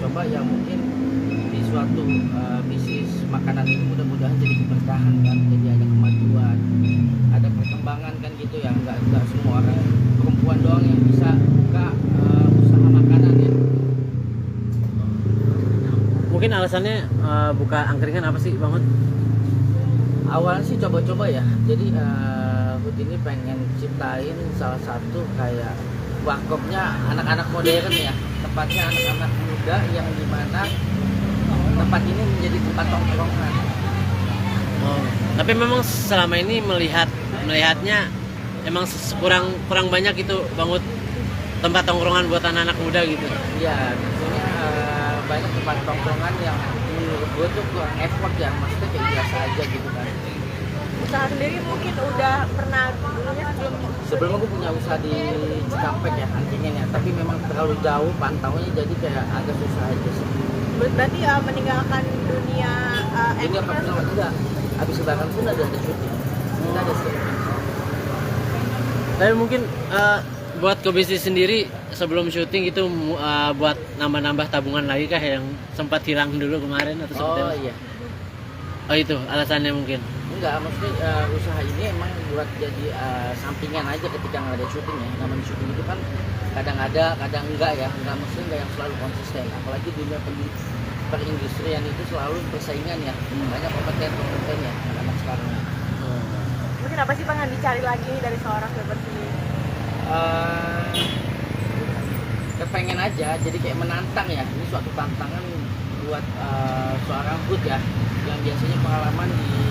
coba ya mungkin di suatu bisnis makanan ini mudah-mudahan jadi keberkahan kan, jadi ada kemajuan, ada perkembangan kan gitu ya, nggak semua orang perempuan doang yang bisa buka usaha makanan ya. Mungkin alasannya buka angkringan apa sih Bang Hud? Awalnya sih coba-coba ya, jadi Hud ini pengen ciptain salah satu kayak warkopnya anak-anak modern ya, tempatnya anak-anak muda yang dimana tempat ini menjadi tempat tongkrongan. Oh, tapi memang selama ini melihatnya emang kurang banyak itu Bang Hud tempat tongkrongan buat anak-anak muda gitu. Iya, tentunya banyak tempat tongkrongan yang menurut gue tuh kurang effort ya, maksudnya kayak biasa aja gitu kan. Usaha sendiri mungkin udah pernah dulunya Sebelumnya gue punya usaha di Cikampek ya, angkringan ya, tapi memang terlalu jauh pantaunya, jadi kayak agak susah aja sih. berarti meninggalkan dunia Ini apa film enggak? Habis lebaran pun ada syuting. Kita ada syuting. Tapi mungkin buat ke bisnis sendiri sebelum syuting itu buat nambah-nambah tabungan lagi kah yang sempat hilang dulu kemarin atau seperti Oh apa? iya. Oh itu alasannya mungkin. Enggak, maksudnya usaha ini emang buat jadi sampingan aja ketika nggak ada syuting ya. Namanya syuting itu kan kadang ada, kadang enggak ya. Enggak, maksudnya enggak yang selalu konsisten. Apalagi dunia perindustrian itu selalu persaingan ya. Banyak kompeten ya anak sekarang. mungkin apa sih Bang yang dicari lagi dari seorang Filbert sendiri? Kepengen aja, jadi kayak menantang ya. Ini suatu tantangan buat seorang Hud ya, yang biasanya pengalaman di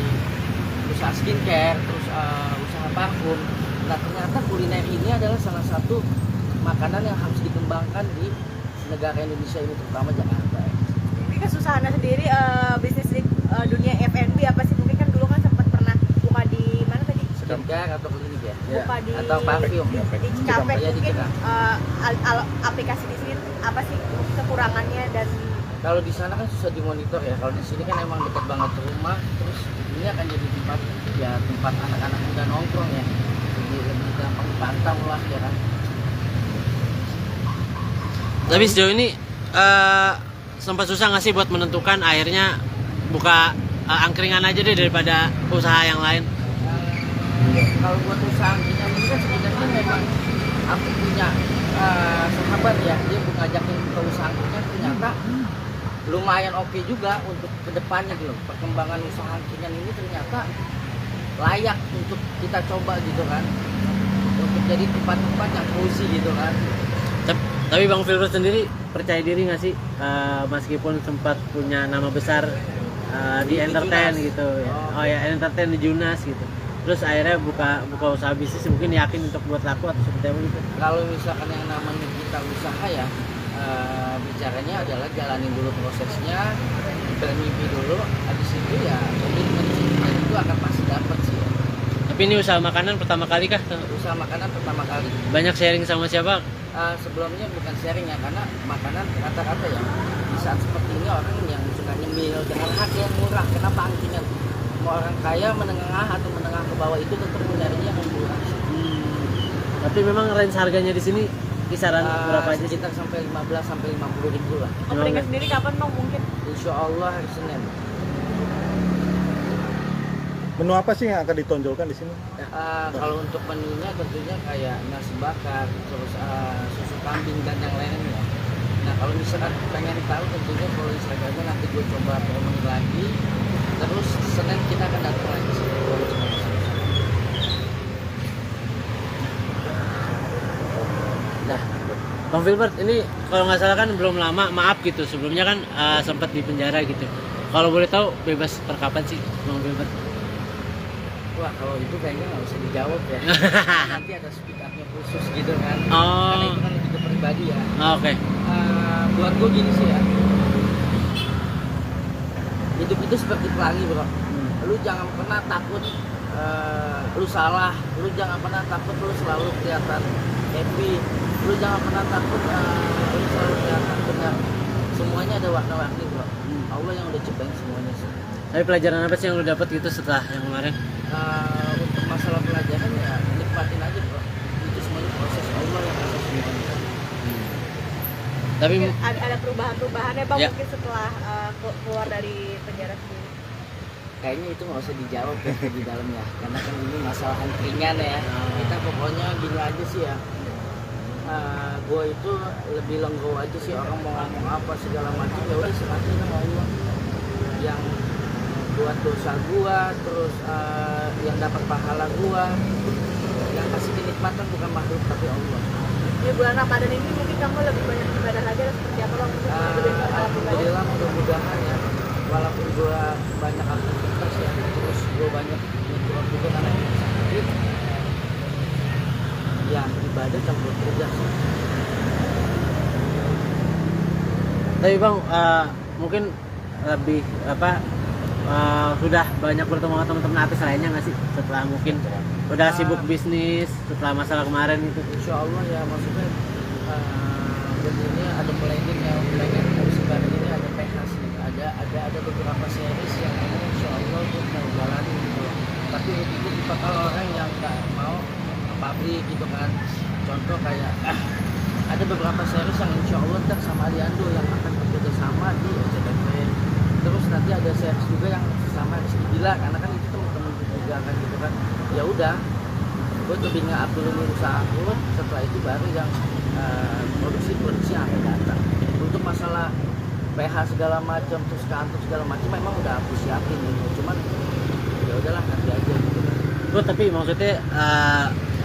usaha skincare, terus usaha parfum. Nah ternyata kuliner ini adalah salah satu makanan yang harus dikembangkan di negara Indonesia ini, terutama Jakarta. Ini kesusahannya sendiri bisnis di dunia F&B apa sih? Mungkin kan dulu kan sempat pernah buka di mana tadi? Skincare atau klinik ya? Buka di Atau parfum. di Cikampek Ya, di mungkin Cikampek. aplikasi di sini apa sih kekurangannya dan Kalau di sana kan susah dimonitor ya. Kalau di sini kan emang dekat banget ke rumah, terus ini akan jadi tempat anak-anak muda nongkrong ya. Jadi lebih gampang dipantau lah ya kan. Tapi sejauh ini sempat susah nggak sih buat menentukan akhirnya buka angkringan aja deh daripada usaha yang lain? Kalau buat usaha angkringan ini kan sebenarnya memang aku punya sahabat ya, dia ngajakin ke usaha angkringan, ternyata lumayan oke juga untuk kedepannya gitu. Perkembangan usaha angkringan ini ternyata layak untuk kita coba gitu kan, untuk jadi tempat-tempat yang cozy gitu kan. Tapi Bang Filbert sendiri percaya diri nggak sih meskipun sempat punya nama besar di entertain Junas gitu ya. Oh. Oh ya, entertain di Junas gitu. Terus akhirnya buka usaha bisnis, mungkin yakin untuk buat laku atau seperti apa gitu. Kalau misalkan yang namanya kita usaha ya, bicaranya adalah jalanin dulu prosesnya, bermimpi dulu, habis itu ya komitmen dan itu akan pasti dapat sih. Tapi ini usaha makanan pertama kali kah? Usaha makanan pertama kali. Banyak sharing sama siapa? Sebelumnya bukan sharing ya, karena makanan rata-rata ya di saat seperti ini orang yang suka nyemil dengan harga yang murah. Kenapa angkringan? Mau orang kaya, menengah atau menengah ke bawah itu tetap mencarinya yang murah. Tapi memang range harganya di sini kisaran berapa aja sih? Sekitar sampai 15 sampai 50 ribu lah. opening sendiri kapan Bang mungkin? Insya Allah hari Senin. Menu apa sih yang akan ditonjolkan di sini? Kalau untuk menunya tentunya kayak nasi bakar, terus susu kambing dan yang lainnya. Nah kalau misalkan pengen tahu tentunya follow Instagramnya, nanti gue coba promoin lagi. Terus Senin kita akan datang lagi sih. Nah, Bang Filbert ini kalau nggak salah kan belum lama, maaf gitu. Sebelumnya kan sempat di penjara gitu. Kalau boleh tahu bebas per kapan sih Bang Filbert? Wah kalau itu kayaknya nggak usah dijawab ya. Nanti ada speak up-nya khusus gitu kan. Oh. Karena itu kan lebih ke pribadi ya. Oke. Buat gue gini sih ya. Hidup itu seperti pelangi bro. Lu jangan pernah takut lu salah. Lu jangan pernah takut lu selalu kelihatan happy. Lu jangan pernah takut lu selalu kelihatan benar. Semuanya ada warna-warni bro. Allah yang udah ciptain semuanya sih. Tapi pelajaran apa sih yang lu dapat gitu setelah yang kemarin? Untuk masalah pelajaran ya nikmatin aja bro. Itu semuanya proses Allah yang akan semuanya. Tapi Mungkin ada perubahan-perubahannya bang Ya. mungkin setelah keluar dari penjara sendiri. Kayaknya itu nggak usah dijawab ya di dalam ya, karena kan ini masalah ringan ya. Kita pokoknya gini aja sih ya. Gue itu lebih lenggo aja sih, orang mau ngomong apa segala macam ya udah serahin sama Allah. Yang buat dosa gua, terus yang dapat pahala gua, yang kasih kenikmatan bukan makhluk tapi Allah. Di bulan Ramadan ini mungkin kamu lebih banyak ibadah lagi atau seperti apa bang? Mungkin lebih ke arah pribadi. Alhamdulillah, mudah-mudahan ya, walaupun gua banyak aktivitas ya, terus gua banyak nyuruh juga karena ini sakit, ya ibadah campur kerja sih. Tapi bang, mungkin lebih apa sudah banyak bertemu sama teman-teman artis lainnya nggak sih setelah mungkin udah sibuk bisnis setelah masalah kemarin itu? Insya Allah ya, maksudnya begini ada planning ya, planning dari sekarang ini ada PH sih, ada beberapa series yang memang Insya Allah gue mau jalani gitu. Tapi itu bakal orang yang nggak mau pabrik gitu kan. Contoh kayak ada beberapa series yang Insya Allah ntar sama Aliando yang akan bekerja sama di SCTV. Terus nanti ada series juga yang sama Rizky Bila, karena kan itu teman-teman juga kan gitu kan. Ya udah, gue lebih nge-up dulu nih usaha gue, setelah itu baru yang produksi yang akan datang. Untuk masalah PH segala macam, terus kantor segala macam memang udah aku siapin gitu. Cuman ya udahlah nanti aja gitu kan. Bro, tapi maksudnya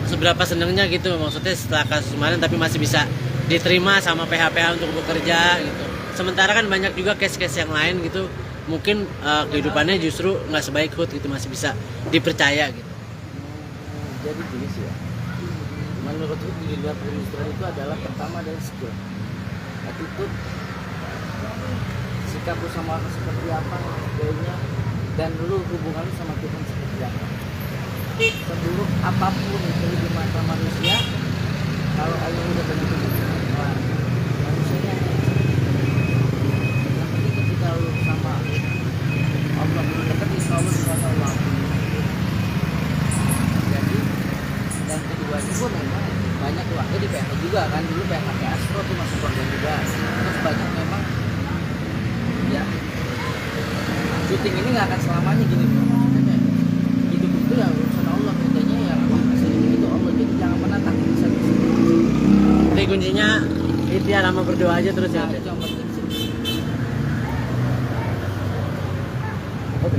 seberapa senengnya gitu maksudnya setelah kasus kemarin tapi masih bisa diterima sama PH-PH untuk bekerja gitu. Sementara kan banyak juga case-case yang lain gitu mungkin kehidupannya justru nggak sebaik Hood gitu, masih bisa dipercaya gitu. Jadi gini sih ya, menurut gue di dunia perindustrian itu adalah pertama adalah skill, attitude, sikap lu sama orang seperti apa, gayanya, dan lu hubungan lu sama Tuhan seperti apa. Seburuk apapun itu di mata manusia, kalau Allah udah begitu manusianya yang penting ketika lu sama Allah belum dekat, insya Allah sama Allah. Jadi dan keduanya gue memang banyak keluarga di PH juga kan, dulu PH Astro tuh masuk keluarga juga, terus banyak memang ya syuting ini nggak akan selamanya gini bro, maksudnya kayak hidup itu ya urusan Allah, bedanya yang kasih itu Allah, jadi jangan pernah takut bisa. Jadi kuncinya ikhtiar sama berdoa aja terus ya. Nah, itu yang penting sih. Oke.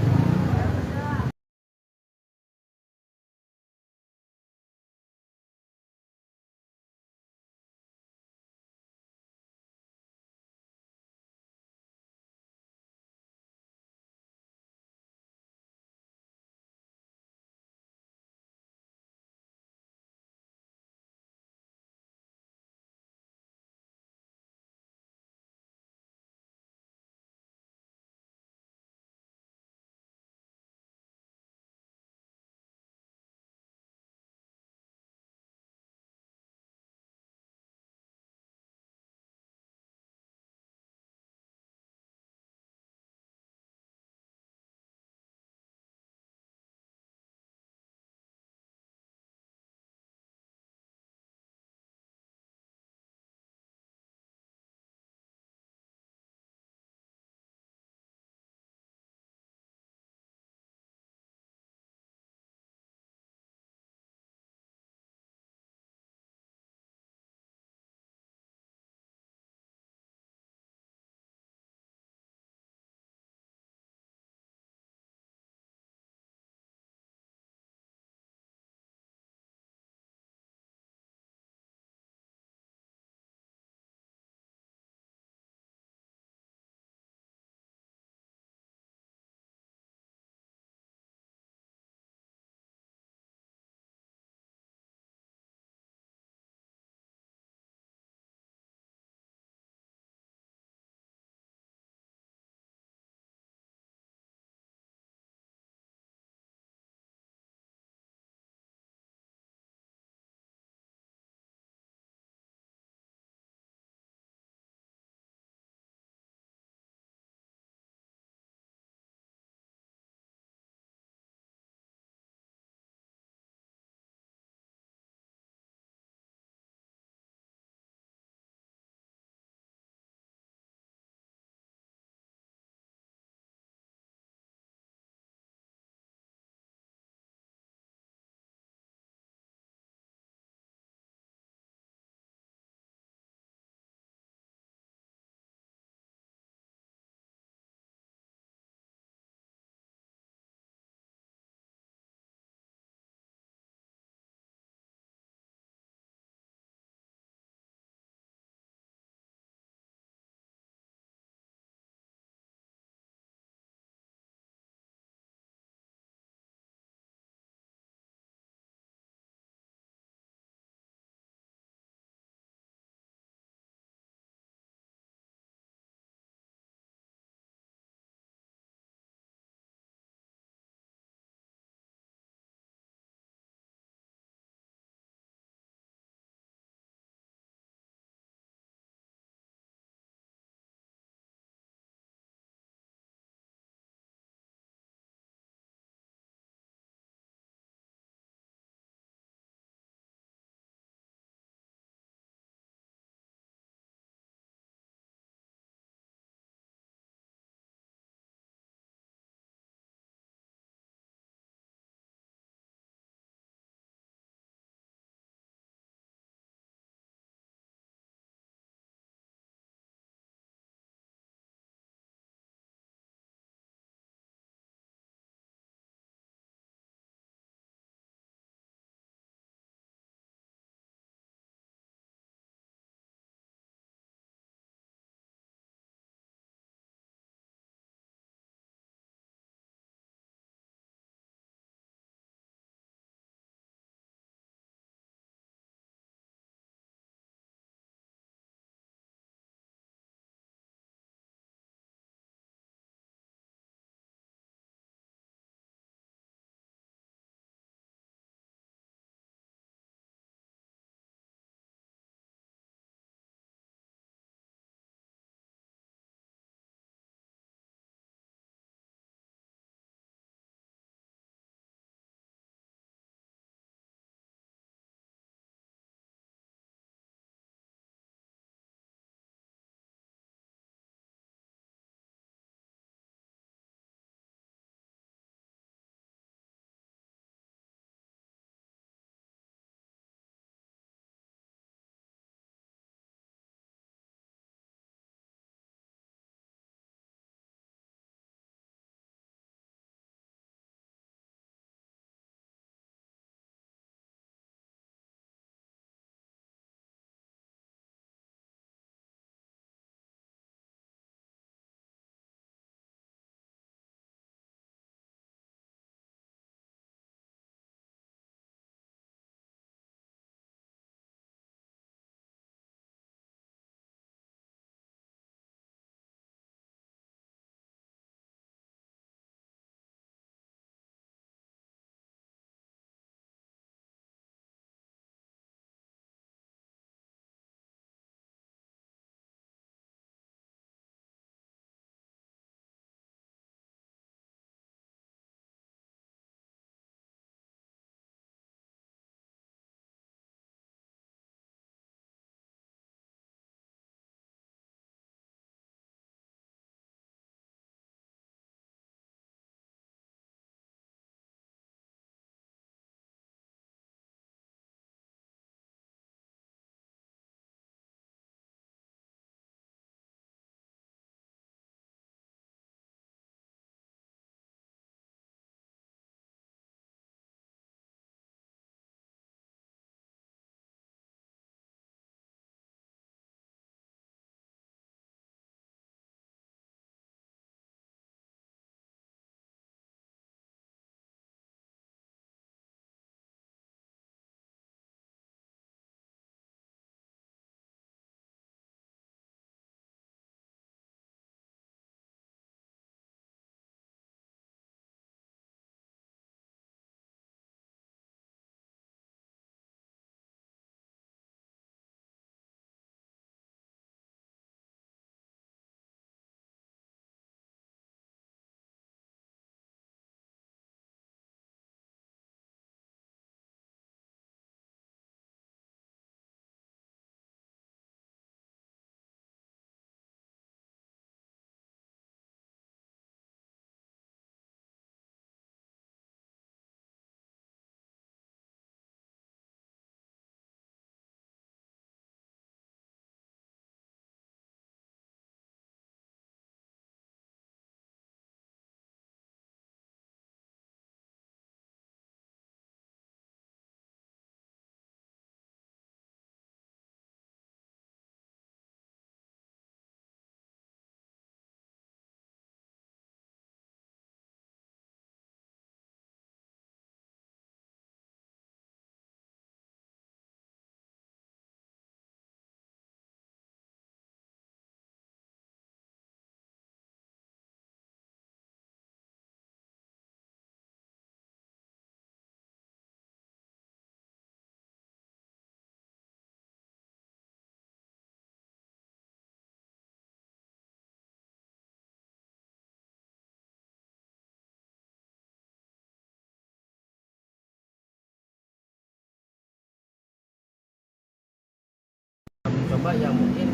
coba ya mungkin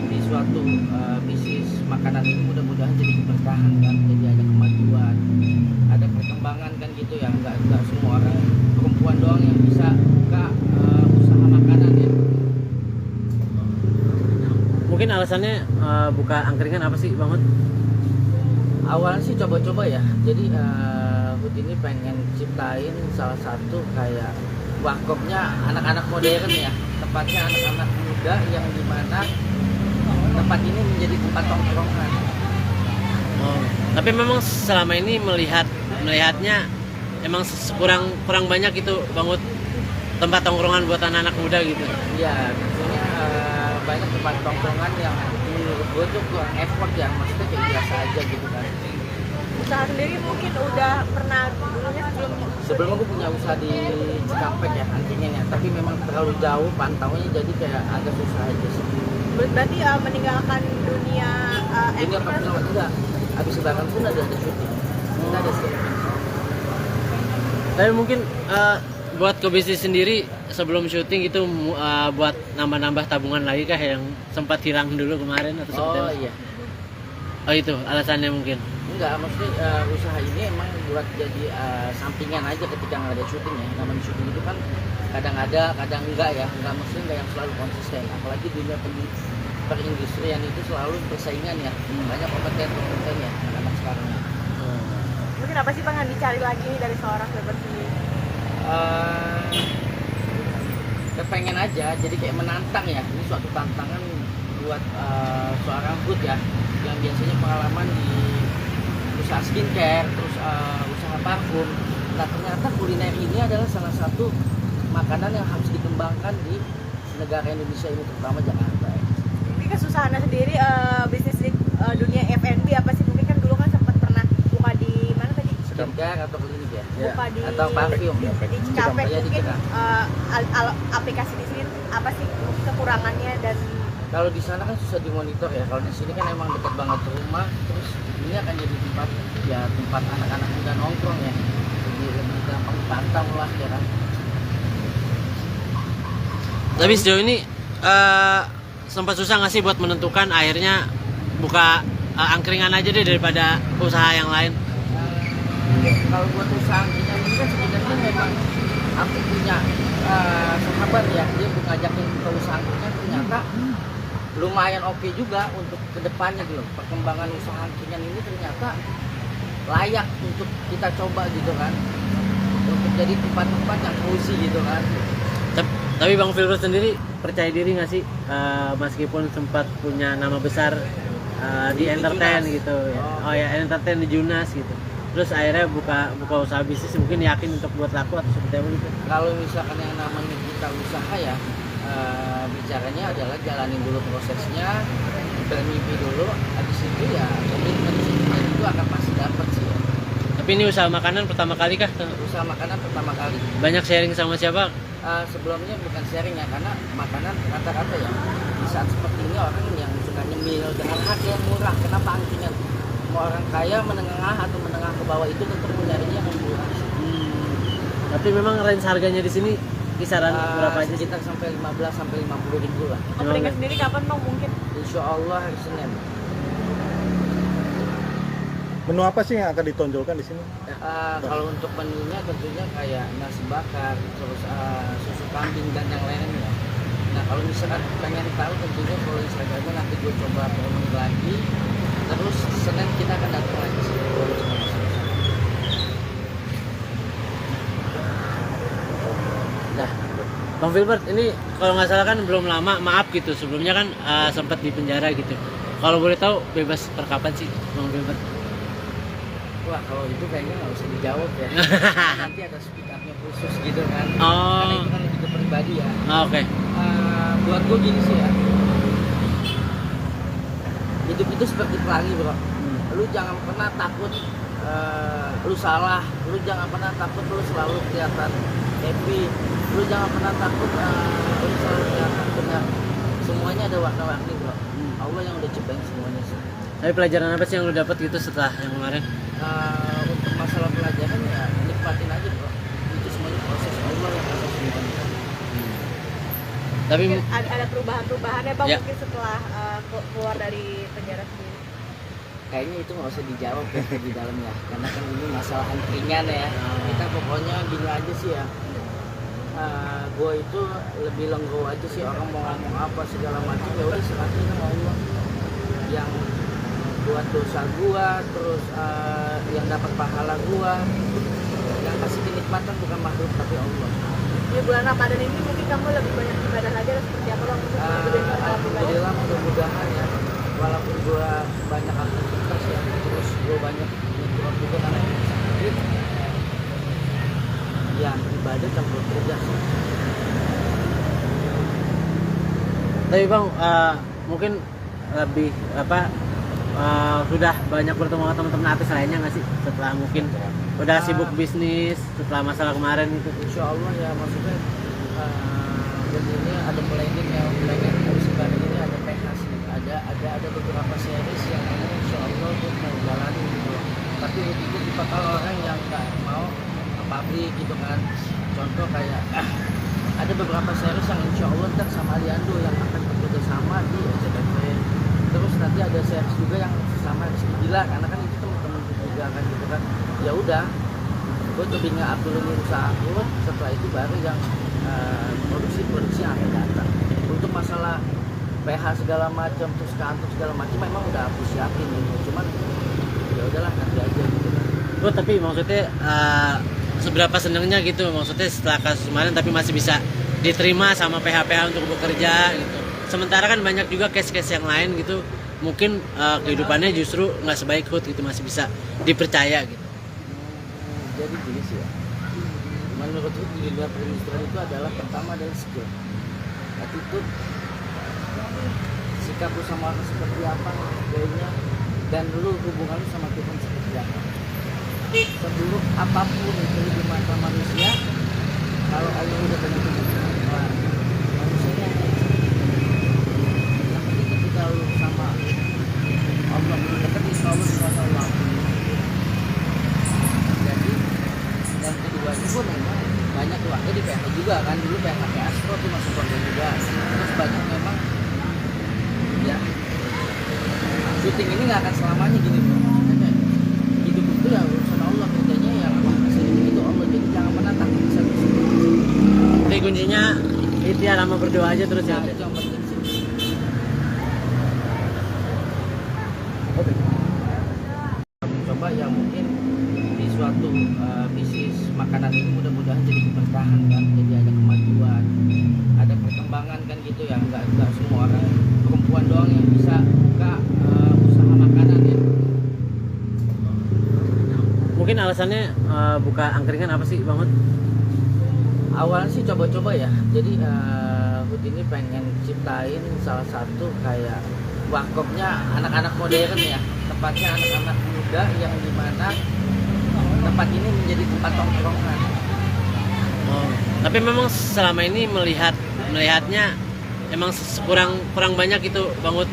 di suatu bisnis makanan ini mudah-mudahan jadi keberkahan kan, jadi ada kemajuan, ada perkembangan kan gitu ya, nggak semua orang perempuan doang yang bisa buka usaha makanan ya. Mungkin alasannya buka angkringan apa sih Bang Hud? Awalnya sih coba-coba ya, jadi Hud ini pengen ciptain salah satu kayak warkopnya anak-anak modern ya, tepatnya anak-anak muda yang dimana tempat ini menjadi tempat tongkrongan. Oh, tapi memang selama ini melihatnya emang kurang banyak itu Bang Hud, tempat tongkrongan buat anak-anak muda gitu. Ya, tentunya banyak tempat tongkrongan yang menurut gue tuh kurang effort ya, maksudnya kayak biasa aja gitu kan. Usaha sendiri mungkin udah pernah dulunya Sebelumnya gue punya usaha di Cikampek ya, angkringan ya, tapi memang terlalu jauh pantaunya, jadi kayak agak susah aja sih. berarti meninggalkan dunia Ini apa film juga, habis lebaran pun ada syuting, kita ada syuting. Tapi mungkin buat ke bisnis sendiri sebelum syuting itu buat nambah-nambah tabungan lagi kah yang sempat hilang dulu kemarin atau seperti Oh apa? iya, Oh itu alasannya mungkin. enggak, maksudnya usaha ini emang buat jadi sampingan aja ketika nggak ada syuting ya. Namanya syuting itu kan kadang ada, kadang enggak ya, enggak, maksudnya enggak yang selalu konsisten. Apalagi dunia perindustrian itu selalu persaingan ya, banyak kompeten ya anak-anak sekarang. mungkin apa sih Bang yang dicari lagi nih dari seorang Filbert sendiri? Kepengen aja, jadi kayak menantang ya. Ini suatu tantangan buat seorang Hud ya, yang biasanya pengalaman di usaha skincare, terus usaha parfum. Nah ternyata kuliner ini adalah salah satu makanan yang harus dikembangkan di negara Indonesia ini, terutama Jakarta ya. Ini kesusahannya sendiri bisnis di dunia F&B apa sih? Mungkin kan dulu kan sempat pernah buka di mana tadi? Skincare atau klinik ya? Buka di Atau parfum ya? di Cikampek. Ya, di Mungkin Cikampek. aplikasi di sini apa sih kekurangannya dan Kalau di sana kan susah dimonitor ya. Kalau di sini kan emang dekat banget ke rumah, terus ini akan jadi tempat anak-anak muda nongkrong ya. Lebih gampang dipantau lah ya kan. Tapi sejauh ini sempat susah nggak sih buat menentukan akhirnya buka angkringan aja deh daripada usaha yang lain? Kalau buat usaha angkringan ini kan sebenarnya memang aku punya sahabat ya, dia ngajakin ke usaha angkringan, ternyata lumayan oke juga untuk kedepannya gitu. Perkembangan usaha angkringan ini ternyata layak untuk kita coba gitu kan, untuk jadi tempat-tempat yang cozy gitu kan. Tapi Bang Filbert sendiri percaya diri nggak sih meskipun sempat punya nama besar di entertain Junas gitu ya. Oh. Oh ya, entertain di Junas gitu. Terus akhirnya buka usaha bisnis, mungkin yakin untuk buat laku atau seperti apa gitu. Kalau misalkan yang namanya kita usaha ya, bicaranya adalah jalanin dulu prosesnya, bermimpi dulu, habis itu ya komitmen itu akan pasti dapat sih. Tapi ini usaha makanan pertama kali kah? Usaha makanan pertama kali. Banyak sharing sama siapa? Sebelumnya bukan sharing ya, karena makanan rata-rata ya di saat seperti ini orang yang suka nyemil dengan harga yang murah. Kenapa angkringan? Mau orang kaya, menengah atau menengah ke bawah itu tentu mencarinya yang murah. Tapi memang range harganya di sini kisaran berapa aja sih? Sekitar sampai 15 sampai 50 ribu lah. angkringan sendiri kapan Bang mungkin? Insya Allah hari Senin. Menu apa sih yang akan ditonjolkan di sini? Kalau untuk menunya tentunya kayak nasi bakar, terus susu kambing dan yang lainnya. Nah kalau misalkan pengen tahu tentunya kalau Instagramnya nanti gue coba promosi lagi. Terus Senin kita akan datang lagi sih. Nah, Bang Filbert ini kalau nggak salah kan belum lama, maaf gitu, sebelumnya kan sempat di penjara gitu. Kalau boleh tahu bebas per kapan sih Bang Filbert? Wah kalau itu kayaknya nggak usah dijawab ya. Nanti ada speak up-nya khusus gitu kan. Oh. Karena itu kan lebih ke pribadi ya. Oke. Buat gue gini sih ya. Hidup itu seperti pelangi bro. Lu jangan pernah takut lu salah. Lu jangan pernah takut lu selalu kelihatan happy. Lu jangan pernah takut lu selalu kelihatan benar. Semuanya ada warna-warni bro. Allah yang udah ciptain semuanya sih. Tapi pelajaran apa sih yang lu dapat gitu setelah yang kemarin? Untuk masalah pelajaran ya nikmatin aja bro. Itu semuanya proses Allah yang atas semuanya. Tapi Mungkin ada perubahan-perubahannya bang Ya. mungkin setelah keluar dari penjara sendiri. Kayaknya itu nggak usah dijawab ya di dalam ya, karena kan ini masalah angkringan ya. Kita pokoknya gini aja sih ya. Gue itu lebih legowo aja sih, orang mau ngomong apa segala macam ya udah serahin sama Allah. Yang buat dosa gua, terus yang dapat pahala gua, yang kasih kenikmatan bukan makhluk tapi Allah. Di bulan Ramadan ini mungkin kamu lebih banyak ibadah lagi atau seperti apa bang? Mungkin lebih banyak ibadah. Alhamdulillah mudah-mudahan ya, walaupun gua banyak aktivitas ya, terus gua banyak nyetrum juga karena ini sakit ya, ibadah campur kerja sih. Tapi bang, mungkin lebih apa sudah banyak bertemu sama teman-teman artis lainnya nggak sih setelah mungkin udah sibuk bisnis setelah masalah kemarin itu? Insya Allah ya, maksudnya dan ini ada planning ya, planning harus sekarang ini ada PH sih, ada beberapa series yang ini Insya Allah gue mau jalanin gitu loh. Tapi itu bakal orang yang nggak mau pabrik gitu kan, contoh kayak ada beberapa series yang Insya Allah ntar sama Aliando yang akan bekerja sama di SCTV. Terus nanti ada series juga yang sama Rizky Bilar, karena kan itu teman-teman juga kan gitu kan. Ya udah, gue lebih nge-uploadin usaha gue, setelah itu baru yang produksi yang akan datang. Untuk masalah PH segala macam, terus kantor segala macam memang udah aku siapin gitu. Cuman ya udahlah nanti aja gitu kan. Oh, tapi maksudnya seberapa senangnya gitu, maksudnya setelah kasus kemarin tapi masih bisa diterima sama PH-PH untuk bekerja gitu. Sementara kan banyak juga case-case yang lain gitu, mungkin kehidupannya justru nggak sebaik Hud gitu, masih bisa dipercaya gitu. Jadi gini sih ya, menurut gue di dunia perindustrian itu adalah pertama adalah skill, attitude, sikap lu sama orang seperti apa, gayanya, dan lu hubungan lu sama Tuhan seperti apa. Seburuk apapun itu di mata manusia, kalau Allah udah benar-benar manusianya yang penting ketika lu sama Allah belum dekat, insya Allah sama Allah. Jadi dan keduanya pun memang banyak keluarga di PH juga kan, dulu PH Astro tuh masuk keluarga juga, terus banyak memang ya syuting ini nggak akan selamanya gini bro, maksudnya kayak hidup itu ya urusan Allah, kerjanya ya Allah kasih itu Allah, jadi jangan menantang bisa. Jadi kuncinya itu ya, lama berdoa aja terus ya. Nah, itu yang penting sih. Coba ya mungkin di suatu bisnis makanan ini mudah-mudahan jadi bertahan kan, jadi ada kemajuan, ada perkembangan kan gitu ya, nggak semua orang perempuan doang yang bisa buka usaha makanan ya. Mungkin alasannya buka angkringan apa sih Bang Hud? Awalnya sih coba-coba ya, jadi Hud ini pengen ciptain salah satu kayak warkopnya anak-anak modern ya, tempatnya anak-anak muda yang dimana tempat ini menjadi tempat tongkrongan. Oh, tapi memang selama ini melihatnya emang kurang banyak itu Bang Hud,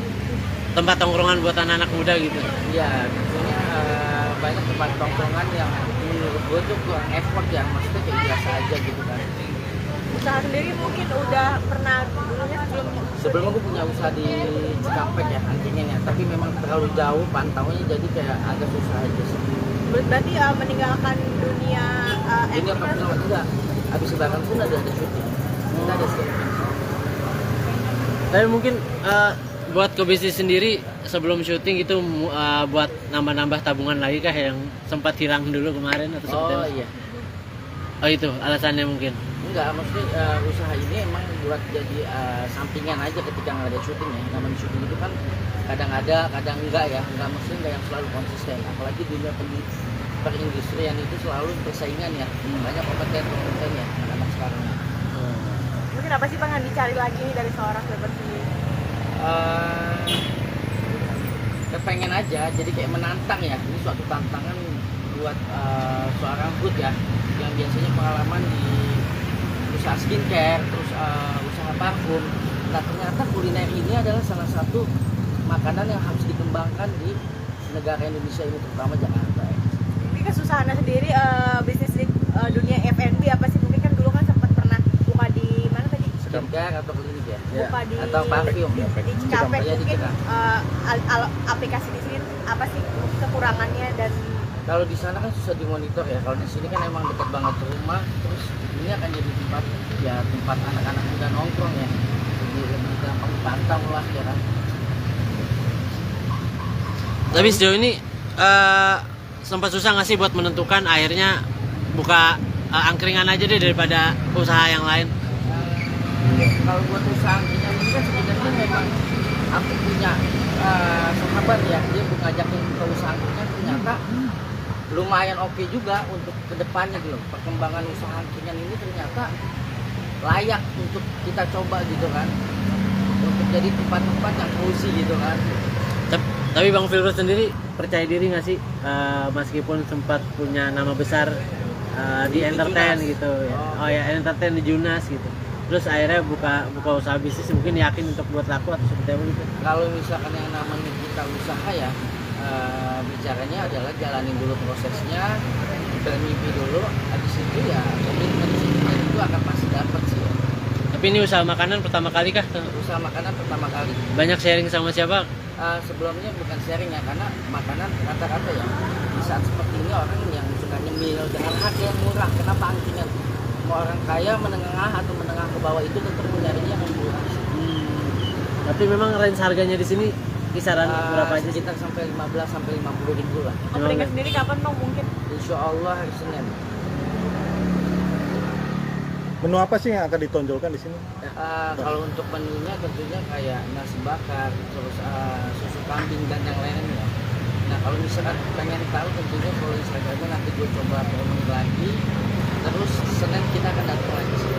tempat tongkrongan buat anak-anak muda gitu. Iya, maksudnya banyak tempat tongkrongan yang menurut gue tuh kurang effort ya, maksudnya kayak biasa aja gitu kan. Usaha sendiri mungkin udah pernah dulunya Sebelumnya gue punya usaha di Cikampek ya, anjingnya ya, tapi memang terlalu jauh pantaunya, jadi kayak agak susah aja sih. berarti meninggalkan dunia Jadi apa acting pun enggak, habis lebaran pun ada syuting, kita ada syuting. Tapi mungkin buat ke bisnis sendiri sebelum syuting itu buat nambah-nambah tabungan lagi kah yang sempat hilang dulu kemarin atau seperti Oh apa? iya, Oh itu alasannya mungkin. enggak, maksudnya usaha ini emang buat jadi sampingan aja ketika nggak ada syuting ya. Namanya syuting itu kan kadang ada, kadang enggak ya, enggak maksudnya enggak yang selalu konsisten. Apalagi dunia perindustrian itu selalu persaingan ya, banyak kompeten ya anak sekarang. mungkin apa sih bang yang dicari lagi nih dari seorang selebriti sendiri? Kepengen aja, jadi kayak menantang ya. Ini suatu tantangan buat seorang Hud ya, yang biasanya pengalaman di usaha skincare, terus usaha parfum. Nah ternyata kuliner ini adalah salah satu makanan yang harus dikembangkan di negara Indonesia ini, terutama Jakarta ya. Mungkin kesusahannya sendiri bisnis di dunia F&B apa sih? Mungkin kan dulu kan sempat pernah buka di mana tadi? Skincare atau klinik ya? Ya. buka di Atau parfum. di Ya, Cikampek di mungkin Cikampek. aplikasi di sini apa sih kekurangannya dan Kalau di sana kan susah dimonitor ya. Kalau di sini kan emang dekat banget rumah. Terus ini akan jadi tempat anak-anak muda nongkrong ya. Jadi lebih gampang dipantau lah ya kan. Tapi sejauh ini sempat susah nggak sih buat menentukan akhirnya buka angkringan aja deh daripada usaha yang lain? Kalau buat usaha angkringan ini kan sebenarnya memang aku punya sahabat ya, dia ngajakin ke usaha angkringan, ternyata lumayan oke juga untuk kedepannya gitu loh. Perkembangan usaha angkringan ini ternyata layak untuk kita coba gitu kan, untuk jadi tempat-tempat yang cozy gitu kan. Tapi Bang Filbert sendiri percaya diri nggak sih meskipun sempat punya nama besar di entertain Junas. gitu ya. Oh. Oh ya, entertain di Junas gitu. Terus akhirnya buka usaha bisnis, mungkin yakin untuk buat laku atau seperti apa gitu. Kalau misalkan yang namanya kita usaha ya, bicaranya adalah jalanin dulu prosesnya, bermimpi dulu, habis itu ya komitmen itu akan pasti dapat sih. Tapi ini usaha makanan pertama kali kah? Usaha makanan pertama kali. Banyak sharing sama siapa? Sebelumnya bukan sharing ya, karena makanan rata-rata ya di saat seperti ini orang yang suka nyemil dengan harga yang murah. Kenapa angkringan? Mau orang kaya, menengah atau menengah ke bawah itu tetap mencarinya yang murah. Tapi memang range harganya di sini kisaran berapa aja sih? Sekitar sampai 15 sampai 50 ribu lah. opening sendiri kapan Bang mungkin? Insya Allah hari Senin. Menu apa sih yang akan ditonjolkan di sini? Kalau untuk menunya tentunya kayak nasi bakar, terus susu kambing dan yang lainnya. Nah kalau misalkan pengen tahu tentunya kalau Instagramnya nanti gue coba promosi lagi. Terus Senin kita akan datang lagi sih.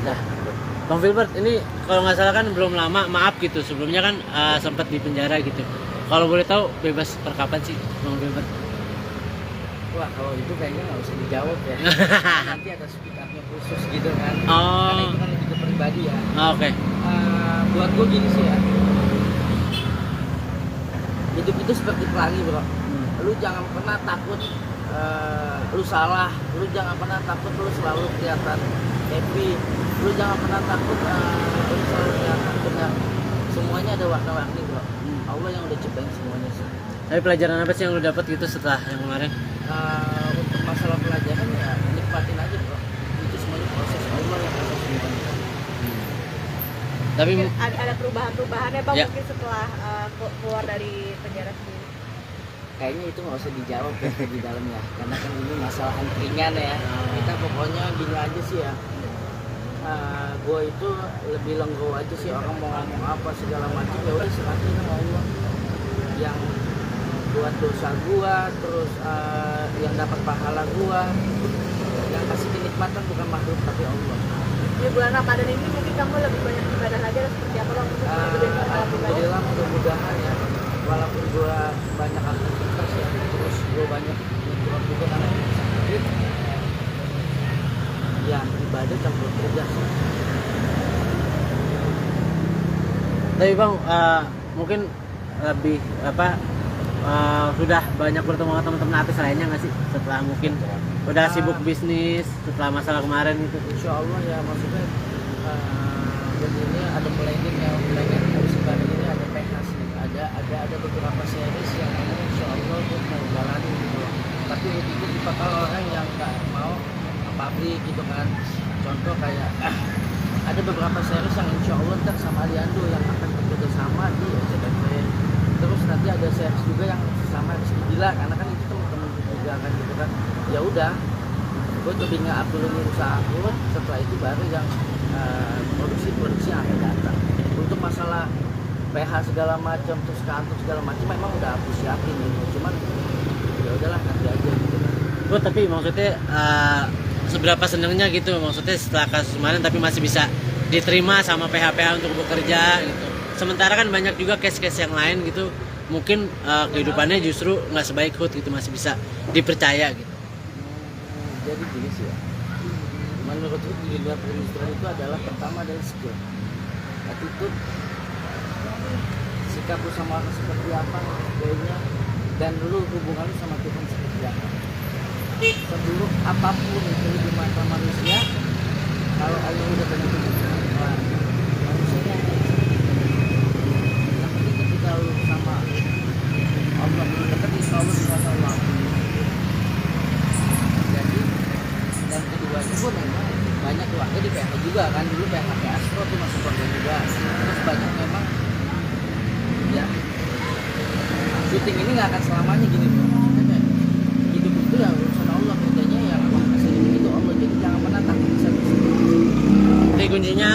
Nah, Bang Filbert ini kalau nggak salah kan belum lama, maaf gitu. Sebelumnya kan sempat di penjara gitu. Kalau boleh tahu bebas per kapan sih Bang Filbert? Wah kalau itu kayaknya nggak usah dijawab ya. Nanti ada speak up-nya khusus gitu kan. Oh. Karena itu kan lebih ke pribadi ya. Oke. Buat gue gini sih ya. Hidup itu seperti pelangi bro. Lu jangan pernah takut lu salah. Lu jangan pernah takut lu selalu kelihatan happy. Lu jangan pernah takut lu selalu kelihatan benar. Semuanya ada warna-warni bro. Allah yang udah ciptain semuanya sih. Tapi pelajaran apa sih yang lu dapat gitu setelah yang kemarin? Untuk masalah pelajaran ya nikmatin aja bro. Itu semuanya proses Allah yang kasih semuanya. Tapi Mungkin ada perubahan-perubahannya Bang Ya. mungkin setelah keluar dari penjara sendiri. Kayaknya itu nggak usah dijawab ya di dalam ya, karena kan ini masalah angkringan ya. Kita pokoknya gini aja sih ya. Gue itu lebih legowo aja sih, orang mau ngomong apa segala macam ya udah serahin sama Allah. Yang buat dosa gua, terus yang dapat pahala gua, yang kasih kenikmatan bukan makhluk tapi Allah. Di bulan Ramadan ini mungkin kamu lebih banyak ibadah lagi atau seperti apa Bang? Untuk lebih pahala pribadi? Alhamdulillah mudah-mudahan ya, walaupun gua banyak aktivitas ya, terus gua banyak nyetir juga karena sakit, ya ibadah campur kerja sih. Tapi Bang mungkin lebih apa sudah banyak bertemu sama teman-teman artis lainnya nggak sih setelah mungkin udah sibuk bisnis setelah masalah kemarin itu? Insya Allah ya, maksudnya begini ada planning musik baru ini, ada PH sih, ada beberapa series yang insya Allah gue mau jalanin gitu loh. Tapi itu dipakal orang yang nggak mau pabrik gitu kan. Contoh kayak ada beberapa series yang insya Allah ntar sama Aliando yang akan bekerja sama di SCTV. Terus nanti ada series juga yang sama Rizky Bilar, karena kan itu teman-teman juga kan gitu kan. Ya udah, gue lebih nge-up dulu nih usaha gue, setelah itu baru yang produksi yang akan datang. Untuk masalah PH segala macam, terus kantor segala macam memang udah aku siapin gitu. Cuman ya udahlah nanti aja gitu kan. Oh, tapi maksudnya seberapa senangnya gitu, maksudnya setelah kasus kemarin tapi masih bisa diterima sama PH-PH untuk bekerja gitu. Sementara kan banyak juga case-case yang lain gitu, mungkin kehidupannya justru nggak sebaik Hood gitu, masih bisa dipercaya gitu. Jadi gini sih ya, menurut gue di dunia perindustrian itu adalah pertama adalah skill, attitude, sikap lu sama orang seperti apa, kayaknya, dan lu hubungan lu sama Tuhan seperti apa. seburuk apapun itu di mata manusia, kalau Allah udah begitu manusianya tapi ketika lu sama Allah belum dekat, insya Allah bisa Allah. Jadi dan keduanya pun memang banyak keluarga di PH juga kan, dulu PH Astro tuh masuk keluarga juga, terus banyak memang ya syuting ini nggak akan selamanya gini bro. Maksudnya kayak hidup itu ya urusan Allah, kerjanya yang Allah kasih itu Allah, jadi jangan pernah takut bisa. Jadi kuncinya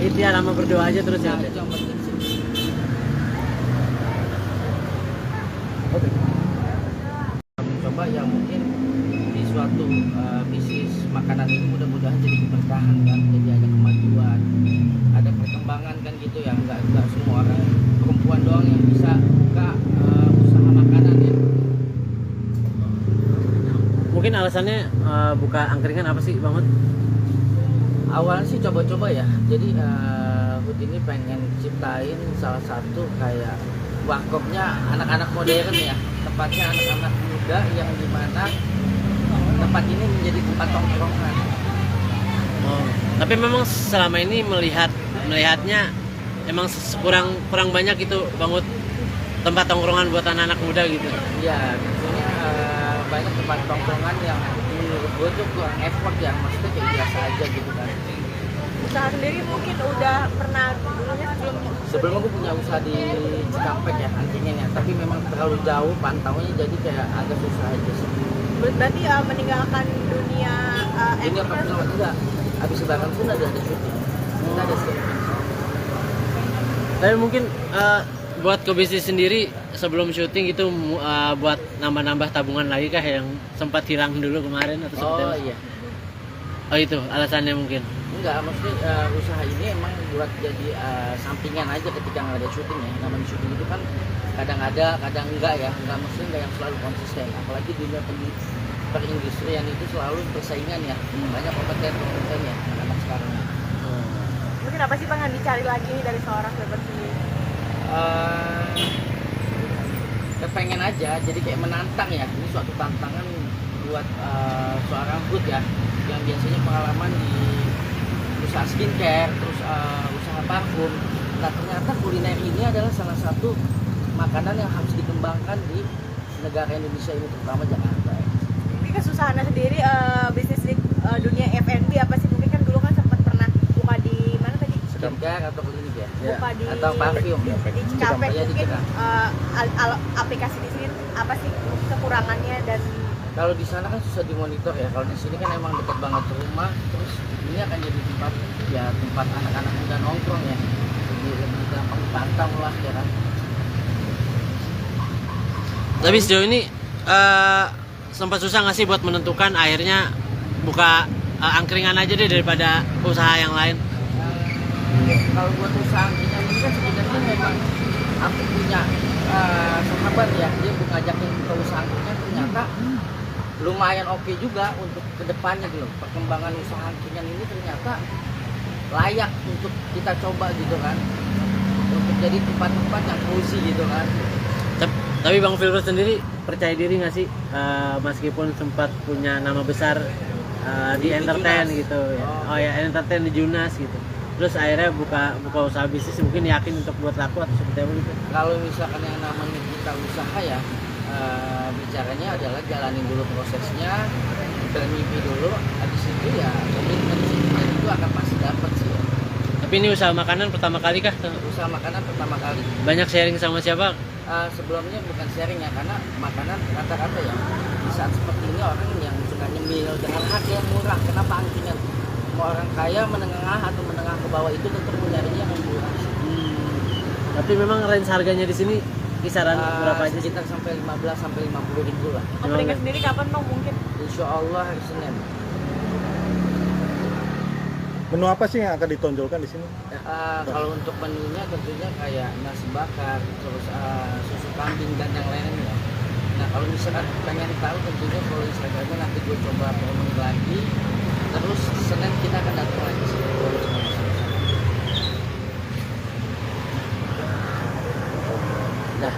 itu ya, lama berdoa aja terus ya. Nah, itu yang penting sih. Coba ya mungkin di suatu bisnis makanan ini mudah-mudahan jadi keberkahan kan, jadi ada kemajuan, ada perkembangan kan gitu ya, nggak semua orang perempuan doang yang bisa buka usaha makanan ya. Mungkin alasannya buka angkringan apa sih Bang Hud? Awalnya sih coba-coba ya, jadi Hud ini pengen ciptain salah satu kayak warkopnya anak-anak modern ya, tempatnya anak-anak muda yang dimana tempat ini menjadi tempat tongkrongan. Oh, tapi memang selama ini melihatnya emang kurang banyak itu Bang Hud, tempat tongkrongan buat anak-anak muda gitu. Ya, maksudnya banyak tempat tongkrongan yang menurut gue tuh kurang effort ya, maksudnya kayak biasa aja gitu kan. Usaha sendiri mungkin udah pernah dulunya Sebelumnya gue punya usaha di Cikampek ya, antingin ya, tapi memang terlalu jauh pantaunya, jadi kayak agak susah aja sih. berarti meninggalkan dunia Ini apa film enggak? Habis lebaran pun ada syuting. Kita ada syuting. Tapi mungkin buat ke bisnis sendiri sebelum syuting itu buat nambah-nambah tabungan lagi kah yang sempat hilang dulu kemarin atau seperti Oh apa? iya. Oh itu alasannya mungkin. Enggak, maksudnya usaha ini emang buat jadi sampingan aja ketika nggak ada syuting ya. Namanya syuting itu kan kadang ada, kadang enggak ya. Enggak, maksudnya enggak yang selalu konsisten. Apalagi dunia perindustrian itu selalu persaingan ya. Banyak kompeten ya anak sekarang. mungkin apa sih Bang yang dicari lagi nih dari seorang seperti ini? Kepengen aja, jadi kayak menantang ya. Ini suatu tantangan buat seorang Hud ya, yang biasanya pengalaman di usaha skincare, terus usaha parfum. Nah ternyata kuliner ini adalah salah satu makanan yang harus dikembangkan di negara Indonesia ini, terutama Jakarta. Ini kesusahannya sendiri bisnis di dunia F&B apa sih? Mungkin kan dulu kan sempat pernah buka di mana tadi? Skincare atau klinik ya? Buka di Atau parfum. di Cikampek Iya, di mungkin Cikampek. aplikasi di sini apa sih kekurangannya dan Kalau di sana kan susah dimonitor ya. Kalau di sini kan emang dekat banget ke rumah, terus ini akan jadi tempat ya, tempat anak-anak muda nongkrong ya. Jadi lebih gampang dipantau lah ya kan. Tapi sejauh ini sempat susah nggak sih buat menentukan akhirnya buka angkringan aja deh daripada usaha yang lain? Kalau buat usaha angkringan ini kan sebenarnya memang aku punya sahabat ya, dia ngajakin ke usaha angkringan, ternyata lumayan oke juga untuk kedepannya gitu. Perkembangan usaha angkringan ini ternyata layak untuk kita coba gitu kan, untuk jadi tempat-tempat yang cozy gitu kan. Tapi Bang Filbert sendiri percaya diri nggak sih meskipun sempat punya nama besar di entertain Junas. gitu ya. Oh ya, entertain di Junas gitu. Terus akhirnya buka usaha bisnis, mungkin yakin untuk buat laku atau seperti apa gitu. Kalau misalkan yang namanya kita usaha ya, bicaranya adalah jalanin dulu prosesnya, bermimpi dulu, habis itu ya komitmen itu akan pasti dapat sih. Tapi ini usaha makanan pertama kali kah? Usaha makanan pertama kali. Banyak sharing sama siapa? Sebelumnya bukan sharing ya, karena makanan rata-rata ya di saat seperti ini orang yang suka nyemil dengan harga yang murah. Kenapa angkringan? Mau orang kaya, menengah atau menengah ke bawah itu tentu mencarinya yang murah. Tapi memang range harganya di sini kisaran berapa aja sih? Sekitar sampai 15 sampai 50 ribu lah. opening sendiri kapan Bang mungkin? Insya Allah hari Senin. Menu apa sih yang akan ditonjolkan di sini? Kalau untuk menunya tentunya kayak nasi bakar, terus susu kambing dan yang lainnya. Nah kalau misalkan pengen tahu tentunya follow Instagramnya, nanti gue coba promosi lagi. Terus Senin kita akan datang lagi sih. Nah,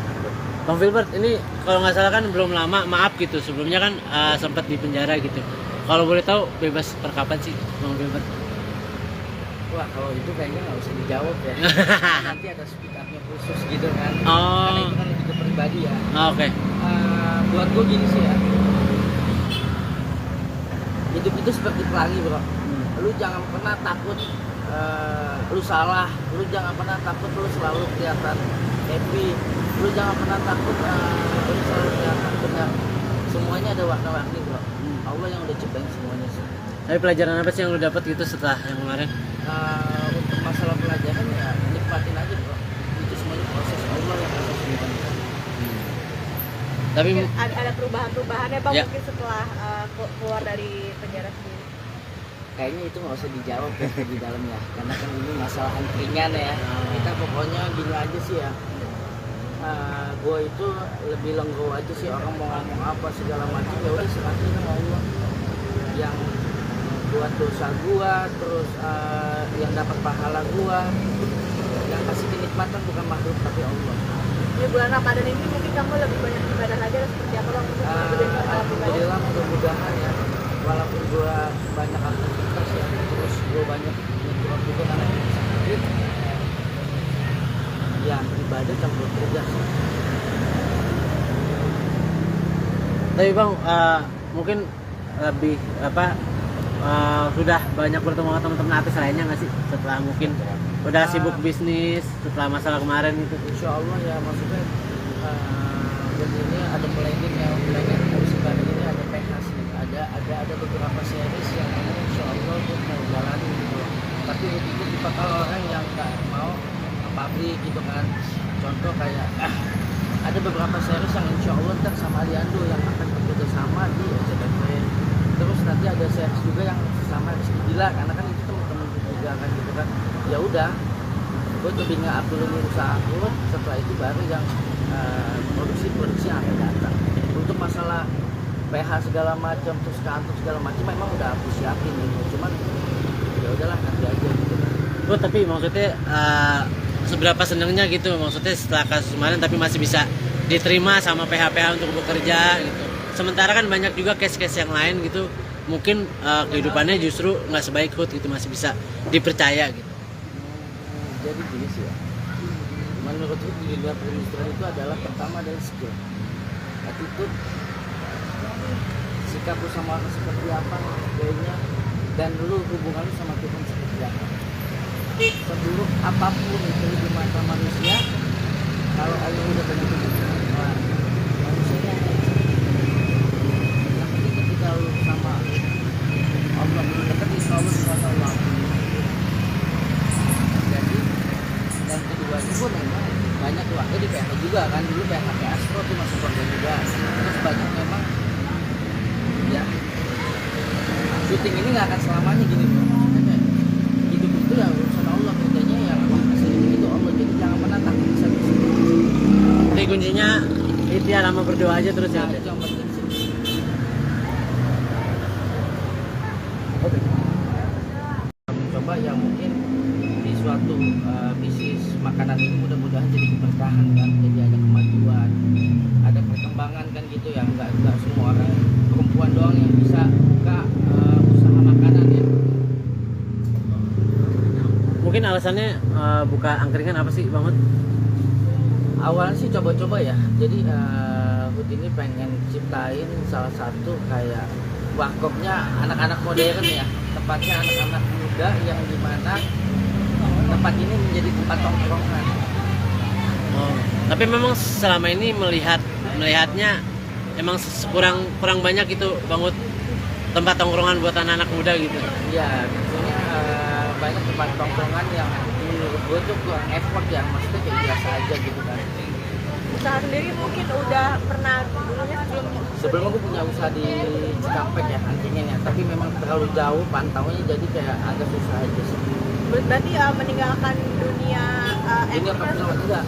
Bang Bang Filbert, ini kalau nggak salah kan belum lama, maaf gitu, sebelumnya kan sempat di penjara gitu. Kalau boleh tahu bebas per kapan sih Bang Filbert? Wah, kalau itu kayaknya nggak usah dijawab ya. Nanti ada speak up-nya khusus gitu kan. Oh. Karena itu kan lebih ke pribadi ya. Oke. Buat gue gini sih ya. Hidup itu seperti pelangi, bro. Lu jangan pernah takut lu salah. Lu jangan pernah takut lu selalu kelihatan happy. Lu jangan pernah takut lu selalu kelihatan benar. Semuanya ada warna-warni, bro. Allah yang udah ciptain semuanya sih. Tapi pelajaran apa sih yang lu dapat gitu setelah yang kemarin? Untuk masalah pelajaran ya nikmatin aja, bro. Itu semuanya proses Allah yang akan semuanya. Tapi Mungkin ada perubahan-perubahannya Bang Ya. mungkin setelah keluar dari penjara sendiri. Kayaknya itu nggak usah dijawab ya di dalam ya, karena kan ini masalah ringan ya. Kita pokoknya gini aja sih ya. Gue itu lebih lenggo aja sih, orang mau ngomong apa segala macam ya udah serahin sama Allah. Yang buat dosa gua, terus yang dapat pahala gua, yang kasih kenikmatan bukan makhluk tapi Allah. Di bulan Ramadan ini mungkin kamu lebih banyak ibadah lagi atau seperti apa Bang? Untuk lebih banyak ibadah. Alhamdulillah, mudah-mudahan ya, walaupun gua banyak aktivitas ya, terus gua banyak nyuruh juga karena ini sakit, ya ibadah campur kerja sih. Tapi Bang, mungkin lebih apa sudah banyak bertemu sama teman-teman artis lainnya nggak sih setelah mungkin udah sibuk bisnis setelah masalah kemarin itu? Insya Allah ya, maksudnya begini ada planning ya, planning musik baru ini ada PH sih, ada beberapa series yang memang Insya Allah gue mau jalanin gitu. Tapi itu tipikal orang yang nggak mau pabrik gitu kan. Contoh kayak ada beberapa series yang Insya Allah ntar sama Aliando yang akan bekerja sama di SCTV. Terus nanti ada series juga yang sama Rizky Gila, karena kan itu teman-teman juga kan gitu kan. Ya udah, gue lebih nge-up dulu nih usaha gue, setelah itu baru yang produksi yang akan datang. Untuk masalah PH segala macam, terus kantor segala macam memang udah aku siapin gitu. Cuman ya udahlah nanti aja gitu kan. Oh, tapi maksudnya seberapa senangnya gitu maksudnya setelah kasus kemarin tapi masih bisa diterima sama PH-PH untuk bekerja gitu. Sementara kan banyak juga case-case yang lain gitu, mungkin kehidupannya justru nggak sebaik Hood gitu, masih bisa dipercaya gitu. Jadi gini sih ya, menurut gue di dunia perindustrian itu adalah pertama adalah skill, attitude, sikap lu sama orang seperti apa, kayaknya, dan dulu hubungan lu sama Tuhan seperti apa. Seburuk apapun itu di mata manusia, kalau Allah udah begitu manusianya yang penting ketika lu sama Allah belum dekat, insya Allah sama Allah. Jadi dan keduanya pun memang banyak keluarga di PH juga kan, dulu PH Astro tuh masuk keluarga juga. Terus banyak memang ya syuting ini nggak akan selamanya gini bro. Maksudnya kayak hidup itu ya urusan Allah, kerjanya yang Allah kasih itu Allah, jadi jangan pernah takut bisa. Jadi kuncinya ikhtiar sama berdoa aja terus ya. Nah, itu yang penting sih. Coba ya mungkin di suatu bisnis makanan ini mudah-mudahan jadi keberkahan kan, jadi ada kemajuan, ada perkembangan kan gitu ya, nggak semua orang perempuan doang yang bisa buka usaha makanan ya. Mungkin alasannya buka angkringan apa sih Bang Hood? Awalnya sih coba-coba ya, jadi Hood ini pengen ciptain salah satu kayak warkopnya anak-anak modern ya, tempatnya anak-anak muda yang dimana tempat ini menjadi tempat tongkrongan. Oh, tapi memang selama ini melihatnya emang kurang banyak itu Bang Hood tempat tongkrongan buat anak-anak muda gitu. Ya, maksudnya banyak tempat tongkrongan yang menurut gue tuh kurang effort ya, maksudnya kayak biasa aja gitu kan. Usaha sendiri mungkin udah pernah dulunya Sebelumnya gue punya usaha di Cikampek ya, angkringan ya, tapi memang terlalu jauh pantaunya, jadi kayak agak susah aja sih. berarti meninggalkan dunia Ini apa pun enggak,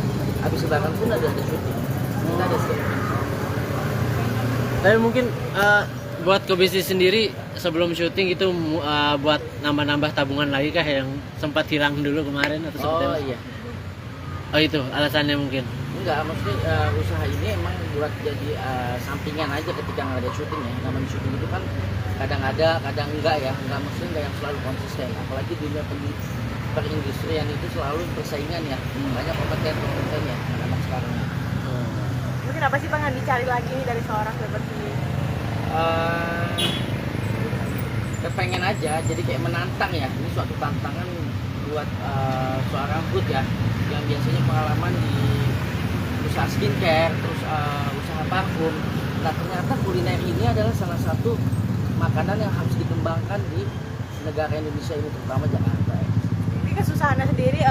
habis lebaran pun ada syuting, kita ada syuting. Tapi mungkin buat ke bisnis sendiri sebelum syuting itu buat nambah-nambah tabungan lagi kah yang sempat hilang dulu kemarin atau seperti Oh apa? iya, Oh itu alasannya mungkin. enggak, maksudnya usaha ini emang buat jadi sampingan aja ketika nggak ada syuting ya. Namanya syuting itu kan kadang ada, kadang enggak ya. Enggak, maksudnya enggak yang selalu konsisten. Apalagi dunia perindustrian itu selalu persaingan ya. Banyak kontennya anak sekarang. Mungkin apa sih Bang yang dicari lagi nih dari seorang Filbert sendiri? Kepengen aja, jadi kayak menantang ya. Ini suatu tantangan buat seorang food ya, yang biasanya pengalaman di usaha skincare, terus usaha parfum. Nah ternyata kuliner ini adalah salah satu makanan yang harus dikembangkan di negara Indonesia ini, terutama Jakarta ya. Ini kesusahannya sendiri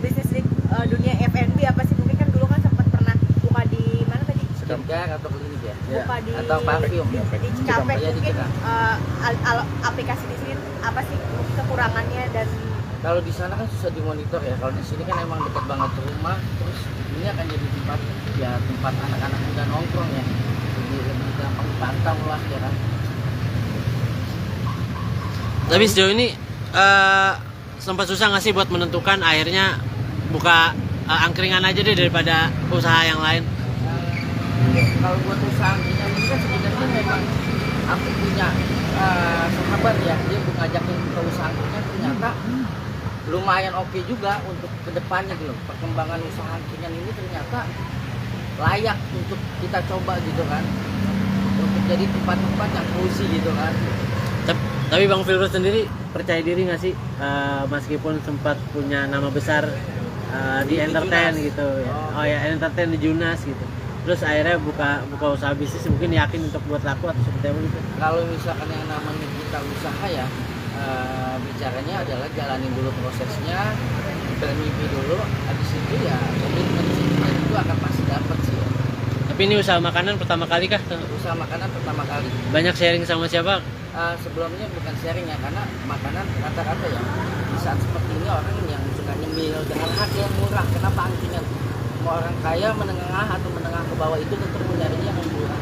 bisnis di dunia F&B apa sih? Mungkin kan dulu kan sempat pernah buka di mana tadi? Skincare atau klinik ya? Buka di Atau parfum di ya? Cikampek. Iya, di Mungkin Cikampek. aplikasi di sini apa sih kekurangannya dan Kalau di sana kan susah dimonitor ya. Kalau di sini kan emang dekat banget ke rumah, terus ini akan jadi tempat anak-anak muda nongkrong ya. Jadi lebih gampang dipantau lah ya kan. Tapi sejauh ini sempat susah nggak sih buat menentukan akhirnya buka angkringan aja deh daripada usaha yang lain? Kalau buat usaha angkringan ini kan sebenarnya memang aku punya sahabat ya, dia ngajakin ke usaha angkringan, ternyata lumayan oke juga untuk kedepannya gitu. Perkembangan usaha angkringan ini ternyata layak untuk kita coba gitu kan, untuk jadi tempat-tempat yang cozy gitu kan. Tapi Bang Filbert sendiri percaya diri nggak sih meskipun sempat punya nama besar di entertain Junas gitu ya. Oh. Oh ya, entertain di Junas gitu. Terus akhirnya buka usaha bisnis, mungkin yakin untuk buat laku atau seperti apa gitu. Kalau misalkan yang namanya kita usaha ya, bicaranya adalah jalanin dulu prosesnya, bermimpi dulu, habis itu ya komitmen itu akan pasti dapat sih ya. Tapi ini usaha makanan pertama kali kah? Usaha makanan pertama kali. Banyak sharing sama siapa? Sebelumnya bukan sharing ya, karena makanan rata-rata ya di saat seperti ini orang yang suka nyemil dengan harga yang murah. Kenapa angkringan? Mau orang kaya, menengah atau menengah ke bawah itu tentu mencarinya yang murah.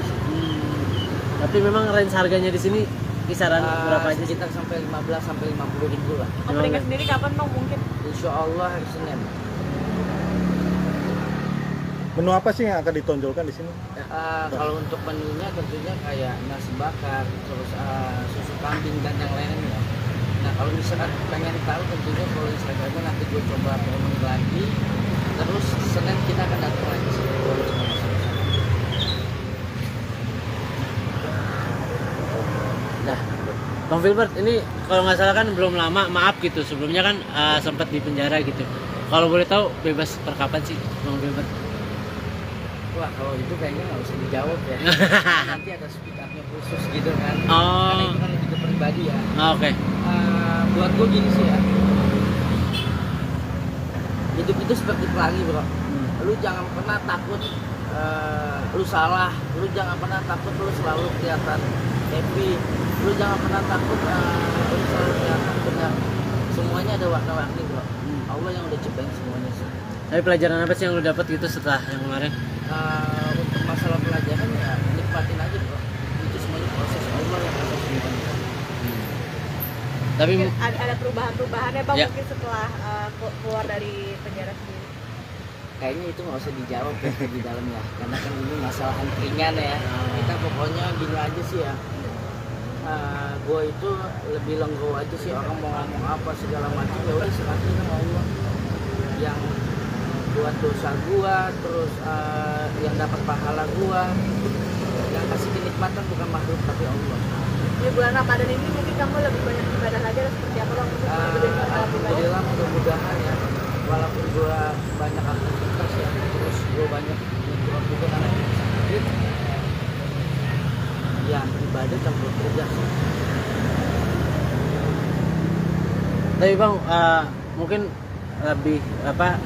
Tapi memang range harganya di sini kisaran berapa aja sih? Sekitar sampai 15 sampai 50 ribu lah. opening sendiri kapan Bang mungkin? Insya Allah hari Senin. Menu apa sih yang akan ditonjolkan di sini? Kalau untuk menunya tentunya kayak nasi bakar, terus susu kambing dan yang lainnya. Nah kalau misalkan pengen tahu tentunya kalau Instagramnya nanti gue coba promosi lagi. Terus Senin kita akan datang lagi sih. Nah, Bang Filbert ini kalau nggak salah kan belum lama, maaf gitu, sebelumnya kan sempat di penjara gitu. Kalau boleh tahu bebas per kapan sih Bang Filbert? Wah kalau itu kayaknya nggak usah dijawab ya. Nanti ada speak up-nya khusus gitu kan. Oh. Karena itu kan lebih ke pribadi ya. Oke. Buat gue gini sih ya. Hidup itu seperti pelangi bro. Lu jangan pernah takut lu salah. Lu jangan pernah takut lu selalu kelihatan happy. Lu jangan pernah takut lu selalu kelihatan benar. Semuanya ada warna-warni bro. Allah yang udah ciptain semuanya sih. Tapi pelajaran apa sih yang lu dapat gitu setelah yang kemarin? Untuk masalah pelajaran ya nikmatin aja bro. Itu semuanya proses Allah yang akan semuanya. Tapi Mungkin ada perubahan-perubahannya Bang Ya. mungkin setelah keluar dari penjara sendiri. Kayaknya itu nggak usah dijawab ya di dalamnya, karena kan ini masalah angkringan ya. Kita pokoknya gini aja sih ya. Gue itu lebih lenggo aja sih, orang mau ngomong apa segala macam ya udah serahin sama Allah. Yang buat dosa gua, terus yang dapat pahala gua, yang kasih kenikmatan bukan makhluk tapi Allah. Di bulan Ramadan ini mungkin kamu lebih banyak ibadah lagi atau seperti apa Bang? Mungkin lebih banyak ibadah. Alhamdulillah mudah-mudahan ya, walaupun gua banyak aktivitas ya, terus gua banyak nyuruh juga karena sakit, ya ibadah campur kerja sih. Tapi Bang mungkin lebih apa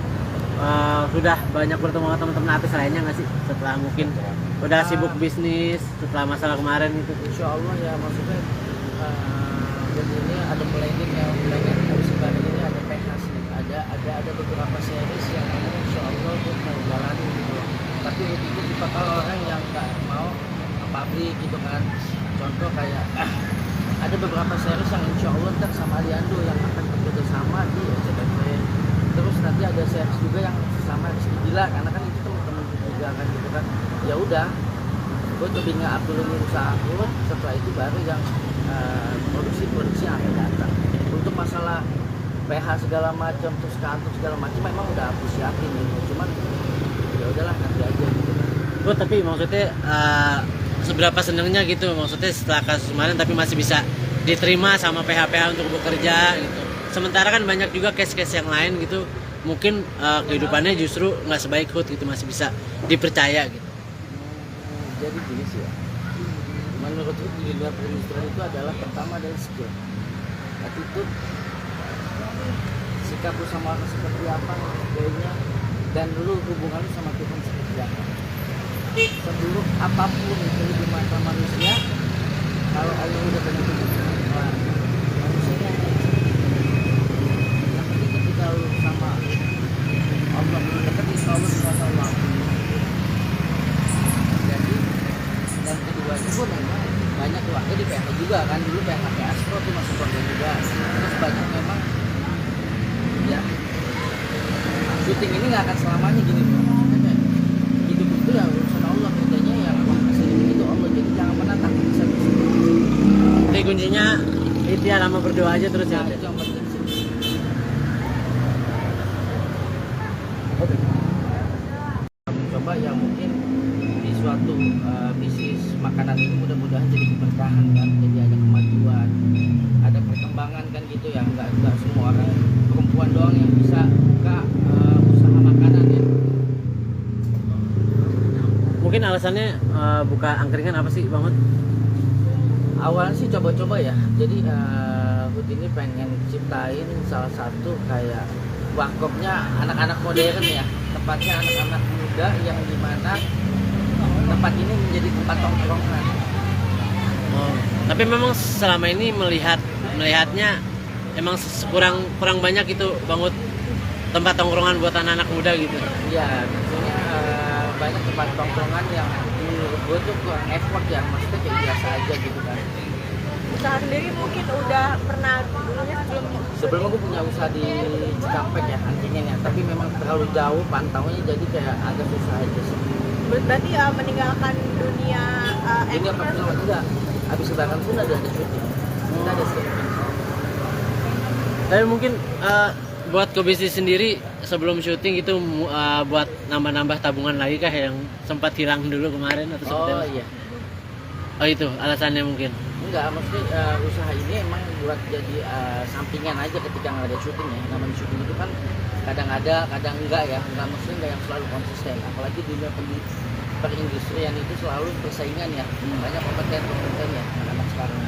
sudah banyak bertemu sama teman-teman artis lainnya nggak sih setelah mungkin udah sibuk bisnis setelah masalah kemarin itu? Insya Allah ya, maksudnya begini ada planning ya, planning musim baru ini ada PH sih, ada beberapa series yang Insya Allah tuh mau jalanin gitu. Tapi itu dipakal orang yang nggak mau pabrik gitu kan. Contoh kayak ada beberapa series yang Insya Allah ntar sama Aliando yang akan bekerja sama di SCTV. Terus nanti ada series juga yang sama Rizky Gila, karena kan itu teman-teman kita juga kan gitu kan. Ya udah, gue lebih nggak dulu usaha gue, setelah itu baru yang produksi yang akan datang. Untuk masalah PH segala macam, terus kantor segala macam memang udah aku siapin gitu. Cuman ya udahlah nanti aja gitu kan. Bro, tapi maksudnya seberapa senengnya gitu maksudnya setelah kasus kemarin tapi masih bisa diterima sama PH-PH untuk bekerja gitu. Sementara kan banyak juga case-case yang lain gitu, mungkin kehidupannya justru nggak sebaik Hood gitu, masih bisa dipercaya gitu. Jadi gini sih ya, menurut gue di dunia perindustrian itu adalah pertama adalah skill, attitude, sikap lu sama orang seperti apa, gayanya, dan dulu hubungan lu sama Tuhan seperti apa. Seburuk apapun itu di mata manusia, kalau Allah udah begitu manusianya yang penting ketika lu sama Allah dekat insya Allah sama Allah. Jadi dan keduanya pun memang banyak keluarga di PH juga kan, dulu PH Astro tuh masuk keluarga juga, terus banyak memang ya syuting ini nggak akan selamanya gini bro. Maksudnya kayak hidup itu ya urusan Allah, bedanya yang kasih itu Allah, jadi jangan pernah takut bisa. Jadi kuncinya ikhtiar sama berdoa aja terus ya. Nah, itu yang penting sih. Coba ya mungkin di suatu bisnis makanan ini mudah-mudahan jadi keberkahan kan, jadi ada kemajuan, ada perkembangan kan gitu ya, nggak semua orang perempuan doang yang bisa buka usaha makanan ya. Mungkin alasannya buka angkringan apa sih Bang Hud? Awalnya sih coba-coba ya, jadi Hud ini pengen ciptain salah satu kayak warkopnya anak-anak modern ya, tempatnya anak-anak muda yang dimana tempat ini menjadi tempat tongkrongan. Oh, tapi memang selama ini melihatnya emang kurang banyak itu Bang Hud, tempat tongkrongan buat anak-anak muda gitu. Iya, maksudnya banyak tempat tongkrongan yang menurut gue tuh kurang effort ya, maksudnya kayak biasa aja gitu kan. Usaha sendiri mungkin udah pernah dulunya Sebelumnya gue punya usaha di Cikampek ya, angkringan ya, tapi memang terlalu jauh pantaunya, jadi kayak agak susah aja sih. berarti meninggalkan dunia Ini apa pun enggak, habis lebaran pun ada syuting, kita ada syuting. Tapi mungkin buat ke bisnis sendiri sebelum syuting itu buat nambah-nambah tabungan lagi kah yang sempat hilang dulu kemarin atau seperti Oh apa? iya, Oh itu alasannya mungkin. enggak, maksudnya usaha ini emang buat jadi sampingan aja ketika nggak ada syuting ya. Namanya syuting itu kan kadang ada, kadang enggak ya, enggak maksudnya enggak yang selalu konsisten. Apalagi di dunia perindustrian itu selalu persaingan ya, banyak kompeten ya anak-anak sekarang.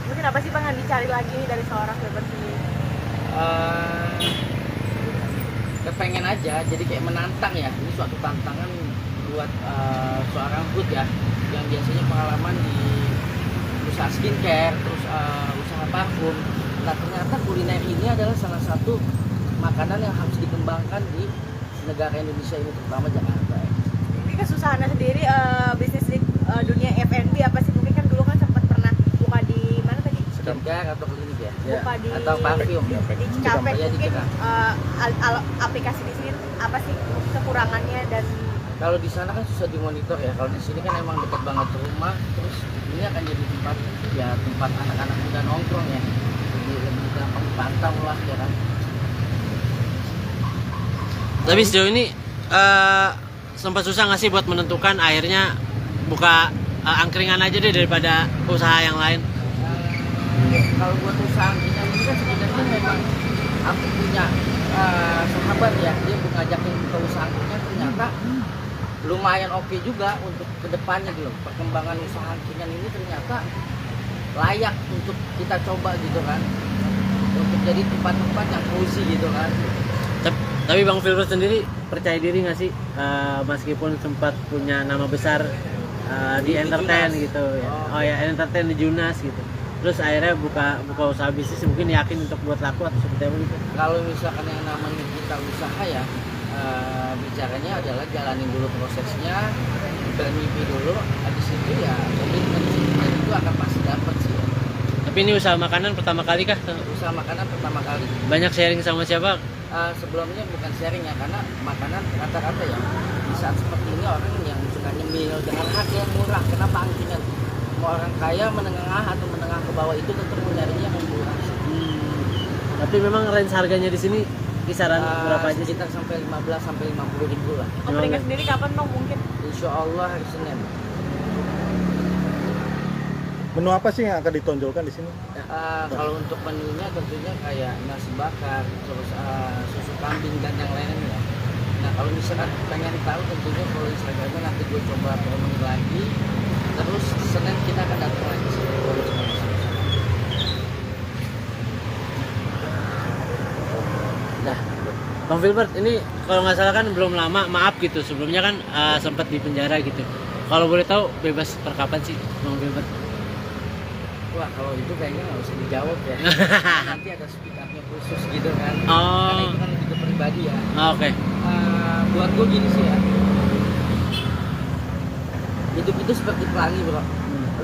mungkin apa sih Bang yang dicari lagi dari seorang Filbert sendiri? Kepengen aja, jadi kayak menantang ya. Ini suatu tantangan buat seorang Hud ya, yang biasanya pengalaman di usaha skincare, terus usaha parfum. Nah ternyata kuliner ini adalah salah satu makanan yang harus dikembangkan di negara Indonesia ini, terutama Jakarta ya. Mungkin kesusahannya sendiri bisnis di dunia F&B apa sih? Mungkin kan dulu kan sempat pernah buka di mana tadi? Skincare atau klinik ya? Buka di Atau parfum ya? di Cikampek. Iya, di Mungkin Cikampek. aplikasi di sini apa sih kekurangannya dan Kalau di sana kan susah dimonitor ya. Kalau di sini kan emang dekat banget rumah, terus ini akan jadi tempat anak-anak muda nongkrong ya. Jadi lebih gampang dipantau lah ya kan. Tapi sejauh ini sempat susah nggak sih buat menentukan akhirnya buka angkringan aja deh daripada usaha yang lain? Kalau buat usaha angkringan ini kan sebenarnya memang aku punya sahabat ya, dia ngajakin ke usaha angkringan, ternyata lumayan oke juga untuk kedepannya gitu. Perkembangan usaha angkringan ini ternyata layak untuk kita coba gitu kan, untuk jadi tempat-tempat yang cozy gitu kan. Tapi Bang Filbert sendiri percaya diri nggak sih meskipun sempat punya nama besar di entertain Junas gitu ya. Oh. Oh ya, entertain di Junas gitu. Terus akhirnya buka usaha bisnis, mungkin yakin untuk buat laku atau seperti apa gitu. Kalau misalkan yang namanya kita usaha ya, bicaranya adalah jalanin dulu prosesnya, bermimpi dulu, habis itu ya komitmen itu akan pasti dapat sih. Tapi ini usaha makanan pertama kali kah? Usaha makanan pertama kali. Banyak sharing sama siapa? sebelumnya bukan sharing ya, karena makanan rata-rata ya di saat seperti ini orang yang suka nyemil dengan harga yang murah. Kenapa angkingan mau orang kaya, menengah atau menengah ke bawah itu tentu mencarinya yang murah. Tapi memang range harganya di sini kisaran berapa aja sih? Sekitar sampai 15 sampai 50 ribu lah. Openingnya sendiri kapan bang mungkin? Insya Allah hari Senin. Menu apa sih yang akan ditonjolkan di sini? Kalau untuk menunya tentunya kayak nasi bakar, terus susu kambing dan yang lainnya. Nah kalau misalkan pengen tahu tentunya kalau Instagramnya nanti gue coba promosi lagi. Terus Senin kita akan datang lagi sih. Nah, Bang Filbert, ini kalau nggak salah kan belum lama, maaf gitu, sebelumnya kan sempat di penjara gitu. Kalau boleh tahu bebas per kapan sih, Bang Filbert? Wah kalau itu kayaknya nggak usah dijawab ya. Nanti ada speak up-nya khusus gitu kan. Oh. Karena itu kan lebih ke pribadi ya. Oke. Buat gue gini sih ya. Hidup itu seperti pelangi bro.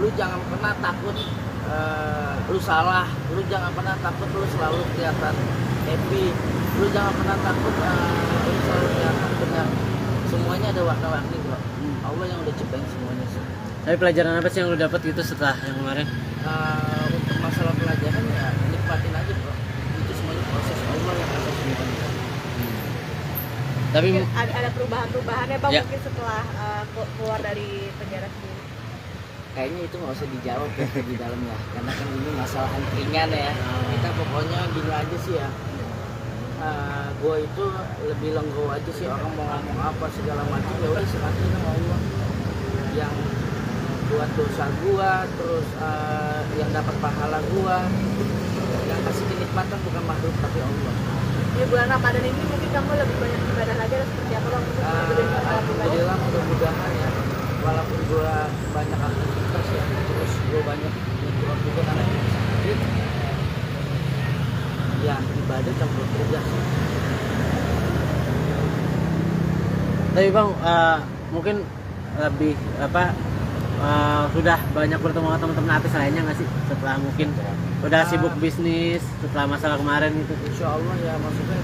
Lu jangan pernah takut lu salah. Lu jangan pernah takut lu selalu kelihatan happy. Lu jangan pernah takut lu selalu kelihatan benar. Semuanya ada warna-warni bro. Allah yang udah ciptain semuanya sih. Tapi pelajaran apa sih yang lu dapat gitu setelah yang kemarin? Untuk masalah pelajaran ya nikmatin aja bro. Itu semuanya proses Allah yang akan semuanya. Tapi Mungkin ada perubahan-perubahannya bang Ya. mungkin setelah keluar dari penjara sendiri. Kayaknya itu nggak usah dijawab ya di dalamnya, karena kan ini masalah ringan ya. Kita pokoknya gini aja sih ya. Gue itu lebih lenggo aja sih, orang mau ngomong apa segala macam ya udah serahin sama Allah. Yang buat dosa gua, terus yang dapat pahala gua, yang kasih kenikmatan bukan makhluk tapi Allah. Di bulan Ramadan ini mungkin kamu lebih banyak ibadah lagi atau seperti apa bang? Mungkin lebih banyak ibadah. Alhamdulillah mudah-mudahan ya, walaupun gua banyak aktivitas ya, terus gua banyak nyuruh juga karena ini sakit. Ya ibadah campur kerja sih. Tapi Bang, mungkin lebih apa sudah banyak bertemu sama teman-teman artis lainnya nggak sih setelah mungkin udah sibuk bisnis setelah masalah kemarin gitu? Insya Allah ya, maksudnya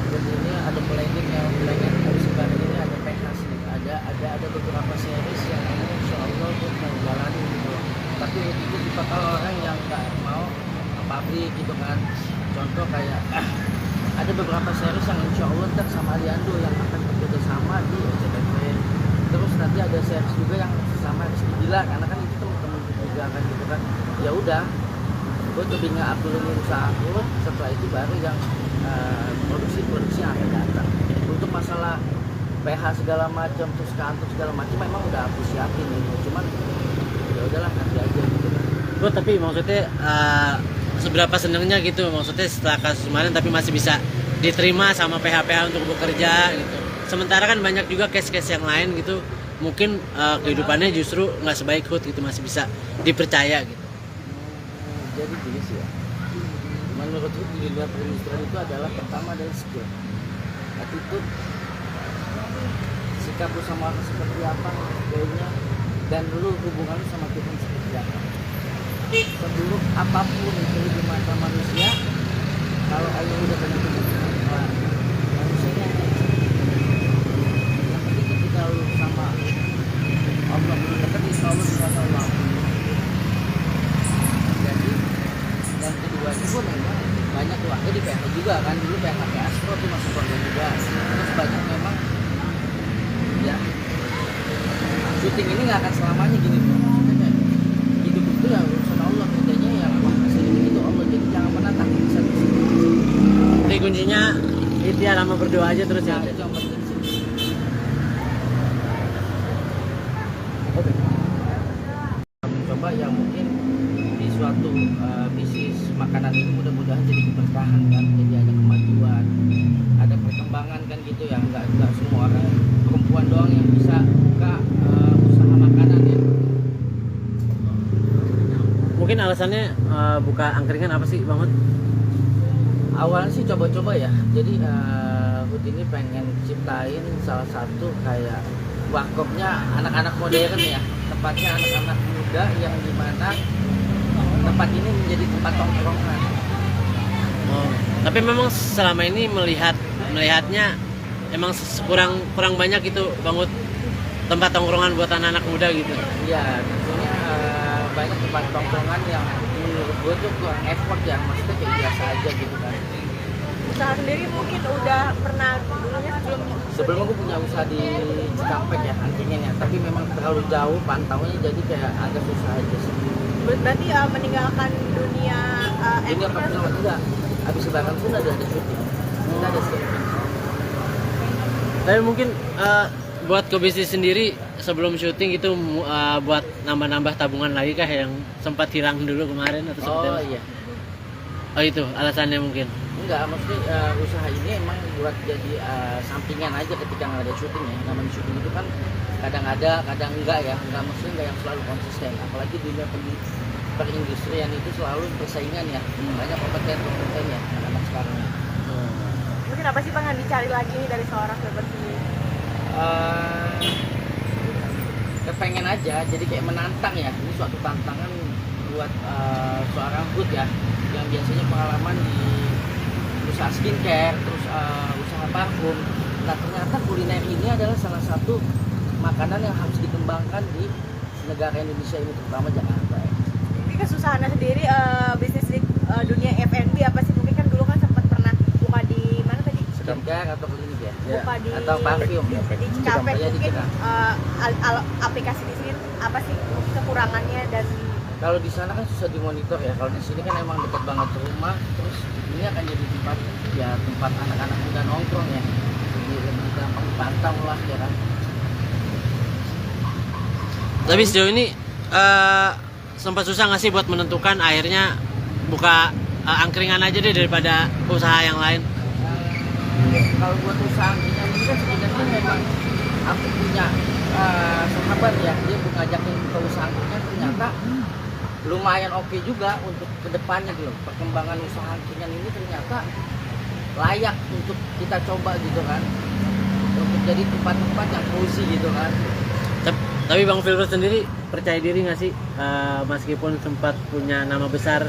begini ada planning ya, planning musik baru ini ada PH sih, ada beberapa series yang ini Insya Allah untuk mau jalanin gitu. Tapi itu tipikal orang yang nggak mau pabrik gitu kan. Contoh kayak ada beberapa series yang Insya Allah ntar sama Aliando yang akan bekerja sama di SCTV. Terus nanti ada series juga yang sama Rizky Bilar, karena kan itu teman-teman juga kan gitu kan. Ya udah, gue lebih nge-up dulu usaha aku, setelah itu baru yang produksi yang akan datang. Untuk masalah PH segala macam, terus kantor segala macam memang udah aku siapin gitu. Cuman ya udahlah nanti aja gitu kan. Bro, tapi maksudnya seberapa senengnya gitu maksudnya setelah kasus kemarin tapi masih bisa diterima sama PH-PH untuk bekerja gitu. Sementara kan banyak juga case-case yang lain gitu, mungkin kehidupannya justru nggak sebaik Hood gitu, masih bisa dipercaya gitu. Jadi gini sih ya, menurutku di dunia perindustrian itu adalah pertama adalah skill, attitude, sikap lu sama orang seperti apa, kayaknya, dan dulu hubungan lu sama Tuhan seperti apa. Seburuk apapun itu di mata manusia, kalau Allah udah begitu manusianya yang penting ketika lu sama Allah, dekat insya Allah sama Allah. Jadi dan keduanya pun memang banyak keluarga di PH juga kan, dulu PH Astro tuh masuk keluarga juga. Terus banyak memang ya syuting ini nggak akan selamanya gini bro. Maksudnya kayak hidup itu ya urusan Allah, bedanya yang kasih hidup itu Allah. Jadi jangan pernah takut bisa Jadi kuncinya ikhtiar sama berdoa aja terus ya. itu yang penting sih. Coba ya mungkin di suatu bisnis makanan ini mudah-mudahan jadi keberkahan kan, jadi ada kemajuan, ada perkembangan kan gitu ya, nggak semua orang perempuan doang yang bisa buka usaha makanan ya. Mungkin alasannya buka angkringan apa sih Bang Hood? Awalnya sih coba-coba ya, jadi Hood ini pengen ciptain salah satu kayak warkopnya anak-anak modern ya, tempatnya anak-anak muda yang dimana tempat ini menjadi tempat tongkrongan. Oh. Tapi memang selama ini melihatnya emang kurang banyak itu bangun tempat tongkrongan buat anak-anak muda gitu. Iya, tentunya banyak tempat tongkrongan yang menurut gue tuh kurang effort ya, maksudnya kayak biasa aja gitu kan. Usaha sendiri mungkin udah pernah dulunya Sebelumnya gue punya usaha di Cikampek ya, angkringan ya, tapi memang terlalu jauh pantaunya jadi kayak agak susah aja sih. berarti meninggalkan dunia Ini apa pun enggak, habis lebaran pun ada syuting, kita ada syuting. Tapi mungkin buat ke bisnis sendiri sebelum syuting itu buat nambah-nambah tabungan lagi kah yang sempat hilang dulu kemarin atau seperti Oh apa? iya, Oh itu alasannya mungkin. enggak, maksudnya usaha ini emang buat jadi sampingan aja ketika nggak ada syuting ya. Namanya syuting itu kan kadang ada, kadang enggak ya, enggak maksudnya enggak yang selalu konsisten. Apalagi dunia perindustrian itu selalu persaingan ya, banyak kompeten ya anak-anak sekarang. mungkin apa sih Bang yang dicari lagi dari seorang seperti Kepengen aja, jadi kayak menantang ya. Ini suatu tantangan buat seorang food ya, yang biasanya pengalaman di usaha skincare, terus usaha parfum. Nah ternyata kuliner ini adalah salah satu makanan yang harus dikembangkan di negara Indonesia ini, terutama Jakarta ya. mungkin kesusahannya sendiri bisnis di dunia F&B apa sih? Mungkin kan dulu kan sempat pernah buka di mana tadi? Skincare atau klinik ya, Buka di atau parfum ya. di Cikampek. Iya, di Mungkin Cikampek. aplikasi di sini apa sih kekurangannya dan Kalau di sana kan susah dimonitor ya. Kalau di sini kan emang dekat banget ke rumah, terus ini akan jadi tempat anak-anak muda nongkrong ya. Jadi lebih gampang dipantau lah ya kan. Tapi sejauh ini sempat susah nggak sih buat menentukan akhirnya buka angkringan aja deh daripada usaha yang lain? Kalau buat usaha angkringan ini kan sebenarnya memang aku punya sahabat ya, dia ngajakin ke usaha angkringan, ternyata lumayan oke juga untuk kedepannya gitu. Perkembangan usaha angkringan ini ternyata layak untuk kita coba gitu kan, untuk jadi tempat-tempat yang cozy gitu kan. Tapi Bang Filbert sendiri percaya diri nggak sih meskipun sempat punya nama besar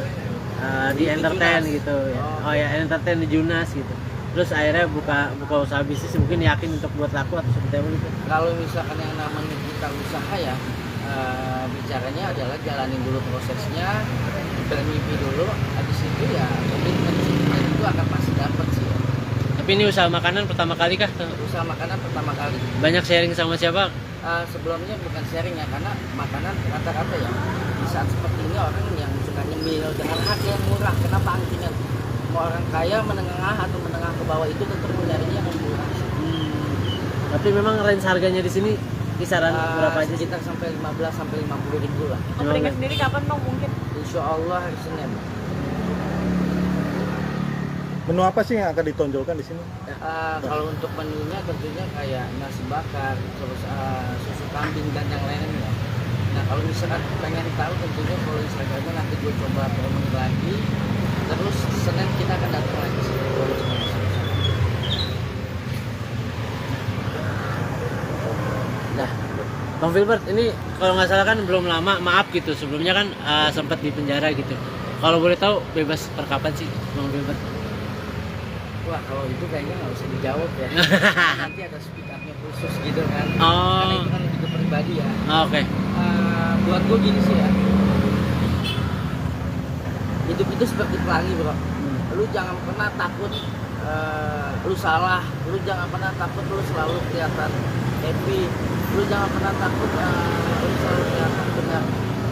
di entertain Junas. gitu ya. Oh. Oh ya, entertain di Junas gitu. Terus akhirnya buka usaha bisnis mungkin yakin untuk buat laku atau seperti apa gitu. Kalau misalkan yang namanya kita usaha ya, bicaranya adalah jalanin dulu prosesnya, bermimpi dulu, habis itu ya komitmen itu akan pasti dapat sih ya. Tapi ini usaha makanan pertama kali kah? Usaha makanan pertama kali. Banyak sharing sama siapa? Sebelumnya bukan sharing ya, karena makanan rata-rata ya di saat seperti ini orang yang suka nyemil dengan harga yang murah. Kenapa angkringan? Mau orang kaya, menengah atau menengah ke bawah itu tentu mencarinya yang murah. Tapi memang range harganya di sini kisaran berapa aja sih? Sekitar sampai 15 sampai 50 ribu lah. opening sendiri kapan Bang mungkin? Insya Allah hari Senin. Menu apa sih yang akan ditonjolkan di sini? Kalau untuk menunya tentunya kayak nasi bakar, terus susu kambing dan yang lainnya. Nah kalau misalkan pengen tahu tentunya kalau Instagramnya nanti gue coba promosi lagi. Terus Senin kita akan datang lagi sih. Nah, Bang Filbert ini kalau nggak salah kan belum lama, maaf gitu. Sebelumnya kan sempat di penjara gitu. Kalau boleh tahu bebas per kapan sih Bang Filbert? Wah kalau itu kayaknya nggak usah dijawab ya. Nanti ada speak up-nya khusus gitu kan. Oh. Karena itu kan lebih ke pribadi ya. Oke. Buat gue gini sih ya. Hidup itu seperti pelangi bro. Lu jangan pernah takut lu salah. Lu jangan pernah takut lu selalu kelihatan happy. Lu jangan pernah takut lu selalu kelihatan benar.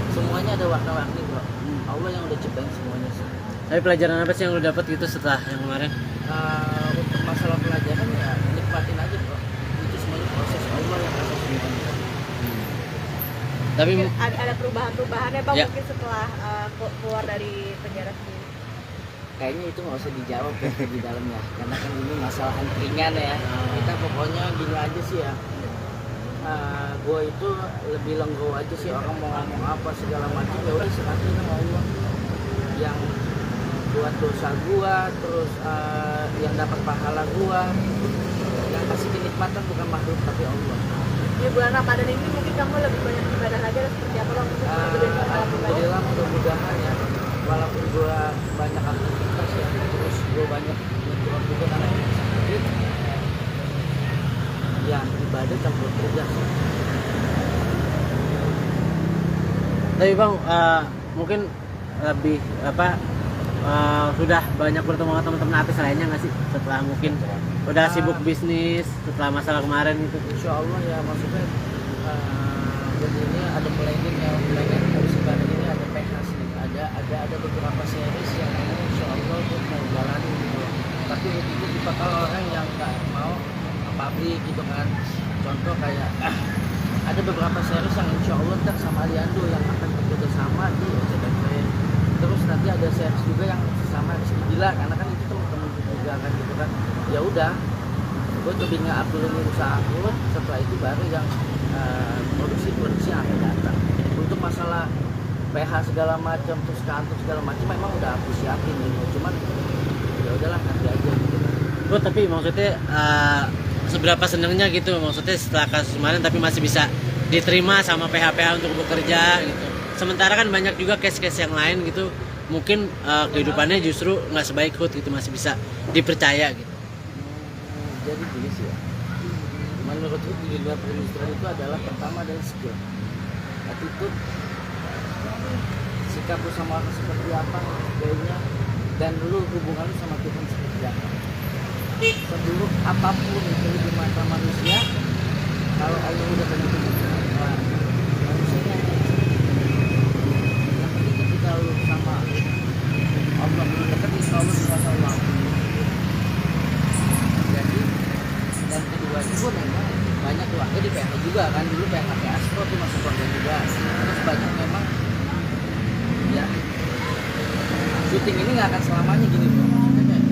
Semuanya ada warna-warni bro. Allah yang udah ciptain semuanya sih. Tapi pelajaran apa sih yang lu dapat gitu setelah yang kemarin? Untuk masalah pelajaran ya nikmatin aja bro. Itu semuanya proses Allah yang kasih semuanya. Tapi Mungkin ada perubahan-perubahannya Bang Ya. mungkin setelah keluar dari penjara sendiri. Kayaknya itu nggak usah dijawab ya di dalamnya, karena kan ini masalah angkringan ya. Kita pokoknya gini aja sih ya. Gue itu lebih lenggo aja sih, orang mau ngomong apa segala macam ya udah serahin sama Allah. Yang buat dosa gua, terus yang dapat pahala gua, yang kasih kenikmatan bukan makhluk tapi Allah. Di bulan Ramadan ini mungkin kamu lebih banyak ibadah lagi atau seperti apa Bang? Mungkin lebih banyak pahala pribadi. Alhamdulillah mudah-mudahan ya, walaupun gua banyak aktivitas ya, terus gue banyak nyetrum juga karena ini sakit. Ya ibadah campur kerja. Tapi bang, mungkin lebih apa sudah banyak bertemu sama teman-teman artis lainnya nggak sih setelah mungkin udah sibuk bisnis setelah masalah kemarin gitu? Insya Allah ya maksudnya begini ada planning harus ibadah ini ada PH sih, ada beberapa series yang ini Insya Allah untuk mau jalanin gitu. Tapi itu tipikal orang yang nggak mau pabrik gitu kan. Contoh kayak ada beberapa series yang Insya Allah ntar sama Aliando yang akan bekerja sama di SCTV. Terus nanti ada series juga yang sama Rizky Bilar karena kan itu teman-teman juga kan gitu kan. Ya udah, gue coba Abdul ini usaha aku, setelah itu baru yang produksi yang akan datang. Untuk masalah PH segala macam terus kantor segala macam memang udah aku siapin gitu. Cuman ya udahlah nanti aja gitu. Bro, tapi maksudnya seberapa senangnya gitu maksudnya setelah kasus kemarin tapi masih bisa diterima sama PH-PH untuk bekerja gitu. Sementara kan banyak juga case-case yang lain gitu mungkin kehidupannya justru nggak sebaik Hood gitu, masih bisa dipercaya gitu. Jadi gini sih ya, menurut gue di dunia perindustrian itu adalah pertama adalah skill, attitude, sikap lu sama orang seperti apa, gayanya, dan lu hubungan lu sama Tuhan seperti apa. Seburuk apapun itu di mata manusia, kalau Allah udah begitu manusianya yang penting ketika lu sama Allah dekat insya Allah sama Allah. Jadi dan kedua itu pun memang banyak keluarga di PH juga kan, dulu PH Astro tuh masuk keluarga juga. Terus banyak memang ya syuting ini nggak akan selamanya gini bro. Maksudnya kayak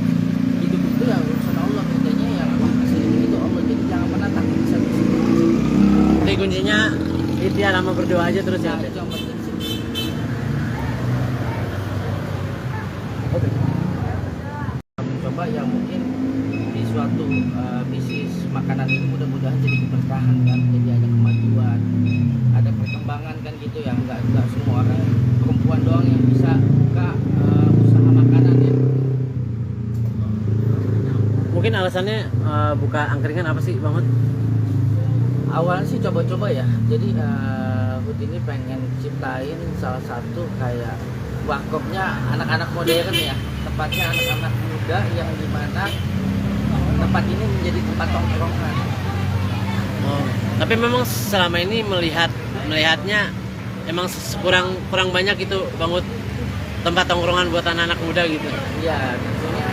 hidup itu ya urusan Allah, bedanya yang kasih itu Allah, jadi jangan pernah takut bisa. Jadi kuncinya ikhtiar sama berdoa aja terus ya. Itu yang penting sih. Coba ya mungkin di suatu bisnis makanan ini mudah-mudahan jadi keberkahan kan, jadi ada kemajuan, ada perkembangan kan gitu ya. Nggak semua orang perempuan doang yang bisa buka usaha makanan ya. Mungkin alasannya buka angkringan apa sih Bang Hud? Awalnya sih coba-coba ya, jadi Hud ini pengen ciptain salah satu kayak warkopnya anak-anak modern ya, tempatnya anak-anak muda yang dimana tempat ini menjadi tempat tongkrongan. Oh, tapi memang selama ini melihatnya emang kurang banyak itu Bang Hud tempat tongkrongan buat anak-anak muda gitu. Iya, tentunya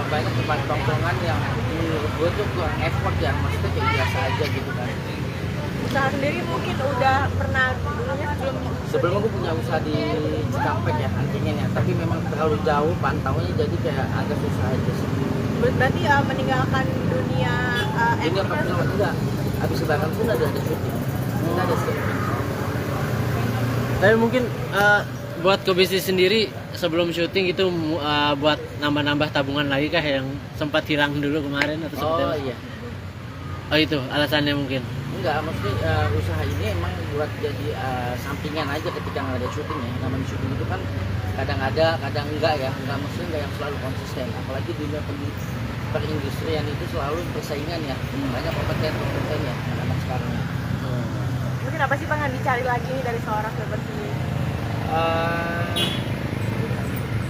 banyak tempat tongkrongan yang menurut gue tuh kurang effort ya, maksudnya kayak biasa aja gitu kan. Usaha sendiri mungkin udah pernah dulunya Sebelumnya gue punya usaha di Cikampek ya, angkringan ya, tapi memang terlalu jauh pantaunya jadi kayak agak susah aja sih. berarti meninggalkan dunia Ini apa pun juga, habis lebaran pun ada syuting, kita ada syuting. Tapi mungkin buat ke bisnis sendiri sebelum syuting itu buat nambah-nambah tabungan lagi kah yang sempat hilang dulu kemarin atau seperti Oh apa? iya, Oh itu alasannya mungkin. enggak, maksudnya usaha ini emang buat jadi sampingan aja ketika nggak ada syuting ya. Namanya syuting itu kan kadang ada, kadang enggak ya, enggak maksudnya enggak yang selalu konsisten. Apalagi di dunia perindustrian itu selalu persaingan ya, banyak kompeten ya anak-anak sekarang. mungkin apa sih Bang yang dicari lagi dari seorang seperti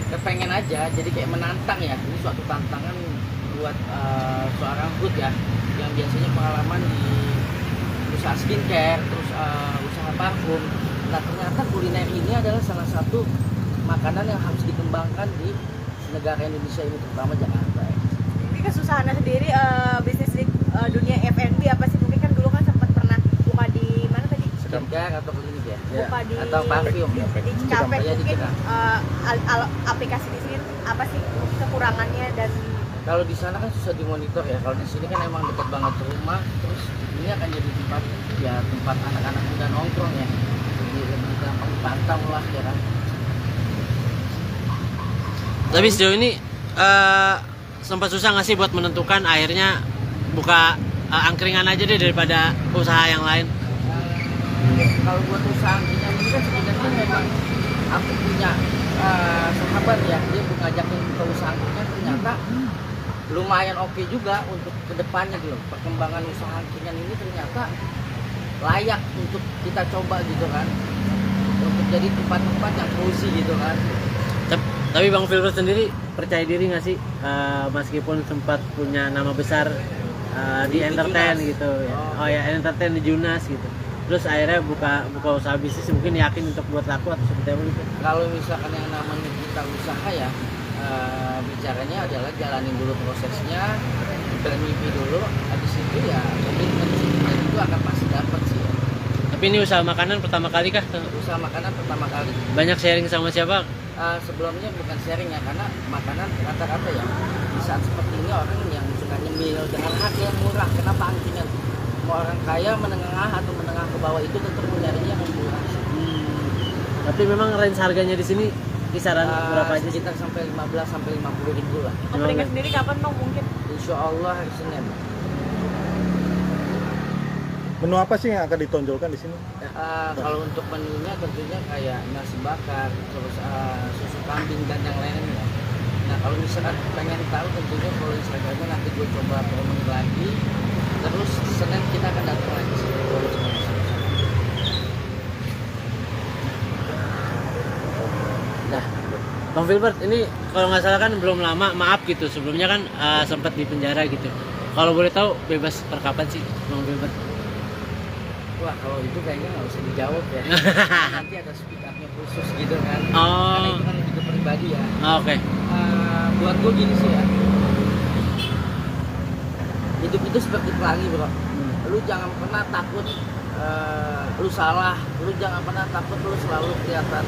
Kepengen aja, jadi kayak menantang ya. Ini suatu tantangan buat seorang Hud ya, yang biasanya pengalaman di usaha skincare, terus usaha parfum. Nah ternyata kuliner ini adalah salah satu makanan yang harus dikembangkan di negara Indonesia ini, terutama Jakarta. ini kesusahannya sendiri bisnis di dunia F&B apa sih? Mungkin kan dulu kan sempat pernah buka di mana tadi? Skincare atau klinik ya? Buka di Atau parfum ya? di Cikampek. Ya, di Mungkin Cikampek. aplikasi di sini apa sih kekurangannya dan Kalau di sana kan susah dimonitor ya. Kalau di sini kan emang dekat banget ke rumah, terus ini akan jadi tempat anak-anak muda nongkrong ya. Jadi lebih gampang dipantau lah ya kan. Tapi sejauh ini sempat susah nggak sih buat menentukan akhirnya buka angkringan aja deh daripada usaha yang lain? Kalau buat usaha angkringan ini kan sebenarnya memang aku punya sahabat ya, dia ngajakin ke usahanya ternyata lumayan oke juga untuk kedepannya gitu. Perkembangan usaha angkringan ini ternyata layak untuk kita coba gitu kan, untuk jadi tempat-tempat yang cozy gitu kan. Tapi Bang Filbert sendiri percaya diri nggak sih, meskipun sempat punya nama besar di entertain Junas gitu ya. Oh. Ya entertain di Junas gitu, terus akhirnya buka usaha bisnis, mungkin yakin untuk buat laku atau seperti apa gitu? Kalau misalkan yang namanya kita usaha ya, bicaranya adalah jalanin dulu prosesnya, bermimpi dulu, habis itu ya komitmen itu akan pasti dapat sih ya. Tapi ini usaha makanan pertama kali kah? Usaha makanan pertama kali. Banyak sharing sama siapa? Sebelumnya bukan sharing ya, karena makanan rata-rata ya di saat seperti ini orang yang suka nyemil dengan harga yang murah. Kenapa angkringan? Mau orang kaya, menengah atau menengah ke bawah itu tetap mencarinya yang murah. Tapi memang range harganya di sini kisaran berapa aja sih? Sekitar sampai 15 sampai 50 ribu lah. Openingnya sendiri kapan Bang mungkin? Insya Allah hari Senin. Menu apa sih yang akan ditonjolkan di sini? Kalau untuk menunya tentunya kayak nasi bakar, terus susu kambing dan yang lainnya. Nah kalau misalkan pengen tahu tentunya kalau Instagramnya nanti gue coba promosi lagi. Terus Senin kita akan datang lagi sih. Nah, Bang Filbert ini kalau nggak salah kan belum lama, maaf gitu, sebelumnya kan sempat di penjara gitu. Kalau boleh tahu bebas per kapan sih Bang Filbert? Wah kalau itu kayaknya nggak usah dijawab ya. Nanti ada speak up-nya khusus gitu kan. Oh. Karena itu kan hidup pribadi ya. Oke. Buat gue gini sih ya. Hidup itu seperti pelangi bro. Lu jangan pernah takut lu salah. Lu jangan pernah takut lu selalu kelihatan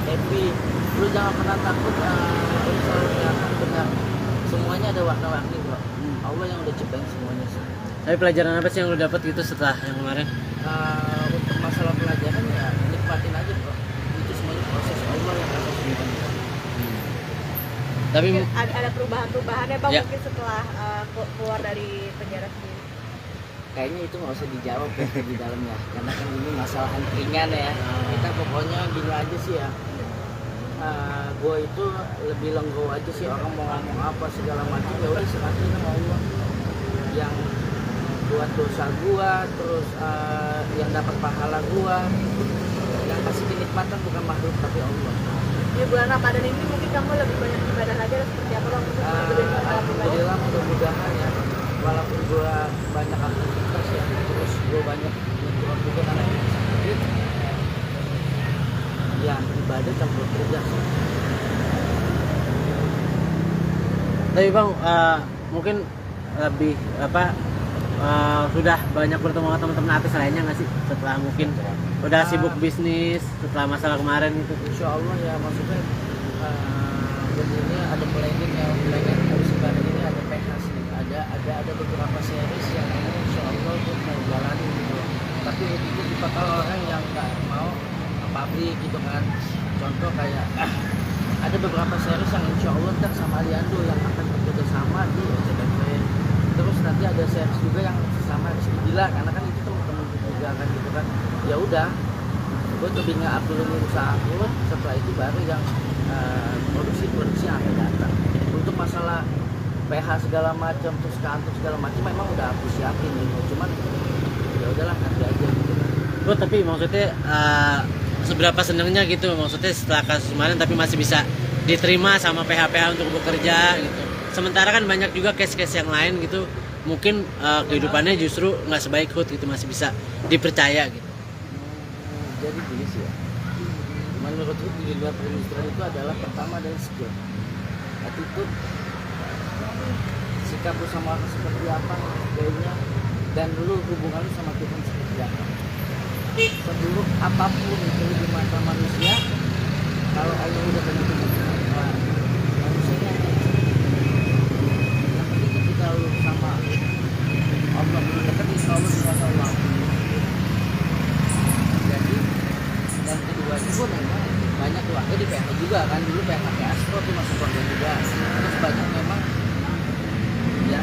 happy. Lu jangan pernah takut lu selalu kelihatan benar. Semuanya ada warna-warni bro. Allah yang udah ciptain semuanya sih. Tapi pelajaran apa sih yang lu dapat gitu setelah yang kemarin? Untuk masalah pelajaran ya nikmatin aja bro. Itu semuanya proses Allah yang akan semuanya. Tapi Mungkin ada perubahan-perubahannya Bang Ya. mungkin setelah keluar dari penjara sendiri. Kayaknya itu nggak usah dijawab ya di dalamnya, karena kan ini masalah angkringan ya. Kita pokoknya gini aja sih ya. Gue itu lebih legowo aja sih, orang mau ngomong apa segala macam ya udah serahin sama Allah. Yang buat dosa gua, terus yang dapat pahala gua, yang kasih kenikmatan bukan makhluk tapi Allah. Di bulan Ramadan ini mungkin kamu lebih banyak ibadah lagi atau seperti apa Bang? Alhamdulillah mudah-mudahan ya, walaupun gua banyak aktivitas ya, terus gua banyak nyetor juga karena yang sakit ya, ibadah campur kerja sih. Tapi Bang, mungkin lebih sudah banyak bertemu sama teman-teman artis lainnya nggak sih setelah mungkin udah sibuk bisnis setelah masalah kemarin itu? Insya Allah ya, maksudnya begini ada planning ya, pengen harus ibadah ini ada PH sih, ada beberapa series yang ini Insya Allah tuh mau jalanin gitu. Tapi itu tipikal orang yang nggak mau pabrik gitu kan. Contoh kayak ada beberapa series yang Insya Allah ntar sama Aliando yang akan bekerja sama di SCTV. Terus nanti ada series juga yang sama Rizky Bilar, karena kan itu teman-teman juga kan gitu kan. Ya udah, gue lebih nge-up dulu usaha gue, setelah itu baru yang produksi yang akan datang. Untuk masalah PH segala macam, terus kantor segala macam memang udah aku siapin gitu. Cuman ya udahlah nanti aja gitu kan. Bro, tapi maksudnya seberapa senangnya gitu, maksudnya setelah kasus kemarin tapi masih bisa diterima sama PH-PH untuk bekerja gitu. Sementara kan banyak juga case-case yang lain gitu, mungkin kehidupannya justru nggak sebaik Hood gitu, masih bisa dipercaya gitu. Jadi gini sih ya, menurut gue di dunia perindustrian itu adalah pertama adalah skill, attitude, sikap lu sama orang seperti apa, gayanya, dan lu hubungan lu sama Tuhan seperti apa. Seburuk apapun itu di mata manusia, kalau Allah udah tentuin manusianya yang penting ketika lu sama Allah dekat, insya Allah sama Allah. Jadi dan kedua itu memang banyak keluarga di PH juga kan, dulu PH Astro tuh masuk keluarga juga, terus banyak memang ya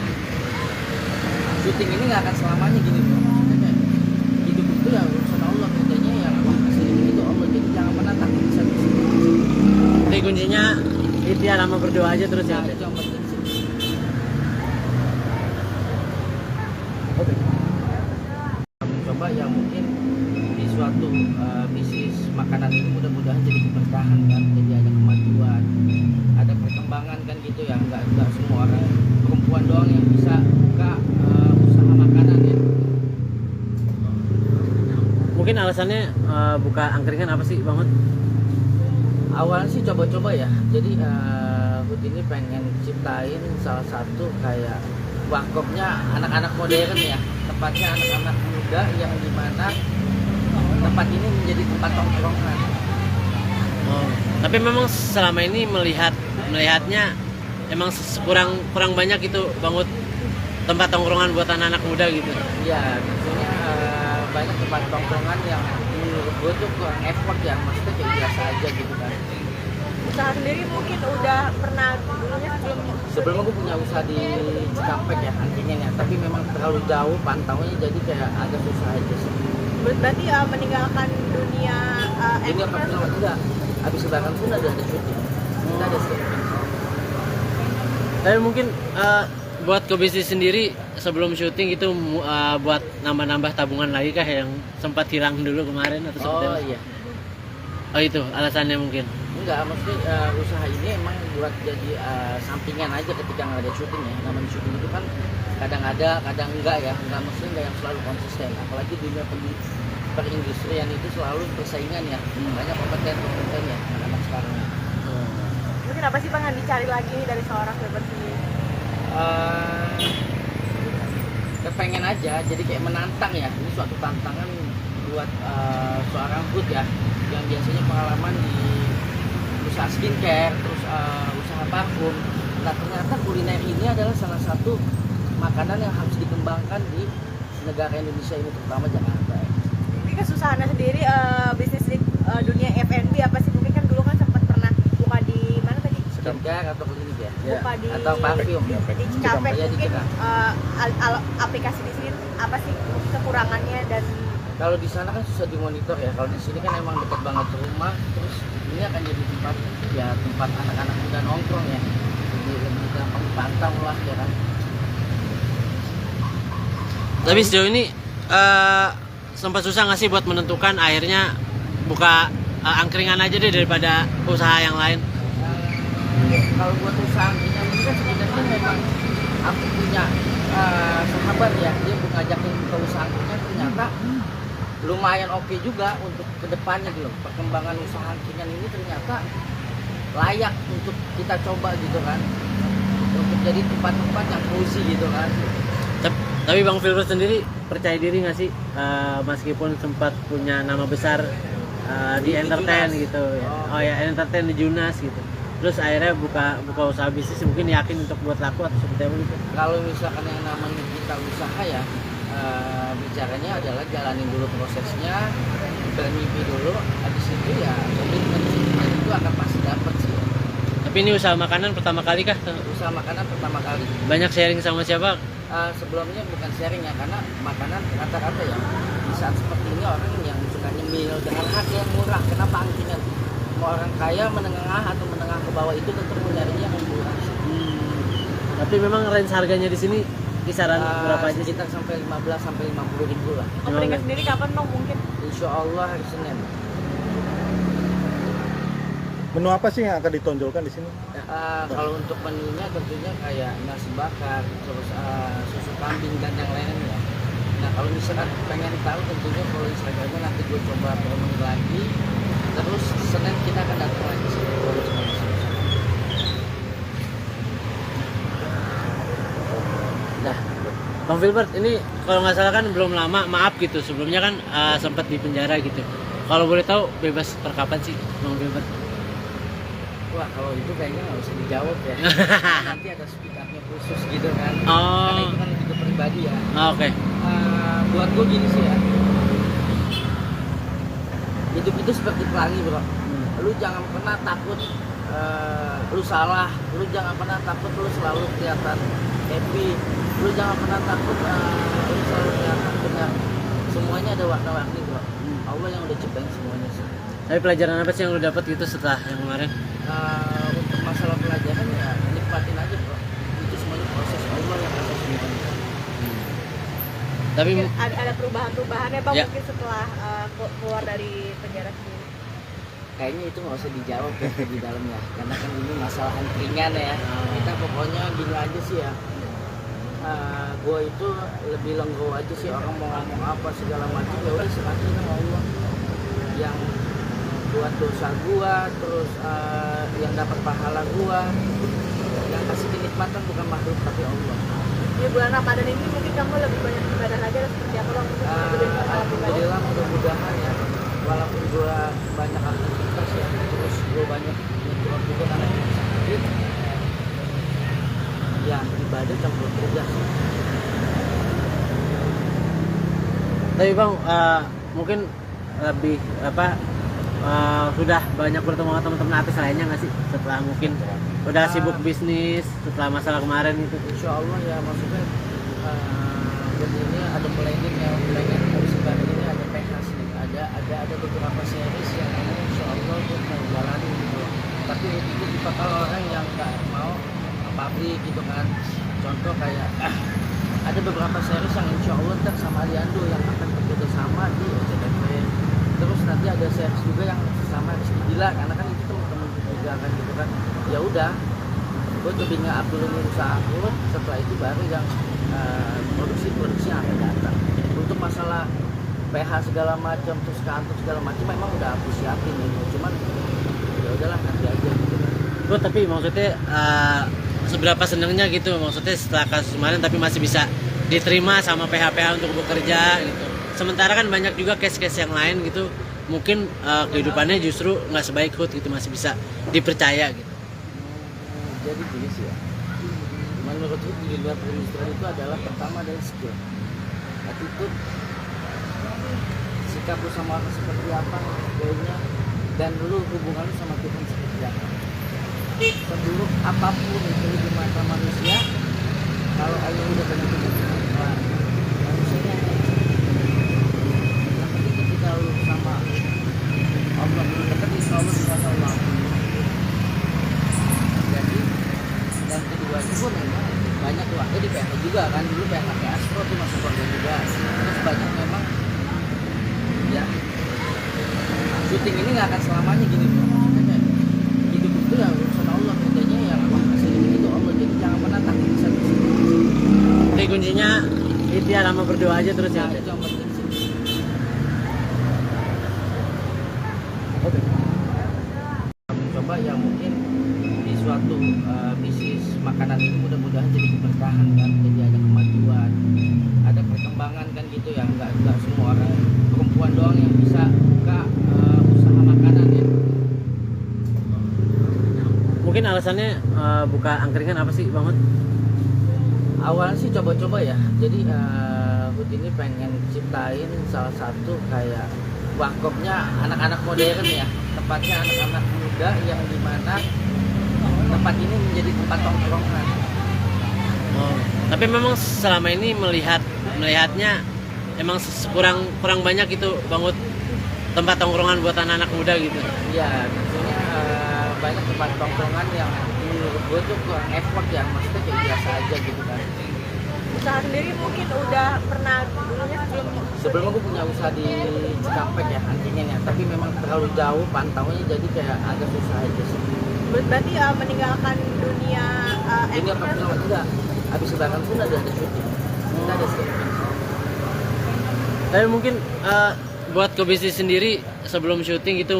syuting ini nggak akan selamanya gini bro. Maksudnya kayak hidup itu ya urusan Allah, bedanya yang kasih itu Allah, jadi jangan pernah takut bisa. Tapi kuncinya ikhtiar sama berdoa aja terus ya. Nah, itu yang penting sih. Oke. Coba ya mungkin di suatu bisnis makanan ini mudah-mudahan jadi keberkahan kan, jadi ada kemajuan, ada perkembangan kan gitu ya, nggak semua orang perempuan doang yang bisa buka usaha makanan ya. Mungkin alasannya buka angkringan apa sih Bang Hud? Awalnya sih coba-coba ya, jadi Hud ini pengen ciptain salah satu kayak warkopnya anak-anak modern ya, tempatnya anak-anak muda yang dimana tempat ini menjadi tempat tongkrongan. Oh, tapi memang selama ini melihatnya emang kurang banyak itu Bang Hud tempat tongkrongan buat anak-anak muda gitu. Iya, maksudnya banyak tempat tongkrongan yang menurut gue tuh kurang effort ya, maksudnya kayak biasa aja gitu kan. Usaha sendiri mungkin udah pernah dulunya Sebelumnya gue punya usaha di Cikampek ya, angkringan ya, tapi memang terlalu jauh pantaunya jadi kayak agak susah aja sih. berarti meninggalkan dunia Jadi apa pun enggak, habis lebaran pun ada syuting, kita ada syuting. Tapi mungkin buat ke bisnis sendiri sebelum syuting itu buat nambah-nambah tabungan lagi kah yang sempat hilang dulu kemarin atau seperti Oh apa? iya, Oh itu alasannya mungkin. enggak, maksudnya usaha ini emang buat jadi sampingan aja ketika nggak ada syuting ya. Namanya syuting itu kan kadang ada, kadang enggak ya, enggak maksudnya enggak yang selalu konsisten. Apalagi dunia perindustrian itu selalu persaingan ya, banyak kompeten ya anak-anak sekarang. mungkin apa sih Bang yang dicari lagi nih dari seorang Filbert sendiri? Kepengen aja, jadi kayak menantang ya. Ini suatu tantangan buat seorang Hud ya, yang biasanya pengalaman di usaha skincare, terus usaha parfum. Nah ternyata kuliner ini adalah salah satu makanan yang harus dikembangkan di negara Indonesia ini, terutama Jakarta. Mungkin kesusahannya sendiri bisnis di dunia F&B apa sih? Mungkin kan dulu kan sempat pernah buka di mana tadi? Skincare atau klinik ya? Buka di Atau parfum. di Cikampek. Ya, di Mungkin Cikampek. aplikasi di sini apa sih kekurangannya dan Kalau di sana kan susah dimonitor ya. Kalau di sini kan emang dekat banget rumah, terus ini akan jadi tempat anak-anak muda nongkrong ya. Jadi lebih gampang dipantau lah ya kan. Tapi sejauh ini sempat susah nggak sih buat menentukan akhirnya buka angkringan aja deh daripada usaha yang lain? Kalau buat usaha angkringan ini kan sebenarnya memang aku punya sahabat ya, dia ngajakin ke usaha angkringan, ternyata lumayan oke juga untuk kedepannya gitu. Perkembangan usaha angkringan ini ternyata layak untuk kita coba gitu kan, untuk jadi tempat-tempat yang cozy gitu kan. Tapi Bang Filbert sendiri percaya diri nggak sih meskipun sempat punya nama besar di entertain Junas. gitu ya. Oh. Oh ya, entertain di Junas gitu. Terus akhirnya buka usaha bisnis mungkin yakin untuk buat laku atau seperti apa gitu. Kalau misalkan yang namanya kita usaha ya, bicaranya adalah jalanin dulu prosesnya, bermimpi dulu, habis itu ya komitmen itu akan pasti dapat sih. Tapi ini usaha makanan pertama kali kah? Usaha makanan pertama kali. Banyak sharing sama siapa? Sebelumnya bukan sharing ya, karena makanan rata-rata ya di saat seperti ini orang yang suka nyemil dengan harga yang murah. Kenapa angkringan? Mau orang kaya, menengah atau menengah ke bawah itu tentu mencarinya yang murah. Tapi memang range harganya di sini kisaran berapa aja sih? Sekitar sampai 15 sampai 50 ribu lah. opening sendiri kapan Bang mungkin? Insya Allah hari Senin. Menu apa sih yang akan ditonjolkan di sini? Kalau untuk menunya tentunya kayak nasi bakar, terus susu kambing dan yang lainnya. Nah kalau misalkan pengen tahu tentunya kalau Instagramnya nanti gue coba promosi lagi. Terus Senin kita akan datang lagi sih. Nah, Bang Filbert ini kalau nggak salah kan belum lama, maaf gitu. Sebelumnya kan sempat di penjara gitu. Kalau boleh tahu bebas per kapan sih Bang Filbert? Wah kalau itu kayaknya nggak usah dijawab ya. Nanti ada speak up-nya khusus gitu kan. Oh. Karena itu kan lebih ke pribadi ya. Oke. Buat gue gini sih ya. Hidup itu seperti pelangi bro. Lu jangan pernah takut lu salah. Lu jangan pernah takut lu selalu kelihatan happy. Lu jangan pernah takut lu selalu kelihatan benar. Semuanya ada warna-warni bro. Allah yang udah ciptain semuanya sih. Tapi pelajaran apa sih yang lu dapat gitu setelah yang kemarin? Untuk masalah pelajaran ya nikmatin aja bro, itu semuanya proses Allah yang atas semuanya. Tapi Mungkin ada perubahan-perubahannya bang Ya. mungkin setelah keluar dari penjara sendiri. Kayaknya itu nggak usah dijawab ya di dalam ya, karena kan ini masalah ringan ya. Kita pokoknya gini aja sih ya. Gue itu lebih legowo aja sih, orang mau ngomong apa segala macam ya udah serahin sama Allah yang buat dosa gua, terus yang dapat pahala gua, yang kasih kenikmatan bukan makhluk tapi Allah. Di bulan Ramadan ini mungkin kamu lebih banyak ibadah lagi atau seperti apa bang? Untuk lebih pahala pribadi. Alhamdulillah mudah-mudahan ya, walaupun gua banyak aktivitas ya, terus gua banyak nyetor juga karena sakit, ya ibadah campur kerja sih. Tapi bang, mungkin lebih apa sudah banyak bertemu sama teman-teman artis lainnya nggak sih setelah mungkin udah sibuk bisnis setelah masalah kemarin itu? Insya Allah ya, maksudnya ini ada planning ya, planning musik baru ini ada PH sih, ada beberapa series yang ini Insya Allah gue mau jalani gitu. Tapi itu bakal orang yang nggak mau pabrik gitu kan. Contoh kayak ada beberapa series yang Insya Allah ntar sama Aliando yang akan bekerja sama di SCTV. Terus nanti ada series juga yang sama Rizky Bila, karena kan itu teman-teman juga kan gitu kan. Ya udah, gue lebih nggak dulu usaha gue, setelah itu baru yang produksi yang akan datang. Untuk masalah PH segala macam, terus kantor segala macam memang udah aku siapin gitu. Cuman ya udahlah nanti aja gitu kan. Bro, tapi maksudnya seberapa senangnya gitu, maksudnya setelah kasus kemarin tapi masih bisa diterima sama PH-PH untuk bekerja gitu. Sementara kan banyak juga case-case yang lain gitu, mungkin kehidupannya justru nggak sebaik Hud gitu, masih bisa dipercaya gitu. Jadi gini sih ya, menurut gue di luar perindustrian itu adalah pertama adalah skill, attitude, sikap lu sama orang seperti apa, gayanya, dan lu hubungan lu sama Tuhan seperti apa. Seburuk apapun itu di mata manusia, kalau Allah udah begitu manusianya tapi ketika lu sama Allah belum dekat, insya Allah bisa Allah. Jadi dan kedua itu pun memang banyak keluarga di PH juga kan, dulu PH Astro tuh masuk keluarga juga. Terus banyak memang ya syuting ini nggak akan selamanya gini bro. Maksudnya hidup itu ya urusan Allah, kerjanya yang Allah kasih itu Allah, jadi jangan pernah takut bisa di sini. Jadi kuncinya ikhtiar sama berdoa aja terus ya. Nah, itu yang penting sih. Coba ya mungkin di suatu bisnis makanan ini mudah-mudahan jadi keberkahan kan, jadi ada kemajuan, ada perkembangan kan gitu ya, nggak semua orang perempuan doang yang bisa buka usaha makanan ya. Mungkin alasannya buka angkringan apa sih Bang Hud? Awalnya sih coba-coba ya, jadi Hud ini pengen ciptain salah satu kayak warkopnya anak-anak modern ya, tempatnya anak-anak muda yang dimana tempat ini menjadi tempat tongkrongan. Oh, tapi memang selama ini melihatnya emang kurang banyak itu Bang Hud tempat tongkrongan buat anak-anak muda gitu. Iya, tentunya banyak tempat tongkrongan yang menurut gue tuh kurang effort ya, maksudnya kayak biasa aja gitu kan. Usaha sendiri mungkin udah pernah dulunya Sebelumnya gue punya usaha di Cikampek ya, angkringan ya, tapi memang terlalu jauh pantaunya, jadi kayak agak susah aja sih. berarti meninggalkan dunia Ini apa film enggak? Habis lebaran pun ada syuting. Kita ada syuting. Tapi mungkin buat ke bisnis sendiri sebelum syuting itu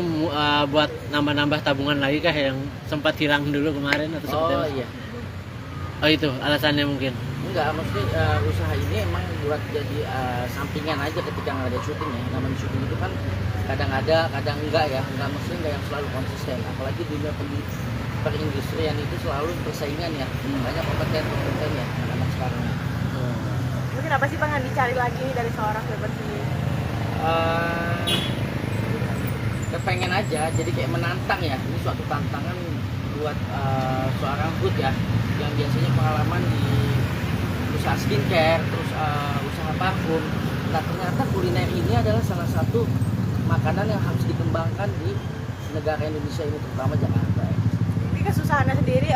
buat nambah-nambah tabungan lagi kah yang sempat hilang dulu kemarin atau seperti Oh apa? iya. Oh itu alasannya mungkin. Enggak, maksudnya usaha ini emang buat jadi sampingan aja ketika nggak ada syuting ya. Namanya syuting itu kan kadang ada, kadang enggak ya. Enggak, maksudnya enggak yang selalu konsisten. Apalagi dunia perindustrian itu selalu persaingan ya. Banyak kompeten ya anak-anak sekarang. mungkin apa sih bang yang dicari lagi dari seorang selebriti sendiri? Kepengen aja, jadi kayak menantang ya. Ini suatu tantangan buat seorang Hud ya, yang biasanya pengalaman di usaha skincare, terus usaha parfum. Nah ternyata kuliner ini adalah salah satu makanan yang harus dikembangkan di negara Indonesia ini, terutama Jakarta. Ini kesusahannya sendiri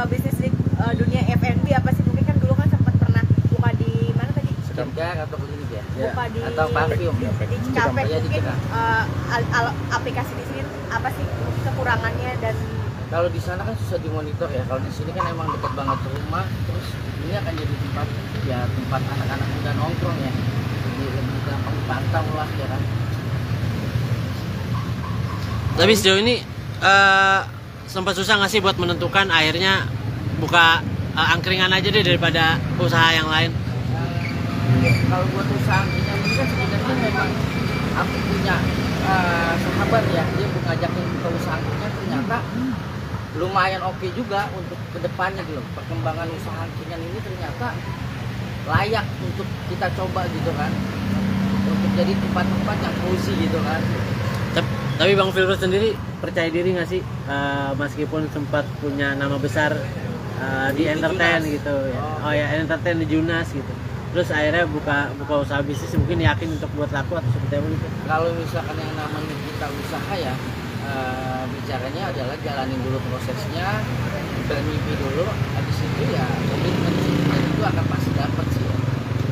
bisnis di dunia F&B apa sih? Mungkin kan dulu kan sempat pernah buka di mana tadi? Skincare atau klinik ya? Buka di Atau parfum. di Cikampek Iya, di mungkin Cikampek. aplikasi di sini apa sih kekurangannya dan Kalau di sana kan susah dimonitor ya. Kalau di sini kan emang dekat banget ke rumah, terus ini akan jadi tempat anak-anak muda nongkrong ya. Jadi lebih gampang dipantau lah ya kan. Tapi sejauh ini sempat susah nggak sih buat menentukan akhirnya buka angkringan aja deh daripada usaha yang lain? Kalau buat usaha angkringan ini kan sebenarnya memang aku punya sahabat ya, dia ngajakin ke usaha angkringan, ternyata lumayan oke juga untuk kedepannya gitu. Perkembangan usaha angkringan ini ternyata layak untuk kita coba gitu kan, untuk jadi tempat-tempat yang cozy gitu kan. Tapi Bang Filbert sendiri percaya diri nggak sih meskipun sempat punya nama besar di entertain Junas. gitu ya. Oh. Oh ya, entertain di Junas gitu. Terus akhirnya buka usaha bisnis, mungkin yakin untuk buat laku atau seperti apa gitu. Kalau misalkan yang namanya kita usaha ya, bicaranya adalah jalanin dulu prosesnya, bermimpi dulu, habis itu ya komitmen itu akan pasti dapat sih.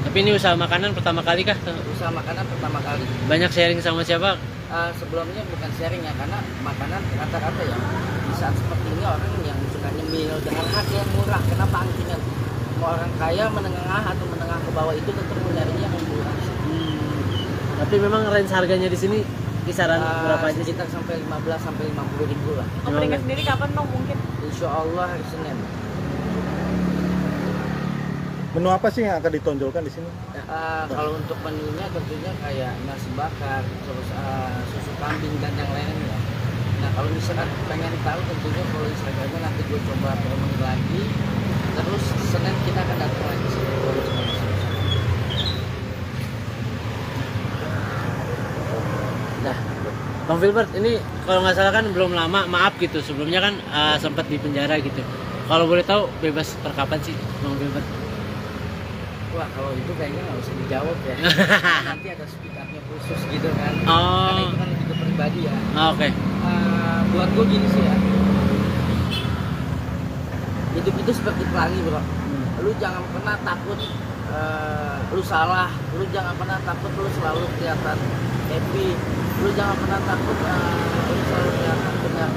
Tapi ini usaha makanan pertama kali kah? Usaha makanan pertama kali. Banyak sharing sama siapa? Sebelumnya bukan sharing ya, karena makanan rata-rata ya di saat seperti ini orang yang suka nyemil dengan harga yang murah. Kenapa angkringan? Mau orang kaya, menengah atau menengah ke bawah itu tentu nyarinya yang murah. Tapi memang range harganya di sini kisaran berapa aja sih? Sekitar sampai 15 sampai 50 ribu lah. openingnya sendiri kapan Bang mungkin? Insya Allah hari Senin. Menu apa sih yang akan ditonjolkan di sini? Kalau untuk menunya tentunya kayak nasi bakar, terus susu kambing dan yang lainnya. Nah kalau misalkan pengen tahu tentunya follow Instagramnya, nanti gue coba promosi lagi. Terus Senin kita akan datang lagi sih. Nah, Bang Filbert ini kalau nggak salah kan belum lama, maaf gitu. Sebelumnya kan sempat di penjara gitu. Kalau boleh tahu bebas per kapan sih Bang Filbert? Wah kalau itu kayaknya nggak usah dijawab ya. Nanti ada speak up-nya khusus gitu kan. Oh. Karena itu kan lebih ke pribadi ya. Oke. Buat gue gini sih ya. Hidup itu seperti pelangi bro. Lu jangan pernah takut lu salah. Lu jangan pernah takut lu selalu kelihatan happy. Lu jangan pernah takut lu selalu kelihatan benar.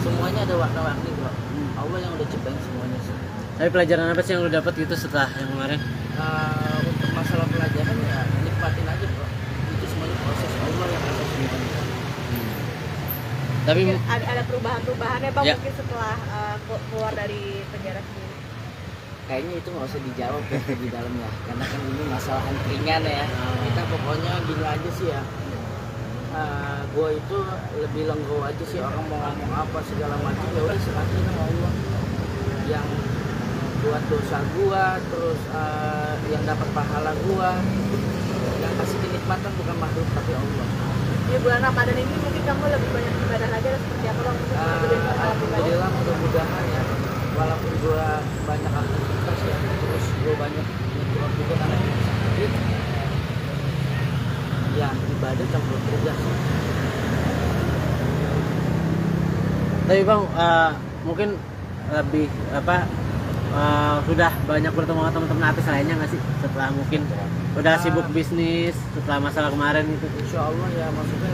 Semuanya ada warna-warni bro. Allah yang udah ciptain semuanya sih. Tapi pelajaran apa sih yang lu dapat gitu setelah yang kemarin? Untuk masalah pelajaran ya nikmatin aja bro. Itu semuanya proses Allah yang ada semuanya. Tapi Mungkin ada perubahan-perubahannya Bang Ya. mungkin setelah keluar dari penjara sendiri. Kayaknya itu nggak usah dijawab ya di dalamnya, karena kan ini masalah angkringan ya. Kita pokoknya gini aja sih ya. Gue itu lebih lenggo aja sih, orang mau ngomong apa segala macam ya udah serahin sama Allah. Yang buat dosa gua, terus yang dapat pahala gua, yang kasih kenikmatan bukan makhluk tapi Allah. Di bulan Ramadan ini mungkin kamu lebih banyak ibadah lagi atau seperti apa Bang? Mungkin lebih pahala pribadi. Alhamdulillah mudah-mudahan ya, walaupun gua banyak aktivitas ya, terus gua banyak nyetir juga karena sakit, ya ibadah campur kerja. Tapi Bang mungkin lebih apa sudah banyak bertemu sama teman-teman artis lainnya nggak sih setelah mungkin udah sibuk bisnis setelah masalah kemarin itu? Insya Allah ya, maksudnya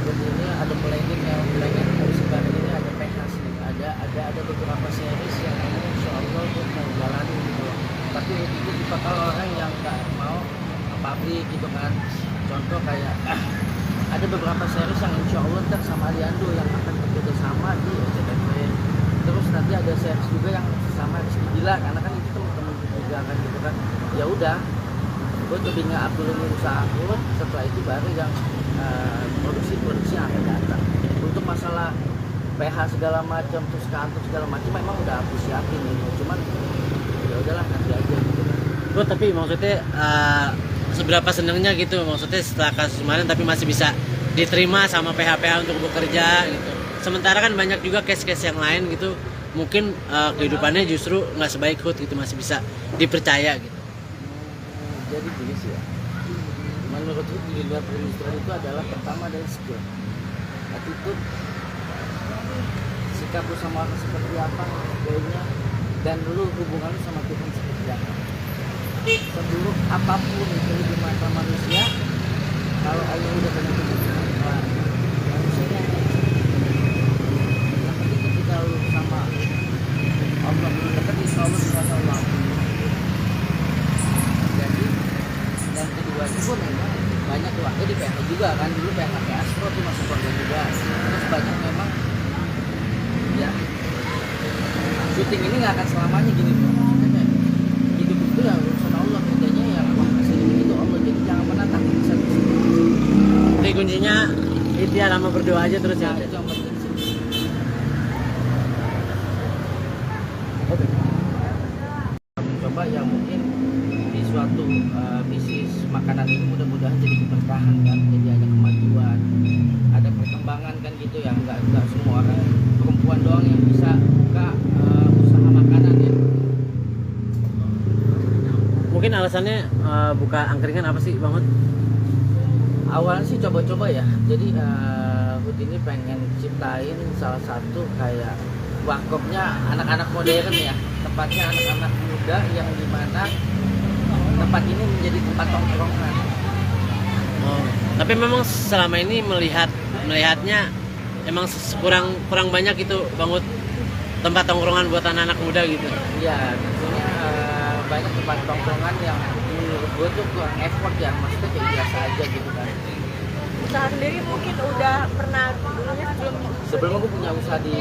begini ada planning ya, planning dari sekarang ini ada PHS nih, ada beberapa series yang ini Insya Allah gue mau jalani gitu loh. Tapi itu dipakal orang yang nggak mau pabrik gitu kan. Contoh kayak ada beberapa series yang Insya Allah ntar sama Aliando yang akan bekerja sama di SCTV. Terus nanti ada series juga yang sama Rizky Gila, karena kan itu teman-teman juga kan gitu kan. Ya udah, gue lebih nge-up dulu usaha aku, setelah itu baru yang produksi yang akan datang. Untuk masalah PH segala macam, terus kantor segala macam memang udah aku siapin ini, cuman ya udahlah nanti aja gitu kan. Bro, tapi maksudnya seberapa senengnya gitu maksudnya setelah kasus kemarin tapi masih bisa diterima sama PH-PH untuk bekerja gitu. Sementara kan banyak juga case-case yang lain gitu, mungkin kehidupannya justru nggak sebaik Hood gitu, masih bisa dipercaya gitu. Jadi gini sih ya, menurutku di luar perindustrian itu adalah pertama adalah skill, attitude, sikap lu sama orang seperti apa, gayanya, dan lu hubungan lu sama Tuhan seperti apa. Seburuk apapun itu di mata manusia, kalau Allah udah tentukan manusianya yang penting ketika lu sama Allah belum dekat, insya Allah dengan Allah. Jadi dan kedua itu pun memang banyak keluarga di PH juga kan, dulu PH Astro tuh masuk keluarga juga, terus banyak memang ya syuting ini nggak akan selamanya gini bro, maksudnya kayak hidup itu ya urusan Allah, kerjanya yang Allah kasih itu Allah, jadi jangan pernah takut bisa. Jadi kuncinya ikhtiar sama berdoa aja terus ya. Nah, itu yang penting sih. Oke. Coba ya mungkin di suatu bisnis makanan ini mudah-mudahan jadi keberkahan kan, jadi ada kemajuan, ada perkembangan kan gitu ya, nggak semua orang perempuan doang yang bisa buka usaha makanan ya. Mungkin alasannya buka angkringan apa sih Bang Hud? Awalnya sih coba-coba ya, jadi Hud ini pengen ciptain salah satu kayak warkopnya anak-anak modern ya, tempatnya anak-anak muda yang dimana tempat ini menjadi tempat tongkrongan. Oh, tapi memang selama ini melihatnya emang kurang banyak itu Bang Hud, tempat tongkrongan buat anak-anak muda gitu. Iya, tentunya banyak tempat tongkrongan yang menurut gue tuh kurang effort ya, maksudnya kayak biasa aja gitu kan. Usaha sendiri mungkin udah pernah dulunya Sebelumnya gue punya usaha di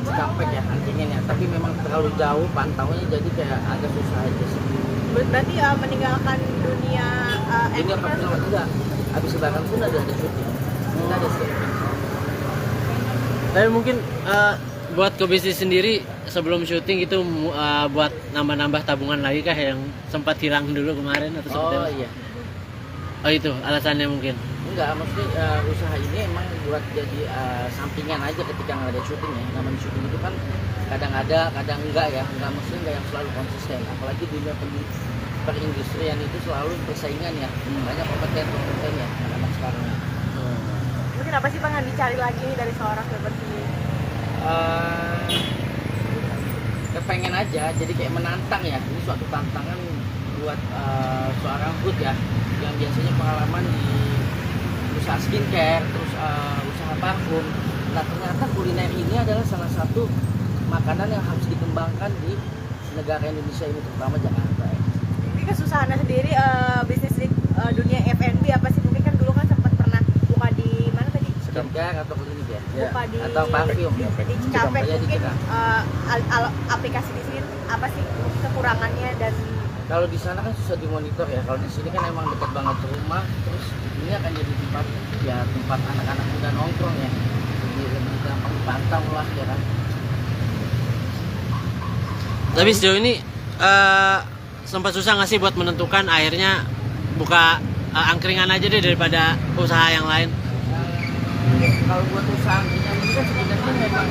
Cikampek ya, angkringan ya, tapi memang terlalu jauh pantaunya, jadi kayak agak susah aja sih. berarti meninggalkan dunia Ini acting kan? apa enggak? Habis lebaran pun ada syuting, kita ada syuting. Tapi mungkin buat ke bisnis sendiri sebelum syuting itu buat nambah-nambah tabungan lagi kah yang sempat hilang dulu kemarin atau seperti Oh apa? iya, Oh itu alasannya mungkin. enggak, maksudnya usaha ini emang buat jadi sampingan aja ketika nggak ada syuting ya. Namanya syuting itu kan kadang ada, kadang enggak ya, enggak maksudnya enggak yang selalu konsisten. Apalagi dunia perindustrian itu selalu persaingan ya, banyak kompeten ya anak sekarang. Mungkin apa sih Bang yang dicari lagi nih dari seorang seperti ini? Kepengen aja, jadi kayak menantang ya. Ini suatu tantangan buat seorang Hud ya, yang biasanya pengalaman di usaha skincare, terus usaha parfum. Nah ternyata kuliner ini adalah salah satu makanan yang harus dikembangkan di negara Indonesia ini, terutama Jakarta ya. Ini kesusahannya sendiri bisnis di dunia F&B apa sih? Mungkin kan dulu kan sempat pernah buka di mana tadi? Skincare atau klinik ya? Buka di Atau parfum ya? di Cikampek Iya, di mungkin Cikampek. aplikasi di sini apa sih kekurangannya dan Kalau di sana kan susah dimonitor ya. Kalau di sini kan emang dekat banget rumah, terus ini akan jadi tempat ya, tempat anak-anak muda nongkrong ya. Jadi lebih gampang dipantau lah ya kan. Tapi sejauh ini sempat susah nggak sih buat menentukan akhirnya buka angkringan aja deh daripada usaha yang lain? Kalau buat usaha angkringan ini kan sebenarnya memang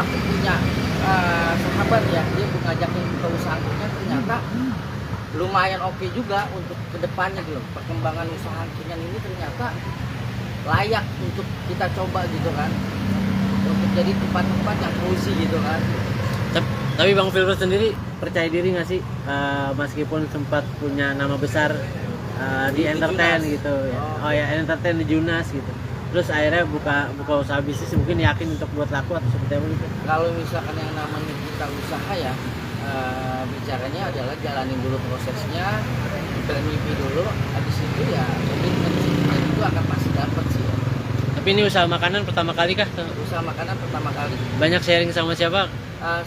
aku punya sahabat ya, dia ngajakin ke usaha angkringan, ternyata lumayan oke juga untuk kedepannya gitu. Perkembangan usaha angkringan ini ternyata layak untuk kita coba gitu kan, untuk jadi tempat-tempat yang cozy gitu kan. Tapi Bang Filbert sendiri percaya diri nggak sih meskipun sempat punya nama besar di entertain Junas gitu ya. Oh. Oh ya, entertain di Junas gitu. Terus akhirnya buka usaha bisnis, mungkin yakin untuk buat laku atau seperti apa gitu. Kalau misalkan yang namanya kita usaha ya, bicaranya adalah jalanin dulu prosesnya, mimpi dulu, habis itu ya komitmen dan itu akan pasti dapat sih ya. Tapi ini usaha makanan pertama kali kah? Usaha makanan pertama kali. Banyak sharing sama siapa?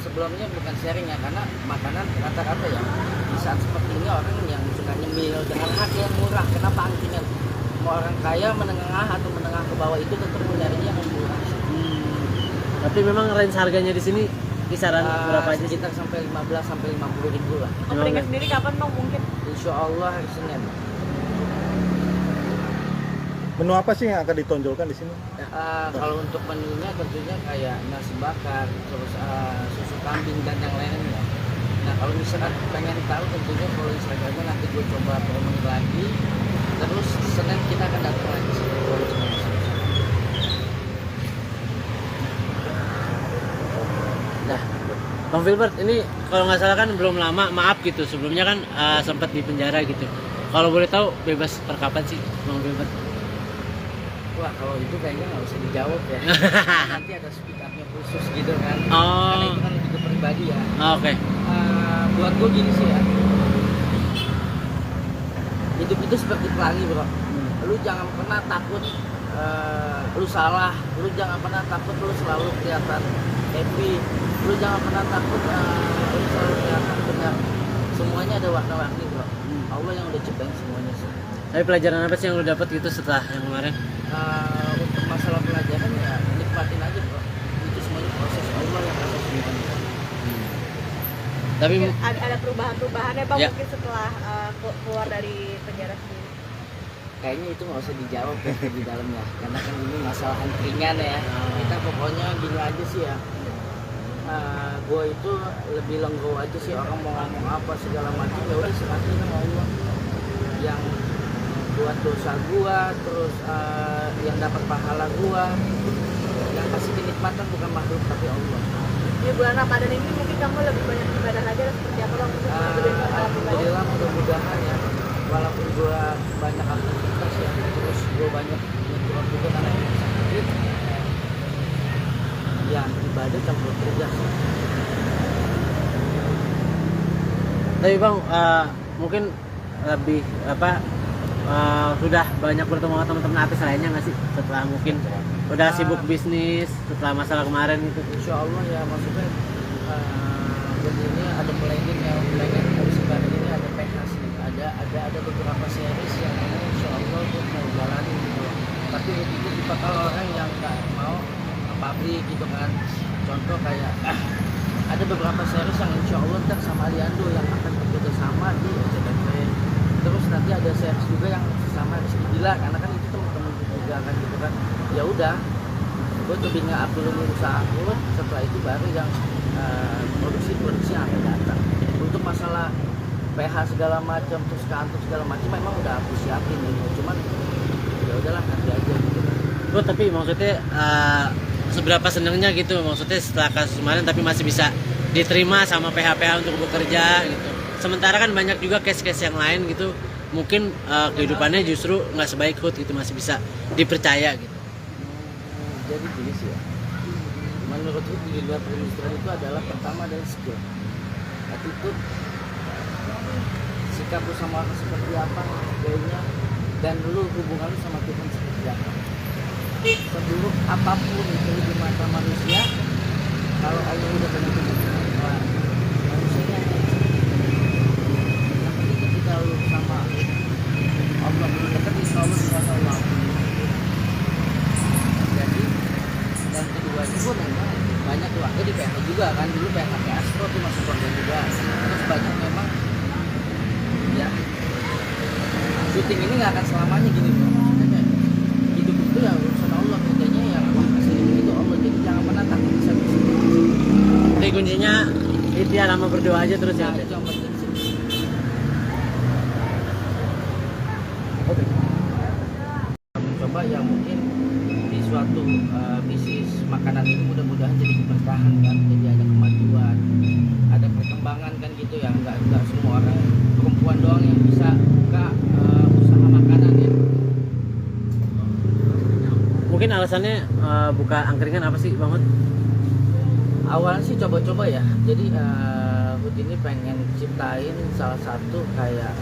Sebelumnya bukan sharing ya, karena makanan rata-rata ya di saat seperti ini orang yang suka nyemil dengan harga yang murah. Kenapa angkringan? Mau orang kaya, menengah atau menengah ke bawah itu tetap mencarinya yang murah. Tapi memang range harganya di sini kisaran berapa aja sih? Sekitar sampai 15 sampai 50 ribu lah. angkringan sendiri kapan Bang mungkin? Insya Allah hari Senin. Menu apa sih yang akan ditonjolkan di sini? Kalau untuk menunya tentunya kayak nasi bakar, terus susu kambing dan yang lainnya. Nah kalau misalkan pengen tahu tentunya follow Instagramnya, nanti gue coba promosi lagi. Terus Senin kita akan datang lagi sih. Nah, Bang Filbert, ini kalau nggak salah kan belum lama, maaf gitu. Sebelumnya kan sempat di penjara gitu. Kalau boleh tahu bebas per kapan sih, Bang Filbert? Wah, kalau itu kayaknya nggak usah dijawab ya. Nanti ada speak up-nya khusus gitu kan. Oh. Karena itu kan lebih ke pribadi ya. Oke. Buat gue gini sih ya. Hidup itu seperti pelangi, bro. Lu jangan pernah takut lu salah. Lu jangan pernah takut lu selalu kelihatan happy. Lu jangan pernah takut lu selalu kelihatan benar. Semuanya ada warna-warni, bro. Allah yang udah ciptain semuanya sih. Tapi pelajaran apa sih yang lu dapat gitu setelah yang kemarin? Untuk masalah pelajaran ya nikmatin aja, bro. Itu semuanya proses Allah yang ada semuanya. Tapi Mungkin ada perubahan-perubahannya Bang Ya. mungkin setelah keluar dari penjara sendiri. Kayaknya itu nggak usah dijawab ya di dalamnya, karena kan ini masalah ringan ya. Kita pokoknya gini aja sih ya. Gue itu lebih lenggo aja sih, orang mau ngomong apa segala macam ya udah serahin sama Allah. Yang buat dosa gua, terus yang dapat pahala gua, yang kasih kenikmatan bukan makhluk tapi Allah. Di bulan Ramadan ini mungkin kamu lebih banyak ibadah lagi atau seperti apa Bang? Mungkin lebih banyak pribadi. Alhamdulillah, mudah-mudahan ya, walaupun gua banyak aktivitas ya, terus gua banyak nyuruh juga karena ini sakit, ya ibadah campur kerja. Tapi Bang, mungkin lebih apa sudah banyak bertemu sama teman-teman artis lainnya nggak sih setelah mungkin udah sibuk bisnis setelah masalah kemarin itu? Insya Allah ya, maksudnya begini ada planning ya, planning dari sekarang ini ada PH sih, ada beberapa series yang ini Insya Allah gue mau jalanin gitu. Tapi itu dipakal orang yang nggak mau pabrik gitu kan. Contoh kayak ada beberapa series yang Insya Allah ntar sama Aliando yang akan bekerja sama di SCTV. Terus nanti ada series juga yang sama Rizky Bila, karena kan itu teman-teman juga kan gitu kan. Ya udah, gue lebih nge-up dulu usaha gue, setelah itu baru yang produksi yang akan datang. Untuk masalah PH segala macam, terus kantor segala macam memang udah aku siapin ini, cuman ya udahlah nanti aja gitu kan. Bro, tapi maksudnya seberapa senangnya gitu, maksudnya setelah kasus kemarin tapi masih bisa diterima sama PH-PH untuk bekerja gitu. Sementara kan banyak juga case-case yang lain gitu, mungkin kehidupannya justru nggak sebaik Hood gitu, masih bisa dipercaya gitu. Jadi gini sih ya, menurut Hood di luar perindustrian itu adalah pertama adalah skill, attitude, sikap lu sama orang seperti apa, kayaknya, dan dulu hubungan lu sama Tuhan seperti apa. Seburuk apapun itu di mata manusia, kalau Allah udah tentukan manusianya yang penting ketika lu sama Allah belum dekat, insya Allah sama Allah. Jadi dan keduanya pun memang banyak keluarga di PH juga kan, dulu PH Astro tuh masuk keluarga juga. Terus banyak memang ya syuting ini nggak akan selamanya gini bro. Maksudnya kayak hidup itu ya urusan Allah, bedanya yang kasih itu Allah, jadi jangan pernah takut bisa. Jadi kuncinya ikhtiar sama berdoa aja terus ya. Nah, itu yang penting sih. Oke. Coba ya mungkin di suatu bisnis makanan ini mudah-mudahan jadi bertahan kan, jadi ada kemajuan, ada perkembangan kan gitu ya, nggak semua orang perempuan doang yang bisa buka usaha makanan ya. Mungkin alasannya buka angkringan apa sih Bang Hood? Awalnya sih coba-coba ya, jadi Hood ini pengen ciptain salah satu kayak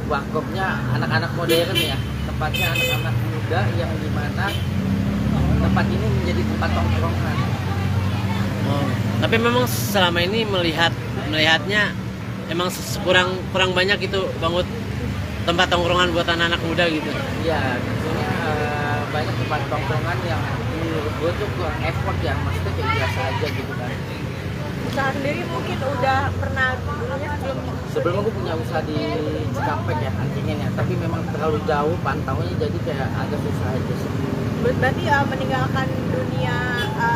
warkopnya anak-anak modern ya, tempatnya anak-anak muda yang dimana tempat ini menjadi tempat tongkrongan. Oh, tapi memang selama ini melihatnya emang kurang banyak itu Bang Hood tempat tongkrongan buat anak-anak muda gitu. Iya, tentunya banyak tempat tongkrongan yang menurut gue tuh kurang effort ya, maksudnya kayak biasa aja gitu kan. Usaha sendiri mungkin udah pernah dulunya Sebelumnya gue punya usaha di Cikampek ya, angkringan ya, tapi memang terlalu jauh pantaunya, jadi kayak agak susah aja sih. berarti meninggalkan dunia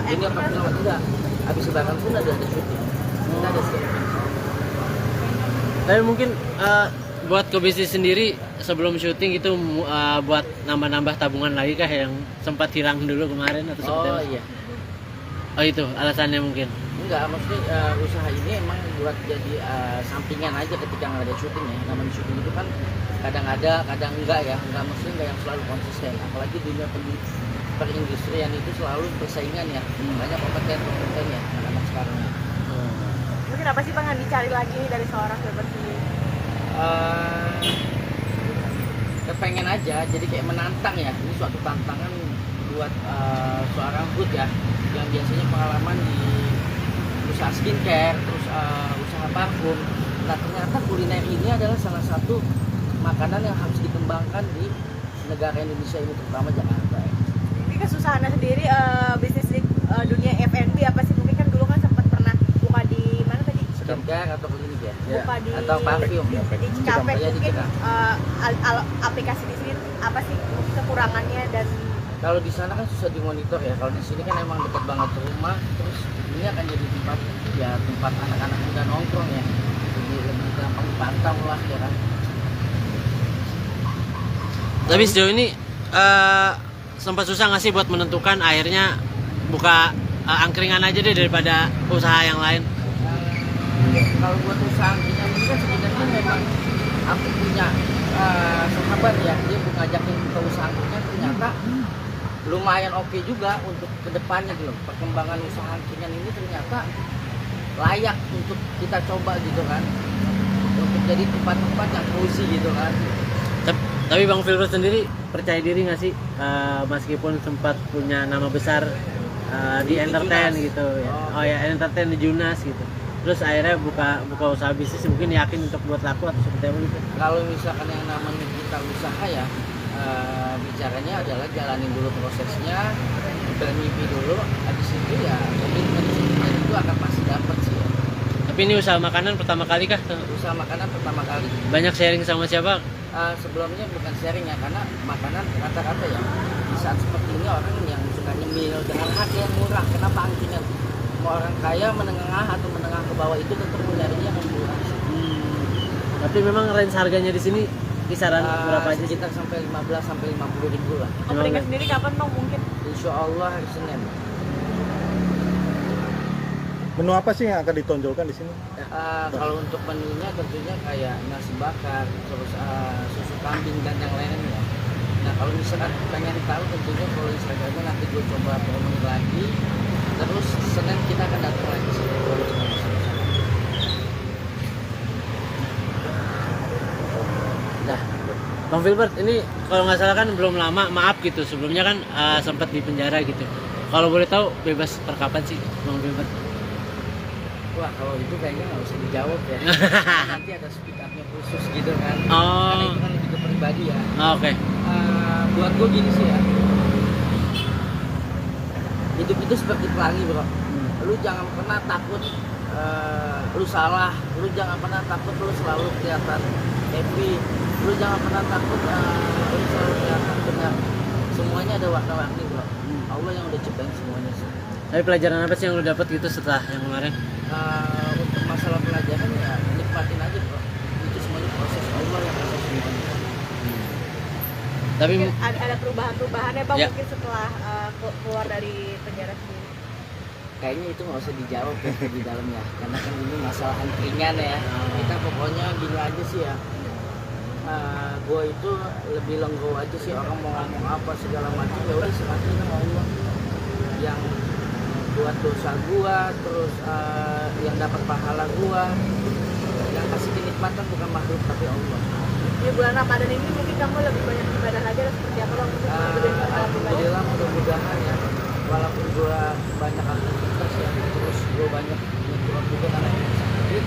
Ini apa film enggak? Habis lebaran pun ada syuting. Kita ada syuting. Tapi mungkin buat ke bisnis sendiri sebelum syuting itu buat nambah-nambah tabungan lagi kah yang sempat hilang dulu kemarin atau seperti Oh apa? iya. Oh itu alasannya mungkin. Enggak, maksudnya usaha ini emang buat jadi sampingan aja ketika nggak ada syuting ya. Namanya syuting itu kan kadang ada, kadang enggak ya. Enggak, maksudnya enggak yang selalu konsisten. Apalagi dunia perindustrian itu selalu persaingan ya. Banyak kompetennya anak-anak sekarang. Mungkin apa sih Bang yang dicari lagi nih dari seorang Filbert sendiri? Kepengen aja, jadi kayak menantang ya. Ini suatu tantangan buat seorang food ya, yang biasanya pengalaman di usaha skincare, terus usaha parfum. Nah ternyata kuliner ini adalah salah satu makanan yang harus dikembangkan di negara Indonesia ini, terutama Jakarta. Ini kesusahannya sendiri bisnis di dunia F&B apa sih? Mungkin kan dulu kan sempat pernah buka di mana tadi? Skincare atau klinik ya? Buka di Atau parfum. di Cikampek Iya, di mungkin Cikampek. aplikasi di sini apa sih kekurangannya dan Kalau di sana kan susah dimonitor ya. Kalau di sini kan emang dekat banget ke rumah, terus ini akan jadi tempat anak-anak muda nongkrong ya. Jadi lebih gampang dipantau lah ya kan. Tapi sejauh ini sempat susah nggak sih buat menentukan akhirnya buka angkringan aja deh daripada usaha yang lain? Kalau buat usaha angkringan ini kan sebenarnya memang aku punya sahabat ya, dia ngajakin ke usaha angkringan, ternyata lumayan oke juga untuk kedepannya gitu. Perkembangan usaha angkringan ini ternyata layak untuk kita coba gitu kan, untuk jadi tempat-tempat yang cozy gitu kan. Tapi Bang Filbert sendiri percaya diri nggak sih meskipun sempat punya nama besar di entertain Junas. gitu ya? Oh. Oh ya, entertain di Junas gitu. Terus akhirnya buka usaha bisnis, mungkin yakin untuk buat laku atau seperti apa gitu? Kalau misalkan yang namanya kita usaha ya, bicaranya adalah jalanin dulu prosesnya, bermimpi dulu, habis itu ya komitmen itu akan pasti dapat sih ya. Tapi ini usaha makanan pertama kali kah? Usaha makanan pertama kali. Banyak sharing sama siapa? Sebelumnya bukan sharing ya, karena makanan rata-rata ya di saat seperti ini orang yang suka nyemil dengan harga yang murah. Kenapa angkringan? Mau orang kaya, menengah atau menengah ke bawah itu tetap nyarinya yang murah. Tapi memang range harganya di sini kisaran berapa aja sih? Sekitar sampai 15 sampai 50 ribu lah. opening sendiri kapan Bang mungkin? Insya Allah hari Senin. Menu apa sih yang akan ditonjolkan di sini? Kalau untuk menunya tentunya kayak nasi bakar, terus susu kambing dan yang lainnya. Nah kalau misalkan pengen tahu tentunya kalau Instagramnya nanti gue coba promosi lagi. Terus Senin kita akan datang lagi sini. Nah, Bang Filbert ini kalau nggak salah kan belum lama, maaf gitu. Sebelumnya kan sempat di penjara gitu. Kalau boleh tahu bebas per kapan sih Bang Filbert? Wah kalau itu kayaknya nggak usah dijawab ya. Nanti ada speak up-nya khusus gitu kan. Oh. Karena itu kan lebih ke pribadi ya. Oke. Buat gue gini sih ya. Hidup itu seperti pelangi bro. Lu jangan pernah takut lu salah. Lu jangan pernah takut lu selalu kelihatan happy. Lu jangan pernah takut lu selalu kelihatan benar. Semuanya ada warna-warni bro. Allah yang udah ciptain semuanya sih. Tapi pelajaran apa sih yang lu dapat gitu setelah yang kemarin? Untuk masalah pelajaran ya nikmatin aja bro. Itu semuanya proses Allah yang proses semuanya. Tapi Mungkin ada perubahan-perubahannya Bang Ya. mungkin setelah keluar dari penjara sendiri. Kayaknya itu nggak usah dijawab ya di dalamnya, karena kan ini masalah angkringan ya. Kita pokoknya gini aja sih ya. Gue itu lebih lenggo aja sih, orang mau ngomong apa segala macam ya udah serahin sama Allah. Yang buat dosa gua, terus yang dapat pahala gua, yang kasih kenikmatan bukan makhluk tapi Allah. Di bulan Ramadan ini mungkin kamu lebih banyak ibadah lagi atau seperti apa Bang? Mungkin lebih banyak pribadi. Alhamdulillah mudah-mudahan ya, walaupun gua banyak aktivitas ya, terus gua banyak nyuruh juga karena ini sakit,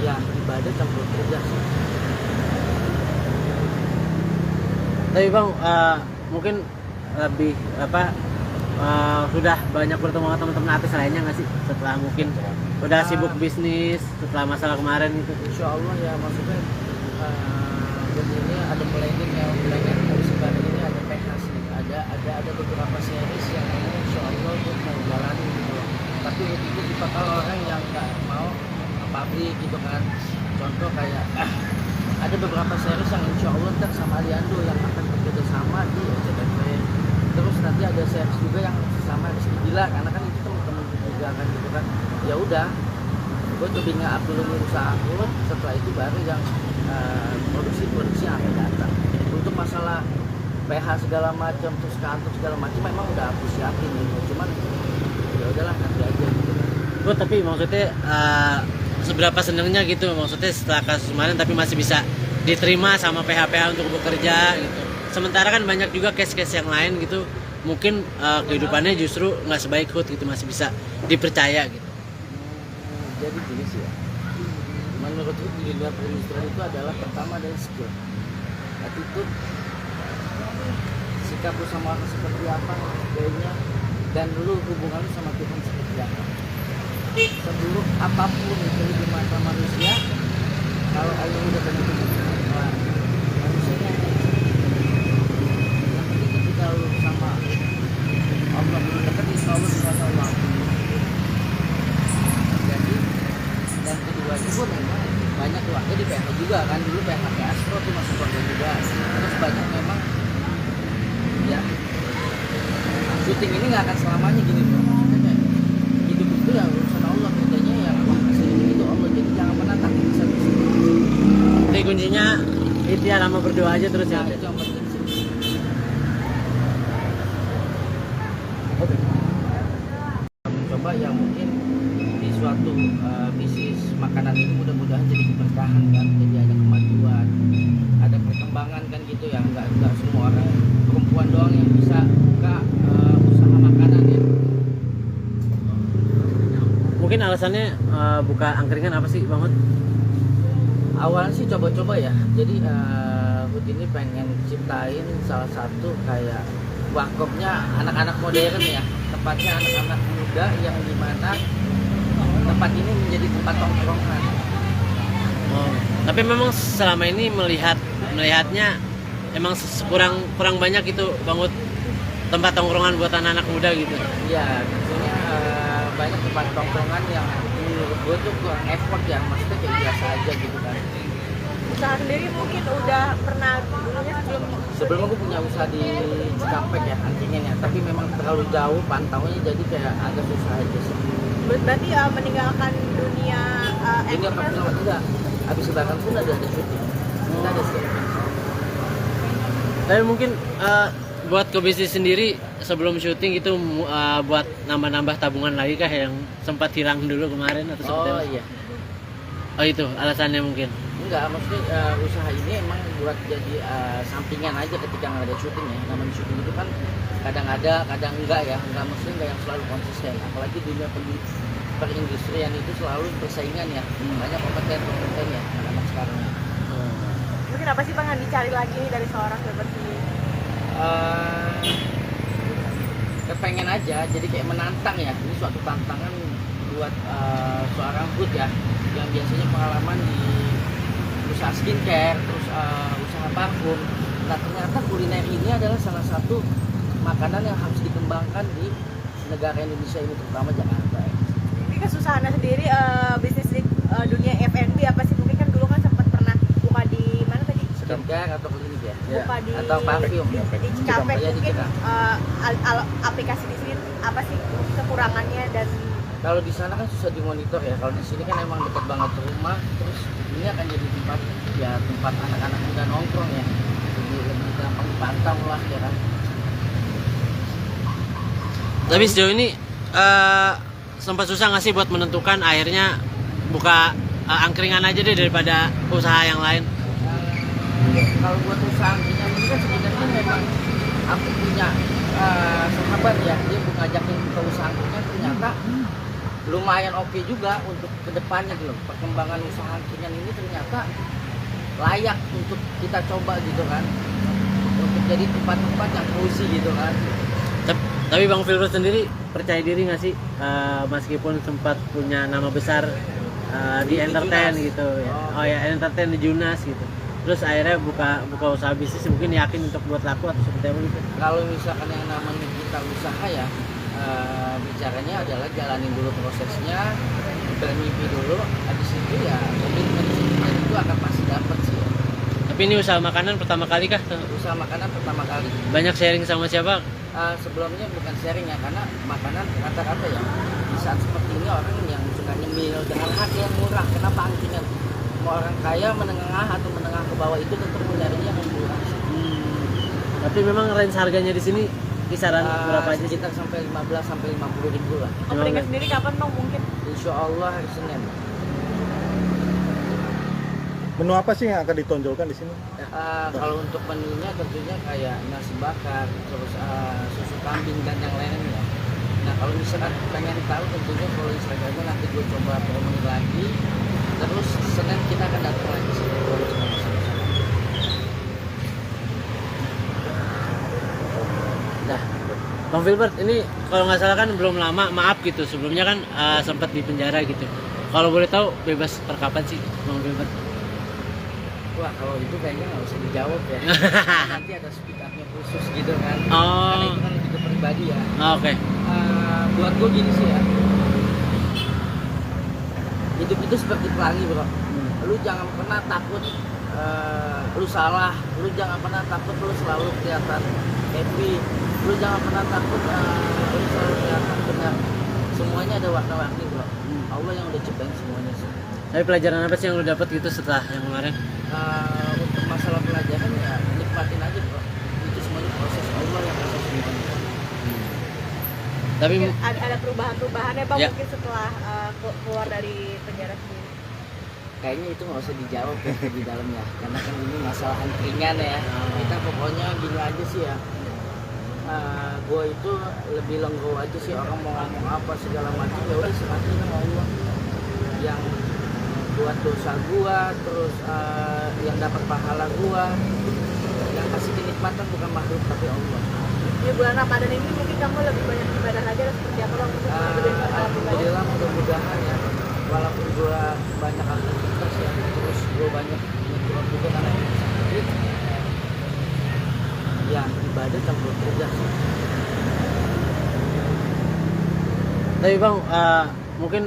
ya ibadah campur kerja sih. Tapi Bang mungkin lebih apa sudah banyak bertemu sama teman-teman artis lainnya nggak sih setelah mungkin udah sibuk bisnis setelah masalah kemarin itu? Insya Allah ya, maksudnya begini ada planning ya, planning dari sekarang ini ada PH sih, ada beberapa series yang ini Insya Allah gue mau jalani gitu loh. Tapi itu tipikal orang yang nggak mau pabrik gitu kan. Contoh kayak ada beberapa series yang insya Allah ntar sama Aliando yang akan bekerja sama di SCTV. Terus nanti ada series juga yang sama Rizky Bila, karena kan itu teman-teman juga kan gitu kan. Ya udah, gue lebih nge-up dulu nih usaha aku, setelah itu baru yang produksi yang akan datang. Untuk masalah PH segala macam, terus kantor segala macam memang udah aku siapin gitu. Cuman ya udahlah nanti aja gitu kan. Bro, tapi maksudnya seberapa senengnya gitu maksudnya setelah kasus kemarin tapi masih bisa diterima sama PH-PH untuk bekerja gitu. Sementara kan banyak juga case-case yang lain gitu, mungkin kehidupannya justru nggak sebaik Hood gitu, masih bisa dipercaya gitu. Jadi gini sih ya, menurut Hood di dunia perindustrian itu adalah pertama dari skill, attitude, sikap lu sama orang seperti apa, gayanya, dan lu hubungan lu sama Tuhan seperti apa. Sebelum apapun itu di mata manusia, kalau Allah udah begitu manusianya yang penting ketika lu sama Allah belum dekat, insya Allah dengan Allah. Jadi dan keduanya pun memang banyak keluarga di PH juga kan, dulu PH Astro tuh masuk keluarga juga. Terus banyak memang ya syuting ini nggak akan selamanya gini bro. Maksudnya kayak hidup itu ya urusan Allah, bedanya yang kasih itu Allah, jadi jangan pernah takut bisa. Jadi kuncinya ikhtiar sama berdoa aja terus ya. Nah, itu yang penting sih. Oke. Coba ya mungkin di suatu bisnis makanan ini mudah-mudahan jadi keberkahan kan, jadi ada kemajuan, ada perkembangan kan gitu ya, nggak semua orang perempuan doang yang bisa buka usaha makanan ya. Mungkin alasannya buka angkringan apa sih Bang Hud? Awalnya sih coba-coba ya, jadi Hood ini pengen ciptain salah satu kayak warkopnya anak-anak modern ya, tepatnya anak-anak muda yang dimana tempat ini menjadi tempat tongkrongan. Oh, tapi memang selama ini melihatnya emang kurang banyak itu Bang Hud, tempat tongkrongan buat anak-anak muda gitu. Ya, maksudnya banyak tempat tongkrongan yang menurut gue tuh kurang effort ya, maksudnya kayak biasa aja gitu kan. Usaha sendiri mungkin udah pernah dulunya Sebelumnya gue punya usaha di Cikampek ya, angkringan ya, tapi memang terlalu jauh pantaunya, jadi kayak agak susah aja sih. berarti meninggalkan dunia Ini apa pun tidak, habis lebaran pun ada syuting, kita ada syuting. Tapi mungkin buat ke bisnis sendiri sebelum syuting itu buat nambah-nambah tabungan lagi kah yang sempat hilang dulu kemarin atau seperti Oh apa? iya, Oh itu alasannya mungkin. enggak, maksudnya usaha ini emang buat jadi sampingan aja ketika nggak ada syuting ya. Namanya syuting itu kan kadang ada, kadang enggak ya, enggak maksudnya enggak yang selalu konsisten. Apalagi dunia perindustrian itu selalu persaingan ya, banyak kompeten ya anak-anak sekarang. mungkin apa sih Bang yang dicari lagi dari seorang seperti Kepengen aja, jadi kayak menantang ya. Ini suatu tantangan buat seorang Hood ya, yang biasanya pengalaman di usaha skincare, terus usaha parfum. Nah ternyata kuliner ini adalah salah satu makanan yang harus dikembangkan di negara Indonesia ini, terutama Jakarta ya. ini kesusahannya sendiri bisnis di dunia F&B apa sih? Mungkin kan dulu kan sempat pernah buka di mana tadi? Skincare atau klinik ya, Buka di atau parfum ya. di Cikampek. Iya, di Mungkin Cikampek. aplikasi di sini apa sih kekurangannya dan Kalau di sana kan susah dimonitor ya, kalau di sini kan emang dekat banget ke rumah, terus ini akan jadi tempat anak-anak muda nongkrong ya, jadi lebih gampang dipantau lah ya kan. Tapi sejauh ini sempat susah nggak sih buat menentukan akhirnya buka angkringan aja deh daripada usaha yang lain? Kalau buat usaha angkringan ini kan sebenarnya memang aku punya sahabat ya, dia ngajakin ke usaha angkringan, ternyata lumayan oke juga untuk kedepannya gitu. Perkembangan usaha angkringan ini ternyata layak untuk kita coba gitu kan, untuk jadi tempat-tempat yang cozy gitu kan. Tapi Bang Filbert sendiri percaya diri nggak sih meskipun sempat punya nama besar di entertain Junas gitu ya. Oh. Oh ya, entertain di Junas gitu. Terus akhirnya buka usaha bisnis, mungkin yakin untuk buat laku atau seperti apa gitu. Kalau misalkan yang namanya kita usaha ya, bicaranya adalah jalanin dulu prosesnya, bermimpi dulu, habis itu ya komitmen itu akan pasti dapat sih ya. Tapi ini usaha makanan pertama kali kah? Usaha makanan pertama kali. Banyak sharing sama siapa? Sebelumnya bukan sharing ya, karena makanan rata-rata ya di saat seperti ini orang yang suka nyemil dengan harga yang murah. Kenapa angkingan? Mau orang kaya, menengah atau menengah ke bawah itu tetap mencarinya yang murah. Tapi memang range harganya di sini kisaran berapa aja sih? Sekitar sampai 15 sampai 50 ribu lah. Openingnya sendiri kapan bang mungkin? Insya Allah hari Senin. Menu apa sih yang akan ditonjolkan di sini? Kalau untuk menunya tentunya kayak nasi bakar, terus susu kambing dan yang lainnya. Nah kalau misalkan pengen tahu tentunya kalau Instagramnya nanti gue coba promosi lagi. Terus Senin kita akan datang lagi sih. Nah, Bang Filbert, ini kalau nggak salah kan belum lama, maaf gitu. Sebelumnya kan sempat di penjara gitu. Kalau boleh tahu bebas per kapan sih, Bang Filbert? Wah kalau itu kayaknya nggak usah dijawab ya. Nanti ada speak up-nya khusus gitu kan. Oh. Karena itu kan lebih ke pribadi ya. Oke. Buat gue gini sih ya. Hidup itu seperti pelangi bro. Lu jangan pernah takut lu salah. Lu jangan pernah takut lu selalu kelihatan happy. Lu jangan pernah takut lu selalu kelihatan benar. Semuanya ada warna-warni bro. Allah yang udah ciptain semuanya sih. Tapi pelajaran apa sih yang lu dapat gitu setelah yang kemarin? Untuk masalah pelajaran ya nikmatin aja bro. Itu semuanya proses Allah yang proses semuanya. Tapi Mungkin ada perubahan-perubahannya bang Ya. mungkin setelah keluar dari penjara sendiri. Kayaknya itu nggak usah dijawab ya di dalamnya, karena kan ini masalah ringan ya. Kita pokoknya gini aja sih ya. Gue itu lebih lenggo aja sih, orang mau ngomong apa segala macam ya udah serahin sama Allah. Yang buat dosa gua, terus yang dapat pahala gua, yang kasih kenikmatan bukan makhluk tapi Allah. Di bulan Ramadan ini mungkin kamu lebih banyak ibadah lagi atau seperti apa bang? Untuk lebih banyak pahala pribadi. Alhamdulillah mudah-mudahan ya, walaupun gua banyak aktivitas ya, terus gua banyak nyuruh juga karena ini sakit. Ya ibadah campur kerja sih. Tapi bang, mungkin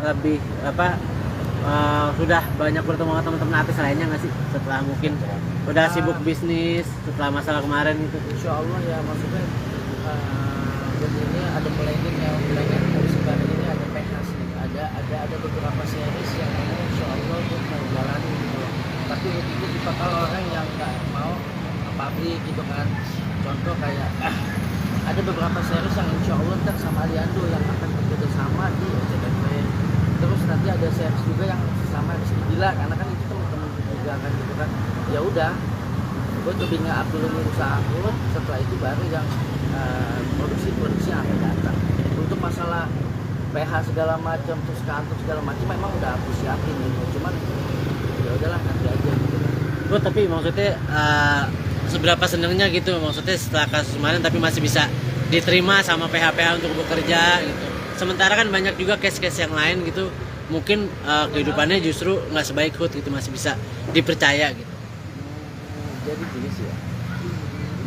lebih apa sudah banyak bertemu sama teman-teman artis lainnya nggak sih setelah mungkin udah sibuk bisnis setelah masalah kemarin itu? Insya Allah ya, maksudnya begini ada planning ya, planning musik baru ini ada PH sih, ada beberapa series yang ini Insya Allah tuh mau jalani gitu. Tapi itu dipakal orang yang nggak mau pabrik gitu kan. Contoh kayak ada beberapa series yang Insya Allah ntar sama Aliando yang akan bekerja sama di SCTV. Terus nanti ada series juga yang sama Rizky Bilar, karena kan itu teman-teman juga kan gitu kan. Ya udah, gue lebih nge-up dulu usaha aku, setelah itu baru yang produksi yang akan datang. Untuk masalah PH segala macam, terus kantor segala macam memang udah aku siapin gitu. Cuman ya udahlah nanti aja gitu kan. Bro, tapi maksudnya seberapa senengnya gitu maksudnya setelah kasus kemarin tapi masih bisa diterima sama PH-PH untuk bekerja gitu. Sementara kan banyak juga case-case yang lain gitu, mungkin kehidupannya justru nggak sebaik Hood gitu, masih bisa dipercaya gitu. Jadi gini sih ya,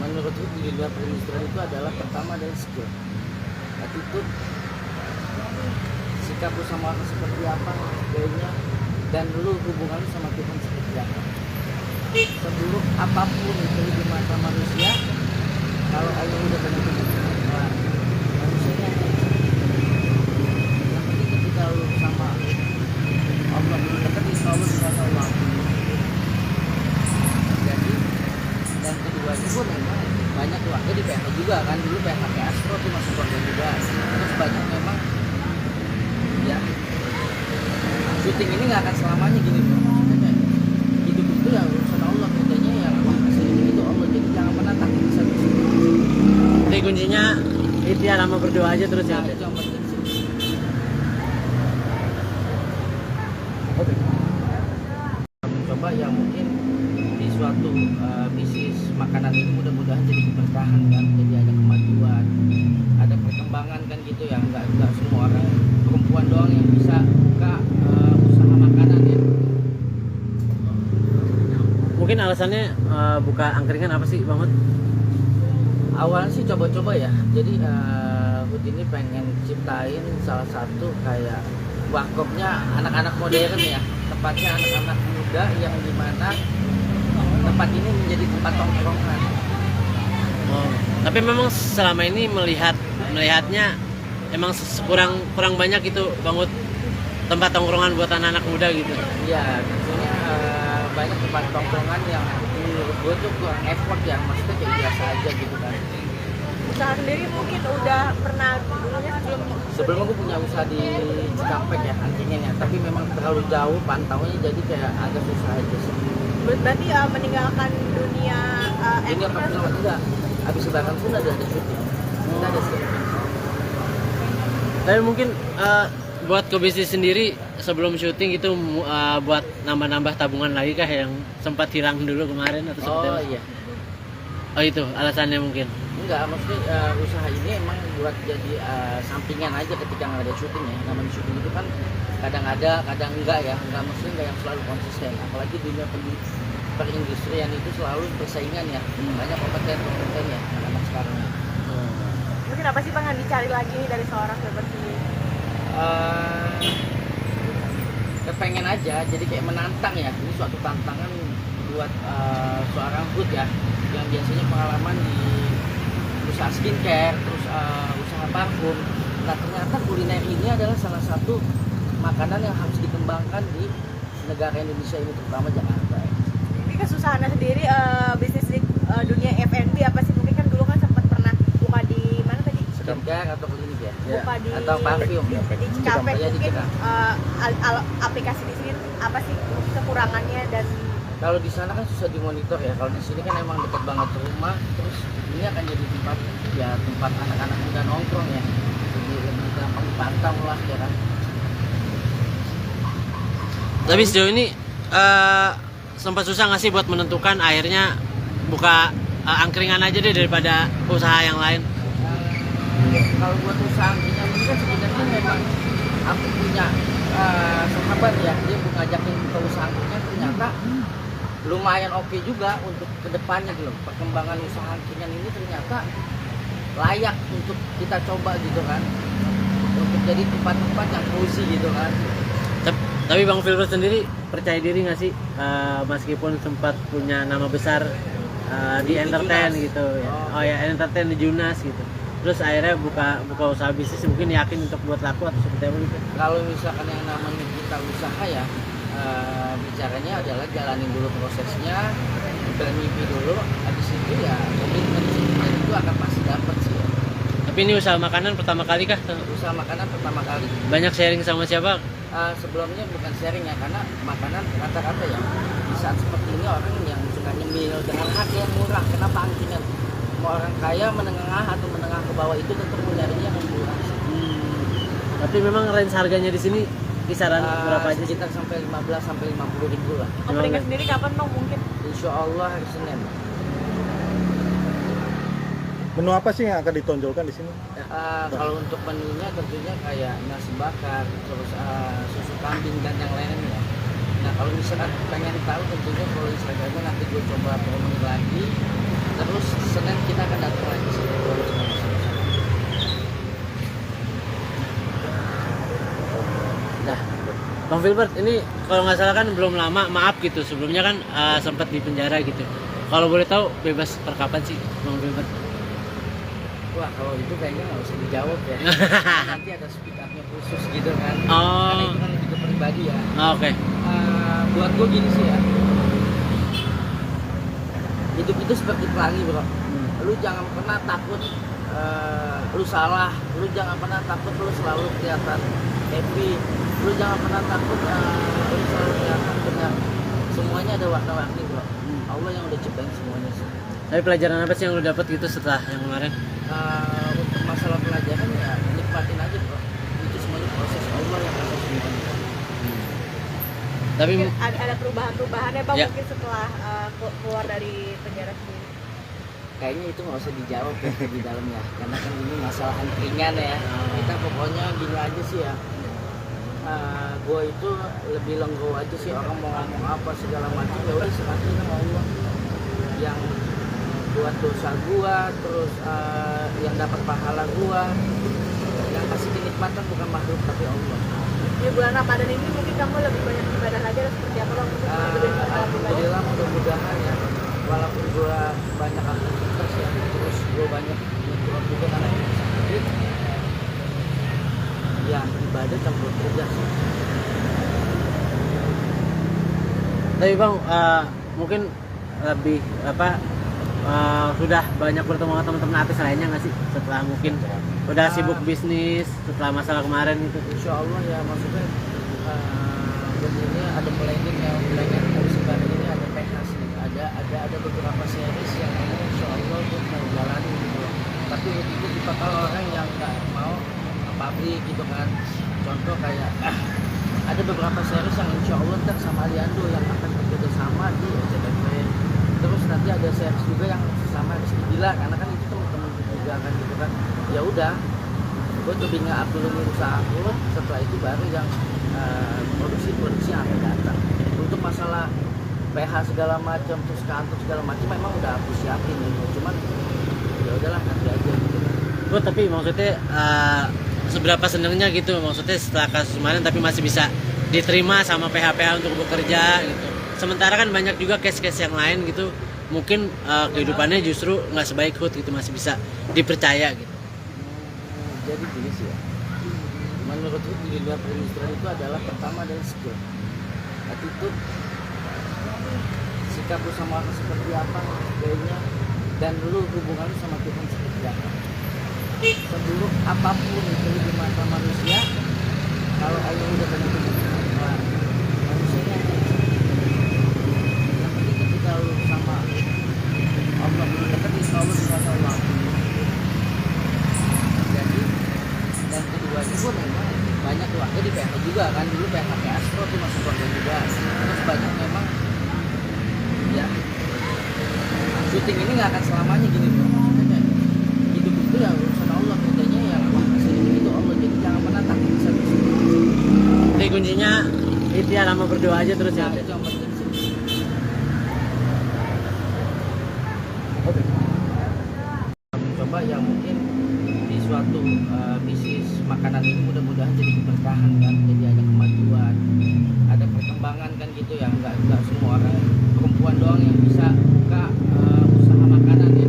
menurutku di dunia perindustrian itu adalah pertama dari skill, attitude, sikap lu sama orang seperti apa, gayanya, dan lu hubungan lu sama Tuhan seperti apa. Seburuk apapun itu di mata manusia, kalau Allah udah begitu manusianya yang penting ketika lu sama Allah, dekat insya Allah sama Allah. Jadi dan keduanya pun memang banyak keluarga di PH juga kan, dulu PH Astro tuh masuk keluarga juga. Terus banyak memang ya syuting ini nggak akan selamanya gini bro. Maksudnya kayak hidup itu ya urusan Allah, bedanya yang kasih hidup itu Allah. Jadi jangan pernah takut bisa Jadi kuncinya ikhtiar sama berdoa aja terus ya. itu yang penting sih. Oke. Coba ya mungkin di suatu bisnis makanan ini mudah-mudahan jadi keberkahan kan, jadi ada kemajuan, ada perkembangan kan gitu ya. Nggak semua orang perempuan doang yang bisa buka usaha makanan ya. Mungkin alasannya buka angkringan apa sih Bang Hud? Awalnya sih coba-coba ya, jadi Hud ini pengen ciptain salah satu kayak warkopnya anak-anak modern ya, tepatnya anak-anak muda yang dimana tempat ini menjadi tempat tongkrongan. Oh. Tapi memang selama ini melihatnya emang kurang banyak itu bangun tempat tongkrongan buat anak-anak muda gitu. Iya, tentunya banyak tempat tongkrongan yang menurut gue tuh kurang effort ya, maksudnya kayak biasa aja gitu kan. Usaha sendiri mungkin udah pernah dulunya Sebelumnya gue punya usaha di Cikampek ya, antingin ya, tapi memang terlalu jauh pantaunya jadi kayak agak susah aja sih. berarti meninggalkan dunia Ini apa bilang tidak, habis lebaran pun ada syuting, kita ada syuting. Tapi mungkin buat ke bisnis sendiri sebelum syuting itu buat nambah-nambah tabungan lagi kah yang sempat hilang dulu kemarin atau seperti Oh apa? iya, Oh itu alasannya mungkin. enggak, maksudnya usaha ini emang buat jadi sampingan aja ketika nggak ada syuting ya. Namanya syuting itu kan kadang ada, kadang enggak ya, enggak maksudnya enggak yang selalu konsisten. Apalagi dunia perindustrian itu selalu persaingan ya, banyak kompeten ya anak-anak sekarang. mungkin apa sih Bang yang dicari lagi nih dari seorang seperti Kepengen aja, jadi kayak menantang ya. Ini suatu tantangan buat seorang food ya, yang biasanya pengalaman di usaha skincare, terus usaha parfum. Nah ternyata kuliner ini adalah salah satu makanan yang harus dikembangkan di negara Indonesia ini, terutama Jakarta. ini kesusahannya sendiri bisnis di dunia F&B apa sih, mungkin kan dulu kan sempat pernah buka di mana tadi, Skincare atau klinik ya, buka di atau parfum. di Cikampek, Iya, di mungkin Cikampek. aplikasi di sini apa sih kekurangannya dan Kalau di sana kan susah dimonitor ya. Kalau di sini kan emang dekat banget rumah, terus ini akan jadi tempat anak-anak muda nongkrong ya. Jadi lebih gampang dipantau lah ya kan. Tapi sejauh ini sempat susah nggak sih buat menentukan akhirnya buka angkringan aja deh daripada usaha yang lain? Kalau buat usaha angkringan ini kan sebenarnya memang aku punya sahabat ya, dia mau ngajakin ke usaha angkringan, ternyata lumayan oke juga untuk kedepannya gitu. Perkembangan usaha angkringan ini ternyata layak untuk kita coba gitu kan, untuk jadi tempat-tempat yang cozy gitu kan. Tapi Bang Filbert sendiri percaya diri nggak sih meskipun sempat punya nama besar di entertain Junas. gitu ya. Oh. Oh ya, entertain di Junas gitu. Terus akhirnya buka usaha bisnis, mungkin yakin untuk buat laku atau seperti apa gitu. Kalau misalkan yang namanya kita usaha ya, bicaranya adalah jalanin dulu prosesnya, bermimpi dulu, habis itu ya komitmen itu akan pasti dapat sih ya. Tapi ini usaha makanan pertama kali kah? Usaha makanan pertama kali. Banyak sharing sama siapa? Sebelumnya bukan sharing ya, karena makanan rata-rata ya di saat seperti ini orang yang suka nyemil dengan harga yang murah. Kenapa angkringan? Mau orang kaya, menengah atau menengah ke bawah itu tentu mencarinya yang murah. Tapi memang range harganya di sini kisaran berapa aja sih? Sekitar sampai 15 sampai 50 ribu lah. opening sendiri kapan Bang mungkin? Insya Allah hari Senin. Menu apa sih yang akan ditonjolkan di sini? Kalau untuk menunya tentunya kayak nasi bakar, terus susu kambing dan yang lainnya. Nah kalau misalkan pengen tahu tentunya kalau Instagramnya nanti gue coba promosi lagi. Terus Senin kita akan datang lagi sih. Nah, Bang Filbert ini kalau nggak salah kan belum lama, maaf gitu, sebelumnya kan sempat di penjara gitu. Kalau boleh tahu bebas per kapan sih Bang Filbert? Wah kalau itu kayaknya nggak usah dijawab ya. Nanti ada speak up-nya khusus gitu kan. Oh. Karena itu kan lebih ke pribadi ya. Oke. Buat gue gini sih ya. Hidup itu seperti pelangi bro. Lu jangan pernah takut lu salah. Lu jangan pernah takut lu selalu kelihatan happy. Lu jangan pernah takut lu selalu kelihatan benar. Semuanya ada warna-warni bro. Allah yang udah ciptain semuanya sih. Tapi pelajaran apa sih yang lu dapat gitu setelah yang kemarin? Untuk masalah pelajaran ya nikmatin aja bro. Itu semuanya proses Allah yang kasih semuanya. Tapi Mungkin ada perubahan-perubahannya Bang Ya. mungkin setelah keluar dari penjara sendiri. Kayaknya itu nggak usah dijawab ya di dalamnya, karena kan ini masalah angkringan ya. Kita pokoknya gini aja sih ya. Gue itu lebih legowo aja sih, orang mau ngomong apa segala macam ya udah serahin sama Allah yang buat dosa gua, terus yang dapat pahala gua, yang kasih kenikmatan bukan makhluk tapi Allah. Di bulan Ramadan ini mungkin kamu lebih banyak ibadah lagi atau seperti apa Bang? Mungkin lebih banyak ibadah. Alhamdulillah mudah-mudahan ya campur kerja sih. Tapi bang, mungkin lebih sudah banyak bertemu sama teman-teman artis lainnya nggak sih setelah mungkin udah sibuk bisnis setelah masalah kemarin gitu? Insya Allah ya, maksudnya begini ada planning musik baru ini, ada PH sih, ada beberapa series yang ini Insya Allah gue mau jalanin gitu loh. Tapi itu tipikal orang yang nggak mau pabrik gitu kan. Contoh kayak ada beberapa series yang Insya Allah ntar sama Aliando yang akan bekerja sama di SCTV. Terus nanti ada series juga yang sama Rizky Bila, karena kan itu teman-teman juga kan gitu kan. Ya udah, gue lebih nggak dulu usaha aku, setelah itu baru yang produksi yang akan datang. Untuk masalah PH segala macam, terus kantor segala macam memang udah aku siapin gitu. Cuman ya udahlah nanti aja gitu kan. Oh, tapi maksudnya seberapa senengnya gitu maksudnya setelah kasus kemarin tapi masih bisa diterima sama PH-PH untuk bekerja gitu. Sementara kan banyak juga case-case yang lain gitu, mungkin kehidupannya justru nggak sebaik Hood gitu, masih bisa dipercaya gitu. Jadi gini sih ya, menurut Hood di dunia perindustrian itu adalah pertama adalah skill, attitude, sikap lu sama orang seperti apa, gayanya, dan lu hubungan lu sama Tuhan seperti apa. Seburuk apapun itu di mata manusia, kalau Allah udah benar-benar manusianya yang penting ketika lu sama Allah dekat, insya Allah sama Allah. Jadi dan keduanya gue memang banyak keluarga di PH juga kan, dulu PH Astro tuh masuk keluarga juga, terus banyak memang ya syuting ini nggak akan selamanya gini bro. Maksudnya kayak hidup itu ya urusan Allah, bedanya yang kasih itu Allah, jadi jangan menantang bisa. Jadi kuncinya ikhtiar sama berdoa aja terus ya. Nah, itu yang penting sih. Coba yang mungkin di suatu bisnis makanan ini mudah-mudahan jadi keberkahan kan, jadi ada kemajuan, ada perkembangan kan gitu ya, nggak semua orang perempuan doang yang bisa buka usaha makanan ya.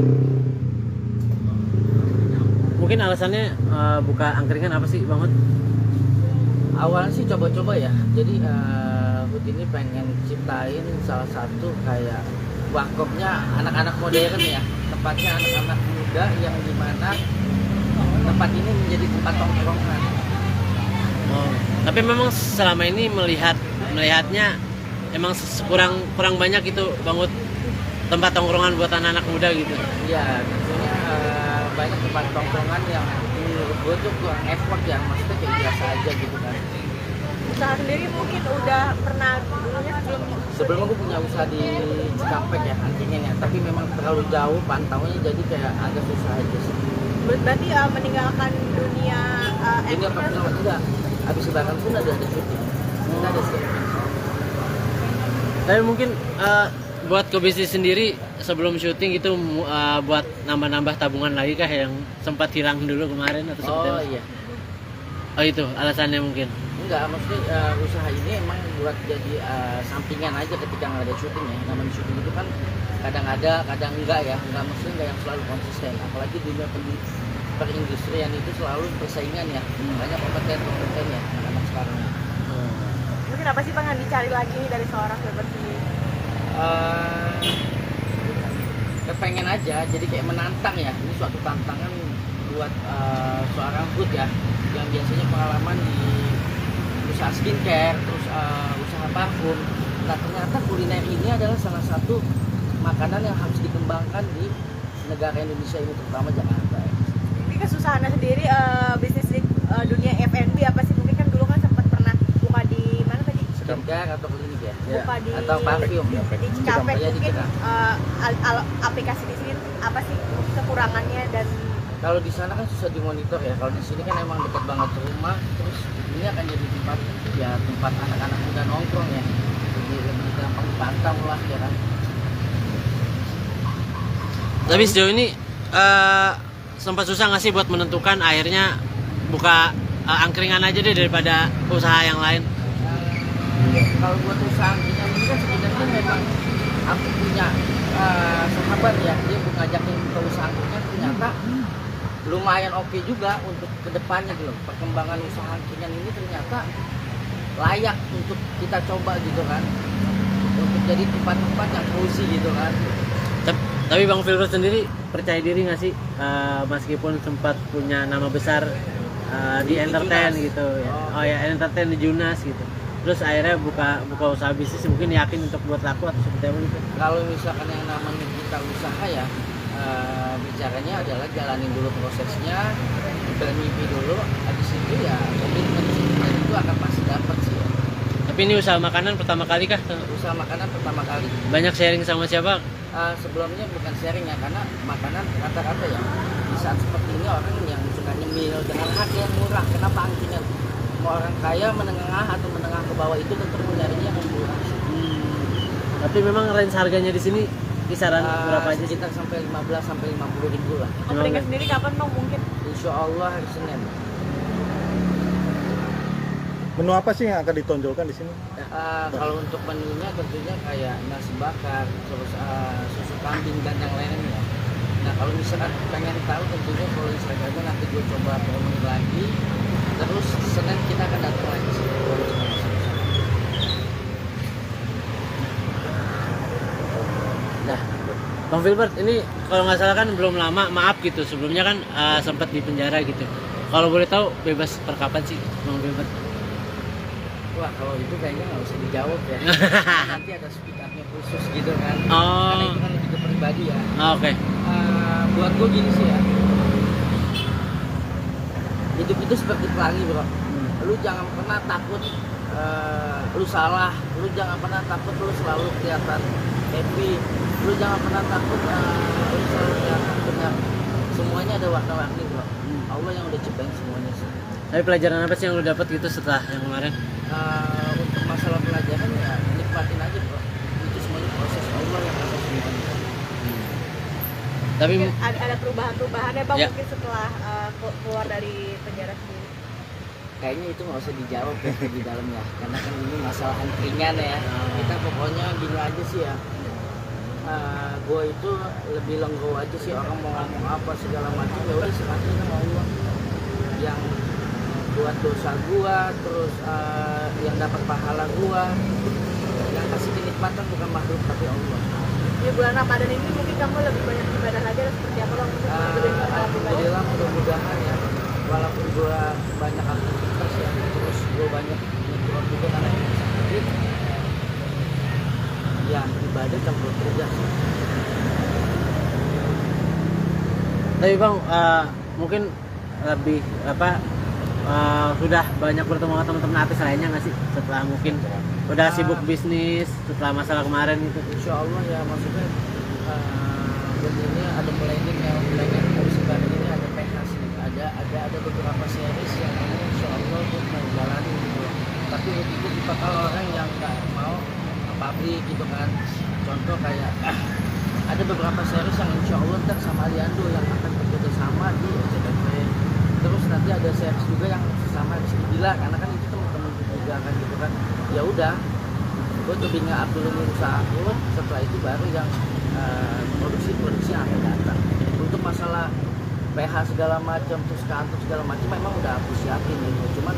Mungkin alasannya buka angkringan apa sih banget? Awalnya sih coba-coba ya, jadi Hood ini pengen ciptain salah satu kayak warkopnya anak-anak modern ya, tempatnya anak-anak muda yang dimana tempat ini menjadi tempat tongkrongan. Oh, tapi memang selama ini melihatnya emang kurang banyak itu banget tempat tongkrongan buat anak-anak muda gitu. Iya, tentunya banyak tempat tongkrongan yang menurut gue tuh kurang effort ya, maksudnya kayak biasa aja gitu kan. Usaha sendiri mungkin udah pernah dulunya Sebelumnya gue punya usaha di Cikampek ya, angkringan ya, tapi memang terlalu jauh pantaunya, jadi kayak agak susah aja sih. berarti meninggalkan dunia Ini apa pun juga, habis lebaran pun ada syuting, kita ada skripnya. Tapi mungkin buat ke bisnis sendiri sebelum syuting itu buat nambah-nambah tabungan lagi kah yang sempat hilang dulu kemarin atau seperti Oh apa? iya, Oh itu alasannya mungkin. enggak, maksudnya usaha ini emang buat jadi sampingan aja ketika nggak ada syuting ya. Namanya syuting itu kan kadang ada, kadang enggak ya, enggak, maksudnya enggak yang selalu konsisten. Apalagi di dunia perindustrian itu selalu persaingan ya, banyak kompeten ya anak-anak sekarang. mungkin apa sih Bang yang dicari lagi dari seorang seperti Kepengen aja, jadi kayak menantang ya. Ini suatu tantangan buat seorang Hood ya, yang biasanya pengalaman di usaha skincare, terus usaha parfum. Nah ternyata kuliner ini adalah salah satu makanan yang harus dikembangkan di negara Indonesia ini, terutama Jakarta. ini kesusahannya sendiri bisnis di dunia F&B apa sih? Mungkin kan dulu kan sempat pernah buka di mana tadi? Skincare atau klinik ya, Buka di atau parfum. Di Cikampek Iya, di mungkin Cikampek. aplikasi di sini apa sih kekurangannya dan Kalau di sana kan susah dimonitor ya. Kalau di sini kan emang dekat banget rumah, terus ini akan jadi tempat anak-anak muda nongkrong ya. Jadi lebih gampang dipantau lah ya kan. Tapi sejauh ini sempat susah nggak sih buat menentukan akhirnya buka angkringan aja deh daripada usaha yang lain? Kalau buat usaha angkringan ini kan sebenarnya memang aku punya sahabat ya, dia mau ngajakin ke usaha angkringan, ternyata lumayan oke juga untuk kedepannya gitu. Perkembangan usaha angkringan ini ternyata layak untuk kita coba gitu kan, untuk jadi tempat-tempat yang cozy gitu kan. Tapi Bang Filbert sendiri percaya diri nggak sih, meskipun sempat punya nama besar di entertain Junas gitu ya. Oh. Ya entertain di Junas gitu, terus akhirnya buka usaha bisnis, mungkin yakin untuk buat laku atau seperti apa gitu? Kalau misalkan yang namanya kita usaha ya, bicaranya adalah jalanin dulu prosesnya, bermimpi dulu, habis itu ya komitmen itu akan pasti dapat sih ya. Tapi ini usaha makanan pertama kali kah? Usaha makanan pertama kali. Banyak sharing sama siapa? Sebelumnya bukan sharing ya, karena makanan rata-rata ya di saat seperti ini orang yang suka nyemil dengan harga yang murah. Kenapa angkringan? Mau orang kaya, menengah atau menengah ke bawah itu tentu mencarinya yang murah. Tapi memang range harganya di sini kisaran berapa aja sih? Sekitar sampai 15 sampai 50 ribu lah. Angkringan sendiri kapan Bang mungkin? Insya Allah hari Senin. Menu apa sih yang akan ditonjolkan di sini? Kalau untuk menunya tentunya kayak nasi bakar, terus susu kambing dan yang lainnya. Nah kalau misalkan pengen tahu tentunya kalau Instagramnya nanti gue coba promosi lagi. Terus Senin kita akan datang lagi sih. Nah, Bang Filbert ini kalau nggak salah kan belum lama, maaf gitu, sebelumnya kan sempat di penjara gitu. Kalau boleh tahu bebas per kapan sih Bang Filbert? Wah kalau itu kayaknya nggak usah dijawab ya. Nanti ada speak up-nya khusus gitu kan. Oh. Karena itu kan lebih ke pribadi ya. Oke. Buat gue gini sih ya. Hidup itu seperti pelangi bro. Lu jangan pernah takut lu salah. Lu jangan pernah takut lu selalu kelihatan happy. Lu jangan pernah takut lu selalu kelihatan benar. Semuanya ada warna-warni bro. Allah yang udah ciptain semuanya sih. Tapi pelajaran apa sih yang lu dapat gitu setelah yang kemarin? Untuk masalah pelajaran ya nikmatin aja bro. Itu semuanya proses Allah yang akan semuanya. Tapi Mungkin ada perubahan-perubahannya Bang Ya. mungkin setelah keluar dari penjara sendiri. Kayaknya itu nggak usah dijawab ya di dalam ya, karena kan ini masalah angkringan ya. Kita pokoknya gini aja sih ya. Gue itu lebih legowo aja sih, orang mau ngomong apa segala macam ya udah serahin sama Allah. Yang buat dosa gua, terus yang dapat pahala gua, yang kasih kenikmatan bukan makhluk tapi Allah. Di bulan Ramadan ini mungkin kamu lebih banyak ibadah lagi atau seperti apa Bang? Alhamdulillah mudah-mudahan ya, walaupun gua banyak aktivitas ya, terus gua banyak nyuruh juga karena ini sakit ya, ibadah campur kerja sih. Tapi Bang, mungkin lebih sudah banyak bertemu sama teman-teman artis lainnya nggak sih setelah mungkin udah sibuk bisnis setelah masalah kemarin gitu? Insya Allah ya, maksudnya begini ada planning yang pengen harus sekarang ini ada PH sih, ada beberapa series yang ini Insya Allah untuk menjalani gitu. Tapi begitu tipe kalau orang yang nggak mau pabrik gitu kan, contoh kayak ada beberapa series yang Insya Allah ntar sama Aliando yang akan bekerja sama di SCTV. Terus nanti ada series juga yang sama Rizky Bila, karena kan itu teman-teman juga kan gitu kan. Ya udah, gue lebih nggak dulu usaha aku, setelah itu baru yang produksi yang akan datang. Untuk masalah PH segala macam, terus kantor segala macam memang udah aku siapin gitu. Cuman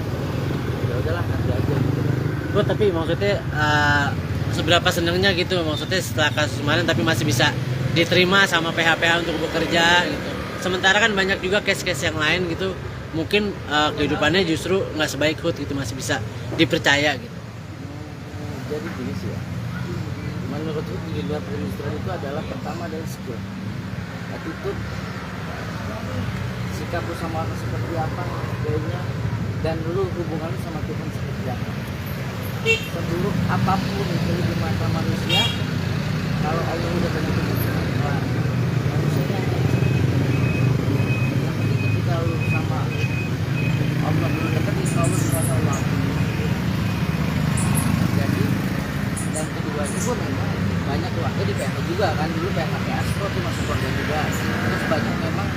ya udahlah nanti aja gitu kan. Gue tapi maksudnya seberapa senengnya gitu, maksudnya setelah kasus kemarin tapi masih bisa diterima sama PH-PH untuk bekerja gitu. Sementara kan banyak juga case-case yang lain gitu, mungkin kehidupannya justru nggak sebaik Hood gitu, masih bisa dipercaya gitu. Jadi gini sih ya, menurut gue di dunia perindustrian itu adalah pertama adalah skill, attitude, sikap lu sama orang seperti apa, kayaknya, dan lu hubungan lu sama Tuhan seperti apa. Seburuk apapun itu di mata manusia, kalau Allah udah begitu manusianya yang penting ketika lu sama Allah belum dekat, insya Allah sama Allah. Jadi dan kedua itu memang banyak keluarga di PH juga kan, dulu PH Aspro tuh masuk keluarga juga, terus banyak memang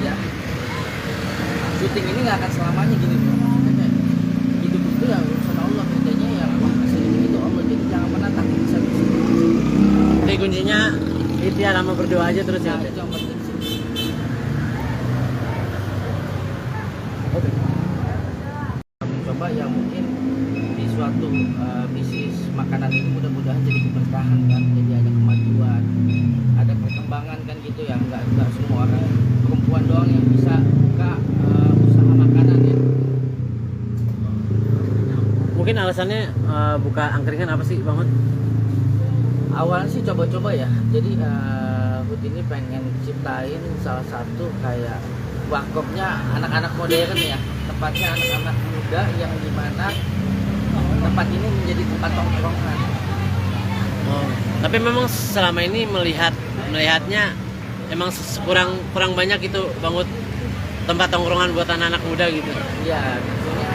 ya syuting ini nggak akan selamanya gini bro. Maksudnya kayak hidup itu ya urusan Allah, bedanya ya memang kasih itu Allah, jadi jangan pernah takut bisa. Jadi kuncinya ikhtiar sama berdoa aja terus ya. Nah, itu yang penting sih. ya mungkin di suatu bisnis makanan ini mudah-mudahan jadi keberkahan kan, jadi ada kemajuan, ada perkembangan kan gitu ya, nggak semua orang perempuan doang yang bisa buka usaha makanan ya. Mungkin alasannya buka angkringan apa sih Bang Hud? Awalnya sih coba-coba ya, jadi Hud ini pengen ciptain salah satu kayak warkopnya anak-anak modern ya, tempatnya anak-anak muda yang dimana tempat ini menjadi tempat tongkrongan. Oh, tapi memang selama ini melihatnya emang kurang banyak itu Bang Hud, tempat tongkrongan buat anak-anak muda gitu. Ya, tentunya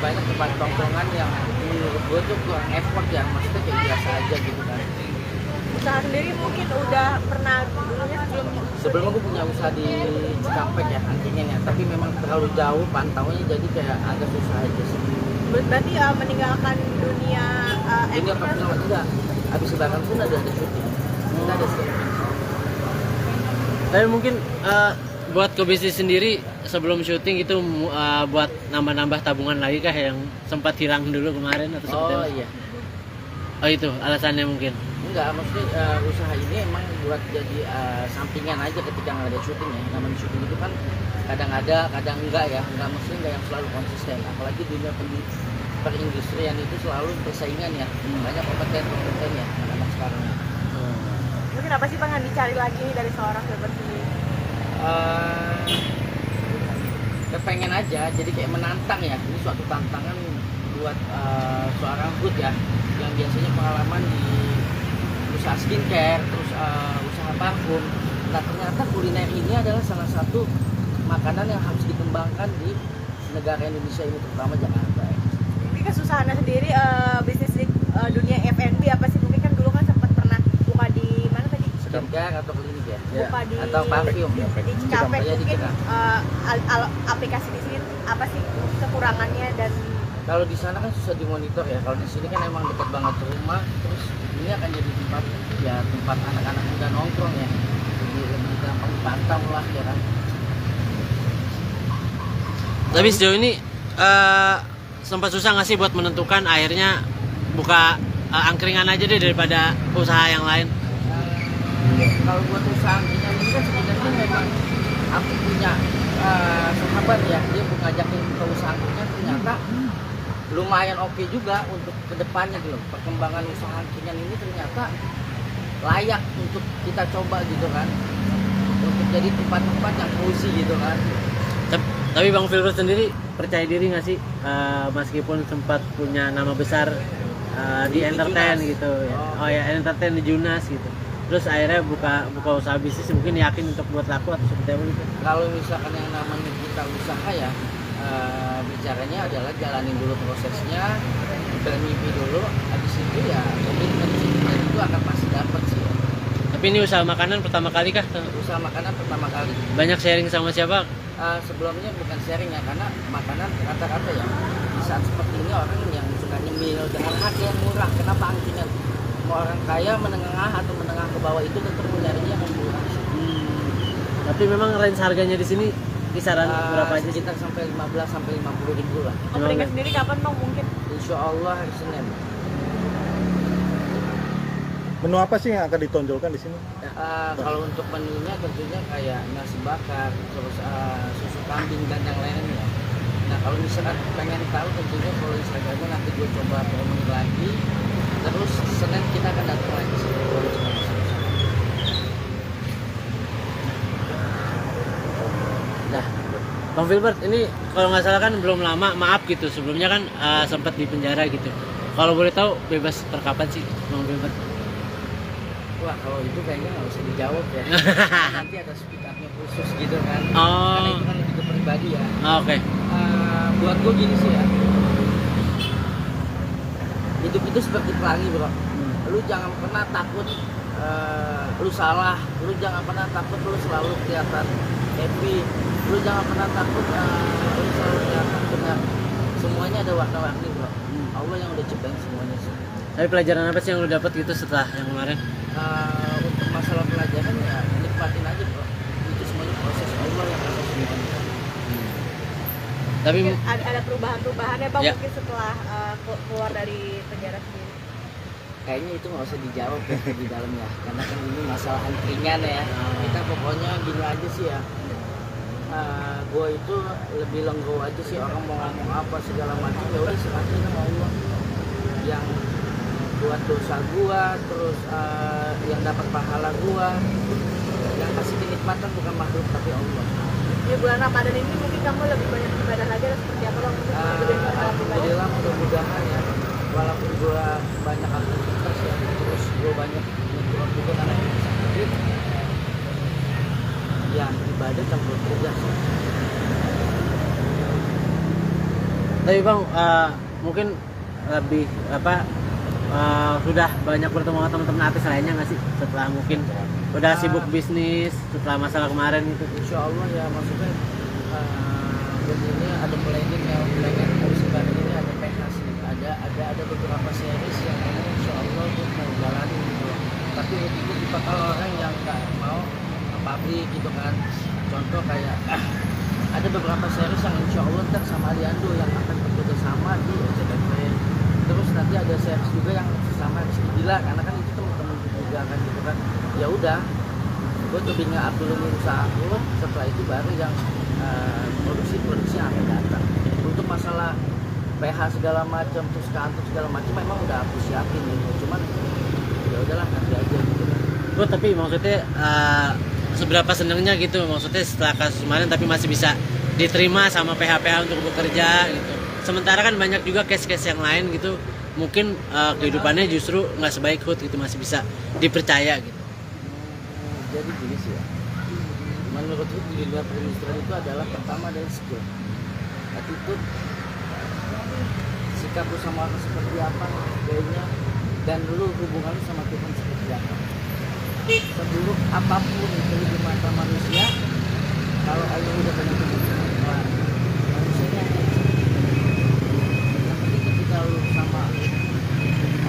banyak tempat tongkrongan yang menurut gue tuh kurang effort ya, maksudnya kayak biasa aja gitu kan. Usaha sendiri mungkin udah pernah dulunya Sebelumnya gue punya usaha di Cikampek ya, angkringan ya, tapi memang terlalu jauh pantaunya, jadi kayak agak susah aja sih. berarti meninggalkan dunia Ini apa pun tidak, habis lebaran pun ada syuting, kita ada syuting. Tapi mungkin buat ke bisnis sendiri sebelum syuting itu buat nambah-nambah tabungan lagi kah yang sempat hilang dulu kemarin atau seperti Oh apa? iya, Oh itu alasannya mungkin. enggak, maksudnya usaha ini emang buat jadi sampingan aja ketika nggak ada syuting ya. Namanya syuting itu kan kadang ada, kadang enggak ya, enggak maksudnya enggak yang selalu konsisten. Apalagi dunia perindustrian itu selalu persaingan ya, banyak kompeten ya anak-anak sekarang. mungkin apa sih Bang yang dicari lagi nih dari seorang Filbert sendiri? Kepengen aja, jadi kayak menantang ya. Ini suatu tantangan buat seorang Hud ya, yang biasanya pengalaman di usaha skincare, terus usaha parfum. Nah ternyata kuliner ini adalah salah satu makanan yang harus dikembangkan di negara Indonesia ini, terutama Jakarta. Mungkin kesusahannya sendiri bisnis di dunia F&B apa sih? Mungkin kan dulu kan sempat pernah buka di mana tadi? Skincare atau klinik ya, Buka di atau parfum. di Cikampek. Ya, di Mungkin Cikampek. aplikasi di sini apa sih kekurangannya dan Kalau di sana kan susah dimonitor ya. Kalau di sini kan emang dekat banget ke rumah. Terus ini akan jadi tempat anak-anak muda nongkrong ya. Jadi lebih gampang dipantau lah ya kan. Tapi sejauh ini sempat susah nggak sih buat menentukan akhirnya buka angkringan aja deh daripada usaha yang lain? Kalau buat usaha angkringan ini kan sebenarnya memang aku punya sahabat ya, dia mau ngajakin ke usaha angkringan, ternyata lumayan oke juga untuk kedepannya gitu. Perkembangan usaha angkringan ini ternyata layak untuk kita coba gitu kan, untuk jadi tempat-tempat yang cozy gitu kan. Tapi Bang Filbert sendiri percaya diri nggak sih meskipun sempat punya nama besar di entertain Junas gitu ya. Oh. Oh ya, entertain di Junas gitu. Terus akhirnya buka usaha bisnis, mungkin yakin untuk buat laku atau seperti apa gitu. Kalau misalkan yang namanya kita usaha ya, bicaranya adalah jalanin dulu prosesnya, bermimpi dulu, habis itu ya komitmen itu akan pasti dapat sih. Tapi ini usaha makanan pertama kali kah? Usaha makanan pertama kali. Banyak sharing sama siapa? Sebelumnya bukan sharing ya, karena makanan rata-rata ya di saat seperti ini orang yang suka nyemil dengan harga yang murah. Kenapa angkringan? Mau orang kaya, menengah atau menengah ke bawah itu tentu mencarinya yang murah. Tapi memang range harganya di sini kisaran berapa aja sih? Sekitar sampai 15 sampai 50 ribu lah. angkringan sendiri kapan Bang mungkin? Insya Allah hari Senin. Menu apa sih yang akan ditonjolkan di sini? Kalau untuk menunya tentunya kayak nasi bakar, terus susu kambing dan yang lainnya. Nah kalau misalkan pengen tahu tentunya kalau Instagramnya nanti gue coba promosi lagi. Terus Senin kita akan datang lagi sih. Nah, Bang Filbert ini kalau nggak salah kan belum lama, maaf gitu, sebelumnya kan sempat di penjara gitu. Kalau boleh tahu bebas per kapan sih Bang Filbert? Wah kalau itu kayaknya nggak usah dijawab ya. Nanti ada speak up-nya khusus gitu kan. Oh. Karena itu kan lebih ke pribadi ya. Oke. Buat gue gini sih ya. Hidup itu seperti pelangi bro. Lu jangan pernah takut lu salah. Lu jangan pernah takut lu selalu kelihatan happy. Lu jangan pernah takut lu selalu kelihatan benar. Semuanya ada warna-warni bro. Allah yang udah ciptain semuanya sih. Tapi pelajaran apa sih yang lu dapat gitu setelah yang kemarin? Untuk masalah pelajaran ya nikmatin aja bro. Itu semuanya proses Allah yang kasih semuanya. Tapi Mungkin ada perubahan-perubahannya bang Ya. mungkin setelah keluar dari penjara sendiri. Kayaknya itu nggak usah dijawab ya di dalam ya, karena kan ini masalah ringan ya. Kita pokoknya gini aja sih ya. Gue itu lebih legowo aja sih, orang mau ngomong apa segala macam ya udah serahin sama Allah yang buat dosa gua, terus yang dapat pahala gua, yang kasih kenikmatan bukan makhluk tapi Allah. Di bulan Ramadan ini mungkin kamu lebih banyak ibadah lagi atau seperti apa bang? Mungkin lebih banyak ibadah. Alhamdulillah, mudah-mudahan ya, walaupun gua banyak aktivitas ya, terus gua banyak nyuruh juga karena ini sakit, ya ibadah campur kerja sih. Tapi bang, mungkin lebih sudah banyak bertemu sama teman-teman artis lainnya nggak sih setelah mungkin udah sibuk bisnis setelah masalah kemarin gitu? Insya Allah ya, maksudnya begini ada planning ya, pengen habis lebaran ini ada PH sih, ada beberapa series yang ini Insya Allah gue mau jalanin gitu. Tapi itu bakal orang yang nggak mau pabrik gitu kan. Contoh kayak ada beberapa series yang Insya Allah ntar sama Aliando yang akan bekerja sama di SCTV. Terus nanti ada series juga yang sama Rizky Bila, karena kan itu teman-teman juga kan gitu kan. Ya udah, gue lebih nge-up dulu usaha gue, setelah itu baru yang produksi yang akan datang. Untuk masalah PH segala macam, terus kantor segala macam memang udah aku siapin gitu. Cuman ya udahlah nanti aja gitu kan. Gue tapi maksudnya seberapa senengnya gitu, maksudnya setelah kasus kemarin tapi masih bisa diterima sama PH-PH untuk bekerja gitu. Sementara kan banyak juga case-case yang lain gitu, mungkin kehidupannya justru nggak sebaik Hud gitu, masih bisa dipercaya gitu. Jadi gini sih ya, menurut gue di dunia perindustrian itu adalah pertama adalah skill, attitude, sikap lu sama orang seperti apa, gayanya, dan lu hubungan lu sama Tuhan seperti apa. Seburuk apapun itu di mata manusia, kalau Allah udah banyak hubungan, manusianya yang penting ketika lu sama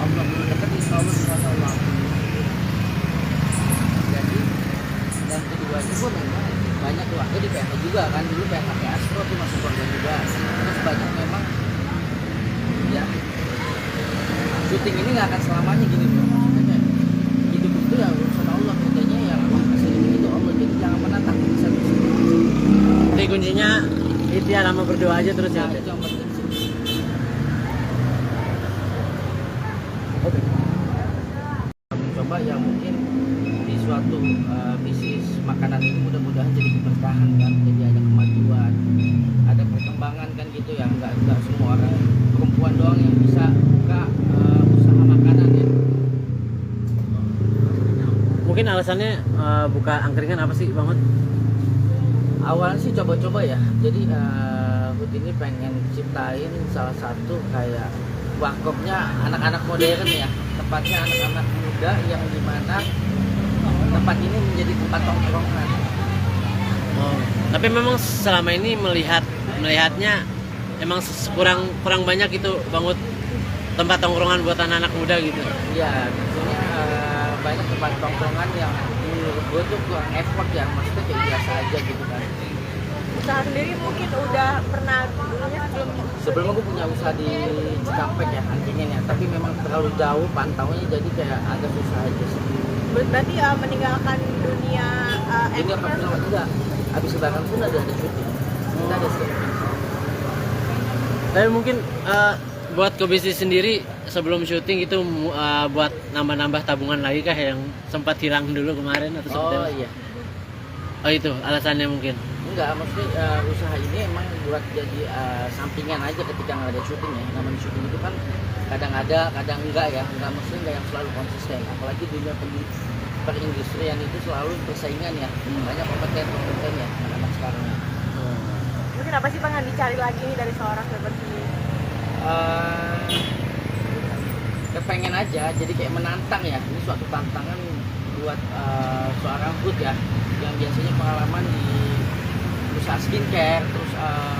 Allah, lu dekat insya Allah sama Allah. Jadi dan keduanya gue memang banyak keluarga di PH juga kan, dulu PH Astro tuh masuk keluarga juga, terus banyak memang ya syuting ini nggak akan selamanya gini bro, maksudnya kayak hidup itu ya urusan Allah, katanya yang kasih itu Allah, jadi jangan menantang bisa. Jadi kuncinya ikhtiar sama berdoa aja terus ya. Nah, itu yang penting sih. Coba ya mungkin di suatu bisnis makanan ini mudah-mudahan jadi keberkahan kan, jadi ada kemajuan, ada perkembangan kan gitu ya, nggak semua orang perempuan doang yang bisa buka usaha makanan ya. Mungkin alasannya buka angkringan apa sih banget? Awalnya sih coba-coba ya, jadi Hud ini pengen ciptain salah satu kayak warkopnya anak-anak modern ya, tepatnya anak-anak muda yang dimana tempat ini menjadi tempat tongkrongan. Oh. Tapi memang selama ini melihatnya emang kurang banyak itu banget tempat tongkrongan buat anak-anak muda gitu. Ya, maksudnya banyak tempat tongkrongan yang menurut gue tuh kurang effort ya, maksudnya kayak biasa aja gitu kan. Usaha sendiri mungkin udah pernah dulunya Sebelumnya gue punya usaha di Cikampek ya, angkringan ya, tapi memang terlalu jauh pantaunya, jadi kayak agak susah aja sih. berarti meninggalkan dunia Ini apa bilang juga, habis lebaran pun ada syuting, kita ada syuting. Tapi mungkin buat ke bisnis sendiri sebelum syuting itu buat nambah-nambah tabungan lagi kah yang sempat hilang dulu kemarin atau seperti Oh apa? iya, Oh itu alasannya mungkin. enggak, maksudnya usaha ini emang buat jadi sampingan aja ketika nggak ada syuting ya. Namanya syuting itu kan kadang ada, kadang enggak ya, enggak, maksudnya enggak yang selalu konsisten. Apalagi dunia perindustrian itu selalu persaingan ya, banyak kompeten ya anak-anak sekarang. mungkin apa sih bang yang dicari lagi nih dari seorang seperti Kepengen aja, jadi kayak menantang ya. Ini suatu tantangan buat seorang Hud ya, yang biasanya pengalaman di usaha skincare, terus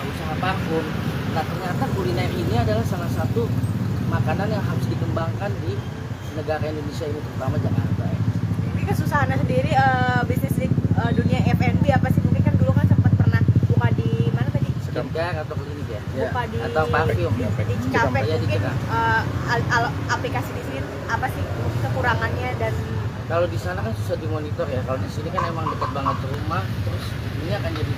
usaha parfum. Nah ternyata kuliner ini adalah salah satu makanan yang harus dikembangkan di negara Indonesia ini, terutama Jakarta. mungkin kesusahannya sendiri bisnis di dunia F&B apa sih? Mungkin kan dulu kan sempat pernah buka di mana tadi? Cikampek. skincare atau klinik ya? Buka di Atau parfum? di Cikampek Iya, di mungkin Cikampek. aplikasi di sini apa sih kekurangannya dan Kalau di sana kan susah dimonitor ya. Kalau di sini kan emang dekat banget ke rumah. Terus ini akan jadi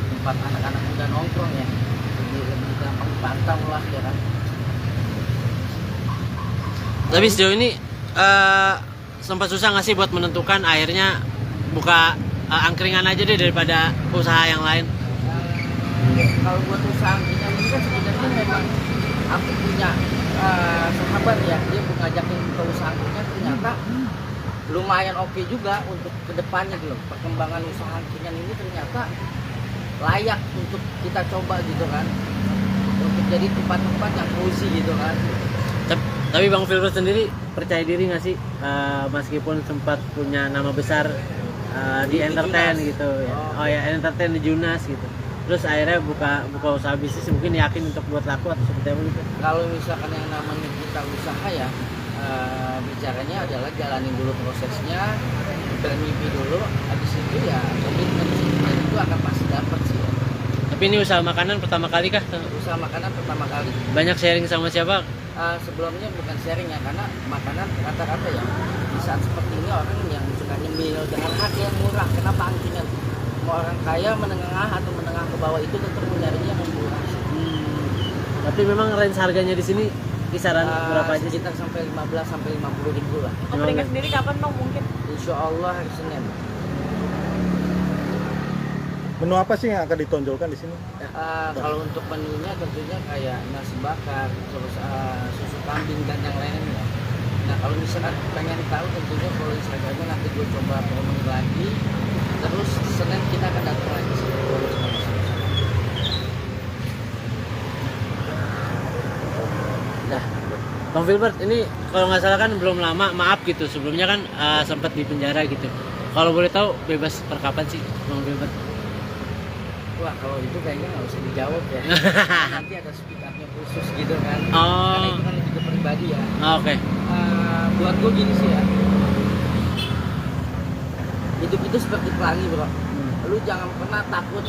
tempat anak-anak muda nongkrong ya. Jadi lebih gampang dipantau lah ya kan. Tapi sejauh ini sempat susah nggak sih buat menentukan akhirnya buka angkringan aja deh daripada usaha yang lain? Kalau buat usaha angkringan ini kan sebenarnya memang aku punya sahabat ya, dia mau ngajakin ke usaha angkringan, ternyata lumayan oke juga untuk kedepannya gitu. Perkembangan usaha angkringan ini ternyata layak untuk kita coba gitu kan, untuk jadi tempat-tempat yang cozy gitu kan. Tapi Bang Filbert sendiri percaya diri nggak sih meskipun sempat punya nama besar di entertain Junas gitu ya. Oh. Oh ya, entertain di Junas gitu. Terus akhirnya buka usaha bisnis, mungkin yakin untuk buat laku atau seperti apa gitu. Kalau misalkan yang namanya kita usaha ya, bicaranya adalah jalanin dulu prosesnya, bermimpi dulu, habis itu ya komitmen itu akan pasti dapat sih. Tapi ini usaha makanan pertama kali kah? Usaha makanan pertama kali. Banyak sharing sama siapa? Sebelumnya bukan sharing ya, karena makanan rata-rata ya di saat seperti ini orang yang suka nyemil dengan harga yang murah. Kenapa angkringan? Mau orang kaya, menengah atau menengah ke bawah itu tetap mencarinya yang murah. Tapi memang range harganya di sini kisaran berapa aja sih? Sekitar sampai 15 sampai 50 ribu lah. opening sendiri kapan Bang mungkin? Insya Allah hari Senin. Menu apa sih yang akan ditonjolkan di sini? Kalau untuk menunya tentunya kayak nasi bakar, terus susu kambing dan yang lainnya. Nah kalau misalkan pengen tahu tentunya kalau Instagramnya nanti gue coba promosi lagi. Terus Senin kita akan datang lagi sih. Nah, Bang Filbert ini kalau nggak salah kan belum lama, maaf gitu, sebelumnya kan sempat di penjara gitu. Kalau boleh tahu bebas per kapan sih Bang Filbert? Wah kalau itu kayaknya nggak usah dijawab ya. Nanti ada speak up-nya khusus gitu kan. Oh. Karena itu kan lebih ke pribadi ya. Oke. Buat gue gini sih ya. Hidup itu seperti pelangi bro. Lu jangan pernah takut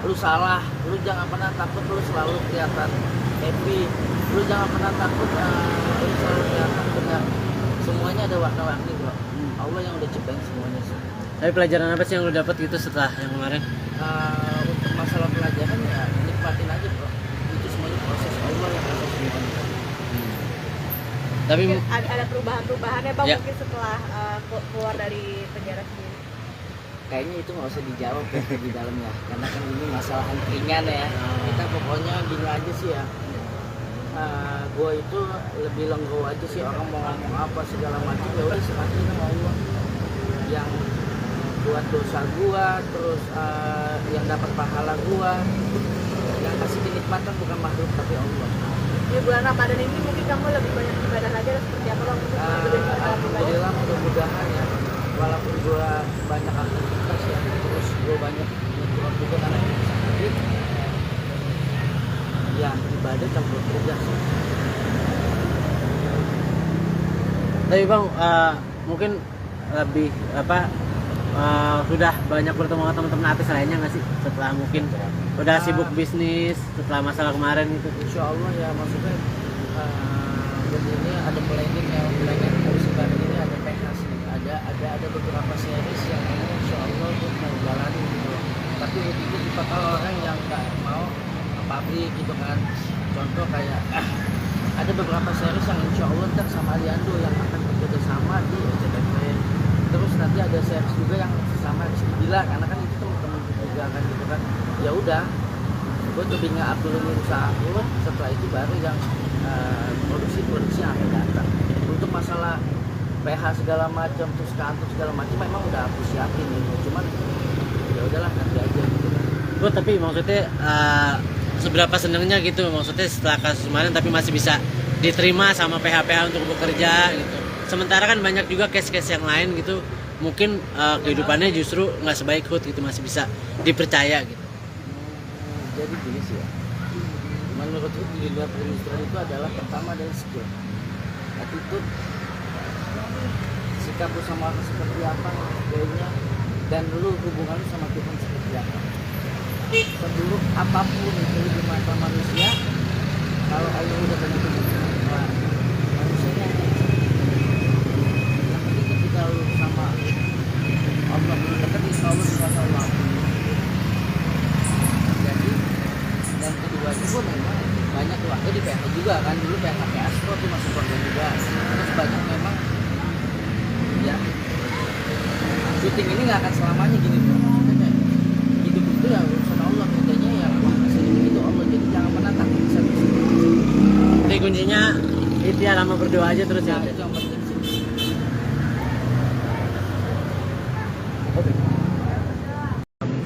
lu salah. Lu jangan pernah takut lu selalu kelihatan happy. Lu jangan pernah takut lu selalu kelihatan benar. Semuanya ada warna-warni bro. Allah yang udah ciptain semuanya sih. Tapi pelajaran apa sih yang lu dapat gitu setelah yang kemarin? Untuk masalah pelajaran ya nikmatin aja bro. Itu semuanya proses Allah yang akan semuanya. Tapi Mungkin ada perubahan-perubahannya Bang Ya. mungkin setelah keluar dari penjara sendiri. Kayaknya itu nggak usah dijawab ya di dalamnya, karena kan ini masalah angkringan ya. Kita pokoknya gini aja sih ya. Gue itu lebih legowo aja sih, orang mau ngomong apa segala macam ya udah serahin sama Allah. Yang buat dosa gua, terus yang dapat pahala gua, yang kasih kenikmatan bukan makhluk tapi Allah. Di bulan Ramadan ini mungkin kamu lebih banyak ibadah lagi atau seperti apa Bang? Alhamdulillah mudah-mudahan ya, walaupun gua banyak aktivitas ya, terus gua banyak nyetor juga karena ini sakit ya, ibadah campur kerja sih. Tapi Bang mungkin lebih sudah banyak bertemu sama teman-teman artis lainnya nggak sih setelah mungkin udah sibuk bisnis setelah masalah kemarin itu? Insya Allah ya, maksudnya begini ada planning ya, planning musim baru ini ada PH sih, ada beberapa series yang ini Insya Allah tuh mau jalanin gitu. Tapi begitu tipikal orang yang nggak mau pabrik gitu kan. Contoh kayak ada beberapa series yang Insya Allah ntar sama Aliando yang akan bekerja sama di SCTV. Terus nanti ada series juga yang sama Rizky Bilar, karena kan itu teman-teman juga kan gitu kan. Ya udah, gue lebih nggak dulu usaha gue, setelah itu baru yang produksi yang akan datang. Untuk masalah PH segala macam, terus kantor segala macam memang udah aku siapin gitu. Cuman ya udahlah nanti aja gitu kan. Gue tapi maksudnya seberapa senengnya gitu, maksudnya setelah kasus kemarin tapi masih bisa diterima sama PH-PH untuk bekerja gitu. Sementara kan banyak juga case-case yang lain gitu, mungkin kehidupannya justru nggak sebaik Hood gitu, masih bisa dipercaya gitu. Jadi gini sih ya, menurut Hood di dunia perindustrian itu adalah pertama adalah skill, attitude, sikap lu sama orang seperti apa, gayanya, dan lu hubungan lu sama Tuhan seperti apa. seburuk apapun itu di mata manusia, kalau Allah udah begitu, wah, manusianya yang penting ketika lu sama Allah lu dekat, insya Allah sama Allah. Jadi dan keduanya pun memang banyak keluarga di PH juga kan, dulu PHP Astro tuh masuk keluarga juga, terus banyak memang ya syuting ini nggak akan selamanya gini bro. Maksudnya kayak hidup itu ya urusan Allah, bedanya ya memang kasih itu Allah, jadi jangan menantang bisa. Jadi kuncinya ikhtiar sama berdoa aja terus ya. Nah, itu yang penting sih. Oke.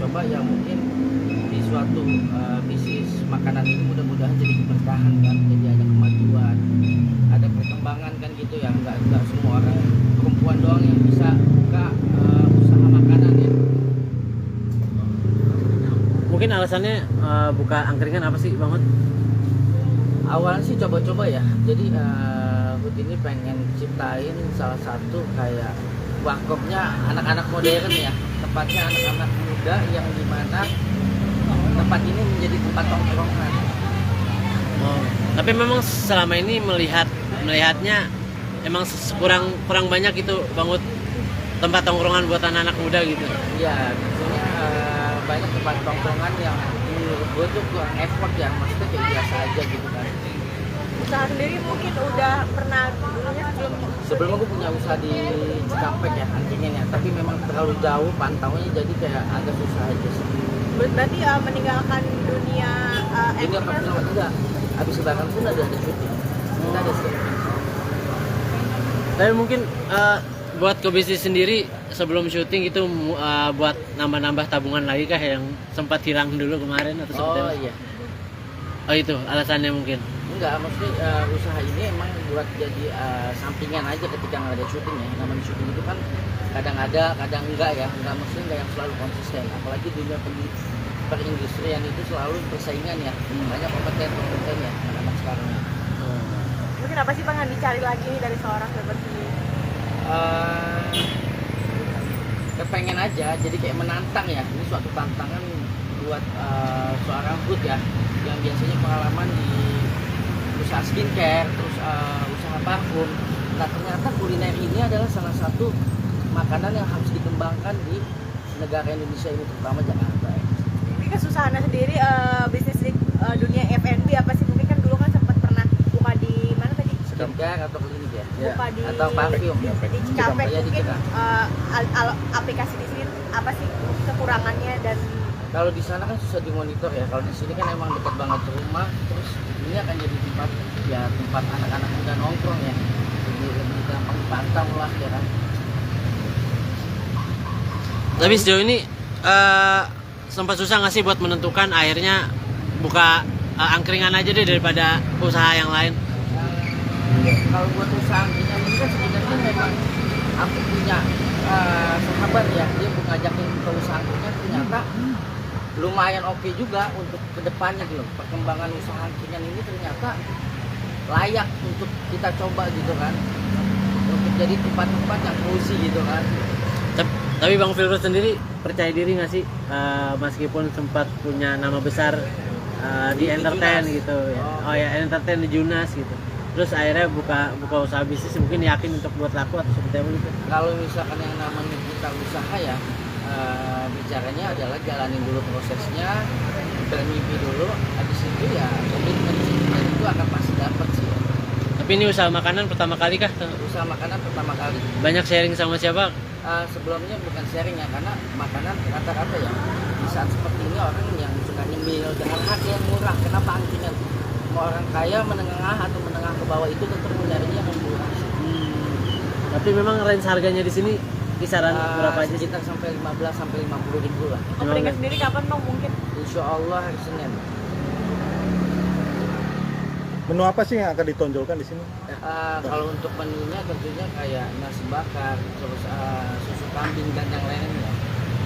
Coba ya mungkin di suatu bisnis makanan ini mudah-mudahan jadi keberkahan kan, jadi ada kemajuan, ada perkembangan kan gitu ya, nggak semua orang perempuan doang yang bisa buka usaha makanan ya. Mungkin alasannya buka angkringan apa sih Bang Hud? Awalnya sih coba-coba ya, jadi Hud ini pengen ciptain salah satu kayak warkopnya anak-anak modern ya, tepatnya anak-anak muda yang dimana tempat ini menjadi tempat tongkrongan. Oh, tapi memang selama ini melihatnya emang kurang banyak itu Bang Hud, tempat tongkrongan buat anak-anak muda gitu. Ya, tentunya banyak tempat tongkrongan yang menurut gue tuh kurang effort ya, maksudnya kayak biasa aja gitu kan. Usaha sendiri mungkin udah pernah dulunya Sebelumnya gue punya usaha di Cikampek ya, angkringan ya, tapi memang terlalu jauh pantaunya, jadi kayak agak susah aja sih. berarti meninggalkan dunia Ini apa film juga, habis lebaran pun ada syuting, kita ada syuting. Tapi mungkin buat ke bisnis sendiri sebelum syuting itu buat nambah-nambah tabungan lagi kah yang sempat hilang dulu kemarin atau seperti Oh apa? iya, Oh itu alasannya mungkin. enggak, maksudnya usaha ini emang buat jadi sampingan aja ketika nggak ada syuting ya. Namanya syuting itu kan kadang ada, kadang enggak ya, enggak, maksudnya enggak yang selalu konsisten. Apalagi dunia perindustrian itu selalu persaingan ya, banyak kompeten ya anak-anak sekarang. mungkin apa sih Bang yang dicari lagi nih dari seorang seperti ini? Kepengen aja, jadi kayak menantang ya. Ini suatu tantangan buat seorang Hud ya, yang biasanya pengalaman di usaha skincare, terus usaha parfum. Nah ternyata kuliner ini adalah salah satu makanan yang harus dikembangkan di negara Indonesia ini, terutama Jakarta ya. Ini kesusahannya sendiri bisnis di dunia F&B apa sih? Mungkin kan dulu kan sempat pernah buka di mana tadi? Skincare atau klinik ya, Buka di atau parfum di Cikampek. Ya, di Mungkin Cikampek. aplikasi di sini apa sih kekurangannya dan Kalau di sana kan susah dimonitor ya, kalau di sini kan emang dekat banget ke rumah, terus ini akan jadi tempat anak-anak muda nongkrong ya, lebih gampang dipantau lah ya kan. Tapi sejauh ini sempat susah nggak sih buat menentukan akhirnya buka angkringan aja deh daripada usaha yang lain? Kalau buat usaha angkringan ini kan sebenarnya memang aku punya sahabat ya, dia mau ngajakin ke usaha angkringan, ternyata lumayan oke juga untuk kedepannya gitu. Perkembangan usaha angkringan ini ternyata layak untuk kita coba gitu kan, untuk jadi tempat-tempat yang cozy gitu kan. Tapi Bang Firdaus sendiri percaya diri nggak sih meskipun sempat punya nama besar di entertain Junas gitu ya. Oh. Oh ya, entertain di Junas gitu. Terus akhirnya buka usaha bisnis, mungkin yakin untuk buat laku atau seperti apa gitu. Kalau misalkan yang namanya kita usaha ya, bicaranya adalah jalanin dulu prosesnya, bermimpi dulu, habis itu ya komitmen itu akan pasti dapat sih. Tapi ini usaha makanan pertama kali kah? Usaha makanan pertama kali. Banyak sharing sama siapa? Sebelumnya bukan sharing ya, karena makanan rata-rata ya di saat seperti ini orang yang suka nyemil dengan harga yang murah. Kenapa angkringan? Mau orang kaya, menengah atau menengah ke bawah itu tentu mencarinya yang murah. Tapi memang range harganya di sini kisaran berapa aja sih? Sekitar sampai 15 sampai 50 ribu lah. opening sendiri kapan Bang mungkin? Insya Allah hari Senin. Menu apa sih yang akan ditonjolkan di sini? Kalau untuk menunya tentunya kayak nasi bakar, terus susu kambing dan yang lainnya.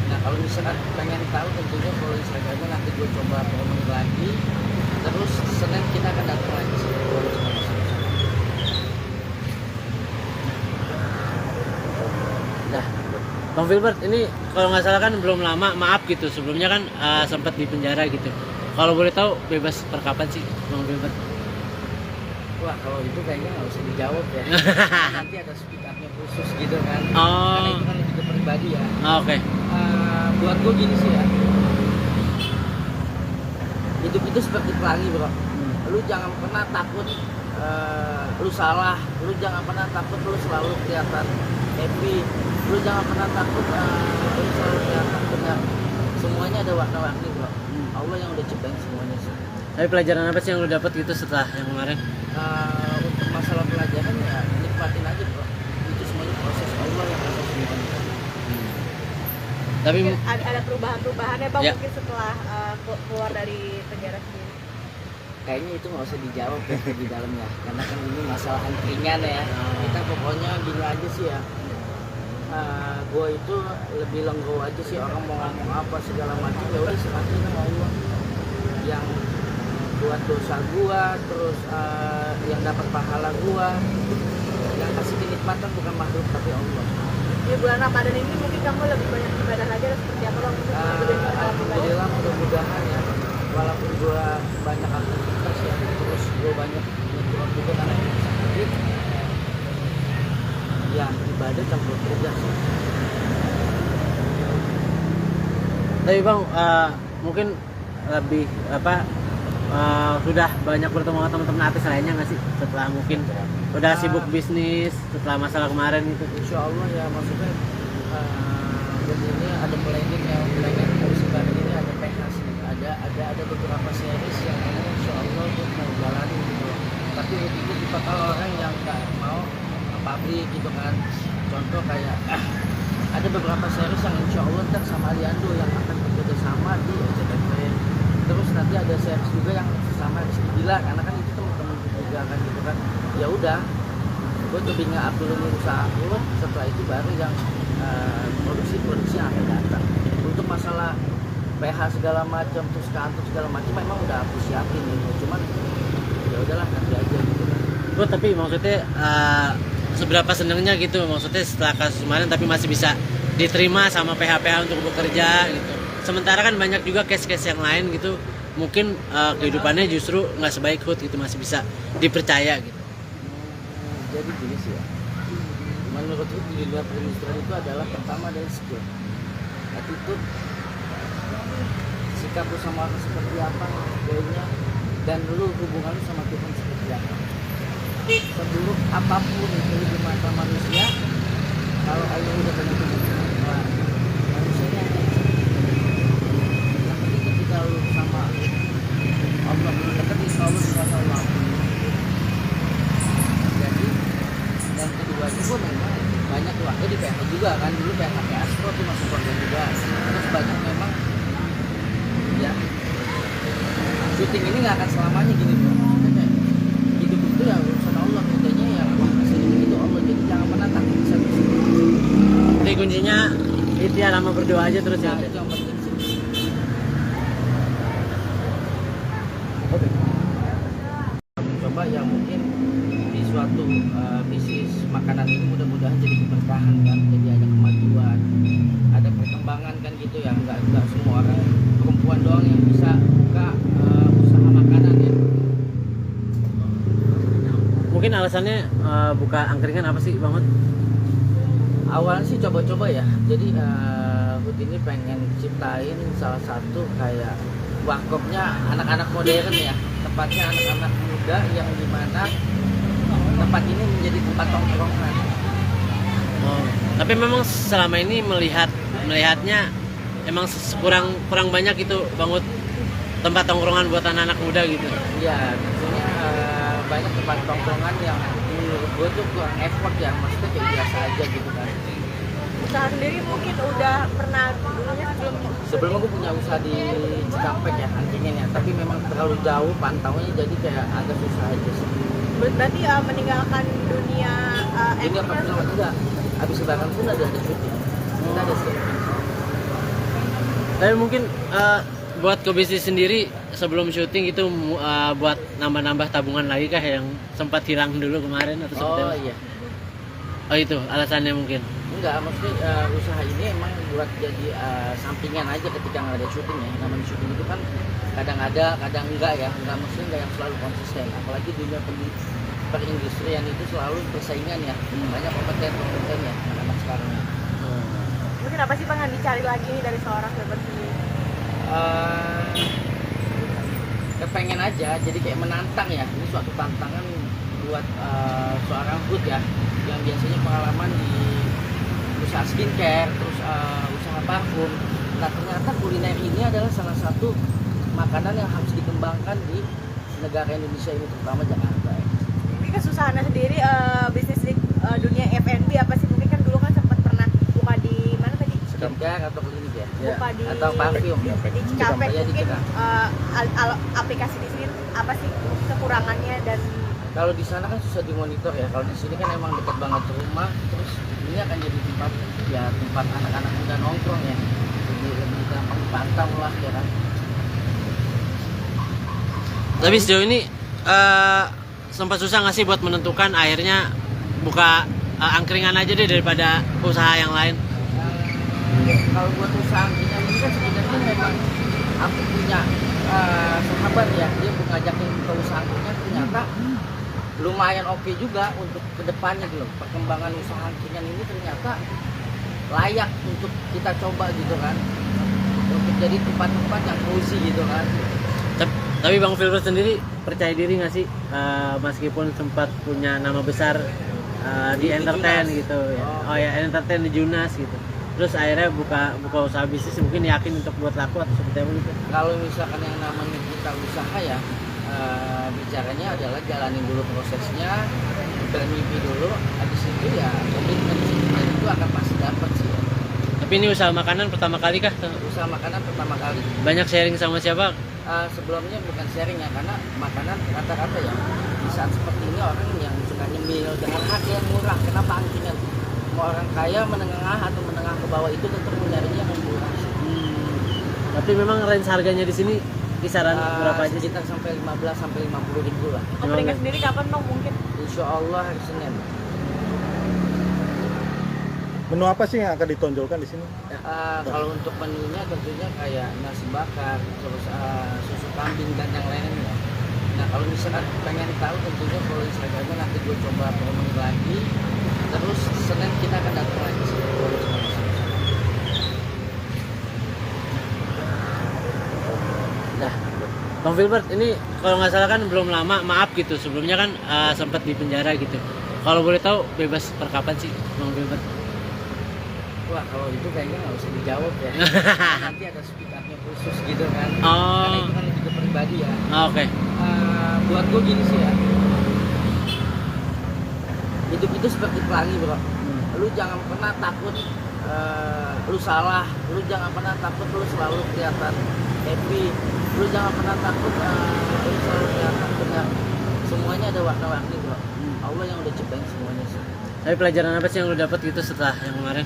Nah kalau misalkan pengen tahu tentunya kalau Instagramnya nanti gue coba promosi lagi. Terus Senin kita akan datang lagi sih. Nah, Bang Filbert, ini kalau nggak salah kan belum lama, maaf gitu, sebelumnya kan sempat di penjara gitu. Kalau boleh tahu bebas per kapan sih Bang Filbert? Wah, kalau itu kayaknya nggak usah dijawab ya. Nanti ada speak up-nya khusus gitu kan. Oh. Karena itu kan lebih ke pribadi ya. Oke. Buat gue gini sih ya. Hidup itu seperti pelangi bro. Lu jangan pernah takut lu salah. Lu jangan pernah takut lu selalu kelihatan happy. Lu jangan pernah takut lu selalu kelihatan benar. Semuanya ada warna-warni bro. Allah yang udah ciptain semuanya sih. Tapi pelajaran apa sih yang lu dapat gitu setelah yang kemarin? Untuk masalah pelajaran ya nikmatin aja bro. Itu semuanya proses Allah yang atas semuanya. Tapi Mungkin ada perubahan-perubahannya bang Ya. mungkin setelah keluar dari penjara sendiri. Kayaknya itu nggak usah dijawab ya di dalamnya, karena kan ini masalah ringan ya. Kita pokoknya gini aja sih ya. Gue itu lebih legowo aja sih, orang mau ngomong apa segala macam ya udah serahin sama Allah. Yang buat dosa gua, terus yang dapat pahala gua, yang kasih kenikmatan bukan makhluk tapi Allah. Di bulan Ramadan ini mungkin kamu lebih banyak ibadah lagi atau seperti apa bang? Mungkin lebih banyak ibadah. Alhamdulillah mudah-mudahan ya, walaupun gua banyak aktivitas ya, terus gua banyak ngejual juga karena ini sakit, ya ibadah campur kerja sih. Tapi bang, mungkin lebih apa sudah banyak bertemu dengan teman-teman artis lainnya nggak sih setelah mungkin udah sibuk bisnis setelah masalah kemarin itu? Insya Allah ya, maksudnya ini ada planning ya, planning harus sekarang ini ada PHS nih, ada beberapa series yang ini Insya Allah tuh mau jalani gitu. Tapi itu bakal orang yang nggak mau pabrik gitu kan. Contoh kayak ada beberapa series yang Insya Allah ntar sama Aliando yang akan bekerja sama di SCTV. Terus nanti ada series juga yang sama Rizky Bilar, karena kan itu teman-teman juga kan gitu kan. Ya udah, gue lebih nggak dulu usaha gue, setelah itu baru yang produksi yang akan datang. Untuk masalah PH segala macam, terus kantor segala macam memang udah aku siapin gitu. Cuman ya udahlah nanti aja gitu kan. Gue tapi maksudnya seberapa senengnya gitu, maksudnya setelah kasus kemarin tapi masih bisa diterima sama PH-PH untuk bekerja gitu. Sementara kan banyak juga case-case yang lain gitu, mungkin kehidupannya justru nggak sebaik Hud gitu, masih bisa dipercaya gitu. Jadi gini sih ya, menurut gue di dunia perindustrian itu adalah pertama dari skill, attitude, sikap lu sama orang seperti apa, kayaknya, dan lu hubungan lu sama Tuhan seperti apa. Seburuk apapun itu di mata manusia, kalau Allah udah tentuin, nah, manusianya yang penting ketika lu sama Allah belum dekat, insya Allah bisa Allah. Jadi dan kedua itu memang banyak keluarga di PH juga kan, dulu PH Astro tuh masuk keluarga juga. Terus banyak memang ya syuting ini nggak akan selamanya gini bro. Maksudnya kayak hidup itu ya urusan Allah, katanya ya Allah kasih itu Allah, jadi jangan pernah takut bisa. Jadi kuncinya itu ya, lama berdoa aja terus ya. Nah, itu yang penting sih. Oke. Coba ya mungkin di suatu bisnis makanan ini mudah-mudahan jadi keberkahan kan, jadi ada kemajuan, ada perkembangan kan gitu ya, nggak semua orang perempuan doang yang bisa buka usaha makanan ya. Mungkin alasannya buka angkringan apa sih Bang Hud? Awalnya sih coba-coba ya, jadi Hud ini pengen ciptain salah satu kayak warkopnya anak-anak modern ya, tempatnya anak-anak muda yang dimana tempat ini menjadi tempat tongkrongan. Oh, tapi memang selama ini melihatnya emang kurang banyak itu Bang Hud, tempat tongkrongan buat anak-anak muda gitu. Iya, maksudnya banyak tempat tongkrongan yang menurut gue tuh kurang effort ya, maksudnya kayak biasa aja gitu kan. Usaha sendiri mungkin udah pernah dulunya Sebelumnya gue punya usaha di Cikampek ya, angkringan ya, tapi memang terlalu jauh pantaunya, jadi kayak agak susah aja sih. berarti meninggalkan dunia Jadi apa pun enggak, habis lebaran pun ada syuting, kita ada syuting. Tapi mungkin buat ke bisnis sendiri sebelum syuting itu buat nambah-nambah tabungan lagi kah yang sempat hilang dulu kemarin atau seperti Oh apa? iya, Oh itu alasannya mungkin. Enggak, maksudnya usaha ini emang buat jadi sampingan aja ketika nggak ada syuting ya. Namanya syuting itu kan kadang ada, kadang enggak ya. Enggak, maksudnya enggak yang selalu konsisten. Apalagi dunia perindustrian itu selalu persaingan ya. Banyak kompeten ya anak-anak sekarang. Mungkin apa sih Bang yang dicari lagi nih dari seorang Filbert sendiri? Kepengen aja, jadi kayak menantang ya. Ini suatu tantangan buat seorang food ya, yang biasanya pengalaman di usaha skincare, terus usaha parfum. Nah ternyata kuliner ini adalah salah satu makanan yang harus dikembangkan di negara Indonesia ini, terutama Jakarta ya. Mungkin kesusahannya sendiri bisnis di dunia F&B apa sih? Mungkin kan dulu kan sempat pernah buka di mana tadi? Skincare atau klinik ya? Buka di Atau parfum ya? di Cikampek. Ya, di Mungkin Cikampek. aplikasi di sini apa sih kekurangannya dan Kalau di sana kan susah dimonitor ya. Kalau di sini kan emang dekat banget rumah, terus ini akan jadi tempat anak-anak muda nongkrong ya. Jadi lebih gampang dipantau lah ya kan. Tapi sejauh ini sempat susah nggak sih buat menentukan akhirnya buka angkringan aja deh daripada usaha yang lain? Kalau buat usaha angkringan ini kan sebenarnya memang aku punya sahabat ya, dia ngajakin ke usaha angkringan, ternyata lumayan oke juga untuk kedepannya gitu loh. Perkembangan usaha angkringan ini ternyata layak untuk kita coba gitu kan, untuk jadi tempat-tempat yang cozy gitu kan. Tapi Bang Filbert sendiri percaya diri nggak sih meskipun sempat punya nama besar di entertain Junas gitu ya. Oh. Oh ya, entertain di Junas gitu. Terus akhirnya buka usaha bisnis, mungkin yakin untuk buat laku atau seperti apa gitu. Kalau misalkan yang namanya kita usaha ya, bicaranya adalah jalanin dulu prosesnya, bermimpi dulu, habis itu ya komitmen itu akan pasti dapat sih. Tapi ini usaha makanan pertama kali kah? Usaha makanan pertama kali. Banyak sharing sama siapa? Sebelumnya bukan sharing ya, karena makanan rata-rata ya di saat seperti ini orang yang suka nyemil dengan harga yang murah. Kenapa angkringan? Mau orang kaya, menengah atau menengah ke bawah itu tentu mencarinya yang murah. Tapi memang range harganya di sini kisaran berapa aja sih? Sekitar sampai 15 sampai 50 ribu lah. openingnya sendiri kapan Bang mungkin? Insya Allah hari Senin. Menu apa sih yang akan ditonjolkan di sini? Kalau untuk menunya tentunya kayak nasi bakar, terus susu kambing dan yang lainnya. Nah kalau misalkan pengen tahu tentunya follow Instagramnya, nanti gue coba promosi lagi. Terus Senin kita akan datang lagi sih. Nah, Bang Filbert ini kalau nggak salah kan belum lama, maaf gitu. Sebelumnya kan sempat di penjara gitu. Kalau boleh tahu bebas per kapan sih Bang Filbert? Wah kalau itu kayaknya nggak usah dijawab ya. Nanti ada speak up-nya khusus gitu kan. Oh. Karena itu kan lebih ke pribadi ya. Oke. Buat gue gini sih ya. Hidup itu seperti pelangi bro. Lu jangan pernah takut lu salah. Lu jangan pernah takut lu selalu kelihatan happy. Lu jangan pernah takut lu selalu kelihatan benar. Semuanya ada warna-warni bro. Allah yang udah ciptain semuanya sih. Tapi pelajaran apa sih yang lu dapat gitu setelah yang kemarin?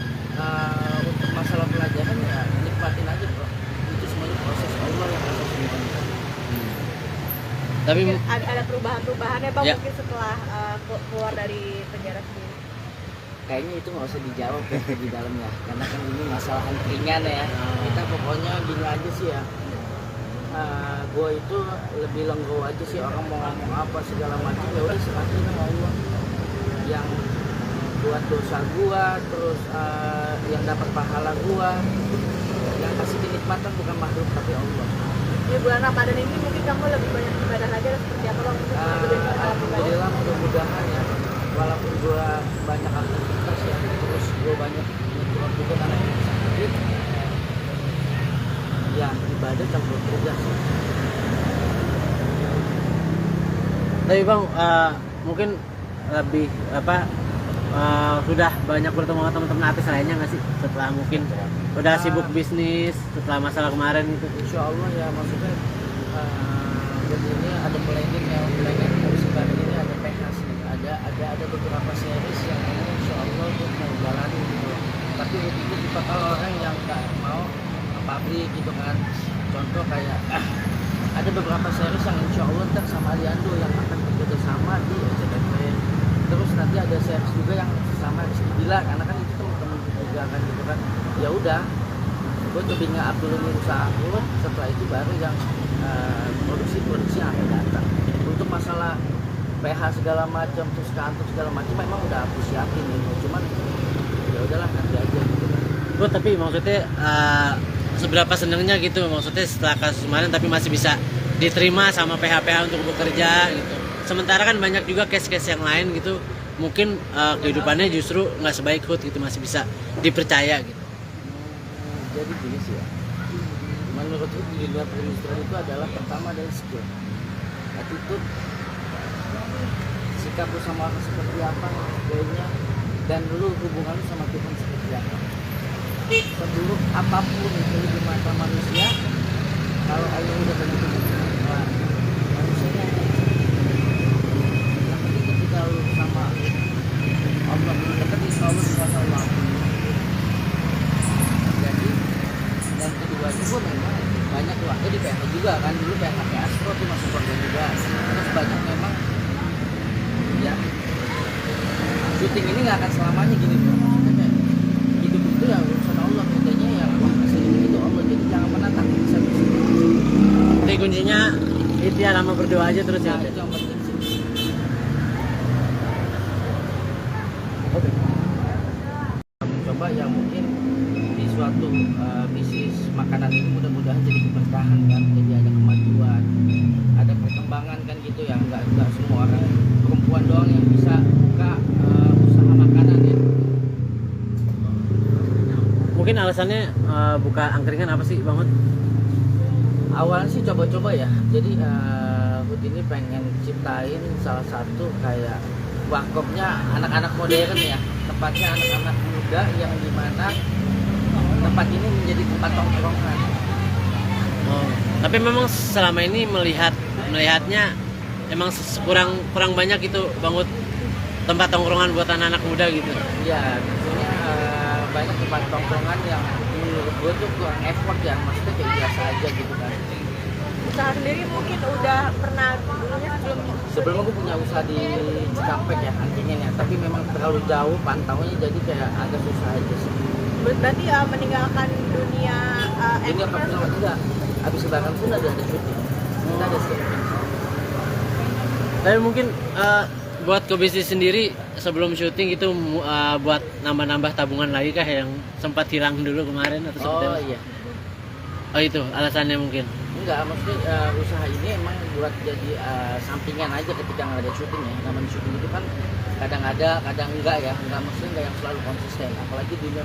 Untuk masalah pelajaran ya nikmatin aja bro. Itu semuanya proses Allah yang atas semuanya. Tapi Mungkin ada perubahan-perubahannya Bang Ya. mungkin setelah keluar dari penjara sendiri. Kayaknya itu nggak usah dijawab ya di dalam ya, karena kan ini masalah angkringan ya. Kita pokoknya gini aja sih ya. Gue itu lebih legowo aja sih, orang mau ngomong apa segala macam ya udah serahin sama Allah. Yang buat dosa gua, terus yang dapat pahala gua, yang kasih kenikmatan bukan makhluk tapi Allah. Di bulan Ramadan ini mungkin kamu lebih banyak ibadah lagi atau seperti apa Bang? Mungkin lebih banyak alam ibadah. Alhamdulillah mudah-mudahan ya, walaupun gua banyak aktivitas ya, terus gua banyak nyetir juga karena ini sakit, ya ibadah campur kerja sih. Tapi Bang mungkin lebih apa sudah banyak bertemu sama teman-teman artis lainnya nggak sih setelah mungkin udah sibuk bisnis setelah masalah kemarin itu? Insya Allah ya, maksudnya begini ada planning musim baru ini ada PHS nih, ada beberapa series yang ini Insya Allah gue mau jalani gitu. Tapi begitu tipikal orang yang nggak mau pabrik gitu kan. Contoh kayak ada beberapa series yang Insya Allah ntar sama Aliando yang akan bekerja sama di SCTV. Terus nanti ada series juga yang sama Rizky Bilar, karena kan itu teman-teman juga kan gitu kan. Ya udah, gue coba nge-up dulu nih usaha gue, setelah itu baru yang produksi yang akan datang. Untuk masalah PH segala macam, terus kantor segala macam memang udah aku siapin gitu, cuman ya udahlah nanti aja gitu kan. Bro, tapi maksudnya seberapa senangnya gitu, maksudnya setelah kasus kemarin tapi masih bisa diterima sama PH-PH untuk bekerja gitu. Sementara kan banyak juga case-case yang lain gitu, mungkin kehidupannya justru nggak sebaik Hud gitu, masih bisa dipercaya gitu. Jadi gini sih ya, menurut gue di dunia perindustrian itu adalah pertama dari skill, attitude, sikap lu sama orang seperti apa, gayanya, dan lu hubungan lu sama Tuhan seperti apa. Seburuk apapun itu di mata manusia, kalau Allah udah begitu, nah, manusianya yang penting ketika lu sama Allah belum dekat, insya Allah bisa Allah. Jadi dan keduanya gue memang banyak keluarga di PH juga kan, dulu PH Astro tuh masuk keluarga juga, terus banyak memang ya syuting ini nggak akan selamanya gini bro. Maksudnya kayak hidup itu ya urusan Allah, katanya yang kasih itu Allah, jadi jangan pernah takut bisa. Jadi kuncinya itu ya, lama berdoa aja terus ya. Nah, itu yang penting sih. Coba ya mungkin di suatu bisnis makanan ini mudah-mudahan jadi keberkahan kan, jadi ada kemajuan, ada perkembangan kan gitu ya, nggak semua orang perempuan doang yang bisa buka usaha makanan ya. Mungkin alasannya buka angkringan apa sih Bang Hud? Awalnya sih coba-coba ya, jadi Hud ini pengen ciptain salah satu kayak warkopnya anak-anak modern ya, tempatnya anak-anak muda yang dimana tempat ini menjadi tempat tongkrongan. Oh, tapi memang selama ini melihatnya emang kurang banyak itu Bang Hud, tempat tongkrongan buat anak-anak muda gitu. Iya, maksudnya banyak tempat tongkrongan yang menurut gue tuh kurang effort ya, maksudnya kayak biasa aja gitu kan. Usaha sendiri mungkin udah pernah dulunya Sebelumnya gue punya usaha di Cikampek ya, angkringan ya, tapi memang terlalu jauh pantaunya, jadi kayak agak susah aja sih. berarti meninggalkan dunia Jadi apa sama juga, habis lebaran pun ada syuting, kita ada syuting. Tapi mungkin buat ke bisnis sendiri sebelum syuting itu buat nambah-nambah tabungan lagi kah yang sempat hilang dulu kemarin atau seperti Oh apa? iya, Oh itu alasannya mungkin. enggak, maksudnya usaha ini emang buat jadi sampingan aja ketika nggak ada syuting ya. Namanya syuting itu kan kadang ada, kadang enggak ya, enggak, maksudnya enggak yang selalu konsisten. Apalagi dunia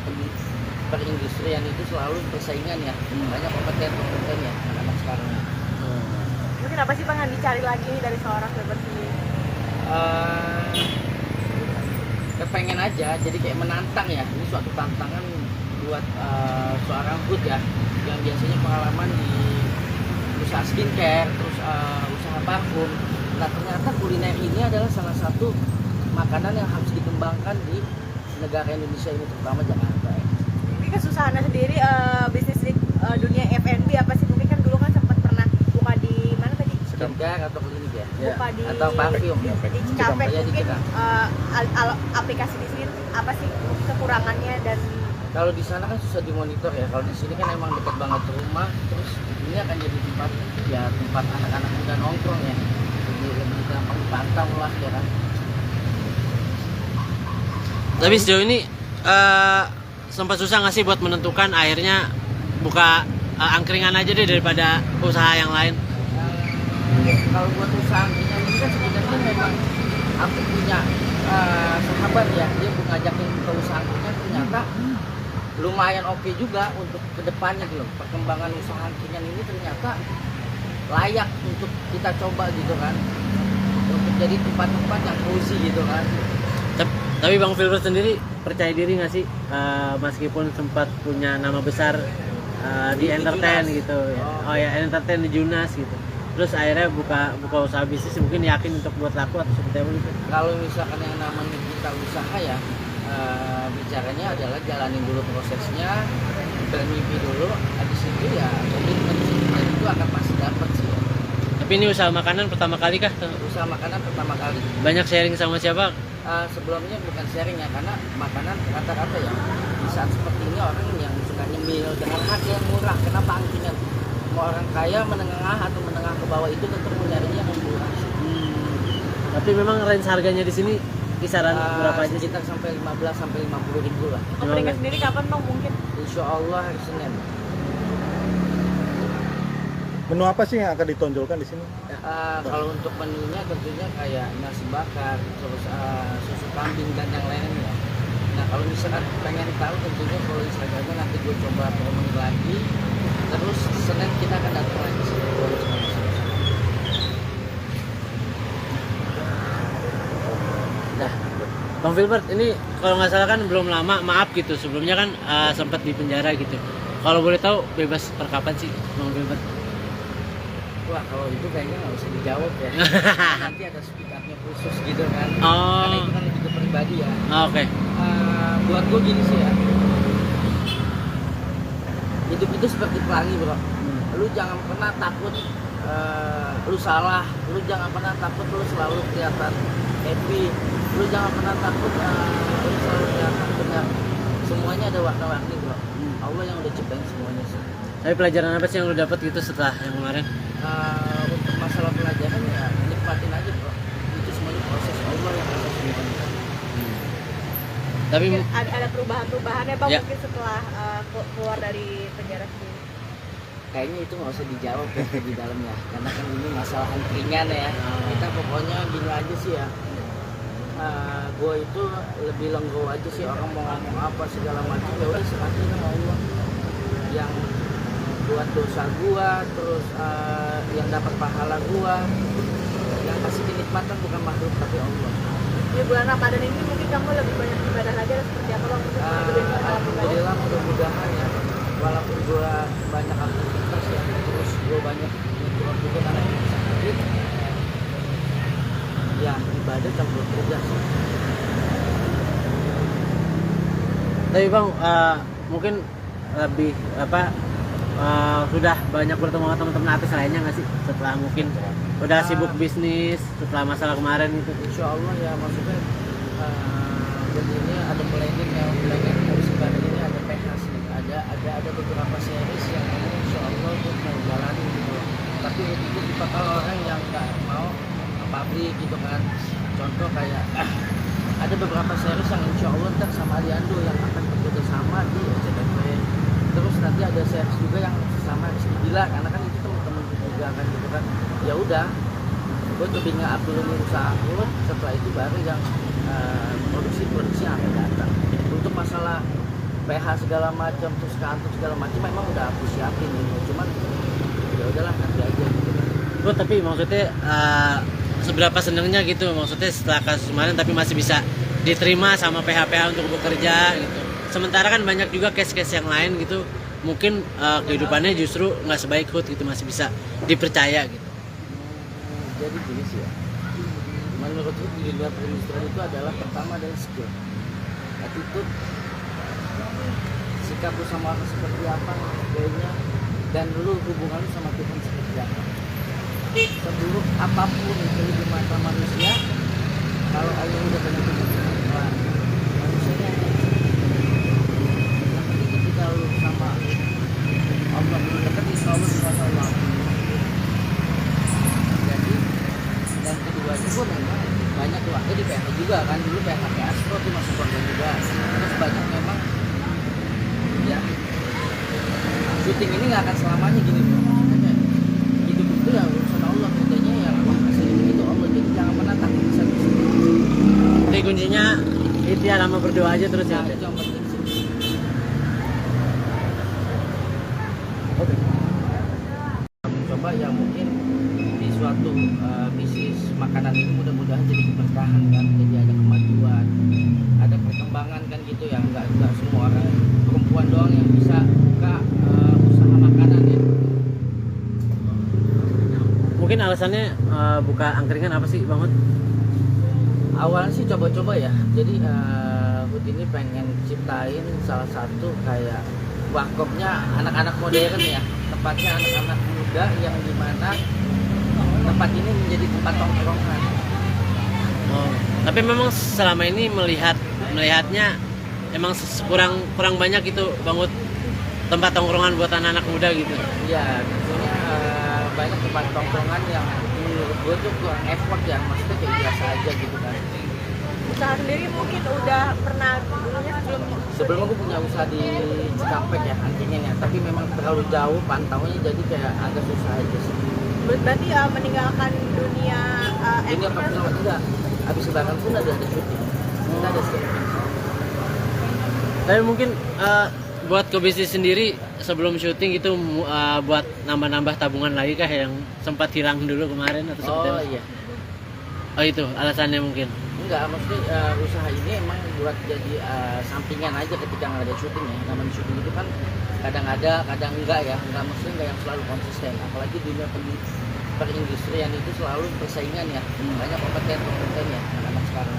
perindustrian itu selalu persaingan ya, banyak kompeten ya anak-anak sekarang. mungkin apa sih Bang yang dicari lagi nih dari seorang Filbert sendiri? Kepengen aja, jadi kayak menantang ya. Ini suatu tantangan buat seorang Hud ya, yang biasanya pengalaman di usaha skincare, terus usaha parfum. Nah ternyata kuliner ini adalah salah satu makanan yang harus dikembangkan di negara Indonesia ini, terutama Jakarta ya. Mungkin kesusahannya sendiri bisnis di dunia F&B apa sih? Mungkin kan dulu kan sempat pernah buka di mana tadi? Skincare atau klinik ya? Buka di Atau parfum ya? di Cikampek. Ya, di Mungkin Cikampek. aplikasi di sini apa sih kekurangannya dan Kalau di sana kan susah dimonitor ya. Kalau di sini kan emang dekat banget rumah, terus ini akan jadi tempat anak-anak muda nongkrong ya. Jadi lebih gampang dipantau lah ya kan. Tapi sejauh ini sempat susah nggak sih buat menentukan akhirnya buka angkringan aja deh daripada usaha yang lain? Kalau buat usaha angkringan ini kan sebenarnya memang aku punya sahabat ya, dia ngajakin ke usaha angkringan, ternyata lumayan oke juga untuk kedepannya gitu loh. Perkembangan usaha angkringan ini ternyata layak untuk kita coba gitu kan, untuk jadi tempat-tempat yang cozy gitu kan. Tapi Bang Filbert sendiri percaya diri nggak sih meskipun sempat punya nama besar di entertain Junas gitu ya. Oh. Oh ya, entertain di Junas gitu. Terus akhirnya buka usaha bisnis, mungkin yakin untuk buat laku atau seperti apa gitu. Kalau misalkan yang namanya kita usaha ya, bicaranya adalah jalanin dulu prosesnya, bermimpi dulu, habis itu ya komitmen sih, dan itu akan pasti dapat sih. Tapi ini usaha makanan pertama kali kah? Usaha makanan pertama kali. Banyak sharing sama siapa? Sebelumnya bukan sharing ya, karena makanan rata-rata ya di saat seperti ini orang yang suka nyemil dengan harga yang murah, kenapa angkingan? Mau orang kaya, menengah atau menengah ke bawah itu tetap mencarinya yang murah. Tapi memang range harganya di sini kisaran berapa aja sih? Sekitar sampai 15 sampai 50 ribu lah. Openingnya sendiri kapan Bang mungkin? Insya Allah hari Senin. Menu apa sih yang akan ditonjolkan di sini? Kalau untuk menunya tentunya kayak nasi bakar, terus susu kambing dan yang lainnya. Nah kalau misalkan pengen tahu tentunya kalau Instagramnya nanti gue coba promosi lagi. Terus Senin kita akan datang lagi sini. Nah, Bang Filbert, ini kalau nggak salah kan belum lama, maaf gitu. Sebelumnya kan sempat di penjara gitu. Kalau boleh tahu bebas per kapan sih, Bang Filbert? Wah kalau itu kayaknya nggak usah dijawab ya. Nanti ada speak up-nya khusus gitu kan. Oh. Karena itu kan lebih ke pribadi ya. Oke. Buat gue gini sih ya. Hidup itu seperti pelangi bro. Lu jangan pernah takut lu salah. Lu jangan pernah takut lu selalu kelihatan happy. Lu jangan pernah takut lu selalu kelihatan benar. Semuanya ada warna-warni bro. Allah yang udah ciptain semuanya sih. Tapi pelajaran apa sih yang lu dapat gitu setelah yang kemarin? Untuk masalah pelajaran ya nikmatin aja bro. Itu semuanya proses Allah yang proses semuanya. Tapi Mungkin ada perubahan-perubahannya Bang Ya. mungkin setelah keluar dari penjara sendiri. Kayaknya itu nggak usah dijawab ya di dalam ya, karena kan ini masalah ringan ya. Kita pokoknya gini aja sih ya. Gue itu lebih legowo aja sih, orang mau ngomong apa segala macam ya udah serahin sama Allah. Yang buat dosa gua, terus yang dapat pahala gua, yang kasih kenikmatan bukan makhluk tapi Allah. Di bulan Ramadan ini mungkin kamu lebih banyak ibadah lagi atau seperti apa Bang? Untuk lebih Alhamdulillah mudah-mudahan ya, walaupun gua banyak aktivitas ya, terus gua banyak nyetor juga karena sakit, ya ibadah campur kerja sih. Tapi Bang, mungkin lebih apa sudah banyak bertemu sama teman-teman artis lainnya nggak sih setelah mungkin udah sibuk bisnis setelah masalah kemarin itu? Insya Allah ya, maksudnya begini ada planning harus ibadah ini ada PH sih, ada beberapa series yang ini Insya Allah gue mau jalani gitu. Tapi itu tipikal orang yang nggak mau pabrik gitu kan. Contoh kayak ada beberapa series yang Insya Allah ntar sama Aliando yang akan bekerja sama di SCTV. Terus nanti ada series juga yang sama Rizky Bilar, karena kan itu teman-teman juga kan gitu kan. Ya udah, gue lebih nggak dulu usaha gue, setelah itu baru yang produksi yang akan datang. Untuk masalah PH segala macam, terus kantor segala macam memang udah aku siapin gitu. Cuman ya udahlah nanti aja gitu kan. Bro, tapi maksudnya seberapa senengnya gitu, maksudnya setelah kasus kemarin tapi masih bisa diterima sama PH-PH untuk bekerja gitu. Sementara kan banyak juga case-case yang lain gitu, mungkin kehidupannya justru nggak sebaik Hood gitu, masih bisa dipercaya gitu. Jadi gini sih ya, menurut Hood di dunia perindustrian itu adalah pertama adalah skill, attitude, sikap lu sama orang seperti apa, kayaknya, dan lu hubungan lu sama Tuhan seperti apa. Seburuk apapun itu di mata manusia, kalau Allah udah begitu manusianya ketika lu sama Allah belum dekat, insya Allah sama Allah. Jadi dan keduanya gue memang banyak keluarga di PH juga kan, dulu PH Astro tuh masuk keluarga juga. Terus banyak memang ya syuting ini nggak akan selamanya gini bro. Makanya hidup itu ya urusan Allah, kerjanya ya Allah kasih itu Allah. Jadi jangan pernah takut bisa. Jadi kuncinya ikhtiar sama berdoa aja terus ya. Nah, itu yang penting sih. Coba ya mungkin di suatu bisnis makanan ini mudah-mudahan jadi keberkahan kan, jadi ada kemajuan, ada perkembangan kan gitu ya, nggak semua orang perempuan doang yang bisa buka usaha makanan ya. Mungkin alasannya buka angkringan apa sih Bang Hud? Awalnya sih coba-coba ya, jadi Hud ini pengen ciptain salah satu kayak warkopnya anak-anak modern ya, tempatnya anak-anak muda yang dimana tempat ini menjadi tempat tongkrongan. Oh, tapi memang selama ini melihatnya emang kurang banyak gitu bangun tempat tongkrongan buat anak-anak muda gitu. Ya, tentunya banyak tempat tongkrongan yang menurut gue tuh kurang effort ya, maksudnya kayak biasa aja gitu kan. Usaha sendiri mungkin udah pernah dulunya Sebelumnya gue punya usaha di Cikampek ya, angkringan ya, tapi memang terlalu jauh pantaunya jadi kayak agak susah aja sih. berarti meninggalkan dunia Ini apa film enggak? Habis lebaran pun ada syuting. Kita ada syuting. Tapi mungkin buat ke bisnis sendiri sebelum syuting itu buat nambah-nambah tabungan lagi kah yang sempat hilang dulu kemarin atau seperti Oh apa? iya. Oh itu alasannya mungkin. Enggak, maksudnya usaha ini emang buat jadi sampingan aja ketika nggak ada syuting ya. Namanya syuting itu kan kadang ada, kadang enggak ya. Enggak, maksudnya enggak yang selalu konsisten. Apalagi dunia perindustrian itu selalu persaingan ya. Banyak kompeten ya anak-anak sekarang.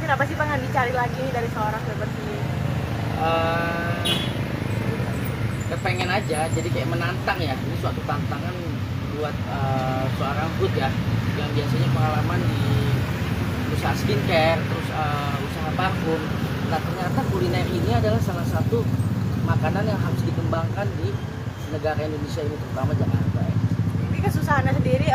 mungkin apa sih Bang yang dicari lagi nih dari seorang Filbert sendiri? Kepengen aja, jadi kayak menantang ya. Ini suatu tantangan buat seorang food ya, yang biasanya pengalaman di usaha skincare, terus usaha parfum. Nah ternyata kuliner ini adalah salah satu makanan yang harus dikembangkan di negara Indonesia ini, terutama Jakarta. Ya. Ini kesusahannya sendiri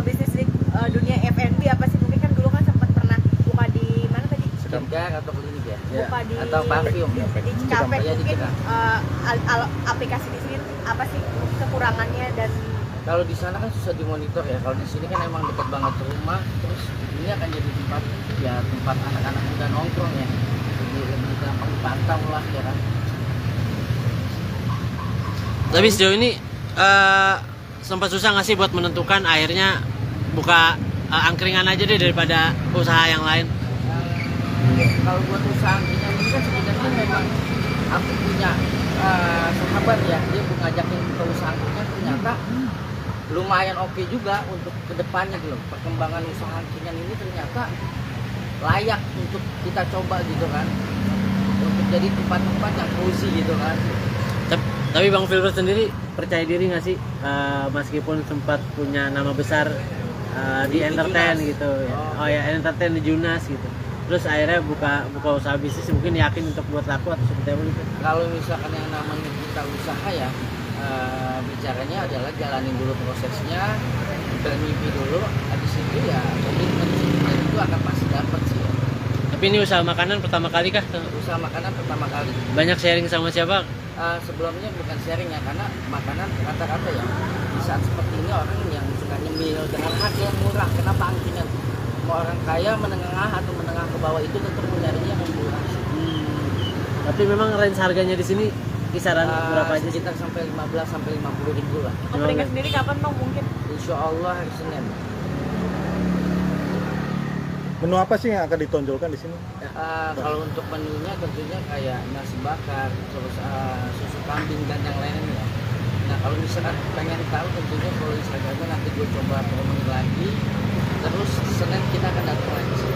bisnis di dunia F&B apa sih? Mungkin kan dulu kan sempat pernah buka di mana tadi? Skincare atau klinik ya? Buka di Atau parfum ya? di Cikampek Ya, di mungkin Cikampek. aplikasi di sini apa sih kekurangannya dan Kalau di sana kan susah dimonitor ya. Kalau di sini kan emang dekat banget ke rumah, terus ini akan jadi tempat ya tempat anak-anak muda nongkrong ya. Jadi lebih gampang dipantau lah ya kan. Tapi sejauh ini sempat susah nggak sih buat menentukan akhirnya buka angkringan aja deh daripada usaha yang lain? Kalau buat usaha angkringan ini kan sebenarnya memang aku punya sahabat ya, dia ngajakin ke usaha angkringan, ternyata lumayan oke juga untuk kedepannya gitu loh. Perkembangan usaha angkringan ini ternyata layak untuk kita coba gitu kan, untuk jadi tempat-tempat yang cozy gitu kan. Tapi Bang Filbert sendiri percaya diri nggak sih meskipun sempat punya nama besar di entertain Junas. gitu ya. Oh. Oh ya, entertain di Junas gitu. Terus akhirnya buka usaha bisnis mungkin yakin untuk buat laku atau seperti apa gitu. Kalau misalkan yang namanya kita usaha ya, bicaranya adalah jalanin dulu prosesnya, bermimpi dulu, habis itu ya komitmen dan itu akan pasti dapat sih. Tapi ini usaha makanan pertama kali kah? Usaha makanan pertama kali. Banyak sharing sama siapa? Sebelumnya bukan sharing ya, karena makanan rata-rata ya di saat seperti ini orang yang suka nyemil dengan harga yang murah. Kenapa angkringan? Mau orang kaya, menengah atau menengah ke bawah itu tetap mencarinya yang murah. Tapi memang range harganya di sini kisaran berapa aja sih? Sekitar sampai 15 sampai 50 ribu lah. angkringan sendiri kapan Bang mungkin? Insya Allah hari Senin. Menu apa sih yang akan ditonjolkan di sini? Kalau untuk menunya tentunya kayak nasi bakar, terus susu kambing dan yang lainnya. Nah kalau misalkan pengen tahu tentunya kalau Instagramnya nanti gue coba promosi lagi. Terus Senin kita akan datang lagi sih.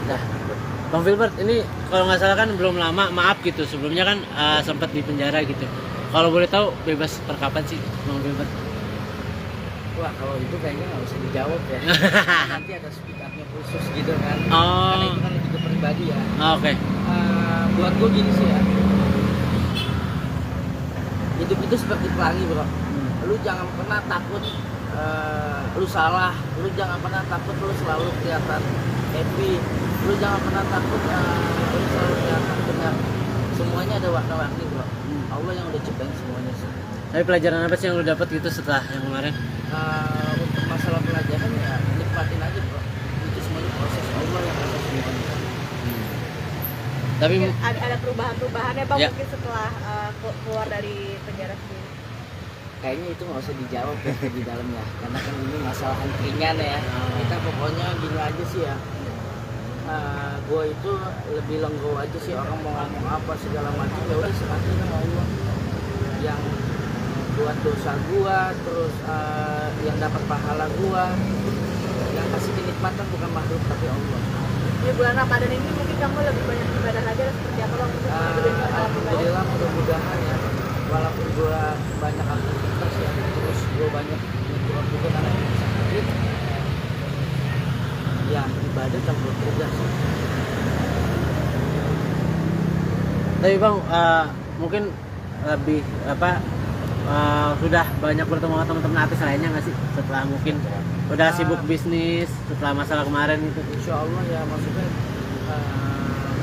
Nah, Bang Filbert ini kalau nggak salah kan belum lama, maaf gitu. Sebelumnya kan sempat di penjara gitu. Kalau boleh tahu bebas per kapan sih Bang Filbert? Wah kalau itu kayaknya nggak usah dijawab ya. Nanti ada speak up-nya khusus gitu kan. Oh. Karena itu kan lebih ke pribadi ya. Oke. Buat gue gini sih ya. Hidup itu seperti pelangi bro. Lu jangan pernah takut lu salah. Lu jangan pernah takut lu selalu kelihatan happy. Lu jangan pernah takut lu selalu kelihatan benar. Semuanya ada warna-warni bro. Allah yang udah ciptain semuanya sih. Tapi pelajaran apa sih yang lu dapat gitu setelah yang kemarin? Untuk masalah pelajaran ya nikmatin aja bro. Itu semuanya proses Allah yang ada semuanya. Tapi Mungkin ada perubahan-perubahannya Bang Ya. mungkin setelah keluar dari penjara sendiri. Kayaknya itu nggak usah dijawab ya di dalamnya, karena kan ini masalah angkringan ya. Kita pokoknya gini aja sih ya. Gue itu lebih lenggo aja sih, orang mau ngomong apa segala macam ya udah serahin sama Allah. Yang buat dosa gua, terus yang dapat pahala gua, yang kasih kenikmatan bukan makhluk tapi Allah. Di bulan Ramadan ini mungkin kamu lebih banyak ibadah lagi atau seperti apa Bang? Mungkin lebih banyak ibadah. Alhamdulillah mudah-mudahan ya, walaupun gua banyak aktivitas ya, terus gua banyak nyukur juga karena sakit. ya ibadah dan bekerja sih. Tapi bang, mungkin lebih sudah banyak bertemu sama teman-teman artis lainnya nggak sih setelah mungkin udah sibuk bisnis setelah masalah kemarin itu? Insya Allah ya, maksudnya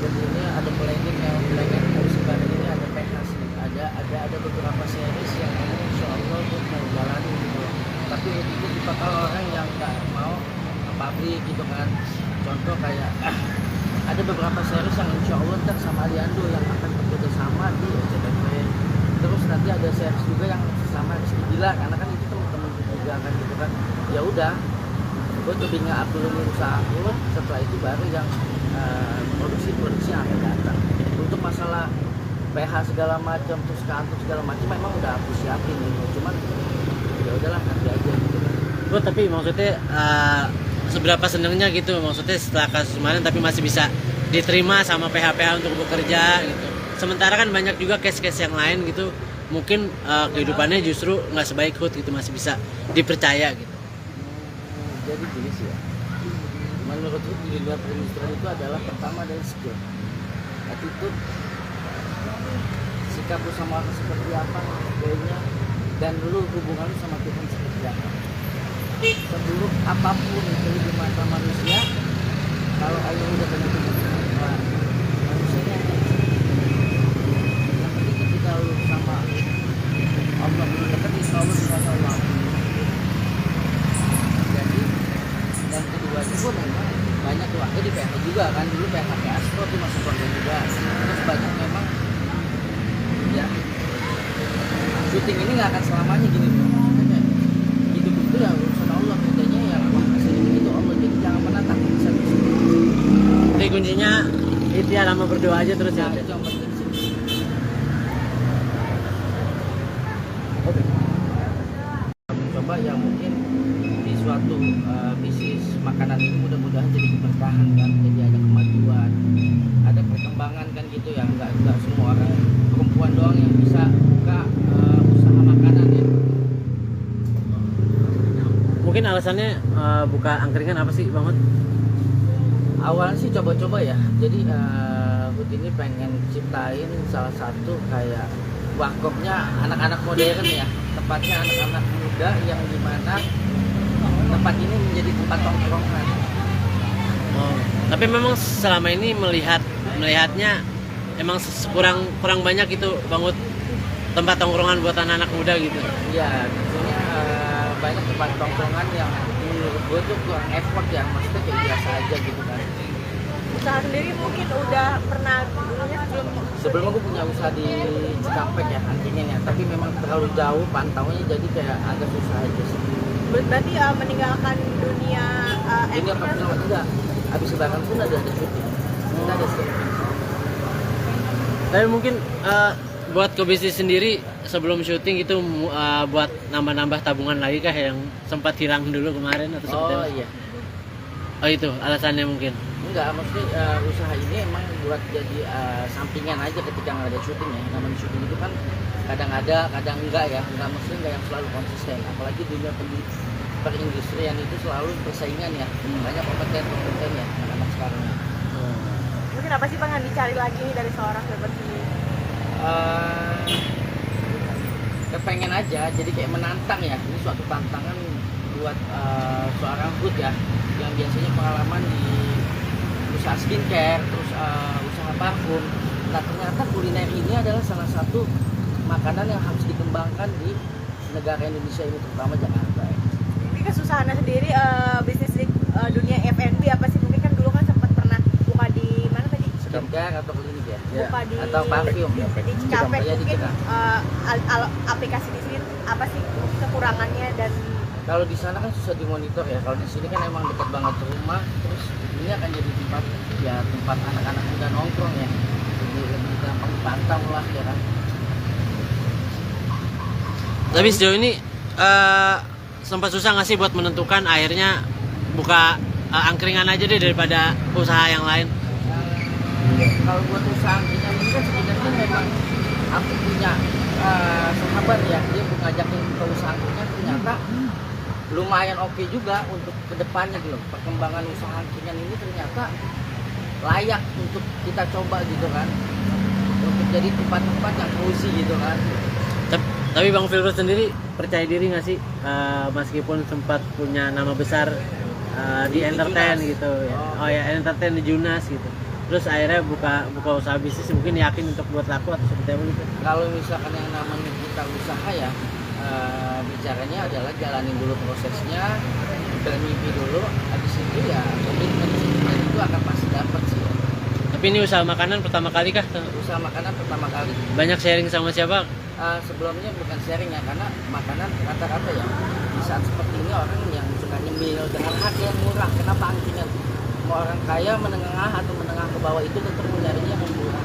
begini ada planning harus ibadah ini ada PH sih, ada beberapa series yang ini Insya Allah gue mau jalani gitu. Tapi itu tipikal orang yang nggak mau pabrik gitu kan. Contoh kayak ada beberapa series yang Insya Allah ntar sama Aliando yang akan bekerja sama di SCTV. Terus nanti ada series juga yang sama Rizky Gila, karena kan itu teman-teman juga kan gitu kan. Ya udah, gue lebih nggak dulu usaha gue, setelah itu baru yang produksi yang akan datang. Untuk masalah PH segala macam, terus kantor segala macam memang udah aku siapin gitu. Cuman ya udahlah nanti aja gitu kan. Bro, tapi maksudnya seberapa senengnya gitu maksudnya setelah kasus kemarin tapi masih bisa diterima sama PH-PH untuk bekerja gitu. Sementara kan banyak juga case-case yang lain gitu, mungkin kehidupannya justru nggak sebaik Hood gitu, masih bisa dipercaya gitu. Jadi gini sih ya, menurut Hood di luar perindustrian itu adalah pertama dari skill, attitude, sikap lu sama orang seperti apa, kayaknya, dan dulu hubungan lu sama Tuhan seperti apa. Sebelum apapun itu di mata manusia, kalau Allah udah tentukan manusianya yang penting ketika lu sama Allah belum dekat, insya Allah sama Allah. Jadi dan keduanya pun memang banyak keluarga di PH juga kan, dulu PH Astro tuh masuk keluarga juga. Terus banyak memang ya syuting ini nggak akan selamanya gini bro. Maksudnya hidup itu ya urusan Allah, bedanya yang Allah kasih itu Allah, jadi jangan pernah takut bisa. Jadi kuncinya ikhtiar sama berdoa aja terus ya. Nah, itu yang penting sih. Oke. Coba ya mungkin di suatu bisnis makanan ini mudah-mudahan jadi keberkahan kan, jadi ada kemajuan, ada perkembangan kan gitu ya, nggak semua orang perempuan doang yang bisa buka usaha makanan ya. Mungkin alasannya buka angkringan apa sih banget? Awalnya sih coba-coba ya, jadi Hood ini pengen ciptain salah satu kayak warkopnya anak-anak modern ya, tepatnya anak-anak muda yang dimana tempat ini menjadi tempat tongkrongan. Oh. Tapi memang selama ini melihatnya emang kurang banyak itu banget tempat tongkrongan buat anak-anak muda gitu. Iya, maksudnya banyak tempat tongkrongan yang menurut gue tuh kurang effort ya, maksudnya kayak biasa aja gitu kan. Usaha sendiri mungkin udah pernah dulunya Sebelumnya gue punya usaha di Cikampek ya, angkringan ya, tapi memang terlalu jauh pantaunya, jadi kayak agak susah aja sih. berarti meninggalkan dunia Ini apa pun tidak, habis lebaran pun ada syuting, kita ada syuting. Tapi mungkin buat ke bisnis sendiri sebelum syuting itu buat nambah-nambah tabungan lagi kah yang sempat hilang dulu kemarin atau seperti Oh apa? iya, Oh itu alasannya mungkin. enggak, maksudnya usaha ini emang buat jadi sampingan aja ketika nggak ada syuting ya. Namanya syuting itu kan kadang ada, kadang enggak ya. Enggak, maksudnya enggak yang selalu konsisten. Apalagi dunia perindustrian itu selalu persaingan ya. Banyak kompeten ya anak-anak sekarang. mungkin apa sih bang yang dicari lagi nih dari seorang seperti ini? Kepengen aja, jadi kayak menantang ya. Ini suatu tantangan buat seorang Hood ya, yang biasanya pengalaman di usaha skincare, terus usaha parfum. Nah ternyata kuliner ini adalah salah satu makanan yang harus dikembangkan di negara Indonesia ini, terutama Jakarta. Ini kesusahannya sendiri bisnis di dunia F&B apa sih? Mungkin kan dulu kan sempat pernah buka di mana tadi? Skincare atau klinik ya? Buka di Atau parfum. di Cikampek. Ya, di Mungkin Cikampek. aplikasi di sini apa sih kekurangannya dan Kalau di sana kan susah dimonitor ya. Kalau di sini kan emang dekat banget ke rumah, terus ini akan jadi tempat anak-anak muda nongkrong ya. Jadi lebih gampang dipantau lah ya kan. Tapi sejauh ini sempat susah nggak sih buat menentukan akhirnya buka angkringan aja deh daripada usaha yang lain? Kalau buat usaha angkringan ini kan sebenarnya memang aku punya sahabat ya, dia mau ngajakin ke usaha angkringan, ternyata lumayan oke juga untuk kedepannya gitu. Perkembangan usaha angkringan ini ternyata layak untuk kita coba gitu kan, untuk jadi tempat-tempat yang cozy gitu kan. Tapi Bang Filbert sendiri percaya diri nggak sih, meskipun sempat punya nama besar di entertain Junas gitu ya. Oh. Ya entertain di Junas gitu, terus akhirnya buka usaha bisnis, mungkin yakin untuk buat laku atau seperti apa gitu? Kalau misalkan yang namanya kita usaha ya, bicaranya adalah jalanin dulu prosesnya, bermimpi dulu, habis itu ya komitmen itu akan pasti dapat sih. Tapi ini usaha makanan pertama kali kah? Usaha makanan pertama kali. Banyak sharing sama siapa? Sebelumnya bukan sharing ya, karena makanan rata-rata ya di saat seperti ini orang yang suka nyemil dengan harga yang murah. Kenapa angkringan? Mau orang kaya, menengah atau menengah ke bawah itu tetap mencarinya yang murah.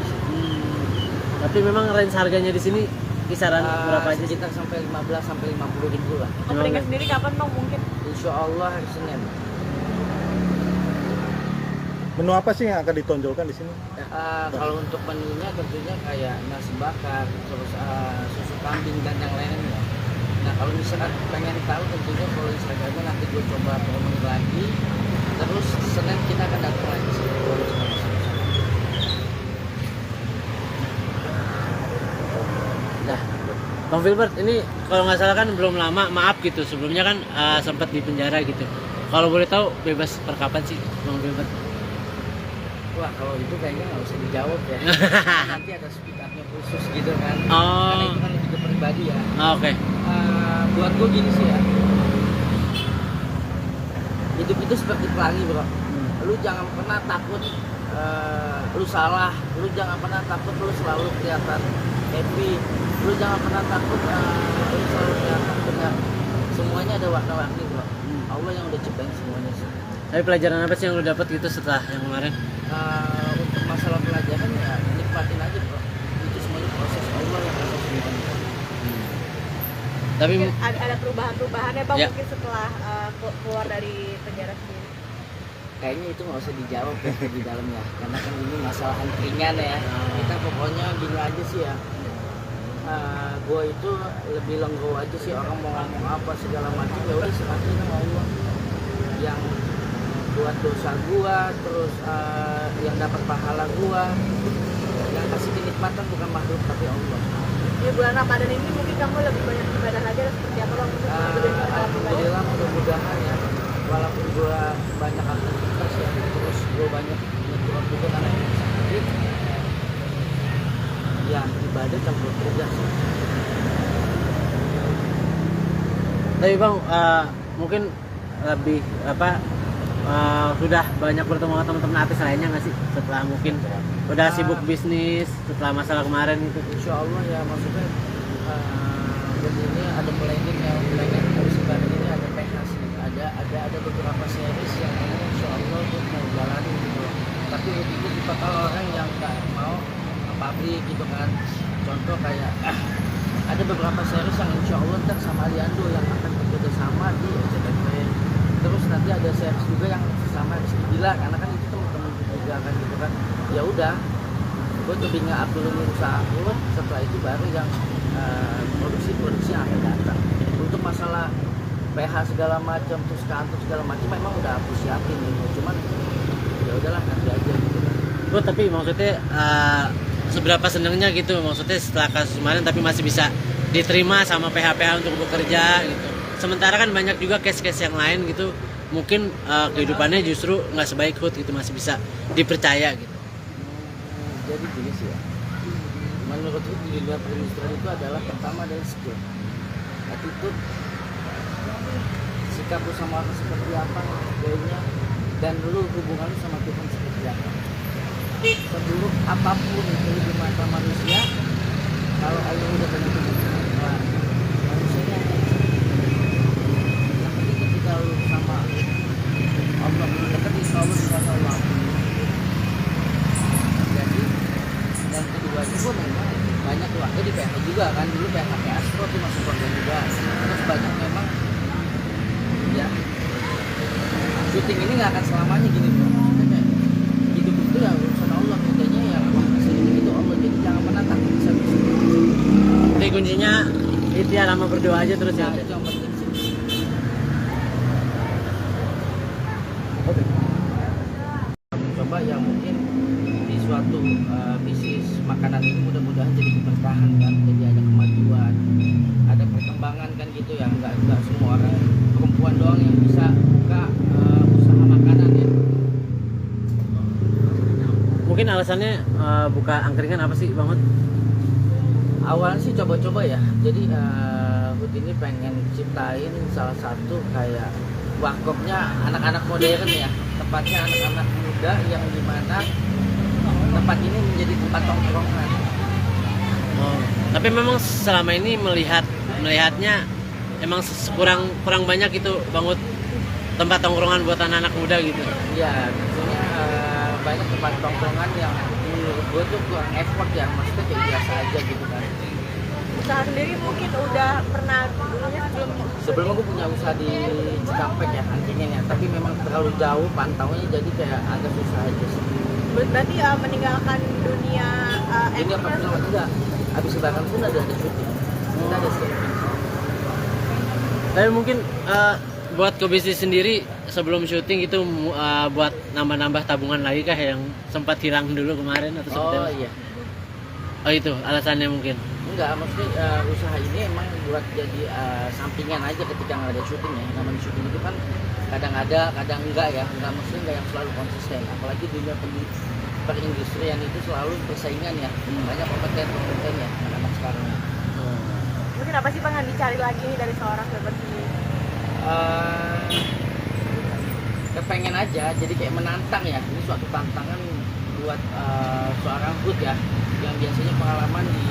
Tapi memang range harganya di sini kisaran berapa aja sih? Sekitar sampai 15 sampai 50 ribu lah. Openingnya sendiri kapan Bang mungkin? Insya Allah hari Senin. Menu apa sih yang akan ditonjolkan di sini? Kalau untuk menunya tentunya kayak nasi bakar, terus susu kambing dan yang lainnya. Nah kalau misalkan pengen tahu tentunya kalau Instagramnya nanti gue coba promosi lagi. Terus Senin kita akan datang lagi sih. Nah, Bang Filbert ini kalau nggak salah kan belum lama, maaf gitu, sebelumnya kan sempat di penjara gitu. Kalau boleh tahu bebas per kapan sih Bang Filbert? Wah kalau itu kayaknya nggak usah dijawab ya. Nanti ada speak up-nya khusus gitu kan. Oh. Karena itu kan lebih ke pribadi ya. Oke. Buat gue gini sih ya. Hidup itu seperti pelangi bro. Lu jangan pernah takut lu salah. Lu jangan pernah takut lu selalu kelihatan happy. Lu jangan pernah takut lu selalu kelihatan benar. Semuanya ada warna-warni bro. Allah yang udah ciptain semuanya sih. Tapi pelajaran apa sih yang lu dapat gitu setelah yang kemarin? Untuk masalah pelajaran ya nikmatin aja bro. Itu semuanya proses Allah yang akan semuanya. Tapi Mungkin ada perubahan-perubahannya Bang Ya. mungkin setelah keluar dari penjara sendiri. Kayaknya itu nggak usah dijawab ya di dalamnya, karena kan ini masalah angkringan ya. Kita pokoknya gini aja sih ya. Gue itu lebih legowo aja sih, orang mau ngomong apa segala macam ya udah serahin sama Allah. Yang buat dosa gua, terus yang dapat pahala gua, yang kasih kenikmatan bukan makhluk tapi Allah. Di bulan Ramadan ini mungkin kamu lebih banyak ibadah lagi atau seperti apa Bang? Alhamdulillah mudah-mudahan ya, walaupun gua banyak aktivitas ya, terus gua banyak nyetor juga karena yang sakit ya, ibadah campur kerja sih. Tapi Bang, mungkin lebih sudah banyak bertemu dengan teman-teman artis lainnya nggak sih setelah mungkin udah sibuk bisnis setelah masalah kemarin itu? Insya Allah ya, maksudnya begini ada planning yang pengen harus ibadah ini ada PH sih, ada beberapa series yang ini Insya Allah tuh mau jalanin gitu. Tapi begitu tipikal orang yang nggak mau pabrik gitu kan. Contoh kayak ada beberapa series yang Insya Allah ntar sama Aliando yang akan bekerja sama di SCTV. Terus nanti ada series juga yang sama Rizky Bila, karena kan itu teman-teman juga kan gitu kan. Ya udah, gue lebih nge-up dulu usaha gue, setelah itu baru yang produksi yang akan datang. Untuk masalah PH segala macam, terus kantor segala macam memang udah aku siapin gitu. Cuman ya udahlah nanti aja gitu kan. Bro, tapi maksudnya seberapa senangnya gitu, maksudnya setelah kasus kemarin tapi masih bisa diterima sama PH-PH untuk bekerja gitu. Sementara kan banyak juga case-case yang lain gitu, mungkin kehidupannya justru nggak sebaik Hood gitu, masih bisa dipercaya gitu. Jadi gini sih ya, menurut Hood di dunia perindustrian itu adalah pertama adalah skill, attitude, sikap lu sama orang seperti apa, gayanya, dan lu hubungan lu sama Tuhan seperti apa. Sebelum apapun itu di mata manusia, kalau Allah udah begitu manusianya yang penting ketika lu sama Allah dekat, insya Allah sama Allah. Jadi dan keduanya pun memang banyak keluarga di PH juga kan, dulu PH Astro tuh masuk keluarga juga. Terus banyak memang ya syuting ini nggak akan selamanya gini bro. Maksudnya kayak hidup itu ya urusan Allah, bedanya ya memang kasih itu Allah. Jadi jangan pernah takut bisa. Jadi kuncinya ikhtiar sama berdoa aja terus ya. Nah, itu yang penting sih. coba-coba ya mungkin di suatu bisnis makanan ini mudah-mudahan jadi bertahan kan, jadi ada kemajuan, ada perkembangan kan gitu ya, nggak semua orang perempuan doang yang bisa buka usaha makanan ya. Mungkin alasannya buka angkringan apa sih Bang Hud? Awalnya sih coba-coba ya, jadi Hud ini pengen ciptain salah satu kayak warkopnya anak-anak modern ya, tepatnya anak-anak muda yang dimana tempat ini menjadi tempat tongkrongan. Oh, tapi memang selama ini melihatnya emang kurang banyak itu Bang Hud, tempat tongkrongan buat anak-anak muda gitu. Ya, tentunya banyak tempat tongkrongan yang menurut gue tuh kurang effort ya, maksudnya kayak biasa aja gitu kan. Usaha sendiri mungkin udah pernah dulunya Sebelumnya gue punya usaha di Cikampek ya, angkringan ya, tapi memang terlalu jauh pantaunya jadi kayak agak susah aja sih. berarti meninggalkan dunia Ini apa film juga, habis lebaran pun ada syuting, kita ada syuting. Tapi mungkin buat ke bisnis sendiri sebelum syuting itu buat nambah-nambah tabungan lagi kah yang sempat hilang dulu kemarin atau seperti Oh apa? iya, Oh itu alasannya mungkin. enggak, maksudnya usaha ini emang buat jadi sampingan aja ketika nggak ada syuting ya. Namanya syuting itu kan kadang ada, kadang enggak ya, enggak, maksudnya enggak yang selalu konsisten. Apalagi dunia perindustrian itu selalu persaingan ya, banyak kompeten ya anak-anak sekarang. mungkin apa sih Bang yang dicari lagi nih dari seorang Filbert sendiri? Kepengen aja, jadi kayak menantang ya. Ini suatu tantangan buat seorang Hud ya, yang biasanya pengalaman di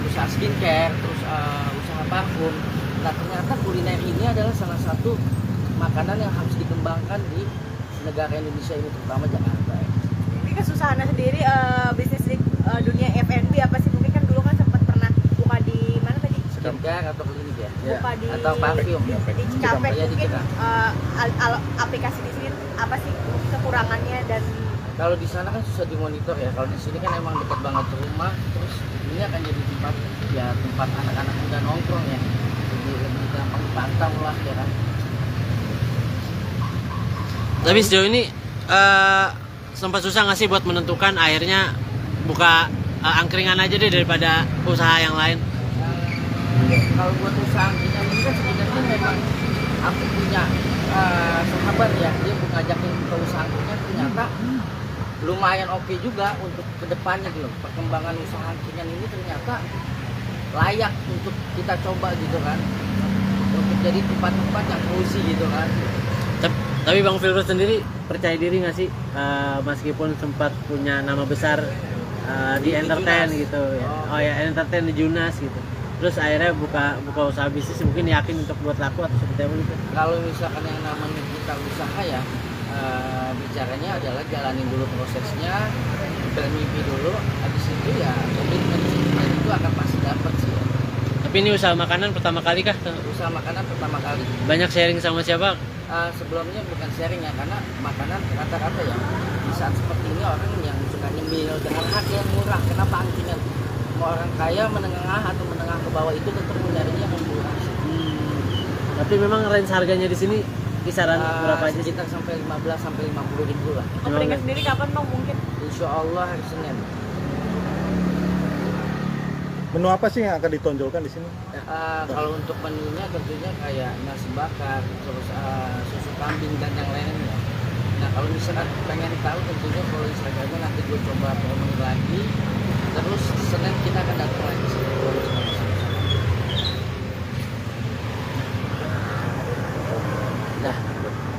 usaha skincare, terus usaha parfum. Nah ternyata kuliner ini adalah salah satu makanan yang harus dikembangkan di negara Indonesia ini, terutama Jakarta ya. Ini kesusahannya sendiri bisnis di dunia F&B apa sih? Mungkin kan dulu kan sempat pernah buka di mana tadi? Skincare atau klinik ya, Buka di atau parfum di Cikampek Cikampek, ya, di mungkin Cikampek. aplikasi di sini apa sih kekurangannya dan Kalau di sana kan susah dimonitor ya, kalau di sini kan emang dekat banget ke rumah, terus ini akan jadi tempat anak-anak muda nongkrong ya, jadi lebih gampang dipantau lah ya kan. Tapi sejauh ini sempat susah nggak sih buat menentukan akhirnya buka angkringan aja deh daripada usaha yang lain? Kalau buat usaha angkringan ini kan sebenarnya memang aku punya sahabat ya, dia ngajakin ke usaha angkringan, ternyata lumayan oke juga untuk kedepannya gitu. Perkembangan usaha angkringan ini ternyata layak untuk kita coba gitu kan, untuk jadi tempat-tempat yang cozy gitu kan. Tapi Bang Filbert sendiri percaya diri nggak sih meskipun sempat punya nama besar di entertain Junas gitu ya. Oh. Oh ya, entertain di Junas gitu. Terus akhirnya buka usaha bisnis, mungkin yakin untuk buat laku atau seperti apa gitu. Kalau misalkan yang namanya kita usaha ya, bicaranya adalah jalanin dulu prosesnya, bermimpi dulu, habis itu ya komitmen itu akan pasti dapat sih. Tapi ini usaha makanan pertama kali kah? Usaha makanan pertama kali. Banyak sharing sama siapa? Sebelumnya bukan sharing ya, karena makanan rata-rata ya di saat seperti ini orang yang suka nyemil dengan harga yang murah. Kenapa angkringan? Mau orang kaya, menengah atau menengah ke bawah itu tetap mencarinya yang murah. Tapi memang range harganya di sini kisaran berapa aja sih? Sekitar sampai 15 sampai 50 ribu lah. Angkringan sendiri kapan Bang mungkin? Insya Allah hari Senin. Menu apa sih yang akan ditonjolkan di sini? Kalau untuk menunya tentunya kayak nasi bakar, terus susu kambing dan yang lainnya. Nah kalau misalkan pengen tahu tentunya kalau Instagramnya nanti gue coba promoin lagi. Terus Senin kita akan datang lagi sih. Nah,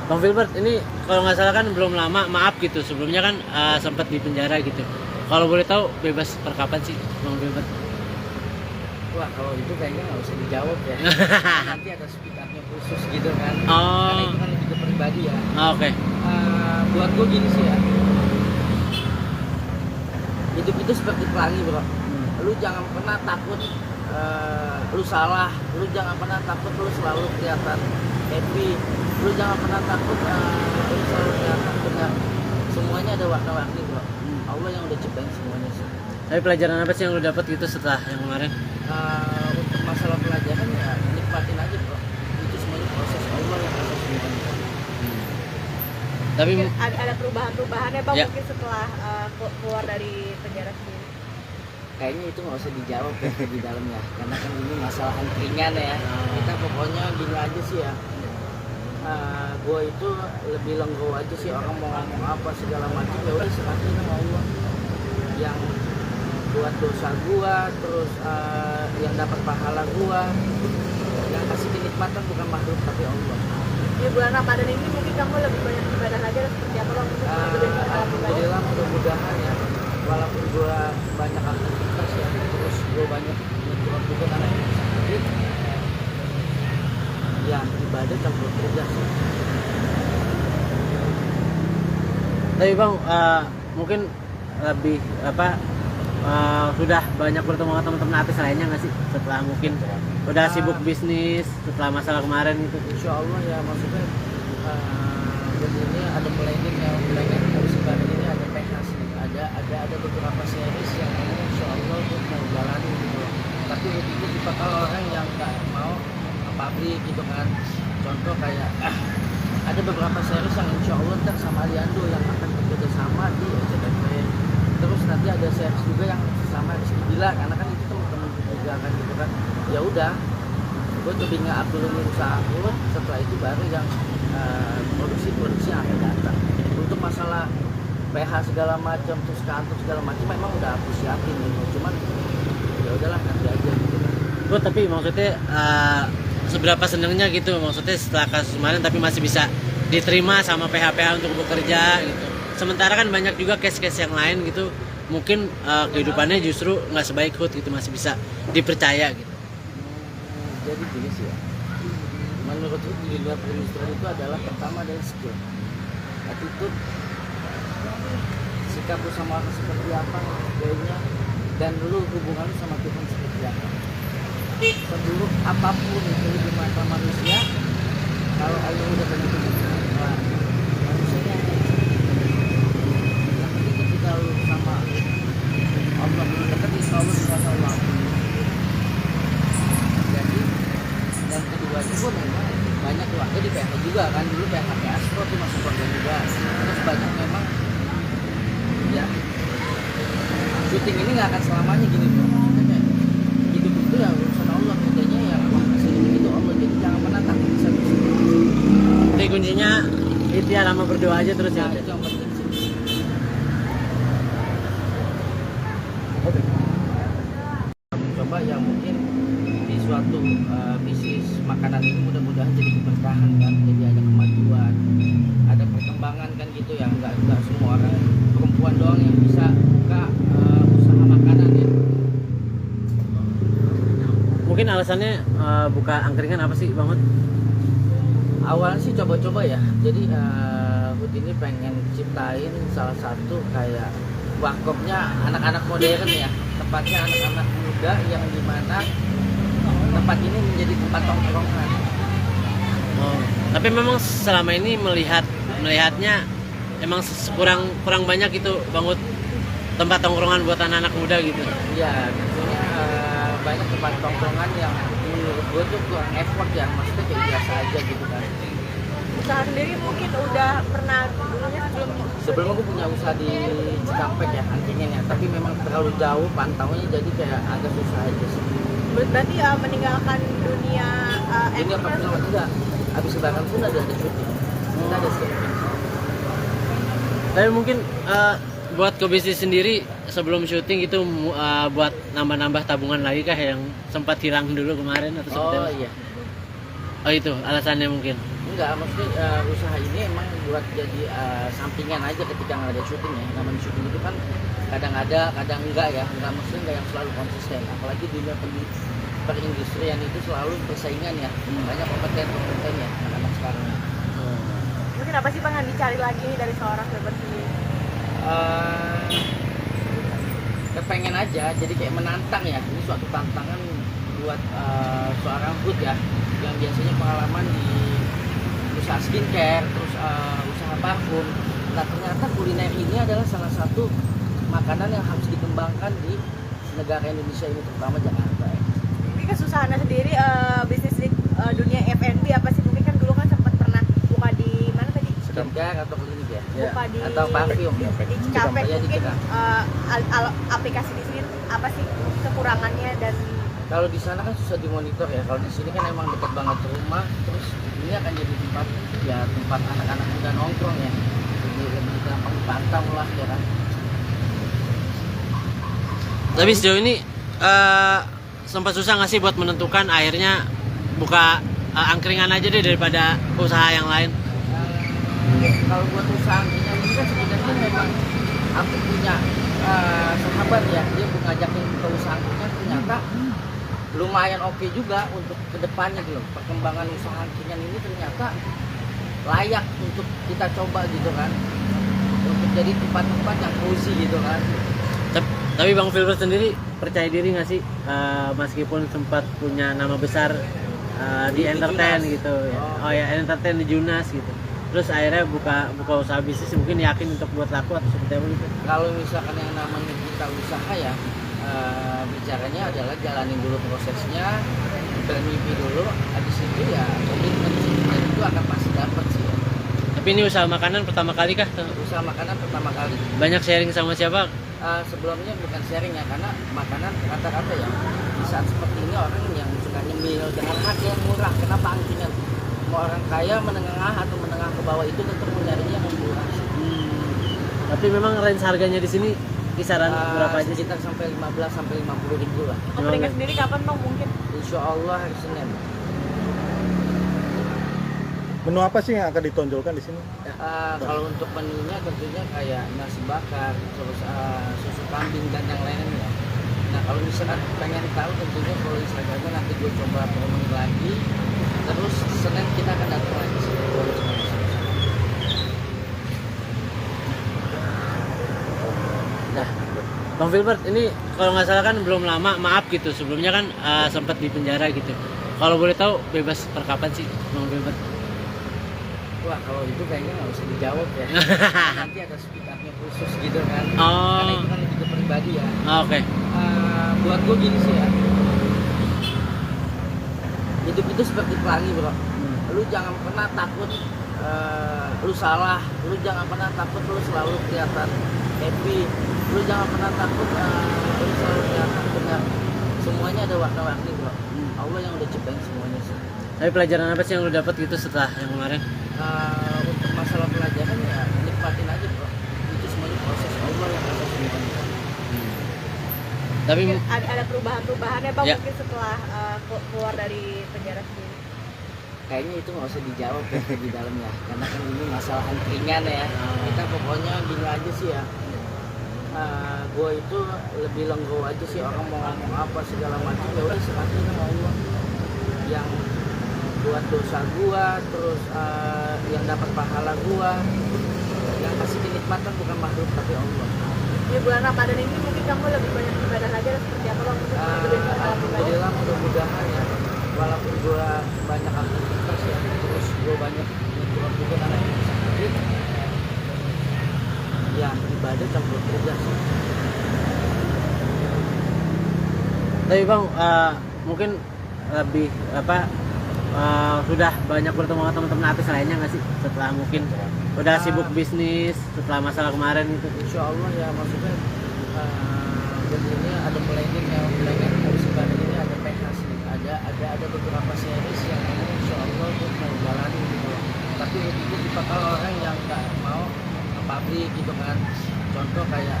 Bang Filbert ini kalau nggak salah kan belum lama, maaf gitu, sebelumnya kan sempat di penjara gitu. Kalau boleh tahu bebas per kapan sih Bang Filbert? Wah kalau itu kayaknya nggak usah dijawab ya. Nanti ada speak up-nya khusus gitu kan. Oh. Karena itu kan lebih ke pribadi ya. Oke. Buat gue gini sih ya. Hidup itu seperti pelangi bro. Lu jangan pernah takut lu salah. Lu jangan pernah takut lu selalu kelihatan happy. Lu jangan pernah takut lu selalu kelihatan benar. Semuanya ada warna-warni bro. Allah yang udah ciptain semuanya sih. Tapi pelajaran apa sih yang lu dapat gitu setelah yang kemarin? Untuk masalah pelajaran ya nikmatin aja bro. Itu semuanya proses Allah yang atas semuanya. Tapi Mungkin ada perubahan-perubahannya bang Ya. mungkin setelah keluar dari penjara sendiri. Kayaknya itu nggak usah dijawab ya di dalam ya, karena kan ini masalah angkringan ya. Kita pokoknya gini aja sih ya. Gue itu lebih legowo aja sih, orang mau ngomong apa segala macam ya udah serahin sama Allah. Yang buat dosa gua, terus yang dapat pahala gua, yang kasih kenikmatan bukan makhluk tapi Allah. Di bulan Ramadan ini mungkin kamu lebih banyak ibadah lagi atau seperti apa bang? Mungkin lebih banyak ibadah. Alhamdulillah, mudah-mudahan ya, walaupun gua banyak aktivitas ya, terus gua banyak nyuruh juga karena ini sakit, ya ibadah campur kerja sih. Tapi bang, mungkin lebih sudah banyak bertemu dengan teman-teman artis lainnya nggak sih setelah mungkin udah sibuk bisnis setelah masalah kemarin itu? Insya Allah ya, maksudnya begini ada planning harus sekarang ini ada PH sih, ada beberapa series yang ini Insya Allah tuh mau jalani gitu loh. Tapi begitu bakal orang yang nggak mau pabrik gitu kan, contoh kayak ada beberapa series yang Insya Allah ntar sama Aliando yang akan bekerja sama di SCTV. Terus nanti ada series juga yang sama Rizky Bilar, karena kan itu teman-teman juga kan gitu kan. Ya udah, gue lebih nggak abdulin usaha gue, setelah itu baru yang produksi yang akan datang. Untuk masalah PH segala macam, terus kantor segala macam memang udah aku siapin gitu. Cuman ya udahlah nanti aja gitu kan. Gue tapi maksudnya seberapa senengnya gitu, maksudnya setelah kasus kemarin tapi masih bisa diterima sama PH-PH untuk bekerja gitu. Sementara kan banyak juga case-case yang lain gitu, mungkin kehidupannya justru nggak sebaik Hud gitu, masih bisa dipercaya gitu. Jadi gini sih ya, menurut Hud di dunia perindustrian itu adalah pertama dari skill, attitude, sikap lu sama orang seperti apa, gayanya, dan lu hubungan lu sama Tuhan seperti apa. Seburuk apapun itu di mata manusia, kalau Allah udah begitu, nah, manusianya yang penting ketika lu sama Allah belum dekat, insya Allah bisa Allah. Jadi dan kedua itu memang banyak keluarga di PH juga kan, dulu PH Astro tuh masuk keluarga juga. Terus banyak memang ya syuting ini nggak akan selamanya gini bro. Maksudnya kayak hidup itu ya urusan Allah, kerjanya ya memang kasih itu Allah, jadi jangan menantang bisa. Jadi kuncinya itu ya, lama berdoa aja terus ya. Nah, itu yang penting sih. Coba ya mungkin di suatu bisnis makanan ini mudah-mudahan jadi keberkahan kan, jadi ada kemajuan, ada perkembangan kan gitu ya, nggak semua orang perempuan doang yang bisa buka usaha makanan ya. Mungkin alasannya buka angkringan apa sih Bang Hud? Awalnya sih coba-coba ya, jadi Hud ini pengen ciptain salah satu kayak warkopnya anak-anak modern ya, tepatnya anak-anak muda yang dimana tempat ini menjadi tempat tongkrongan. Oh, tapi memang selama ini melihatnya emang kurang banyak itu Bang Hud, tempat tongkrongan buat anak-anak muda gitu. Ya, tentunya banyak tempat tongkrongan yang menurut gue tuh kurang effort ya, maksudnya kayak biasa aja gitu kan. Usaha sendiri mungkin udah pernah dulunya Sebelumnya gue punya usaha di Cikampek ya, angkringan ya, tapi memang terlalu jauh pantaunya, jadi kayak agak susah aja sih. berarti meninggalkan dunia Ini apa film juga, habis lebaran pun ada syuting, kita ada syuting. Tapi mungkin buat ke bisnis sendiri sebelum syuting itu buat nambah-nambah tabungan lagi kah yang sempat hilang dulu kemarin atau seperti Oh apa? iya, Oh itu alasannya mungkin. enggak, maksudnya usaha ini emang buat jadi sampingan aja ketika nggak ada syuting ya. Namanya syuting itu kan kadang ada, kadang enggak ya, enggak, maksudnya enggak yang selalu konsisten. Apalagi di dunia perindustrian itu selalu persaingan ya, banyak kompeten ya anak-anak sekarang. mungkin apa sih bang yang dicari lagi nih dari seorang selebriti? Kepengen aja, jadi kayak menantang ya. Ini suatu tantangan buat seorang Hud ya, yang biasanya pengalaman di usaha skincare, terus usaha parfum. Nah ternyata kuliner ini adalah salah satu makanan yang harus dikembangkan di negara Indonesia ini, terutama Jakarta ya. Ini kesusahannya sendiri bisnis di dunia F&B apa sih? Mungkin kan dulu kan sempat pernah buka di mana tadi? Di gitu. Skincare atau klinik ya? Buka di Atau parfum ya? di Cikampek Iya, di mungkin Cikampek. aplikasi di sini apa sih kekurangannya dan Kalau di sana kan susah dimonitor ya. Kalau di sini kan emang dekat banget rumah, terus ini akan jadi tempat anak-anak muda nongkrong ya. Jadi lebih gampang dipantau lah ya kan. Tapi sejauh ini sempat susah nggak sih buat menentukan akhirnya buka angkringan aja deh daripada usaha yang lain? Kalau buat usaha angkringan ini kan sebenarnya memang aku punya sahabat ya, dia ngajakin ke usaha angkringan, ternyata lumayan oke juga untuk kedepannya gitu loh. Perkembangan usaha angkringan ini ternyata layak untuk kita coba gitu kan, untuk jadi tempat-tempat yang cozy gitu kan. Tapi Bang Filbert sendiri percaya diri nggak sih meskipun sempat punya nama besar di entertain Junas. gitu ya. Oh ya, entertain di Junas gitu. Terus akhirnya buka usaha bisnis, mungkin yakin untuk buat laku atau seperti apa gitu? Kalau misalkan yang namanya kita usaha ya, bicaranya adalah jalanin dulu prosesnya, bermimpi dulu, habis itu ya komitmen itu akan pasti dapat sih. Tapi ini usaha makanan pertama kali kah? Usaha makanan pertama kali. Banyak sharing sama siapa? Sebelumnya bukan sharing ya, karena makanan rata-rata ya di saat seperti ini orang yang suka nyemil dengan harga yang murah. Kenapa angkringan? Mau orang kaya, menengah atau menengah ke bawah itu tetap mencarinya yang murah. Tapi memang range harganya di sini kisaran berapa aja sih? Sekitar sampai 15 sampai 50 ribu lah. opening sendiri kapan Bang mungkin? Insya Allah hari Senin. Menu apa sih yang akan ditonjolkan di sini? Kalau untuk menunya tentunya kayak nasi bakar, terus susu kambing dan yang lainnya. Nah kalau misalkan pengen tahu tentunya kalau Instagramnya nanti gue coba promoin lagi. Terus Senin kita akan datang lagi sih. Nah, Bang Filbert ini kalau nggak salah kan belum lama, maaf gitu, sebelumnya kan sempat di penjara gitu. Kalau boleh tahu bebas per kapan sih Bang Filbert? Wah kalau itu kayaknya nggak usah dijawab ya. Nanti ada speak up-nya khusus gitu kan. Oh. Karena itu kan lebih ke pribadi ya. Oke. Buat gue gini sih ya. Hidup itu seperti pelangi bro. Lu jangan pernah takut lu salah. Lu jangan pernah takut lu selalu kelihatan happy. Lu jangan pernah takut lu selalu kelihatan benar. Semuanya ada warna-warni bro. Allah yang udah ciptain semuanya sih. Tapi pelajaran apa sih yang lu dapat gitu setelah yang kemarin? Untuk masalah pelajaran ya nikmatin aja bro. Itu semuanya proses Allah yang ada semuanya. Tapi Mungkin ada perubahan-perubahannya Bang Ya. mungkin setelah keluar dari penjara sendiri. Kayaknya itu nggak usah dijawab ya di dalam ya, karena kan ini masalah angkringan ya. Kita pokoknya gini aja sih ya. Gue itu lebih legowo aja sih, orang mau ngomong apa segala macam ya udah serahin sama Allah. Yang buat dosa gua, terus yang dapat pahala gua, yang kasih kenikmatan bukan makhluk tapi Allah. Di bulan Ramadan ini mungkin kamu lebih banyak ibadah lagi atau seperti apa Bang? Mungkin lebih pengalaman ibadah. Alhamdulillah mudah-mudahan ya, walaupun gua banyak aktivitas ya, terus gua banyak nyuruh juga karena yang sakit, ya ibadah campur kerja sih. Tapi Bang mungkin lebih apa sudah banyak bertemu sama teman-teman artis lainnya nggak sih setelah mungkin udah sibuk bisnis setelah masalah kemarin itu? Insya Allah ya, maksudnya tentunya ada planning harus ibadah ini ada PH sih, ada beberapa series yang ini Insya Allah tuh mau jalani gitu loh. Tapi itu bakal orang yang nggak mau pabrik gitu kan. Contoh kayak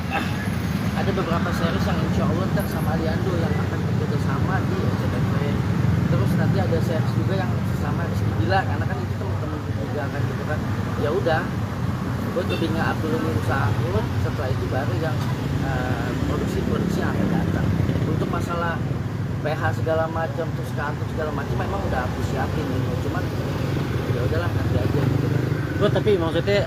ada beberapa series yang Insya Allah ntar sama Aliando yang akan bekerja sama di SCTV. Terus nanti ada series juga yang sama Rizky Bilar, karena kan itu teman-teman juga kan gitu kan. Ya udah, gue lebih nggak dulu usaha gue, setelah itu baru yang produksi yang akan datang. Untuk masalah PH segala macam, terus kantor segala macam memang udah aku siapin gitu. Cuman ya udahlah nanti aja gitu kan. Gue tapi maksudnya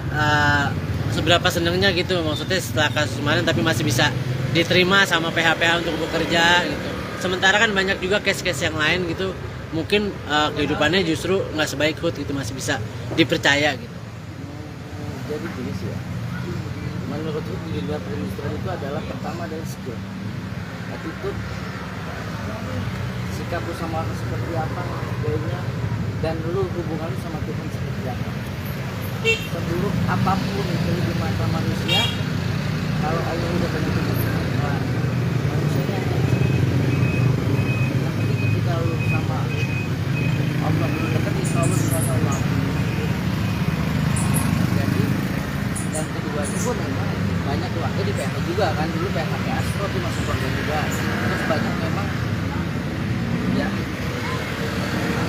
seberapa senengnya gitu, maksudnya setelah kasus kemarin tapi masih bisa diterima sama PH-PH untuk bekerja gitu. Sementara kan banyak juga case-case yang lain gitu, mungkin kehidupannya justru nggak sebaik Hood gitu, masih bisa dipercaya gitu. Jadi gini sih ya, menurut gue di dunia perindustrian itu adalah pertama adalah skill, attitude, sikap lu sama orang seperti apa, kayaknya, dan lu hubungan lu sama Tuhan seperti apa. seburuk apapun itu di mata manusia, kalau Allah udah tentuin manusianya yang penting ketika lu sama Allah belum dekat, insya Allah bisa Allah. Jadi dan keduanya pun memang banyak keluarga di PH juga kan, dulu PH Astro itu masuk keluarga juga, terus banyak memang ya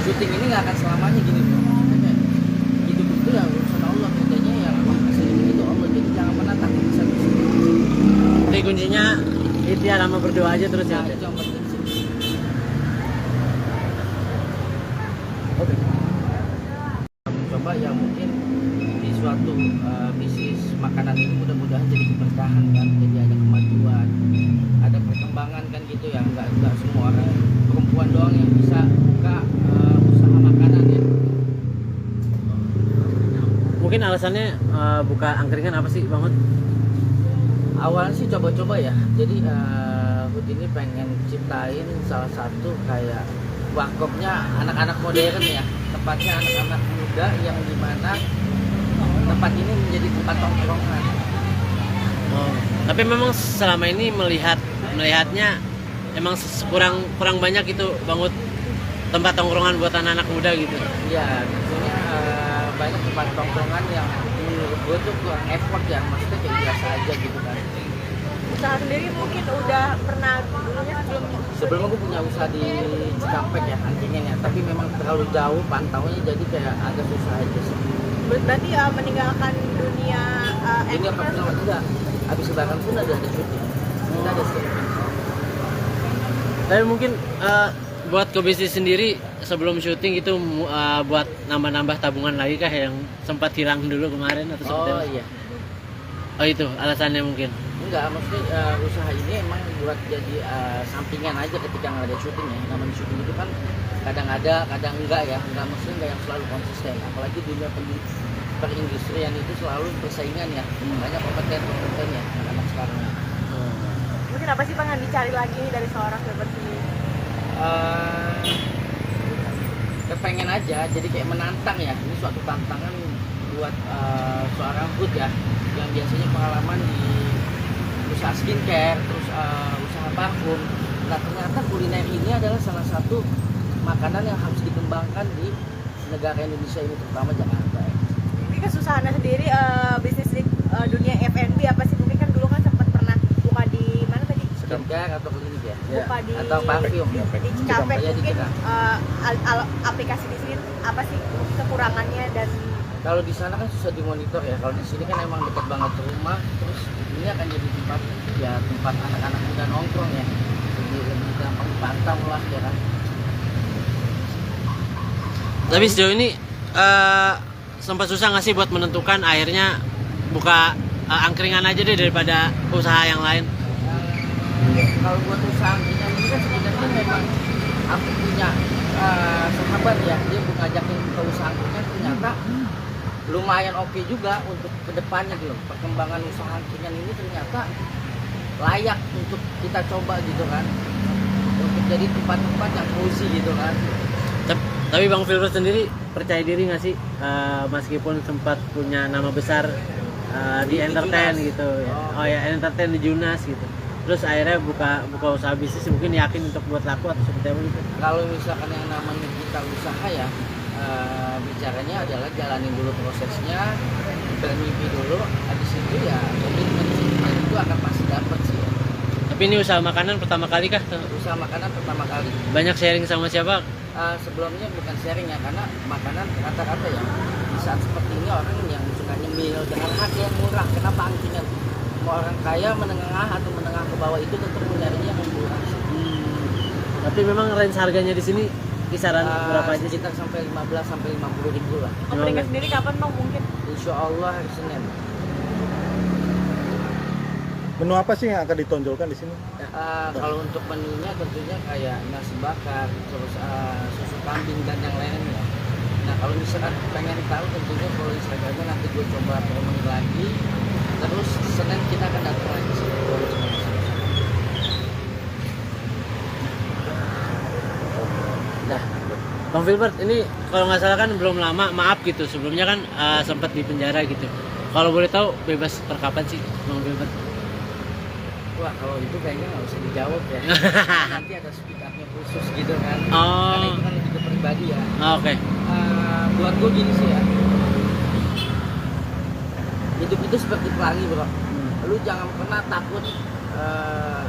syuting ini nggak akan selamanya gini bro. Maksudnya kayak hidup itu ya urusan Allah, kerjanya ya memang kasih itu Allah, jadi jangan pernah takut bisa. Jadi kuncinya ikhtiar sama berdoa aja terus ya. Nah, itu yang penting sih. Oke. Coba ya mungkin di suatu bisnis makanan ini mudah-mudahan jadi keberkahan kan, jadi ada kemajuan, ada perkembangan kan gitu ya, nggak semua orang perempuan doang yang bisa buka usaha makanan ya. Mungkin alasannya buka angkringan apa sih Bang Hud? Awalnya sih coba-coba ya, jadi Hud ini pengen ciptain salah satu kayak warkopnya anak-anak modern ya, tepatnya anak-anak muda yang dimana tempat ini menjadi tempat tongkrongan. Oh, tapi memang selama ini melihatnya emang kurang banyak itu Bang Hud tempat tongkrongan buat anak-anak muda gitu. Ya, tentunya banyak tempat tongkrongan yang menurut gue tuh kurang effort ya, maksudnya kayak biasa aja gitu kan. Usaha sendiri mungkin udah pernah dulunya Sebelumnya gue punya usaha di Cikampek ya, angkringan ya, tapi memang terlalu jauh pantaunya, jadi kayak agak susah aja sih. berarti meninggalkan dunia Ini apa film juga, habis lebaran pun ada syuting, kita ada syuting. Tapi mungkin buat ke bisnis sendiri sebelum syuting itu buat nambah-nambah tabungan lagi kah yang sempat hilang dulu kemarin atau seperti Oh apa? iya, Oh itu alasannya mungkin. enggak, maksudnya usaha ini emang buat jadi sampingan aja ketika nggak ada syuting ya. Namanya syuting itu kan kadang ada, kadang enggak ya, enggak, maksudnya enggak yang selalu konsisten. Apalagi dunia perindustrian itu selalu persaingan ya, banyak kompeten ya anak-anak sekarang. mungkin apa sih Bang yang dicari lagi nih dari seorang seperti ini? Kepengen aja, jadi kayak menantang ya. Ini suatu tantangan buat seorang Hud ya, yang biasanya pengalaman di usaha skincare, terus usaha parfum. Nah ternyata kuliner ini adalah salah satu makanan yang harus dikembangkan di negara Indonesia ini, terutama Jakarta ya. Ini kesusahannya sendiri bisnis di dunia F&B apa sih? Mungkin kan dulu kan sempat pernah buka di mana tadi? Skincare atau klinik ya, Buka di atau parfum di Cikampek. Ya, di Mungkin Cikampek. aplikasi di sini apa sih kekurangannya dan Kalau di sana kan susah dimonitor ya, kalau di sini kan emang dekat banget ke rumah, terus ini akan jadi tempat anak-anak muda nongkrong ya, lebih gampang dipantau lah ya kan. Tapi sejauh ini sempat susah nggak sih buat menentukan akhirnya buka angkringan aja deh daripada usaha yang lain? Kalau buat usaha angkringan ini kan sebenarnya memang aku punya sahabat ya, dia ngajakin ke usaha angkringan, ternyata lumayan oke juga untuk kedepannya gitu. Perkembangan usaha angkringan ini ternyata layak untuk kita coba gitu kan, untuk jadi tempat-tempat yang cozy gitu kan. Tapi Bang Firdaus sendiri percaya diri nggak sih meskipun sempat punya nama besar di entertain Junas gitu ya. Oh. Ya entertain di Junas gitu. Terus akhirnya buka usaha bisnis, mungkin yakin untuk buat laku atau seperti apa gitu. Kalau misalkan yang namanya kita usaha ya, bicaranya adalah jalanin dulu prosesnya, bermimpi dulu, habis itu ya komitmen itu akan pasti dapat sih. Tapi ini usaha makanan pertama kali kah? Usaha makanan pertama kali. Banyak sharing sama siapa? Sebelumnya bukan sharing ya, karena makanan rata-rata ya di saat seperti ini orang yang suka nyemil dengan harga yang murah. Kenapa angkringan? Mau orang kaya, menengah atau menengah ke bawah itu tentu mencarinya yang murah. Tapi memang range harganya di sini kisaran berapa aja sih? Sekitar sampai 15 sampai 50 ribu lah. Angkringan sendiri kapan Bang mungkin? Insya Allah hari Senin. Menu apa sih yang akan ditonjolkan di sini? Kalau untuk menunya tentunya kayak nasi bakar, terus susu kambing dan yang lainnya. Nah kalau misalkan pengen tahu tentunya kalau Instagramnya nanti gue coba promoin lagi. Terus Senin kita akan datang lagi sih. Nah, Bang Filbert, ini kalau nggak salah kan belum lama, maaf gitu, sebelumnya kan sempat di penjara gitu. Kalau boleh tahu bebas per kapan sih Bang Filbert? Wah, kalau itu kayaknya nggak usah dijawab ya. Nanti ada speak up-nya khusus gitu kan. Oh. Karena itu kan lebih ke pribadi ya. Oke. Buat gue gini sih ya. Hidup itu seperti pelangi bro. Lu jangan pernah takut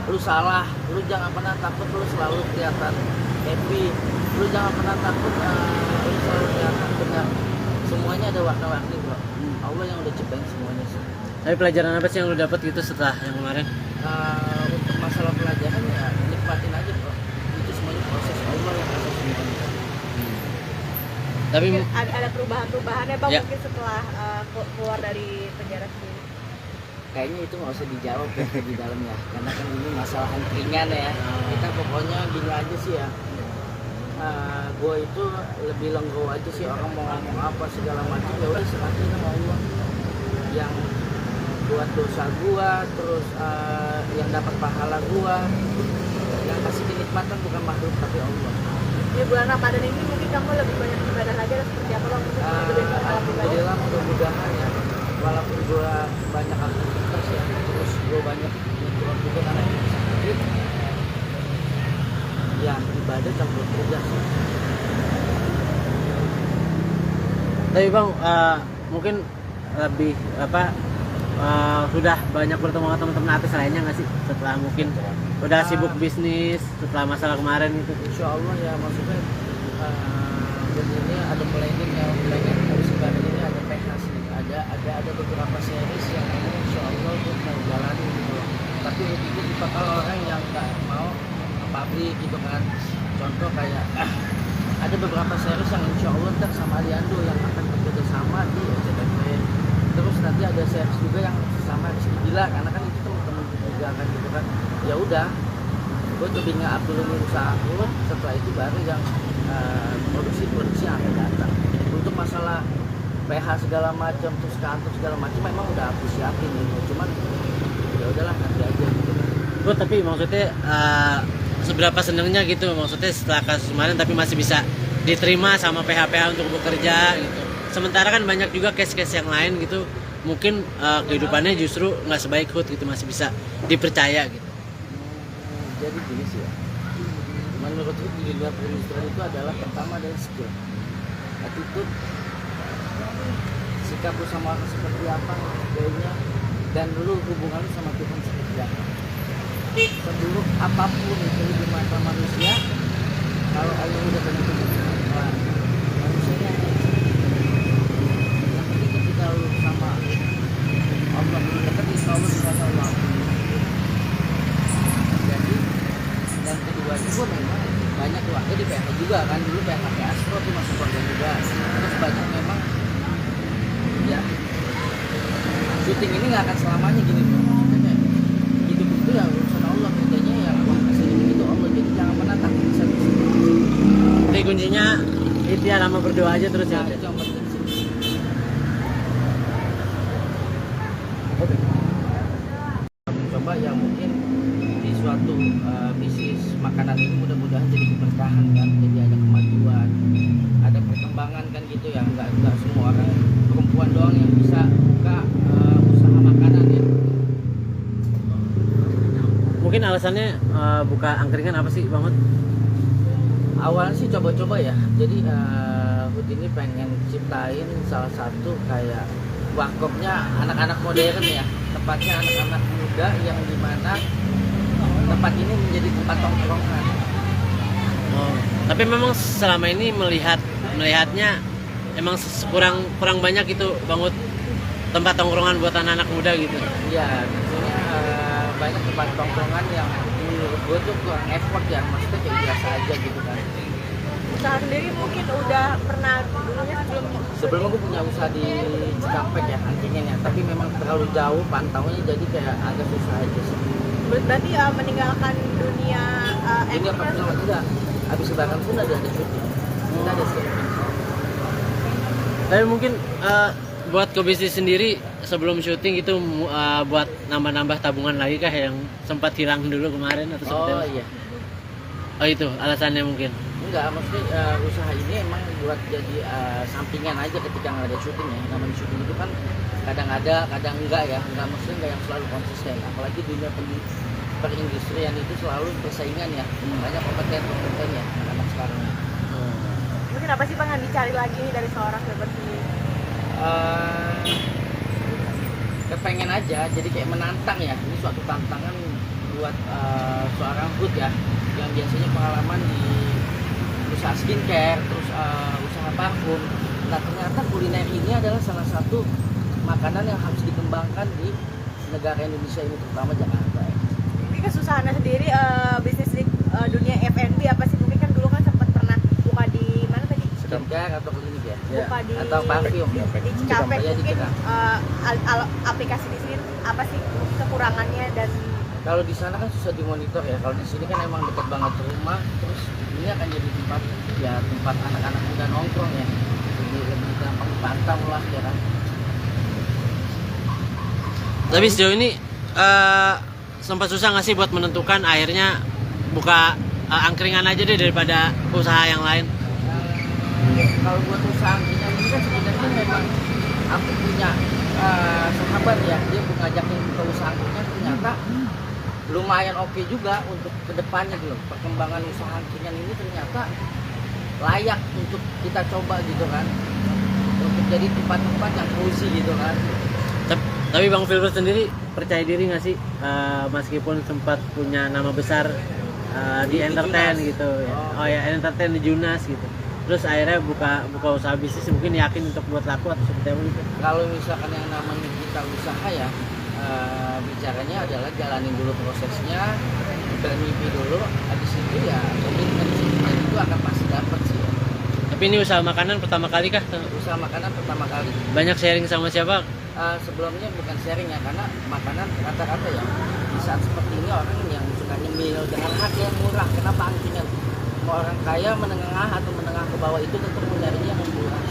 lu salah. Lu jangan pernah takut lu selalu kelihatan happy. Lu jangan pernah takut lu selalu kelihatan benar. Semuanya ada warna-warni bro. Allah yang udah ciptain semuanya sih. Tapi pelajaran apa sih yang lu dapat gitu setelah yang kemarin? Untuk masalah pelajaran ya nikmatin aja bro. Itu semuanya proses Allah yang ada semuanya. Tapi Mungkin ada perubahan-perubahannya Bang Ya. mungkin setelah keluar dari penjara sendiri. Kayaknya itu nggak usah dijawab ya di dalam ya, karena kan ini masalah ringan ya. Kita pokoknya gini aja sih ya. Gue itu lebih legowo aja sih, orang mau ngomong apa segala macam ya udah serahin sama Allah. Yang buat dosa gua, terus yang dapat pahala gua, yang kasih kenikmatan bukan makhluk tapi Allah. Di bulan Ramadan ini mungkin kamu lebih banyak ibadah lagi atau seperti apa Bang? Mungkin lebih banyak alat ibadah. Alhamdulillah mudah-mudahan ya, walaupun gua banyak aktivitas ya, terus gua banyak keluar juga karena ini sakit. Ya ibadah campur kerja sih. Tapi Bang, mungkin lebih apa sudah banyak bertemu sama teman-teman artis lainnya nggak sih setelah mungkin udah sibuk bisnis setelah masalah kemarin itu? Insya Allah ya, maksudnya ini ada planning ya, planning harus ibadah ini ada PH sih, ada beberapa series yang ini Insya Allah gue mau jalanin gitu loh. Tapi itu bakal orang yang nggak mau pabrik gitu kan. Contoh kayak ada beberapa series yang Insya Allah ntar sama Aliando yang akan bekerja sama di SCTV. Terus nanti ada series juga yang sama Rizky Bilar, karena kan itu teman-teman juga kan gitu kan. Ya udah, gue lebih nge-uploadin usaha gue, setelah itu baru yang produksi yang akan datang. Untuk masalah PH segala macam, terus kantor segala macam memang udah aku siapin gitu. Cuman ya udahlah nanti aja gitu kan. Gue tapi maksudnya seberapa senengnya gitu, maksudnya setelah kasus kemarin tapi masih bisa diterima sama PH-PH untuk bekerja gitu. Sementara kan banyak juga case-case yang lain gitu, mungkin kehidupannya justru nggak sebaik Hud gitu, masih bisa dipercaya gitu. Jadi gini sih ya, menurut gue di dunia perindustrian itu adalah pertama adalah skill, attitude, sikap lu sama orang seperti apa, gayanya, dan lu hubungan lu sama Tuhan seperti apa. Seburuk apapun itu di mata manusia, kalau Allah udah tentu manusianya yang penting ketika lu sama Allah dekat, insya Allah sama Allah. Jadi dan kedua itu memang banyak keluarga di PH juga kan, dulu PH Astro tuh masuk keluarga juga. Terus banyak memang ya syuting ini nggak akan selamanya gini bro. Maksudnya kayak hidup itu ya urusan Allah, kerjanya ya Allah kasih itu Allah, jadi jangan pernah takut bisa. Jadi kuncinya itu ya, nama berdoa aja terus ya. Nah, itu yang penting sih. Coba ya mungkin di suatu bisnis makanan ini mudah-mudahan jadi keberkahan kan, jadi ada kemajuan, ada perkembangan kan gitu ya, nggak semua orang perempuan doang yang bisa buka usaha makanan ya. Mungkin alasannya buka angkringan apa sih Bang Hud? Awalnya sih coba-coba ya, jadi Hud ini pengen ciptain salah satu kayak warkopnya anak-anak modern ya, tepatnya anak-anak muda yang dimana tempat ini menjadi tempat tongkrongan. Oh, tapi memang selama ini melihatnya emang kurang banyak itu Bang Hud, tempat tongkrongan buat anak-anak muda gitu. Ya, tentunya banyak tempat tongkrongan yang menurut gue tuh kurang effort ya, maksudnya kayak biasa aja gitu kan. Usaha sendiri mungkin udah pernah dulunya Sebelumnya gue punya usaha di Cikampek ya, angkringan ya, tapi memang terlalu jauh pantaunya, jadi kayak agak susah aja sih. berarti meninggalkan dunia Ini apa pun tidak, habis lebaran pun ada syuting, kita ada syuting. Tapi mungkin buat ke bisnis sendiri sebelum syuting itu buat nambah-nambah tabungan lagi kah yang sempat hilang dulu kemarin atau seperti Oh apa? iya, Oh itu alasannya mungkin. Enggak, maksudnya usaha ini emang buat jadi sampingan aja ketika nggak ada syuting ya. Namanya syuting itu kan kadang ada, kadang enggak ya. Enggak, maksudnya enggak yang selalu konsisten. Apalagi dunia perindustrian itu selalu persaingan ya. Banyak kompeten ya anak-anak sekarang. Mungkin apa sih Bang yang dicari lagi nih dari seorang Filbert sendiri? Kepengen aja, jadi kayak menantang ya. Ini suatu tantangan buat seorang food ya, yang biasanya pengalaman di usaha skincare, terus usaha parfum. Nah ternyata kuliner ini adalah salah satu makanan yang harus dikembangkan di negara Indonesia ini, terutama Jakarta ya. Ini kesusahannya sendiri bisnis di dunia F&B apa sih? Mungkin kan dulu kan sempat pernah buka di mana tadi? Skincare atau klinik ya? Buka di Atau parfum ya? di Cikampek. Ya, di Mungkin Cikampek. aplikasi di sini apa sih kekurangannya dan Kalau di sana kan susah dimonitor ya. Kalau di sini kan emang dekat banget rumah, terus ini akan jadi tempat anak-anak muda nongkrong ya. Lebih gampang dipantau lah ya kan. Tapi sejauh ini sempat susah nggak sih buat menentukan akhirnya buka angkringan aja deh daripada usaha yang lain? Kalau buat usaha angkringan ini kan sebenarnya memang aku punya sahabat ya, dia ngajakin ke usaha angkringan, ternyata lumayan oke juga untuk kedepannya gitu. Perkembangan usaha angkringan ini ternyata layak untuk kita coba gitu kan, untuk jadi tempat-tempat yang cozy gitu kan. Tapi Bang Filbert sendiri percaya diri nggak sih meskipun sempat punya nama besar di entertain Junas gitu ya. Oh. Ya entertain di Junas gitu. Terus akhirnya buka usaha bisnis, mungkin yakin untuk buat laku atau seperti apa gitu. Kalau misalkan yang namanya kita usaha ya, bicaranya adalah jalanin dulu prosesnya, bermimpi dulu, habis itu ya komitmen itu akan pasti dapat sih. Tapi ini usaha makanan pertama kali kah? Usaha makanan pertama kali. Banyak sharing sama siapa? Sebelumnya bukan sharing ya, karena makanan rata-rata ya di saat seperti ini orang yang suka nyemil dengan harga yang murah. Kenapa angkringan? Mau orang kaya, menengah atau menengah ke bawah itu tentu mencarinya yang murah.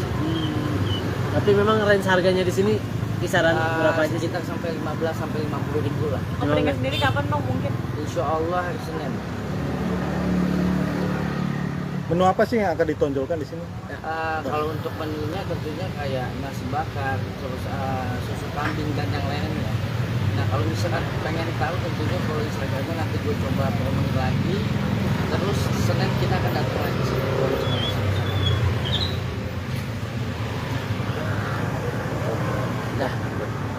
Tapi memang range harganya di sini kisaran berapa aja sih? Sekitar sampai 15 sampai 50 ribu lah. opening sendiri kapan Bang mungkin? Insya Allah hari Senin. Menu apa sih yang akan ditonjolkan di sini? Kalau untuk menunya tentunya kayak nasi bakar, terus susu kambing dan yang lainnya. Nah kalau misalkan pengen tahu tentunya kalau Instagramnya nanti gue coba promosi lagi. Terus Senin kita akan datang lagi sih. Nah,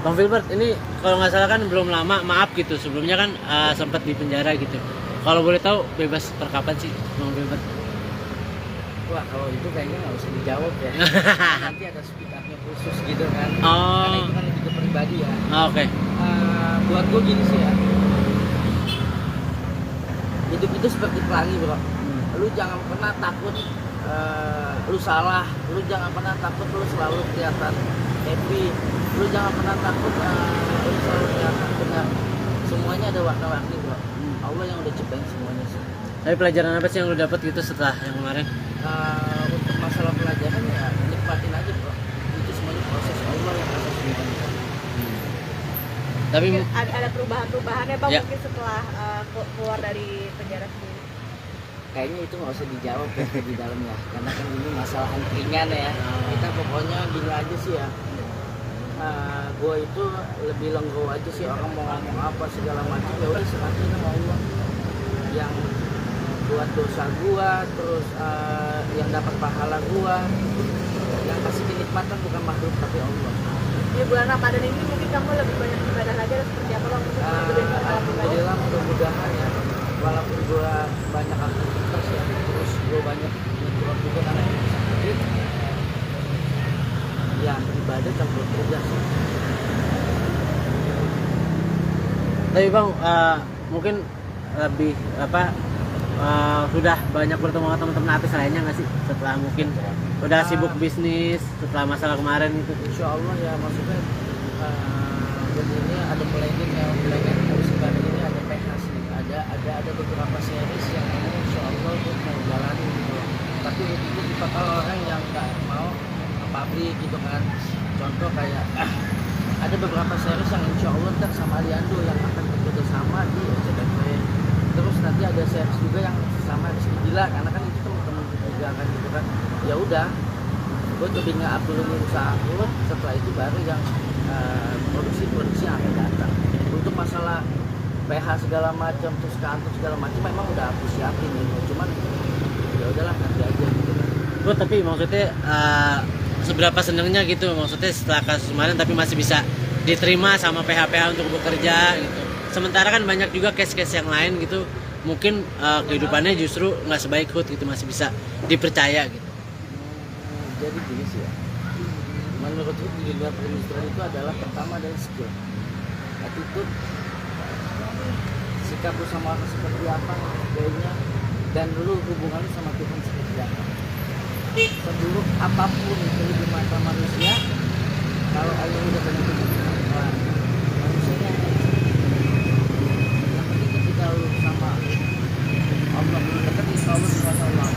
Bang Filbert ini kalau nggak salah kan belum lama, maaf gitu, sebelumnya kan sempat di penjara gitu. Kalau boleh tahu bebas per kapan sih Bang Filbert? Wah kalau itu kayaknya nggak usah dijawab ya. Nanti ada speak up-nya khusus gitu kan. Oh. Karena itu kan lebih ke pribadi ya. Oke. Buat gue gini sih ya. Hidup itu seperti pelangi bro. Lu jangan pernah takut lu salah. Lu jangan pernah takut lu selalu kelihatan happy. Lu jangan pernah takut lu selalu kelihatan benar. Semuanya ada warna-warni bro. Allah yang udah ciptain semuanya sih. Tapi pelajaran apa sih yang lu dapat gitu setelah yang kemarin? Untuk masalah pelajaran ya nikmatin aja bro. Itu semuanya proses Allah yang atas semuanya. Tapi Mungkin ada perubahan-perubahannya Bang Ya. mungkin setelah keluar dari penjara sendiri. Kayaknya itu nggak usah dijawab ya di dalam ya, karena kan ini masalah angkringan ya. Kita pokoknya gini aja sih ya. Gue itu lebih legowo aja sih, orang mau ngomong apa segala macam ya udah serahin sama Allah. Yang buat dosa gua, terus yang dapat pahala gua, yang kasih kenikmatan bukan makhluk tapi Allah. Di bulan Ramadan ini mungkin kamu lebih banyak ibadah lagi atau seperti apa Bang? Mungkin lebih banyak pengalaman pribadi. Alhamdulillah mudah-mudahan ya, walaupun gua banyak aktivitas ya, terus gua banyak ngeluar juga karena ini sakit. Ya ibadah campur kerja sih. Tapi Bang mungkin lebih sudah banyak bertemu sama teman-teman artis lainnya nggak sih setelah mungkin udah sibuk bisnis setelah masalah kemarin itu? Insya Allah ya, maksudnya begini ada planning harus kemarin ini ada PHS nih, ada beberapa series yang ini Insya Allah gue mau jalanin gitu. Tapi itu bakal orang yang nggak mau pabrik gitu kan. Contoh kayak ada beberapa series yang Insya Allah ntar sama Aliando yang akan bekerja sama di SCTV. Terus nanti ada series juga yang sama Rizky Bilar, karena kan itu teman-teman juga kan gitu kan. Ya udah, gue lebih nge-up dulu nih usaha gue, setelah itu baru yang produksi yang akan datang. Untuk masalah PH segala macam, terus kantor segala macam memang udah aku siapin gitu. Cuman ya udahlah nanti aja gitu kan. Bro, tapi maksudnya seberapa senengnya gitu, maksudnya setelah kasus kemarin tapi masih bisa diterima sama PH-PH untuk bekerja gitu. Sementara kan banyak juga case-case yang lain gitu, mungkin kehidupannya justru nggak sebaik Hood gitu, masih bisa dipercaya gitu. Jadi gini sih ya, menurut Hood di dunia perindustrian itu adalah pertama dari skill, attitude, sikap lu sama orang seperti apa, gayanya, dan lu hubungan lu sama Tuhan seperti apa. Seburuk apapun itu di mata manusia, kalau Allah udah benar-benar manusianya yang penting ketika lu sama Allah belum dekat, insya Allah sama Allah.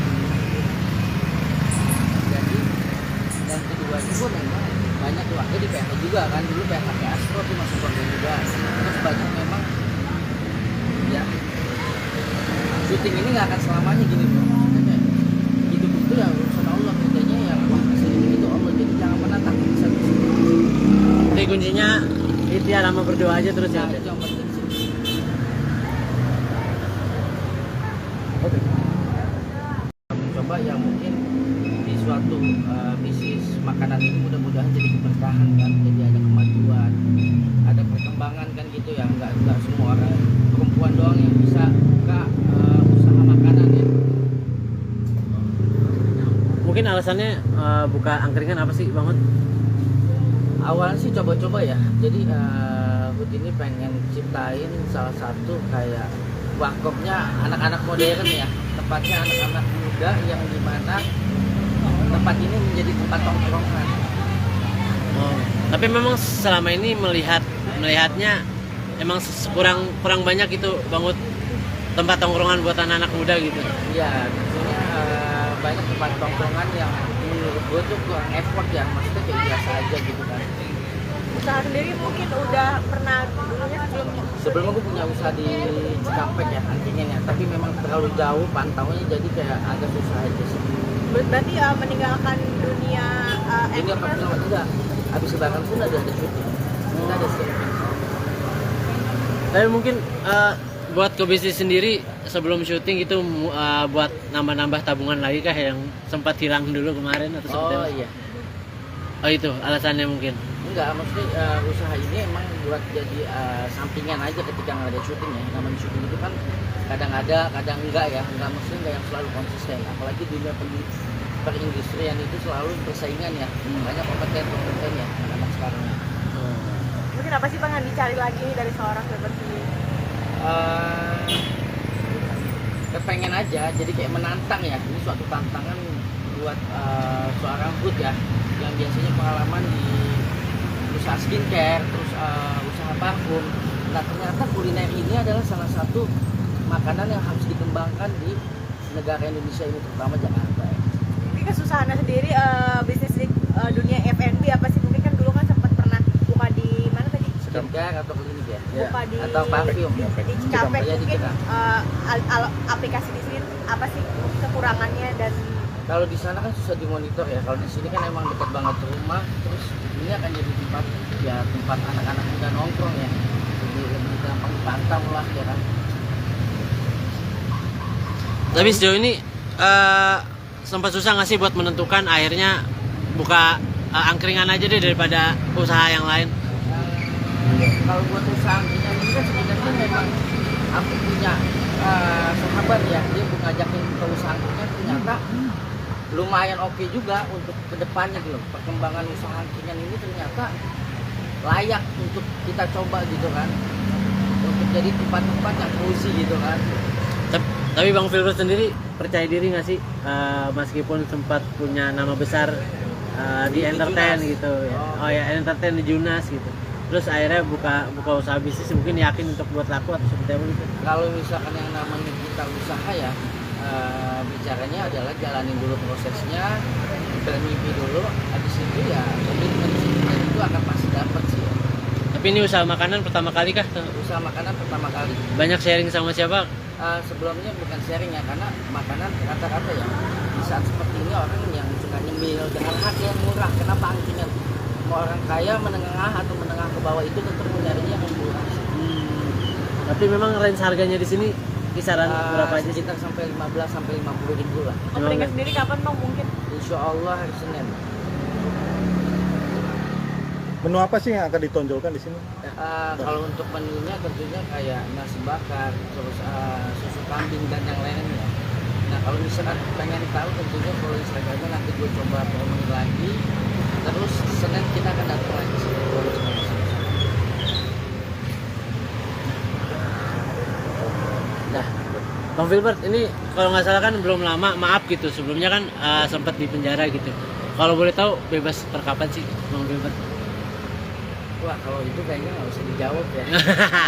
Jadi dan kedua itu memang banyak keluarga di PH juga kan, dulu PH Astro tuh masuk keluarga juga, terus banyak memang ya syuting ini nggak akan selamanya gini bro. Maksudnya kayak hidup itu ya urusan Allah, bedanya yang kasih itu Allah, jadi jangan pernah takut bisa. Jadi kuncinya itu ya, lama berdoa aja terus ya. Nah, itu yang penting sih. Oke. Coba yang mungkin di suatu bisnis makanan ini mudah-mudahan jadi keberkahan kan, jadi ada kemajuan, ada perkembangan kan gitu ya, nggak semua orang perempuan doang yang bisa buka usaha makanan ya. Mungkin alasannya buka angkringan apa sih Bang Hood? Awalnya sih coba-coba ya, jadi Hood ini pengen ciptain salah satu kayak warkopnya anak-anak modern ya, tepatnya anak-anak muda yang dimana tempat ini menjadi tempat tongkrongan. Oh, tapi memang selama ini melihatnya emang kurang banyak itu Bang Hood, tempat tongkrongan buat anak-anak muda gitu. Iya, tentunya banyak tempat tongkrongan yang menurut gue tuh kurang effort ya, maksudnya kayak biasa aja gitu kan. Usaha sendiri mungkin udah pernah dulunya Sebelumnya gue punya usaha di Cikampek ya, angkringan ya, tapi memang terlalu jauh pantaunya, jadi kayak agak susah aja sih. berarti meninggalkan dunia Ini apa film juga, habis lebaran pun ada syuting, kita ada syuting. Tapi mungkin buat ke bisnis sendiri sebelum syuting itu buat nambah-nambah tabungan lagi kah yang sempat hilang dulu kemarin atau seperti Oh apa? iya, Oh itu alasannya mungkin. enggak, maksudnya usaha ini emang buat jadi sampingan aja ketika nggak ada syuting ya. Namanya syuting itu kan kadang ada, kadang enggak ya, enggak, maksudnya enggak yang selalu konsisten. Apalagi di dunia perindustrian itu selalu persaingan ya, banyak kompeten ya anak-anak sekarang. mungkin apa sih Bang yang dicari lagi nih dari seorang Filbert sendiri? Kepengen aja, jadi kayak menantang ya. Ini suatu tantangan buat seorang Hood ya, yang biasanya pengalaman di usaha skincare, terus usaha parfum. Nah ternyata kuliner ini adalah salah satu makanan yang harus dikembangkan di negara Indonesia ini, terutama Jakarta ya. Ini kesusahannya sendiri bisnis di dunia F&B apa sih? Mungkin kan dulu kan sempat pernah buka di mana tadi? Skincare atau klinik ya, Buka di atau parfum di Cikampek. Cikampek, ya, di Mungkin Cikampek. aplikasi di sini apa sih kekurangannya dan Kalau di sana kan susah dimonitor ya, kalau di sini kan emang dekat banget rumah, terus ini akan jadi tempat anak-anak muda nongkrong ya, lebih gampang dipantau lah ya kan. Tapi sejauh ini sempat susah nggak sih buat menentukan akhirnya buka angkringan aja deh daripada usaha yang lain? Kalau buat usaha angkringan ini kan sebenarnya memang aku punya sahabat ya, dia ngajakin ke usaha angkringan, ternyata lumayan oke juga untuk kedepannya gitu. Perkembangan usaha angkringan ini ternyata layak untuk kita coba gitu kan, untuk jadi tempat-tempat yang cozy gitu kan. Tapi Bang Filbert sendiri percaya diri nggak sih meskipun sempat punya nama besar di entertain Junas gitu ya. Oh. Oh ya, entertain di Junas gitu. Terus akhirnya buka usaha bisnis, mungkin yakin untuk buat laku atau seperti apa gitu. Kalau misalkan yang namanya kita usaha ya, bicaranya adalah jalanin dulu prosesnya, bermimpi dulu, habis itu ya komitmen kita itu akan pasti dapat sih. Tapi ini usaha makanan pertama kali kah? Usaha makanan pertama kali. Banyak sharing sama siapa? Sebelumnya bukan sharing ya, karena makanan rata-rata ya di saat seperti ini orang yang suka nyemil dengan harga yang murah. Kenapa angkringan? Mau orang kaya, menengah atau menengah ke bawah itu tetap mencarinya yang murah. Tapi memang range harganya di sini kisaran berapa aja sih? Sekitar sampai 15 sampai 50 ribu lah. Openingnya sendiri kapan bang mungkin? Insya Allah hari Senin. Menu apa sih yang akan ditonjolkan di sini? Kalau untuk menunya tentunya kayak nasi bakar, terus susu kambing dan yang lainnya. Nah kalau misalkan pengen tahu tentunya kalau Instagramnya nanti gue coba promoin lagi. Terus Senin kita akan datang lagi sih. Nah, Bang Filbert, ini kalau nggak salah kan belum lama, maaf gitu. Sebelumnya kan sempat di penjara gitu. Kalau boleh tahu bebas per kapan sih, Bang Filbert? Wah kalau itu kayaknya nggak usah dijawab ya.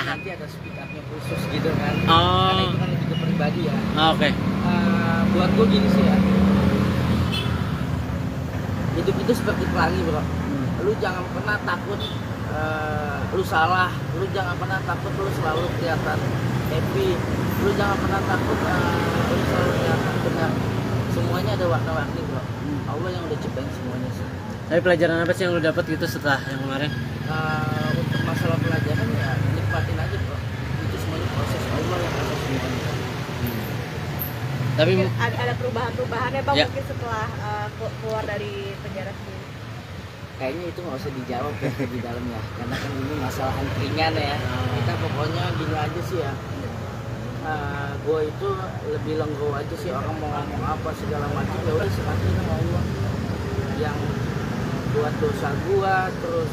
Nanti ada speak up-nya khusus gitu kan. Oh. Karena itu kan lebih ke pribadi ya. Oke. Buat gue gini sih ya. Hidup itu seperti pelangi bro. Lu jangan pernah takut lu salah. Lu jangan pernah takut lu selalu kelihatan happy. Lu jangan pernah takut lu selalu kelihatan benar. Semuanya ada warna-warni bro. Allah yang udah ciptain semuanya sih. Tapi pelajaran apa sih yang lu dapat gitu setelah yang kemarin? Untuk masalah pelajaran ya nikmatin aja bro. Itu semuanya proses Allah yang atas semuanya. Tapi Mungkin ada perubahan-perubahan ya bang Ya. mungkin setelah keluar dari penjara sendiri. Kayaknya itu nggak usah dijawab ya di dalam ya, karena kan ini masalah angkringan ya. Kita pokoknya gini aja sih ya. Gue itu lebih legowo aja sih, orang mau ngomong apa segala macam ya udah serahin sama Allah. Yang buat dosa gua, terus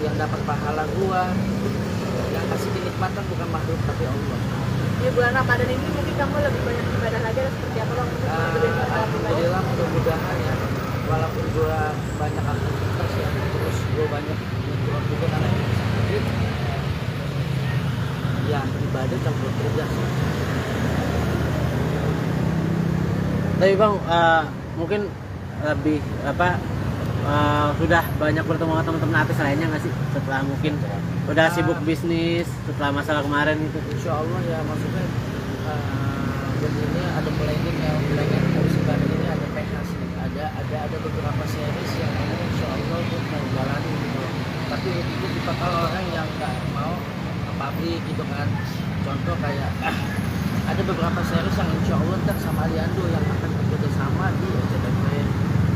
yang dapat pahala gua, yang kasih kenikmatan bukan makhluk tapi Allah. Di bulan Ramadan ini mungkin kamu lebih banyak ibadah lagi atau seperti apa bang? Alhamdulillah mudah-mudahan ya, walaupun gua banyak aktivitas ya, terus gua banyak keluar juga karena sakit, ya ibadah campur kerja sih. Tapi Bang, mungkin lebih apa sudah banyak bertemu sama teman-teman artis lainnya nggak sih setelah mungkin udah sibuk bisnis setelah masalah kemarin itu? Insya Allah ya, maksudnya ini ada planning musim baru ini ada PH sih, ada beberapa series yang ini Insya Allah gue mau jalanin gitu. Tapi itu tipikal orang yang nggak mau pabrik gitu kan. Contoh kayak ada beberapa series yang Insya Allah ntar sama Aliando yang akan bekerja sama di SCTV.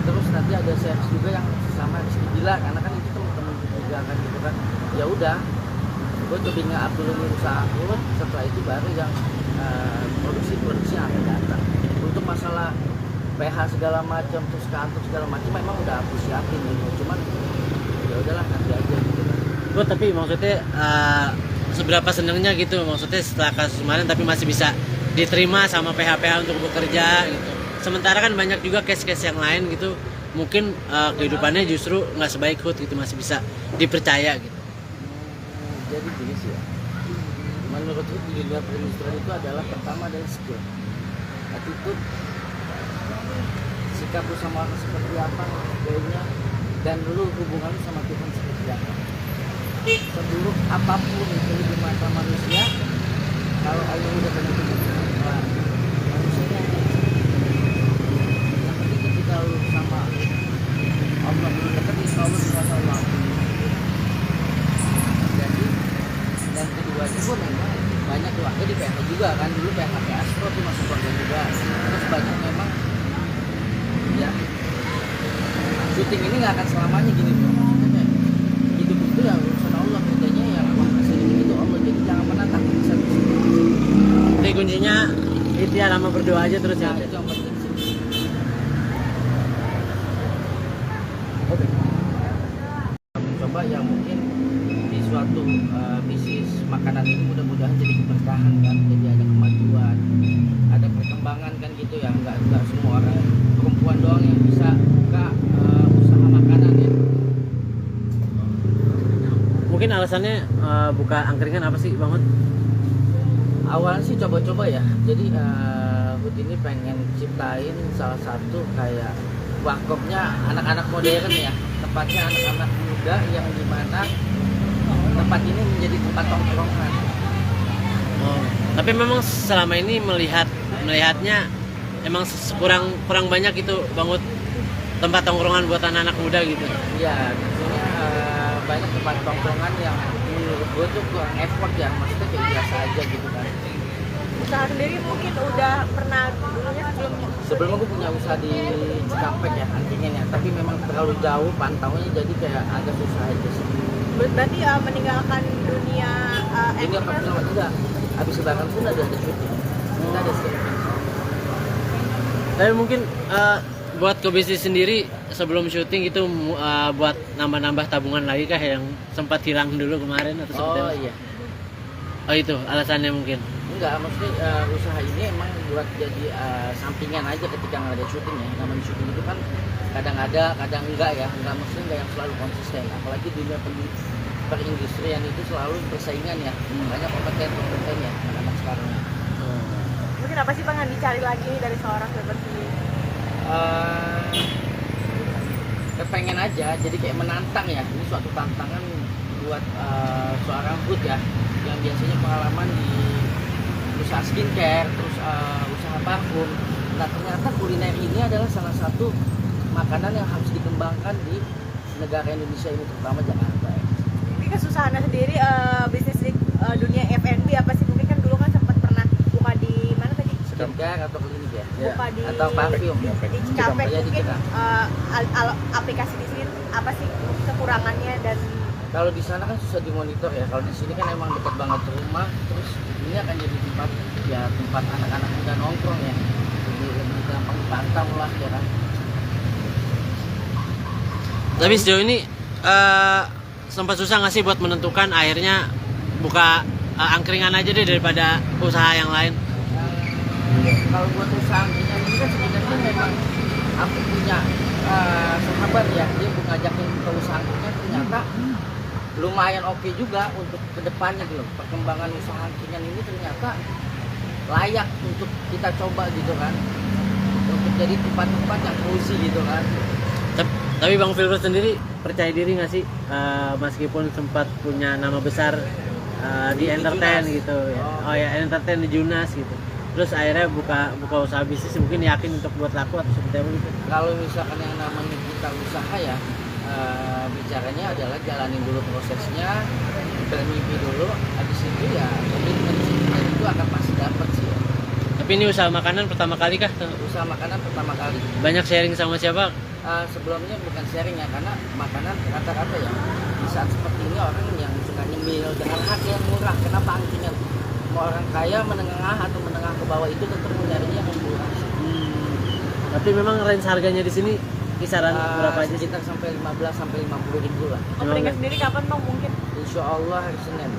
Terus nanti ada series juga yang sama Rizky Bilar, karena kan itu teman-teman juga kan gitu kan. Ya udah, gue coba nge-up dulu nih usaha gue, setelah itu baru yang produksi yang akan datang. Untuk masalah PH segala macam, terus kantor segala macam memang udah aku siapin gitu. Cuman ya udahlah nanti aja gitu kan. Gue tapi maksudnya seberapa senangnya gitu, maksudnya setelah kasus kemarin tapi masih bisa diterima sama PH-PH untuk bekerja gitu. Sementara kan banyak juga case-case yang lain gitu, mungkin kehidupannya justru nggak sebaik Hud gitu, masih bisa dipercaya gitu. Jadi gini sih ya, menurut Hud di dunia perindustrian itu adalah pertama adalah skill, attitude, sikap lu sama orang seperti apa, kayaknya, dan lu hubungan lu sama Tuhan seperti apa. Seburuk apapun itu di mata manusia, kalau Allah udah tentuin manusianya yang penting ketika lu sama Allah belum dekat, insya Allah bisa Allah. Jadi dan keduanya gue memang banyak keluarga di PH juga kan, dulu PH Astro tuh masuk keluarga juga. Terus banyak memang ya syuting ini nggak akan selamanya gini bro. Maksudnya hidup itu ya urusan Allah, bedanya ya Allah kasih itu Allah, jadi jangan pernah takut bisa. Jadi kuncinya itu ya, lama berdoa aja terus ya. Nah, itu yang penting sih. Oke. Coba ya mungkin di suatu bisnis makanan ini mudah-mudahan jadi keberkahan kan, jadi ada kemajuan, ada perkembangan kan gitu ya, nggak semua orang perempuan doang yang bisa buka usaha makanan ya. Mungkin alasannya buka angkringan apa sih Bang Hud? Awalnya sih coba-coba ya, jadi Hud ini pengen ciptain salah satu kayak warkopnya anak-anak modern ya, tepatnya anak-anak muda yang dimana tempat ini menjadi tempat tongkrongan. Oh. Tapi memang selama ini melihatnya emang kurang banyak itu bangun tempat tongkrongan buat anak-anak muda gitu. Iya, tentunya banyak tempat tongkrongan yang menurut gue tuh kurang effort ya, maksudnya kayak biasa aja gitu kan. Usaha sendiri mungkin udah pernah dulunya Sebelumnya gue punya usaha di Cikampek ya, antingan ya, tapi memang terlalu jauh pantaunya jadi kayak agak susah aja sih. berarti meninggalkan dunia Jadi apa nama juga, habis lebaran pun ada syuting, kita ada syuting. Tapi mungkin buat ke bisnis sendiri sebelum syuting itu buat nambah-nambah tabungan lagi kah yang sempat hilang dulu kemarin atau seperti Oh apa? iya, Oh itu alasannya mungkin. enggak, maksudnya usaha ini emang buat jadi sampingan aja ketika nggak ada syuting ya. Namanya syuting itu kan kadang ada, kadang enggak ya, enggak maksudnya enggak yang selalu konsisten. Apalagi dunia perindustrian itu selalu persaingan ya, banyak kompeten ya anak-anak sekarang. mungkin apa sih Bang yang dicari lagi nih dari seorang Filbert sendiri? Kepengen aja, jadi kayak menantang ya. Ini suatu tantangan buat seorang food ya, yang biasanya pengalaman di usaha skincare, terus usaha parfum. Nah ternyata kuliner ini adalah salah satu makanan yang harus dikembangkan di negara Indonesia ini, terutama Jakarta ya. Mungkin kesusahannya sendiri bisnis di dunia F&B apa sih? Mungkin kan dulu kan sempat pernah buka di mana tadi? Skincare atau klinik ya? Buka di Atau parfum. di Cikampek Iya, di mungkin Cikampek. aplikasi di sini apa sih kekurangannya dan Kalau di sana kan susah dimonitor ya. Kalau di sini kan emang dekat banget rumah, terus ini akan jadi tempat anak-anak muda nongkrong ya. Jadi lebih gampang dipantau lah ya kan. Tapi sejauh ini sempat susah nggak sih buat menentukan akhirnya buka angkringan aja deh daripada usaha yang lain? Kalau buat usaha angkringan ini kan sebenarnya memang aku punya sahabat ya, dia ngajakin ke usaha angkringan, ternyata lumayan oke juga untuk kedepannya gitu. Perkembangan usaha angkringan ini ternyata layak untuk kita coba gitu kan, untuk jadi tempat-tempat yang cozy gitu kan. Tapi Bang Filbert sendiri percaya diri nggak sih meskipun sempat punya nama besar di entertain Junas. gitu ya. Oh. Oh ya, entertain di Junas gitu. Terus akhirnya buka usaha bisnis, mungkin yakin untuk buat laku atau seperti apa gitu. Kalau misalkan yang namanya kita usaha ya, bicaranya adalah jalanin dulu prosesnya, bermimpi dulu, habis itu ya komitmen sih, dan itu akan pasti dapat sih ya. Tapi ini usaha makanan pertama kali kah? Usaha makanan pertama kali. Banyak sharing sama siapa? Sebelumnya bukan sharing ya, karena makanan rata-rata ya di saat seperti ini orang yang suka nyemil dengan harga yang murah. Kenapa angkringan? Mau orang kaya, menengah atau menengah ke bawah itu tentu mencarinya yang murah. Tapi memang range harganya di sini kisaran berapa aja sih? Sekitar sampai 15 sampai 50 ribu lah. openingnya sendiri kapan Bang mungkin? Insya Allah hari Senin.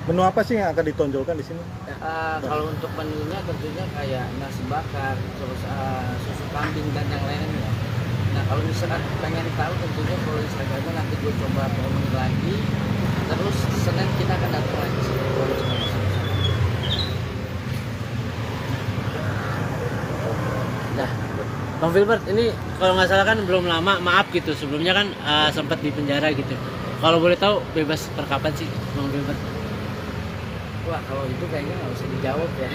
Menu apa sih yang akan ditonjolkan di sini? Kalau untuk menunya tentunya kayak nasi bakar, terus susu kambing dan yang lainnya. Nah kalau misalkan pengen tahu tentunya kalau Instagramnya nanti gue coba promosi lagi. Terus Senin kita akan datang lagi sih. Nah, Bang Filbert ini kalau nggak salah kan belum lama, maaf gitu. Sebelumnya kan sempat di penjara gitu. Kalau boleh tahu bebas per kapan sih Bang Filbert? Wah kalau itu kayaknya nggak usah dijawab ya.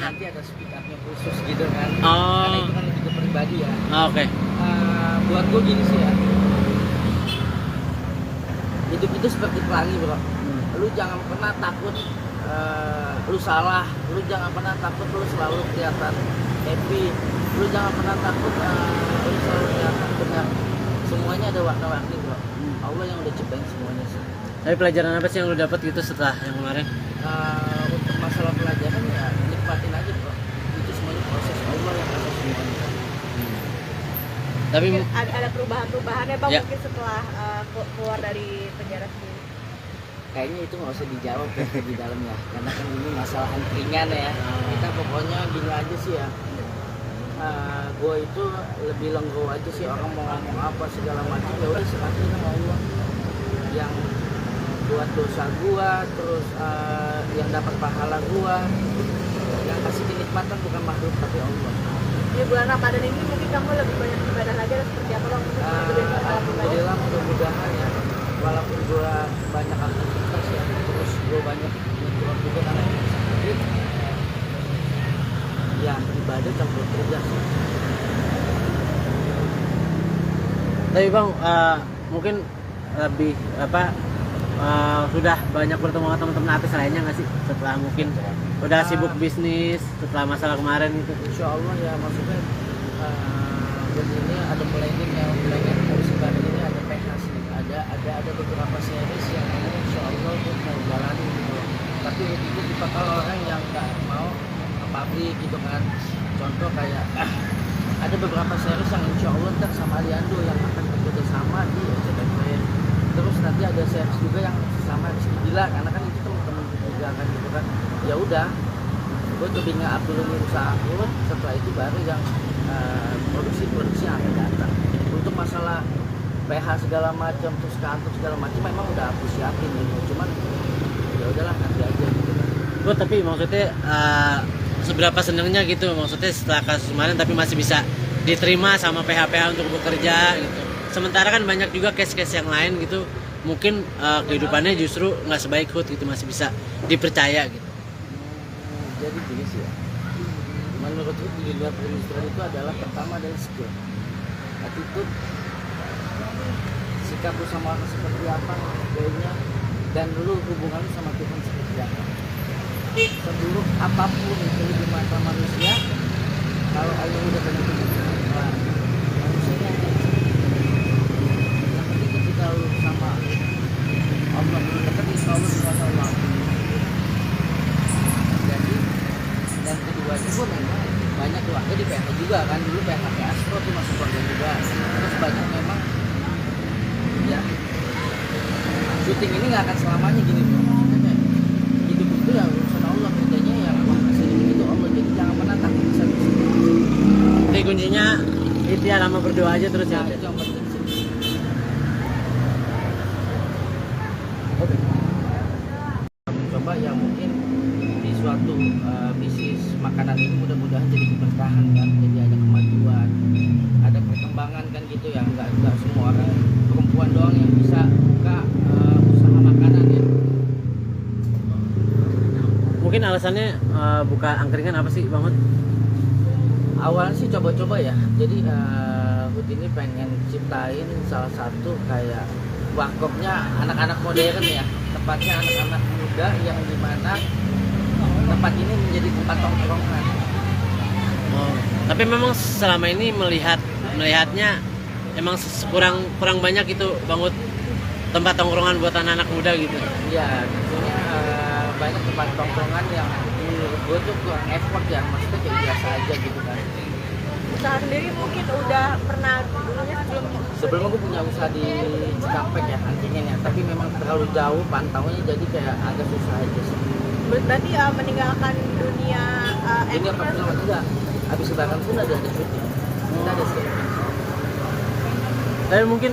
Nanti ada speak up-nya khusus gitu kan. Oh. Karena itu kan lebih ke pribadi ya. Oke. Buat gue gini sih ya. Hidup itu seperti pelangi bro. Lu jangan pernah takut lu salah. Lu jangan pernah takut lu selalu kelihatan happy. Lu jangan pernah takut lu selalu kelihatan benar. Semuanya ada warna-warni bro. Allah yang udah ciptain semuanya sih. Tapi pelajaran apa sih yang lu dapat gitu setelah yang kemarin? Untuk masalah pelajaran ya nikmatin aja bro. Itu semuanya proses Allah yang kasih semuanya. Tapi Mungkin ada perubahan-perubahannya Bang Ya. mungkin setelah keluar dari penjara sendiri. Kayaknya itu nggak usah dijawab ya di dalam ya, karena kan ini masalah angkringan ya. Kita pokoknya gini aja sih ya. Gue itu lebih legowo aja sih, orang mau ngomong apa segala macam ya udah serahin sama Allah. Yang buat dosa gua, terus yang dapat pahala gua, yang kasih kenikmatan bukan makhluk tapi Allah. Di bulan Ramadan ini mungkin kamu lebih banyak ibadah lagi atau seperti apa Bang? Mungkin lebih banyak pahala pribadi. Alhamdulillah mudah-mudahan ya walaupun gue banyak aktivitas ya, terus gue banyak ngejual juga karena sakit, ya ibadah campur kerja sih. Tapi bang, mungkin lebih sudah banyak bertemu sama teman-teman artis lainnya nggak sih setelah mungkin udah sibuk bisnis setelah masalah kemarin itu? Insya Allah ya, maksudnya begini ada planning musik baru ini, ada PH sih, ada beberapa series yang ini Insya Allah gue mau jalani gitu. Tapi itu tipikal orang yang nggak mau pabrik gitu kan. Contoh kayak ada beberapa series yang Insya Allah ntar sama Aliando yang akan bekerja sama di SCTV. Terus nanti ada series juga yang sama Rizky Bilar, karena kan itu teman-teman juga kan gitu kan. Ya udah, gue lebih nggak dulu usaha gue, setelah itu baru yang produksi yang akan datang. Untuk masalah PH segala macam, terus kantor segala macam memang udah aku siapin gitu. Cuman ya udahlah nanti aja gitu kan. Gue tapi maksudnya seberapa senangnya gitu, maksudnya setelah kasus kemarin tapi masih bisa diterima sama PH-PH untuk bekerja gitu. Sementara kan banyak juga case-case yang lain gitu, mungkin kehidupannya justru nggak sebaik Hud gitu, masih bisa dipercaya gitu. Jadi gini sih ya, menurut gue di luar perindustrian itu adalah pertama dari skill, attitude, sikap lu sama orang seperti apa, gayanya, dan lu hubungan lu sama Tuhan seperti apa. Seburuk apapun itu di mata manusia, kalau Allah udah begitu, manusianya yang penting ketika lu sama Allah belum dekat, insya Allah bisa Allah. Jadi dan keduanya gue memang banyak keluarga di PH juga kan, dulu PH Astro tuh masuk keluarga juga. Terus banyak memang ya syuting ini nggak akan selamanya gini bro. Maksudnya hidup itu ya urusan Allah, kerjanya yang memang kasih itu Allah, jadi jangan menantang bisa. Jadi kuncinya itu ya, lama berdoa aja terus ya. Nah, itu yang penting sih. Coba ya mungkin di suatu bisnis makanan ini mudah-mudahan jadi keberkahan kan, jadi ada kemajuan, ada perkembangan kan gitu ya, nggak semua orang perempuan doang yang bisa buka usaha makanan ya. Mungkin alasannya buka angkringan apa sih Bang Hud? Awalnya sih coba-coba ya, jadi Hud ini pengen ciptain salah satu kayak warkopnya anak-anak modern ya, tepatnya anak-anak muda yang dimana tempat ini menjadi tempat tongkrongan. Oh, tapi memang selama ini melihatnya emang kurang banyak itu Bang Hud, tempat tongkrongan buat anak-anak muda gitu. Iya, tentunya banyak tempat tongkrongan yang menurut gue tuh kurang effort ya, maksudnya kayak biasa aja gitu kan. Usaha sendiri mungkin udah pernah dulunya Sebelumnya gue punya usaha di Cikampek ya, angkringan ya, tapi memang terlalu jauh pantaunya, jadi kayak agak susah aja sih. berarti meninggalkan dunia Ini apa nama juga? Habis lebaran pun ada syuting, kita ada syuting. Tapi mungkin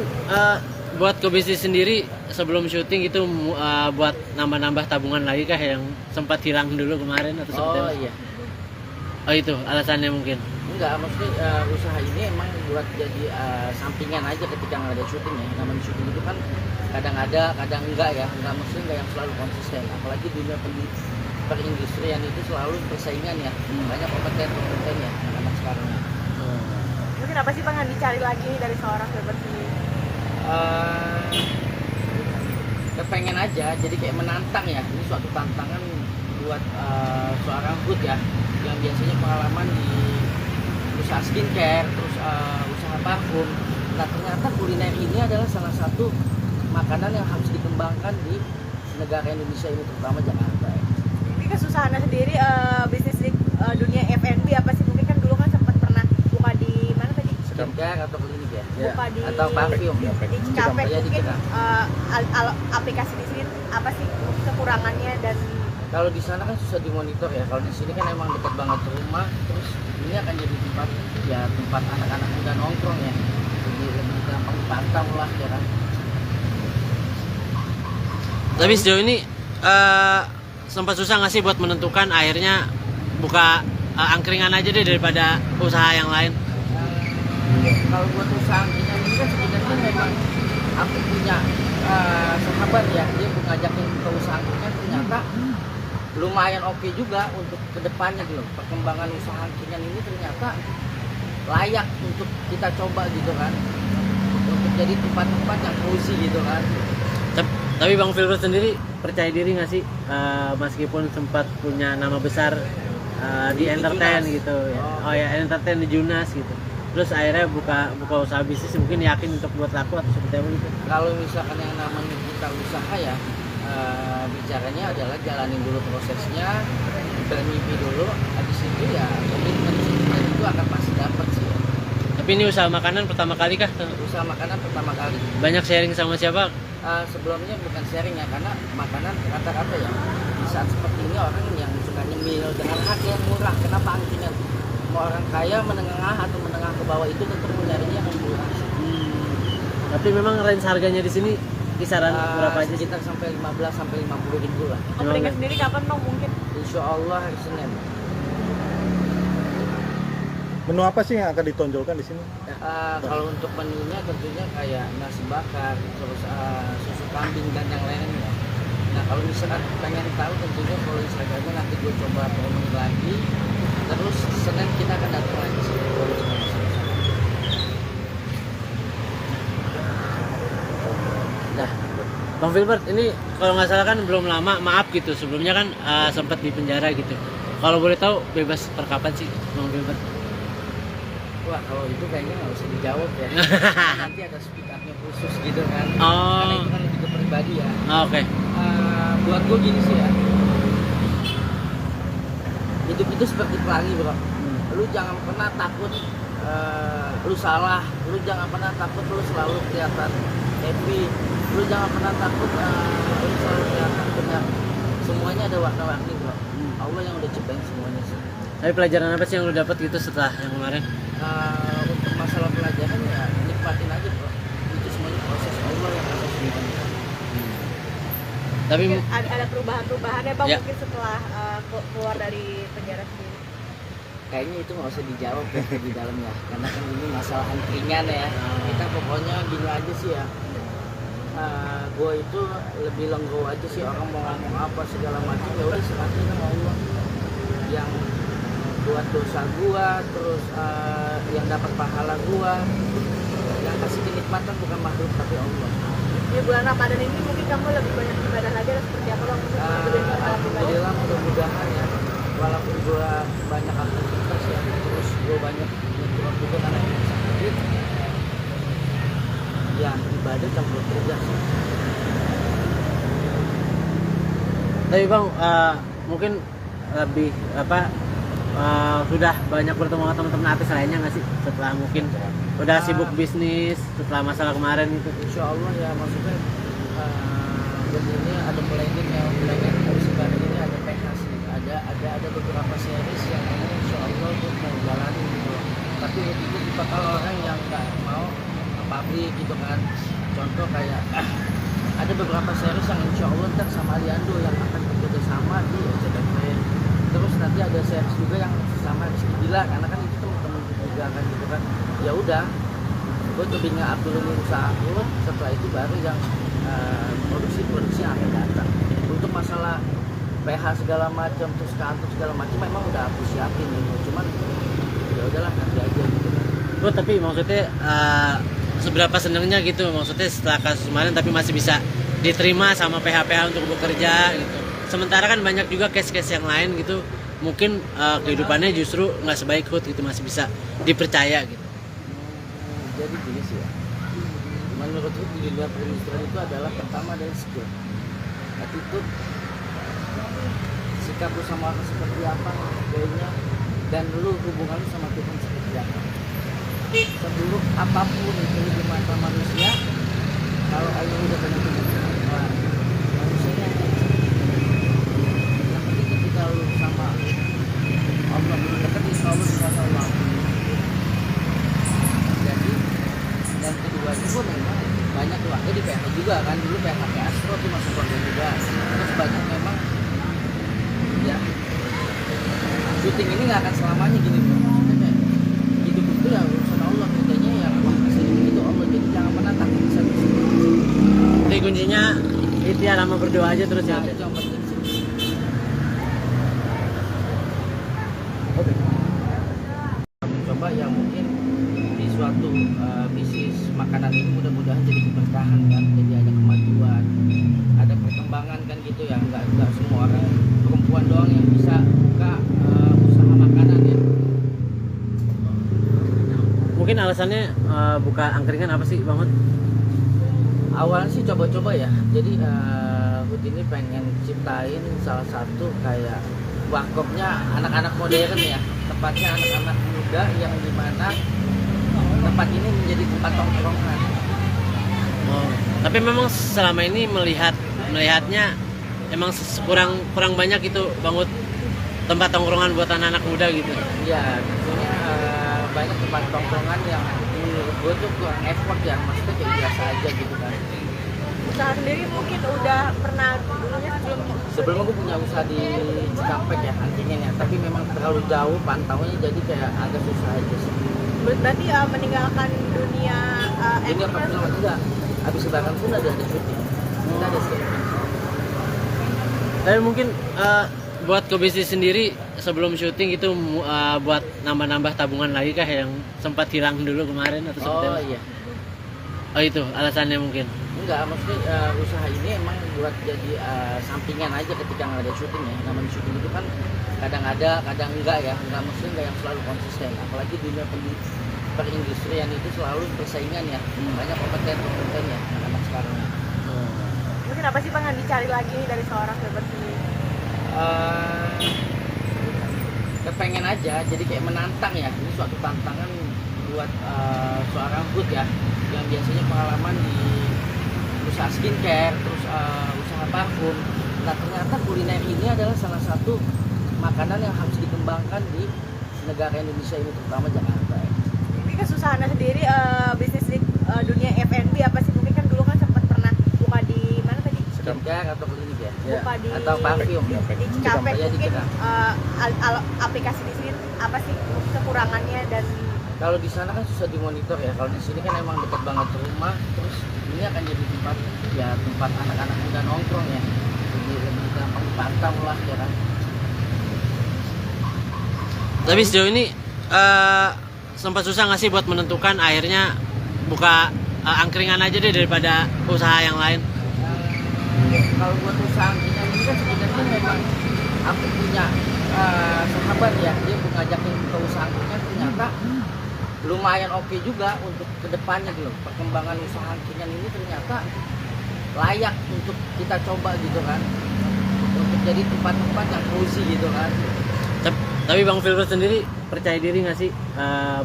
buat ke bisnis sendiri sebelum syuting itu buat nambah-nambah tabungan lagi kah yang sempat hilang dulu kemarin atau seperti Oh apa? iya, Oh itu alasannya mungkin. enggak, maksudnya usaha ini emang buat jadi sampingan aja ketika nggak ada syuting ya. Namanya syuting itu kan kadang ada, kadang enggak ya, enggak, maksudnya enggak yang selalu konsisten. Apalagi dunia perindustrian itu selalu persaingan ya, banyak kompeten ya anak sekarang. mungkin apa sih Bang yang dicari lagi nih dari seorang selebriti ini? Kepengen aja, jadi kayak menantang ya. Ini suatu tantangan buat seorang Hud ya, yang biasanya pengalaman di usaha skincare, terus usaha parfum. Nah ternyata kuliner ini adalah salah satu makanan yang harus dikembangkan di negara Indonesia ini, terutama Jakarta ya. Ini kesusahannya sendiri bisnis di dunia F&B apa sih? Mungkin kan dulu kan sempat pernah buka di mana tadi? Skincare atau klinik ya? Buka di Atau parfum. di Cikampek. Ya, di Mungkin Cikampek. aplikasi di sini apa sih kekurangannya dan Kalau di sana kan susah dimonitor ya. Kalau di sini kan emang dekat banget rumah, terus ini akan jadi tempat anak-anak muda nongkrong ya. Jadi lebih gampang dipantau lah ya kan. Tapi sejauh ini sempat susah nggak sih buat menentukan akhirnya buka angkringan aja deh daripada usaha yang lain? Kalau buat usaha angkringan ini kan sebenarnya memang aku punya sahabat ya, dia ngajakin ke usaha ternyata lumayan oke juga untuk kedepannya gitu loh. Perkembangan usaha angkringan ini ternyata layak untuk kita coba gitu kan, untuk jadi tempat-tempat yang cozy gitu kan. Tapi Bang Filbert sendiri percaya diri nggak sih, meskipun sempat punya nama besar di entertain Junas gitu ya. Oh. Oh ya, entertain di Junas gitu. Terus akhirnya buka usaha bisnis, mungkin yakin untuk buat laku atau seperti apa gitu. Kalau misalkan yang namanya kita usaha ya, bicaranya adalah jalanin dulu prosesnya, bermimpi dulu, habis itu ya komitmen itu akan pasti dapat sih. Tapi ini usaha makanan pertama kali kah? Usaha makanan pertama kali. Banyak sharing sama siapa? Sebelumnya bukan sharing ya, karena makanan rata-rata ya di saat seperti ini orang yang suka nyemil dengan harga yang murah. Kenapa angkringan? Mau orang kaya, menengah atau menengah ke bawah itu tentu mencarinya yang murah. Tapi memang range harganya di sini kisaran berapa aja sih? Sekitar sampai 15 sampai 50 ribu lah. Openingnya sendiri kapan dong mungkin? Insya Allah hari Senin. Menu apa sih yang akan ditonjolkan di sini? Kalau untuk menunya tentunya kayak nasi bakar, terus susu kambing dan yang lainnya. Nah kalau misalkan pengen tahu tentunya kalau Instagramnya nanti gue coba promosi lagi. Terus Senin kita akan datang lagi sih. Nah, Bang Filbert ini kalau nggak salah kan belum lama, maaf gitu. Sebelumnya kan sempat di penjara gitu. Kalau boleh tahu bebas per kapan sih Bang Filbert? Wah kalau itu kayaknya nggak usah dijawab ya. Nanti ada speak up-nya khusus gitu kan. Oh. Karena itu kan lebih ke pribadi ya. Oke. Buat gue gini sih ya. Hidup itu seperti pelangi bro. Lu jangan pernah takut lu salah. Lu jangan pernah takut lu selalu kelihatan happy. Lu jangan pernah takut lu selalu kelihatan benar. Semuanya ada warna-warni bro. Allah yang udah ciptain semuanya sih. Tapi pelajaran apa sih yang lu dapat gitu setelah yang kemarin? Untuk masalah pelajaran ya nikmatin aja bro. Itu semuanya proses Allah yang ada semuanya. Tapi Mungkin ada perubahan-perubahannya bang Ya. mungkin setelah keluar dari penjara sendiri. Kayaknya itu nggak usah dijawab ya di dalam ya, karena kan ini masalah angkringan ya. Kita pokoknya gini aja sih ya. Gue itu lebih legowo aja sih, orang mau ngomong apa segala macam ya udah serahin sama Allah yang buat dosa gua, terus yang dapat pahala gua, yang kasih kenikmatan bukan makhluk tapi Allah. Di bulan Ramadan ini mungkin kamu lebih banyak ibadah lagi atau seperti apa bang? Mungkin lebih banyak pahala pribadi. Alhamdulillah mudah-mudahan ya, walaupun gua banyak aktivitas ya, terus gua banyak nyetir juga karena ini sakit, ya ibadah campur kerja sih. Tapi Bang, mungkin lebih apa sudah banyak bertemu sama teman-teman artis lainnya nggak sih setelah mungkin udah sibuk bisnis setelah masalah kemarin itu? Insya Allah ya, maksudnya begini ada planning ya, planning harus bareng ini ada PH sih, ada beberapa series yang ini Insya Allah gue mau jalanin gitu. Tapi itu bakal orang yang nggak mau pabrik gitu kan. Contoh kayak ada beberapa series yang Insya Allah ntar sama Aliando yang akan bekerja sama di SCTV. Terus nanti ada series juga yang sama Rizky Bilar, karena kan itu teman-teman juga kan gitu kan. Ya udah, gue lebih nge-up dulu nih usaha gue, setelah itu baru yang produksi yang akan datang. Untuk masalah PH segala macam, terus kantor segala macam memang udah aku siapin gitu. Cuman ya udahlah nanti aja gitu kan. Oh, tapi maksudnya seberapa senangnya gitu, maksudnya setelah kasus kemarin tapi masih bisa diterima sama PH-PH untuk bekerja gitu. Sementara kan banyak juga case-case yang lain gitu, mungkin kehidupannya justru nggak sebaik Hood gitu, masih bisa dipercaya gitu. Jadi gini sih ya, menurut Hood di dunia perindustrian itu adalah pertama dari skill, attitude, sikap lu sama orang seperti apa, kayaknya, dan lu hubungan lu sama Tuhan seperti apa. Seburuk apapun itu di mata manusia, kalau Allah udah tentuin manusianya yang penting ketika lu sama Allah belum dekat, insya Allah bisa Allah. Jadi dan kedua itu pun memang banyak keluarga di PH juga kan, dulu PH Astro tuh masuk keluarga juga. Terus banyak memang ya syuting ini nggak akan selamanya gini bro. Maksudnya kayak hidup itu ya urusan Allah, kerjanya yang kasih itu Allah, jadi jangan pernah takut bisa. Jadi kuncinya video aja terus ya. Nah, itu yang penting sih. Oke. Coba ya mungkin di suatu bisnis makanan ini mudah-mudahan jadi keberkahan kan, jadi ada kemajuan, ada perkembangan kan gitu ya, nggak semua orang perempuan doang yang bisa buka usaha makanan ya. Mungkin alasannya buka angkringan apa sih Bang Hud? Awalnya sih coba-coba ya, jadi Hud ini pengen ciptain salah satu kayak warkopnya anak-anak modern ya, tepatnya anak-anak muda yang dimana tempat ini menjadi tempat tongkrongan. Oh, tapi memang selama ini melihatnya emang kurang banyak itu Bang Hud tempat tongkrongan buat anak-anak muda gitu. Ya, tentunya banyak tempat tongkrongan yang gue tuh kurang effort ya, maksudnya kayak biasa aja gitu kan. Usaha sendiri mungkin udah pernah dulunya Sebelumnya gue punya usaha di Cikampek ya, antingin ya, tapi memang terlalu jauh pantaunya jadi kayak agak susah aja sih. berarti meninggalkan dunia Ini apa acting film enggak? Habis lebaran pun ada syuting. Kita ada syuting. Tapi mungkin buat ke bisnis sendiri sebelum syuting itu buat nambah-nambah tabungan lagi kah yang sempat hilang dulu kemarin atau seperti Oh apa? iya. Oh itu alasannya mungkin. Enggak, maksudnya usaha ini emang buat jadi sampingan aja ketika nggak ada syuting ya. Namanya syuting itu kan kadang ada, kadang enggak ya. Enggak, maksudnya enggak yang selalu konsisten. Apalagi dunia perindustrian itu selalu persaingan ya. Banyak kompeten ya anak-anak sekarang. mungkin apa sih Bang yang dicari lagi dari seorang Filbert sendiri? Kepengen aja, jadi kayak menantang ya. Ini suatu tantangan buat seorang Hud ya, yang biasanya pengalaman di usaha skincare, terus usaha parfum. Nah ternyata kuliner ini adalah salah satu makanan yang harus dikembangkan di negara Indonesia ini, terutama Jakarta. Ini kan Susana sendiri bisnis di dunia F&B apa sih? Mungkin kan dulu kan sempat pernah buka di mana tadi? Skincare atau klinik ya? Buka di Atau parfum. di Cikampek. Iya, di Mungkin Cikampek. aplikasi di sini apa sih kekurangannya dan Kalau di sana kan susah dimonitor ya. Kalau di sini kan emang dekat banget ke rumah. Terus ini akan jadi tempat anak-anak muda nongkrong ya. Jadi lebih gampang dipantau lah ya kan. Tapi sejauh ini sempat susah nggak sih buat menentukan akhirnya buka angkringan aja deh daripada usaha yang lain? Kalau buat usaha angkringan ini kan sebenarnya memang aku punya sahabat ya, dia ngajakin ke usaha angkringan, ternyata lumayan oke juga untuk kedepannya gitu. Perkembangan usaha angkringan ini ternyata layak untuk kita coba gitu kan, untuk jadi tempat-tempat yang cozy gitu kan. Tapi Bang Filbert sendiri percaya diri nggak sih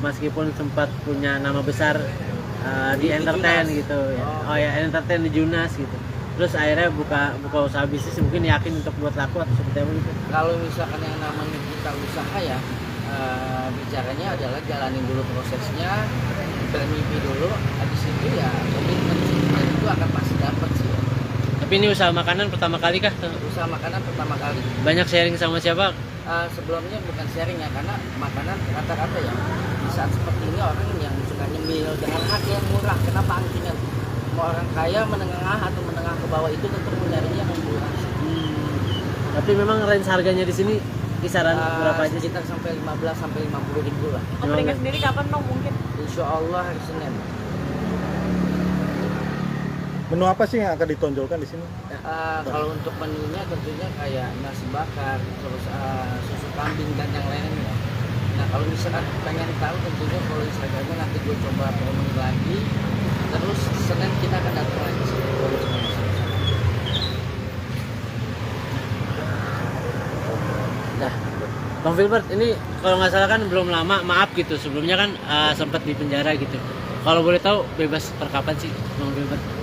meskipun sempat punya nama besar di entertain Junas. gitu ya. Oh ya, entertain di Junas gitu. Terus akhirnya buka usaha bisnis, mungkin yakin untuk buat laku atau seperti apa gitu. Kalau misalkan yang namanya kita usaha ya, bicaranya adalah jalanin dulu prosesnya, bermimpi dulu, habis itu ya komitmen dan itu akan pasti dapat sih. Tapi ini usaha makanan pertama kali kah? Usaha makanan pertama kali. Banyak sharing sama siapa? Sebelumnya bukan sharing ya, karena makanan rata-rata ya di saat seperti ini orang yang suka nyemil dengan harga yang murah. Kenapa angkringan? Mau orang kaya, menengah atau menengah ke bawah itu tentu nyarinya yang murah. Tapi memang range harganya di sini kisaran berapa aja sih? Sekitar sampai 15 sampai 50 ribu lah. angkringan sendiri kapan dong mungkin? Insya Allah hari Senin. Menu apa sih yang akan ditonjolkan di sini? Kalau untuk menunya tentunya kayak nasi bakar, terus susu kambing dan yang lainnya. Nah kalau misalkan pengen tahu tentunya kalau Instagramnya nanti gue coba promosi lagi. Terus Senin kita akan datang lagi sih. Nah, Bang Filbert ini kalau nggak salah kan belum lama, maaf gitu. Sebelumnya kan sempat di penjara gitu. Kalau boleh tahu bebas per kapan sih Bang Filbert?